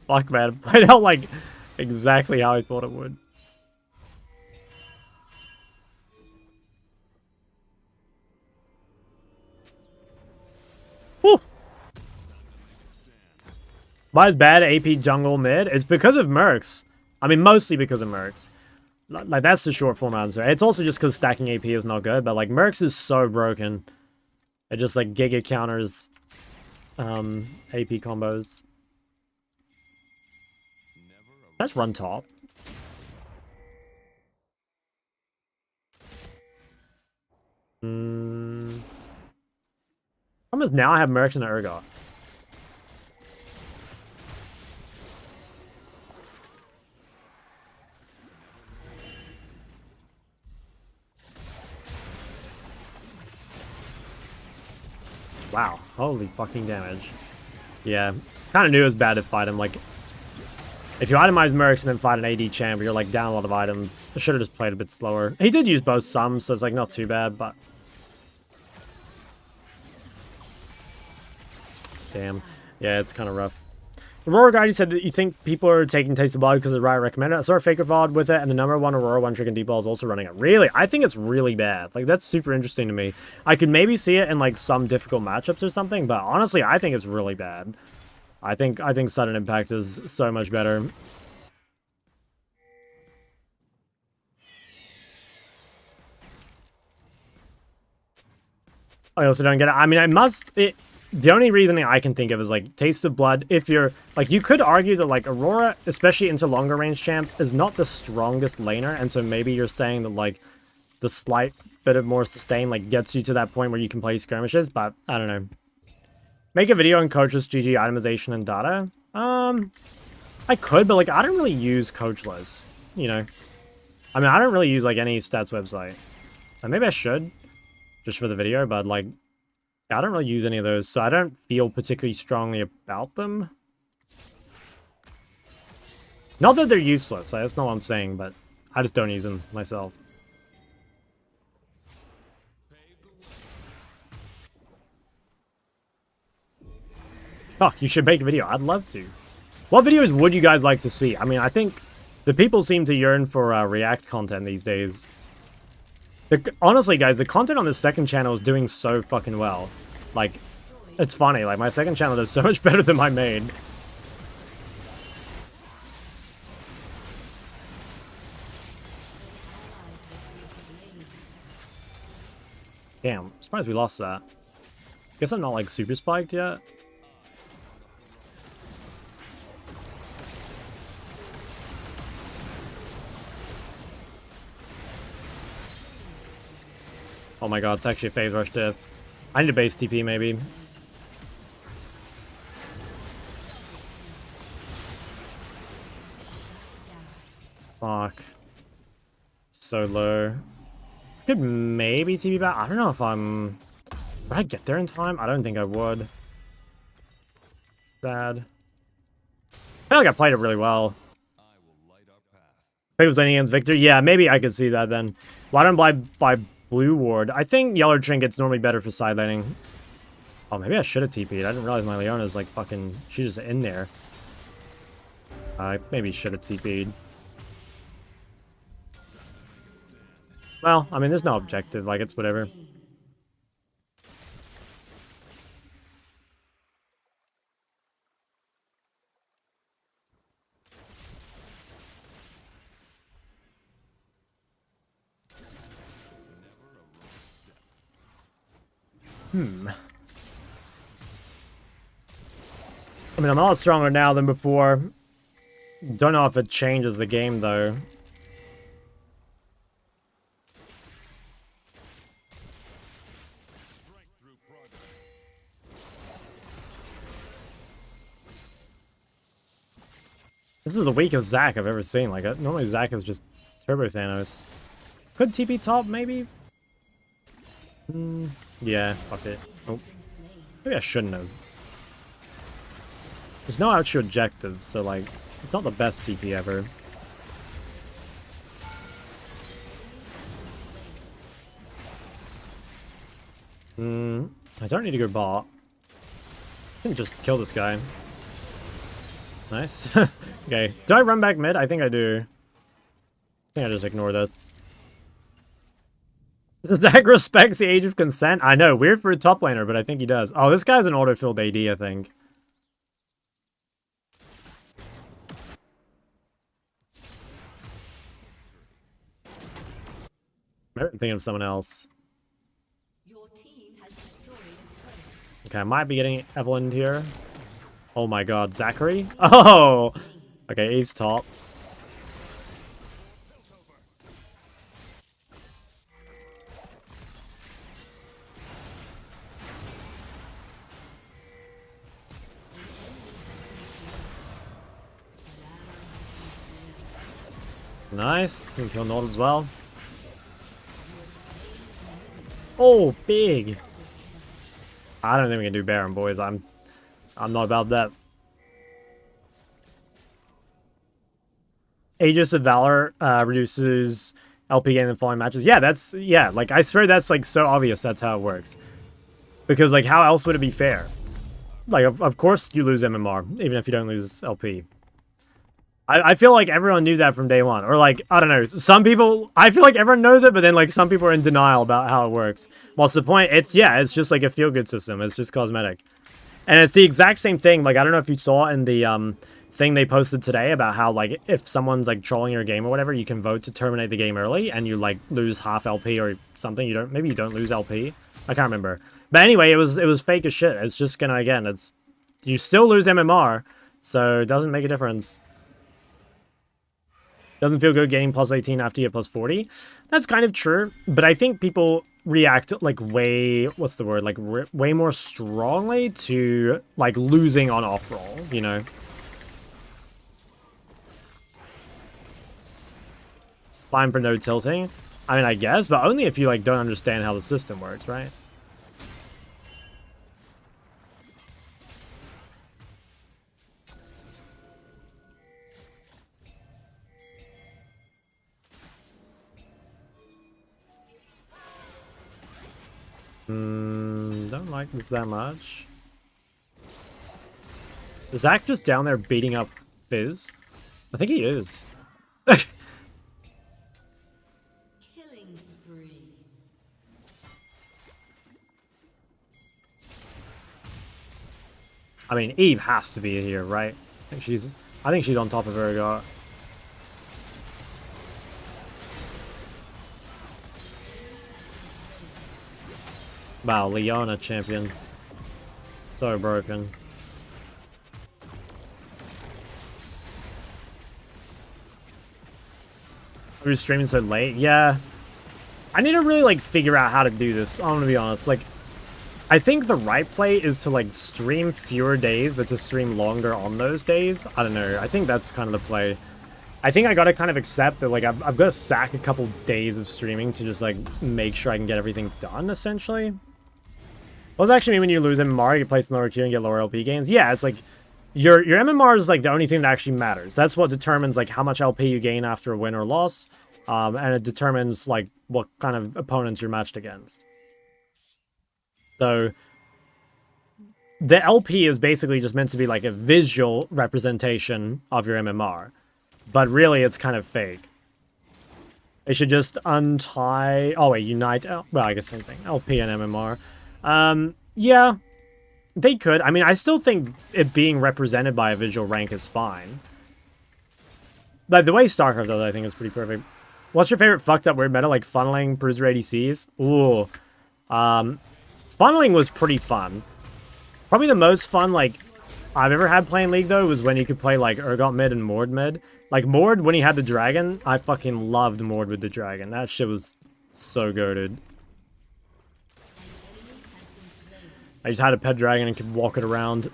Fuck, man. It played out, like, exactly how I thought it would. Whew. Why is bad AP jungle mid? It's because of Mercs. I mean, mostly because of Mercs. Like, that's the short form answer. It's also just because stacking AP is not good, but, like, Mercs is so broken. It just, like, giga counters AP combos. Let's run top. Problem is now I have Mercs and Urgot. Wow, holy fucking damage. Yeah, kind of knew it was bad to fight him. Like, if you itemize Mercs and then fight an AD champ, you're like down a lot of items. I should have just played a bit slower. He did use both some, so it's like not too bad, but... Damn. Yeah, it's kind of rough. Aurora Guide, you said that you think people are taking Taste of Blood because the Riot recommended it. I saw a Faker VOD with it, and the number one Aurora one-trick and deep ball is also running it. Really? I think it's really bad. Like, that's super interesting to me. I could maybe see it in, like, some difficult matchups or something, but honestly, I think it's really bad. I think Sudden Impact is so much better. I also don't get it. I mean, the only reasoning I can think of is, like, Taste of Blood. If you're, like, you could argue that, like, Aurora, especially into longer range champs, is not the strongest laner, and so maybe you're saying that, like, the slight bit of more sustain, like, gets you to that point where you can play skirmishes, but I don't know. Make a video on coaches, GG, itemization, and data? I could, but, like, I don't really use Coachless, you know? I mean, I don't really use, like, any stats website. Maybe I should, just for the video, but, like, I don't really use any of those, so I don't feel particularly strongly about them. Not that they're useless, like, that's not what I'm saying, but I just don't use them myself. Fuck, you should make a video. I'd love to. What videos would you guys like to see? I mean, I think the people seem to yearn for React content these days. Honestly, guys, the content on this second channel is doing so fucking well. Like, it's funny. Like, my second channel does so much better than my main. Damn, surprised we lost that. Guess I'm not, like, super spiked yet. Oh my god, it's actually a phase rush death. I need a base TP, maybe. Fuck. So low. Could maybe TP back. I don't know if I'm... Would I get there in time? I don't think I would. Sad. I feel like I played it really well. If it was any against Victor, yeah, maybe I could see that then. Why don't I buy Blue Ward? I think Yellow Trinket's normally better for side laning. Oh, maybe I should have TP'd. I didn't realize my Leona's like fucking... She's just in there. I maybe should have TP'd. Well, I mean, there's no objective. Like, it's whatever. I mean, I'm a lot stronger now than before. Don't know if it changes the game, though. This is the weakest Zac I've ever seen. Like, normally Zac is just Turbo Thanos. Could TP top, maybe? Yeah, fuck it. Oh. Maybe I shouldn't have. There's no actual objectives, so, like, it's not the best TP ever. I don't need to go bot. I think just kill this guy. Nice. Okay. Do I run back mid? I think I do. I think I just ignore this. Zac respects the age of consent? I know, weird for a top laner, but I think he does. Oh, this guy's an auto-filled AD, I think. Maybe I'm thinking of someone else. Okay, I might be getting Evelyn here. Oh my god, Zachary? Oh! Okay, he's top. Nice. Can kill Nord as well. Oh, big. I don't think we can do Baron, boys. I'm not about that. Aegis of Valor reduces LP gain in following matches. Yeah, yeah, like, I swear that's, like, so obvious that's how it works. Because, like, how else would it be fair? Like, of course you lose MMR, even if you don't lose LP. I feel like everyone knew that from day one. Or, like, I don't know, some people... I feel like everyone knows it, but then, like, some people are in denial about how it works. What's the point? It's just, like, a feel-good system. It's just cosmetic. And it's the exact same thing. Like, I don't know if you saw in the thing they posted today about how, like, if someone's, like, trolling your game or whatever, you can vote to terminate the game early, and you, like, lose half LP or something. Maybe you don't lose LP. I can't remember. But anyway, it was fake as shit. It's just gonna, again, you still lose MMR, so it doesn't make a difference. Doesn't feel good getting plus 18 after you get plus 40. That's kind of true, but I think people react, like, way, what's the word, like, way more strongly to, like, losing on off-roll, you know? Fine for no tilting. I mean, I guess, but only if you, like, don't understand how the system works, right? Don't like this that much. Is Zach just down there beating up Fizz? I think he is. Killing spree. I mean, Eve has to be here, right? I think she's on top of Urgot. Wow, Leona champion. So broken. We were streaming so late? Yeah. I need to really, like, figure out how to do this. I'm gonna be honest. Like, I think the right play is to, like, stream fewer days, but to stream longer on those days. I don't know. I think that's kind of the play. I think I gotta kind of accept that, like, I've got to sack a couple days of streaming to just, like, make sure I can get everything done, essentially. What does actually mean when you lose MMR, you get placed in lower queue and get lower LP gains? Yeah, it's like, your MMR is, like, the only thing that actually matters. That's what determines, like, how much LP you gain after a win or loss. And it determines, like, what kind of opponents you're matched against. So, the LP is basically just meant to be, like, a visual representation of your MMR. But really, it's kind of fake. They should just untie... Oh, wait, unite... Well, I guess same thing. LP and MMR. Yeah, they could. I mean, I still think it being represented by a visual rank is fine. Like, the way StarCraft does it, I think is pretty perfect. What's your favorite fucked up weird meta? Like funneling, bruiser ADCs? Ooh. Funneling was pretty fun. Probably the most fun, like, I've ever had playing League, though, was when you could play, like, Urgot mid and Mord mid. Like, Mord, when he had the dragon, I fucking loved Mord with the dragon. That shit was so goated. I just had a pet dragon and could walk it around.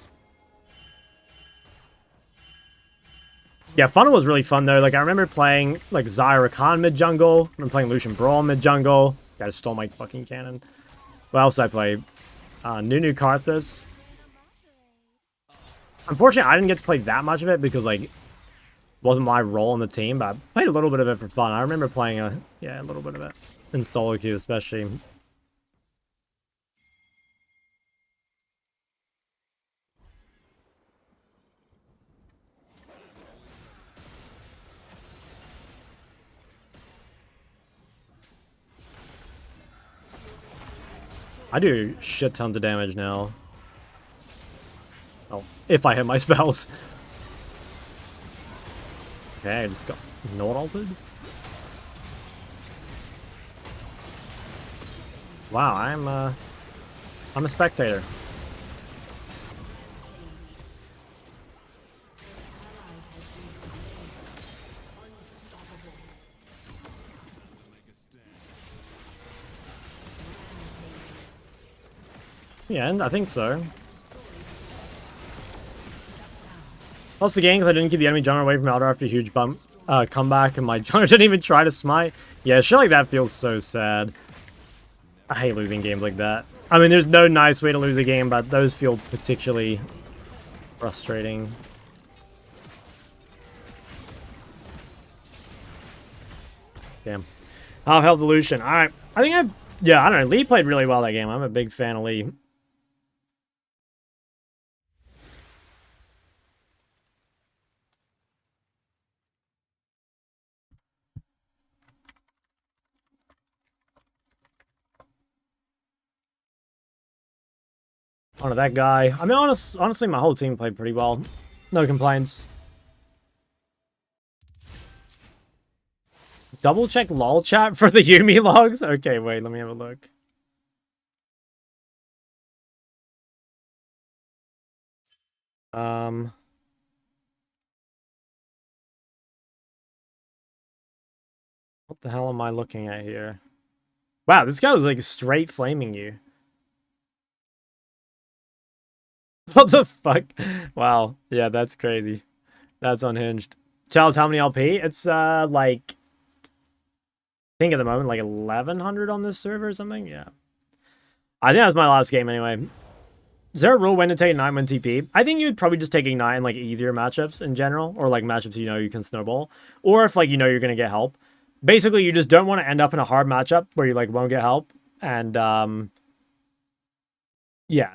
Yeah, Funnel was really fun, though. Like, I remember playing, like, Zyra Khan mid-jungle. I remember playing Lucian Brawl mid-jungle. Guy just stole my fucking cannon. What else did I play? Nunu Karthus. Unfortunately, I didn't get to play that much of it because, like, it wasn't my role on the team, but I played a little bit of it for fun. I remember playing, a little bit of it. In Soloq, especially. I do shit tons of damage now. Oh, if I hit my spells. Okay, I just got not altered. Wow, I'm a spectator. Yeah, and I think so. Lost the game because I didn't keep the enemy jungler away from Eldar after a huge bump comeback, and my jungler didn't even try to smite. Yeah, shit like that feels so sad. I hate losing games like that. I mean, there's no nice way to lose a game, but those feel particularly frustrating. Damn. I'll help the Lucian. Alright. I don't know. Lee played really well that game. I'm a big fan of Lee. Onto that guy. I mean, honestly, my whole team played pretty well. No complaints. Double check lol chat for the Yumi logs? Okay, wait, let me have a look. What the hell am I looking at here? Wow, this guy was like straight flaming you. What the fuck? Wow. Yeah, that's crazy. That's unhinged. Charles, how many LP? It's like I think at the moment like 1100 on this server or something. Yeah. I think that was my last game anyway. Is there a rule when to take Ignite when TP? I think you'd probably just take Ignite in like easier matchups in general, or like matchups you know you can snowball, or if like you know you're gonna get help. Basically, you just don't want to end up in a hard matchup where you like won't get help, and Yeah.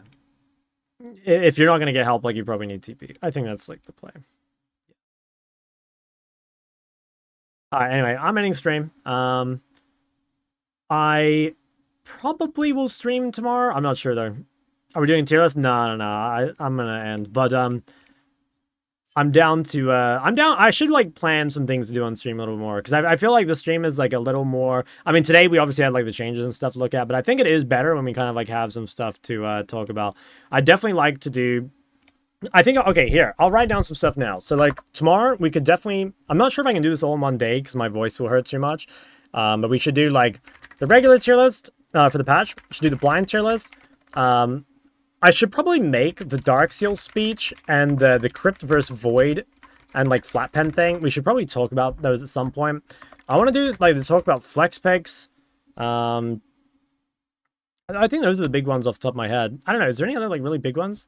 If you're not going to get help, like, you probably need TP. I think that's, like, the play. Alright, anyway, I'm ending stream. I probably will stream tomorrow. I'm not sure, though. Are we doing tier list? No. I'm gonna end. But, I'm down to, I should, like, plan some things to do on stream a little more. Because I feel like the stream is, like, a little more... I mean, today we obviously had, like, the changes and stuff to look at. But I think it is better when we kind of, like, have some stuff to talk about. I definitely like to do... I think, okay, here, I'll write down some stuff now. So, like, tomorrow, we could definitely... I'm not sure if I can do this all in one day, because my voice will hurt too much. But we should do, like, the regular tier list for the patch. We should do the blind tier list. I should probably make the Dark Seal speech and the Crypt versus Void and, like, Flat Pen thing. We should probably talk about those at some point. I want to do, like, to talk about flex picks. I think those are the big ones off the top of my head. I don't know, is there any other, like, really big ones?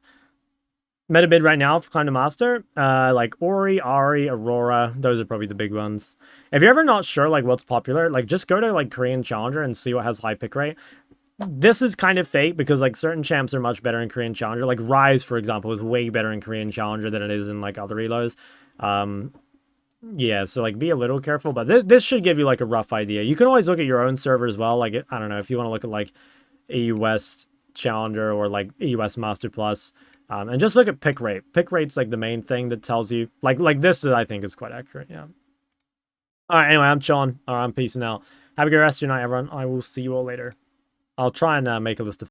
Meta bid right now for Climb to Master, like Ori, Ari, Aurora, those are probably the big ones. If you're ever not sure, like, what's popular, like, just go to, like, Korean Challenger and see what has high pick rate. This is kind of fake, because, like, certain champs are much better in Korean Challenger. Like, Rise, for example, is way better in Korean Challenger than it is in, like, other elos. Yeah, so, like, be a little careful, but this should give you, like, a rough idea. You can always look at your own server as well. Like, I don't know, if you want to look at, like, EU West Challenger or, like, EU West Master Plus. And just look at pick rate. Pick rate's, like, the main thing that tells you... Like this, I think, is quite accurate, yeah. Alright, anyway, I'm chilling. Alright, I'm peacing out. Have a good rest of your night, everyone. I will see you all later. I'll try and make a list of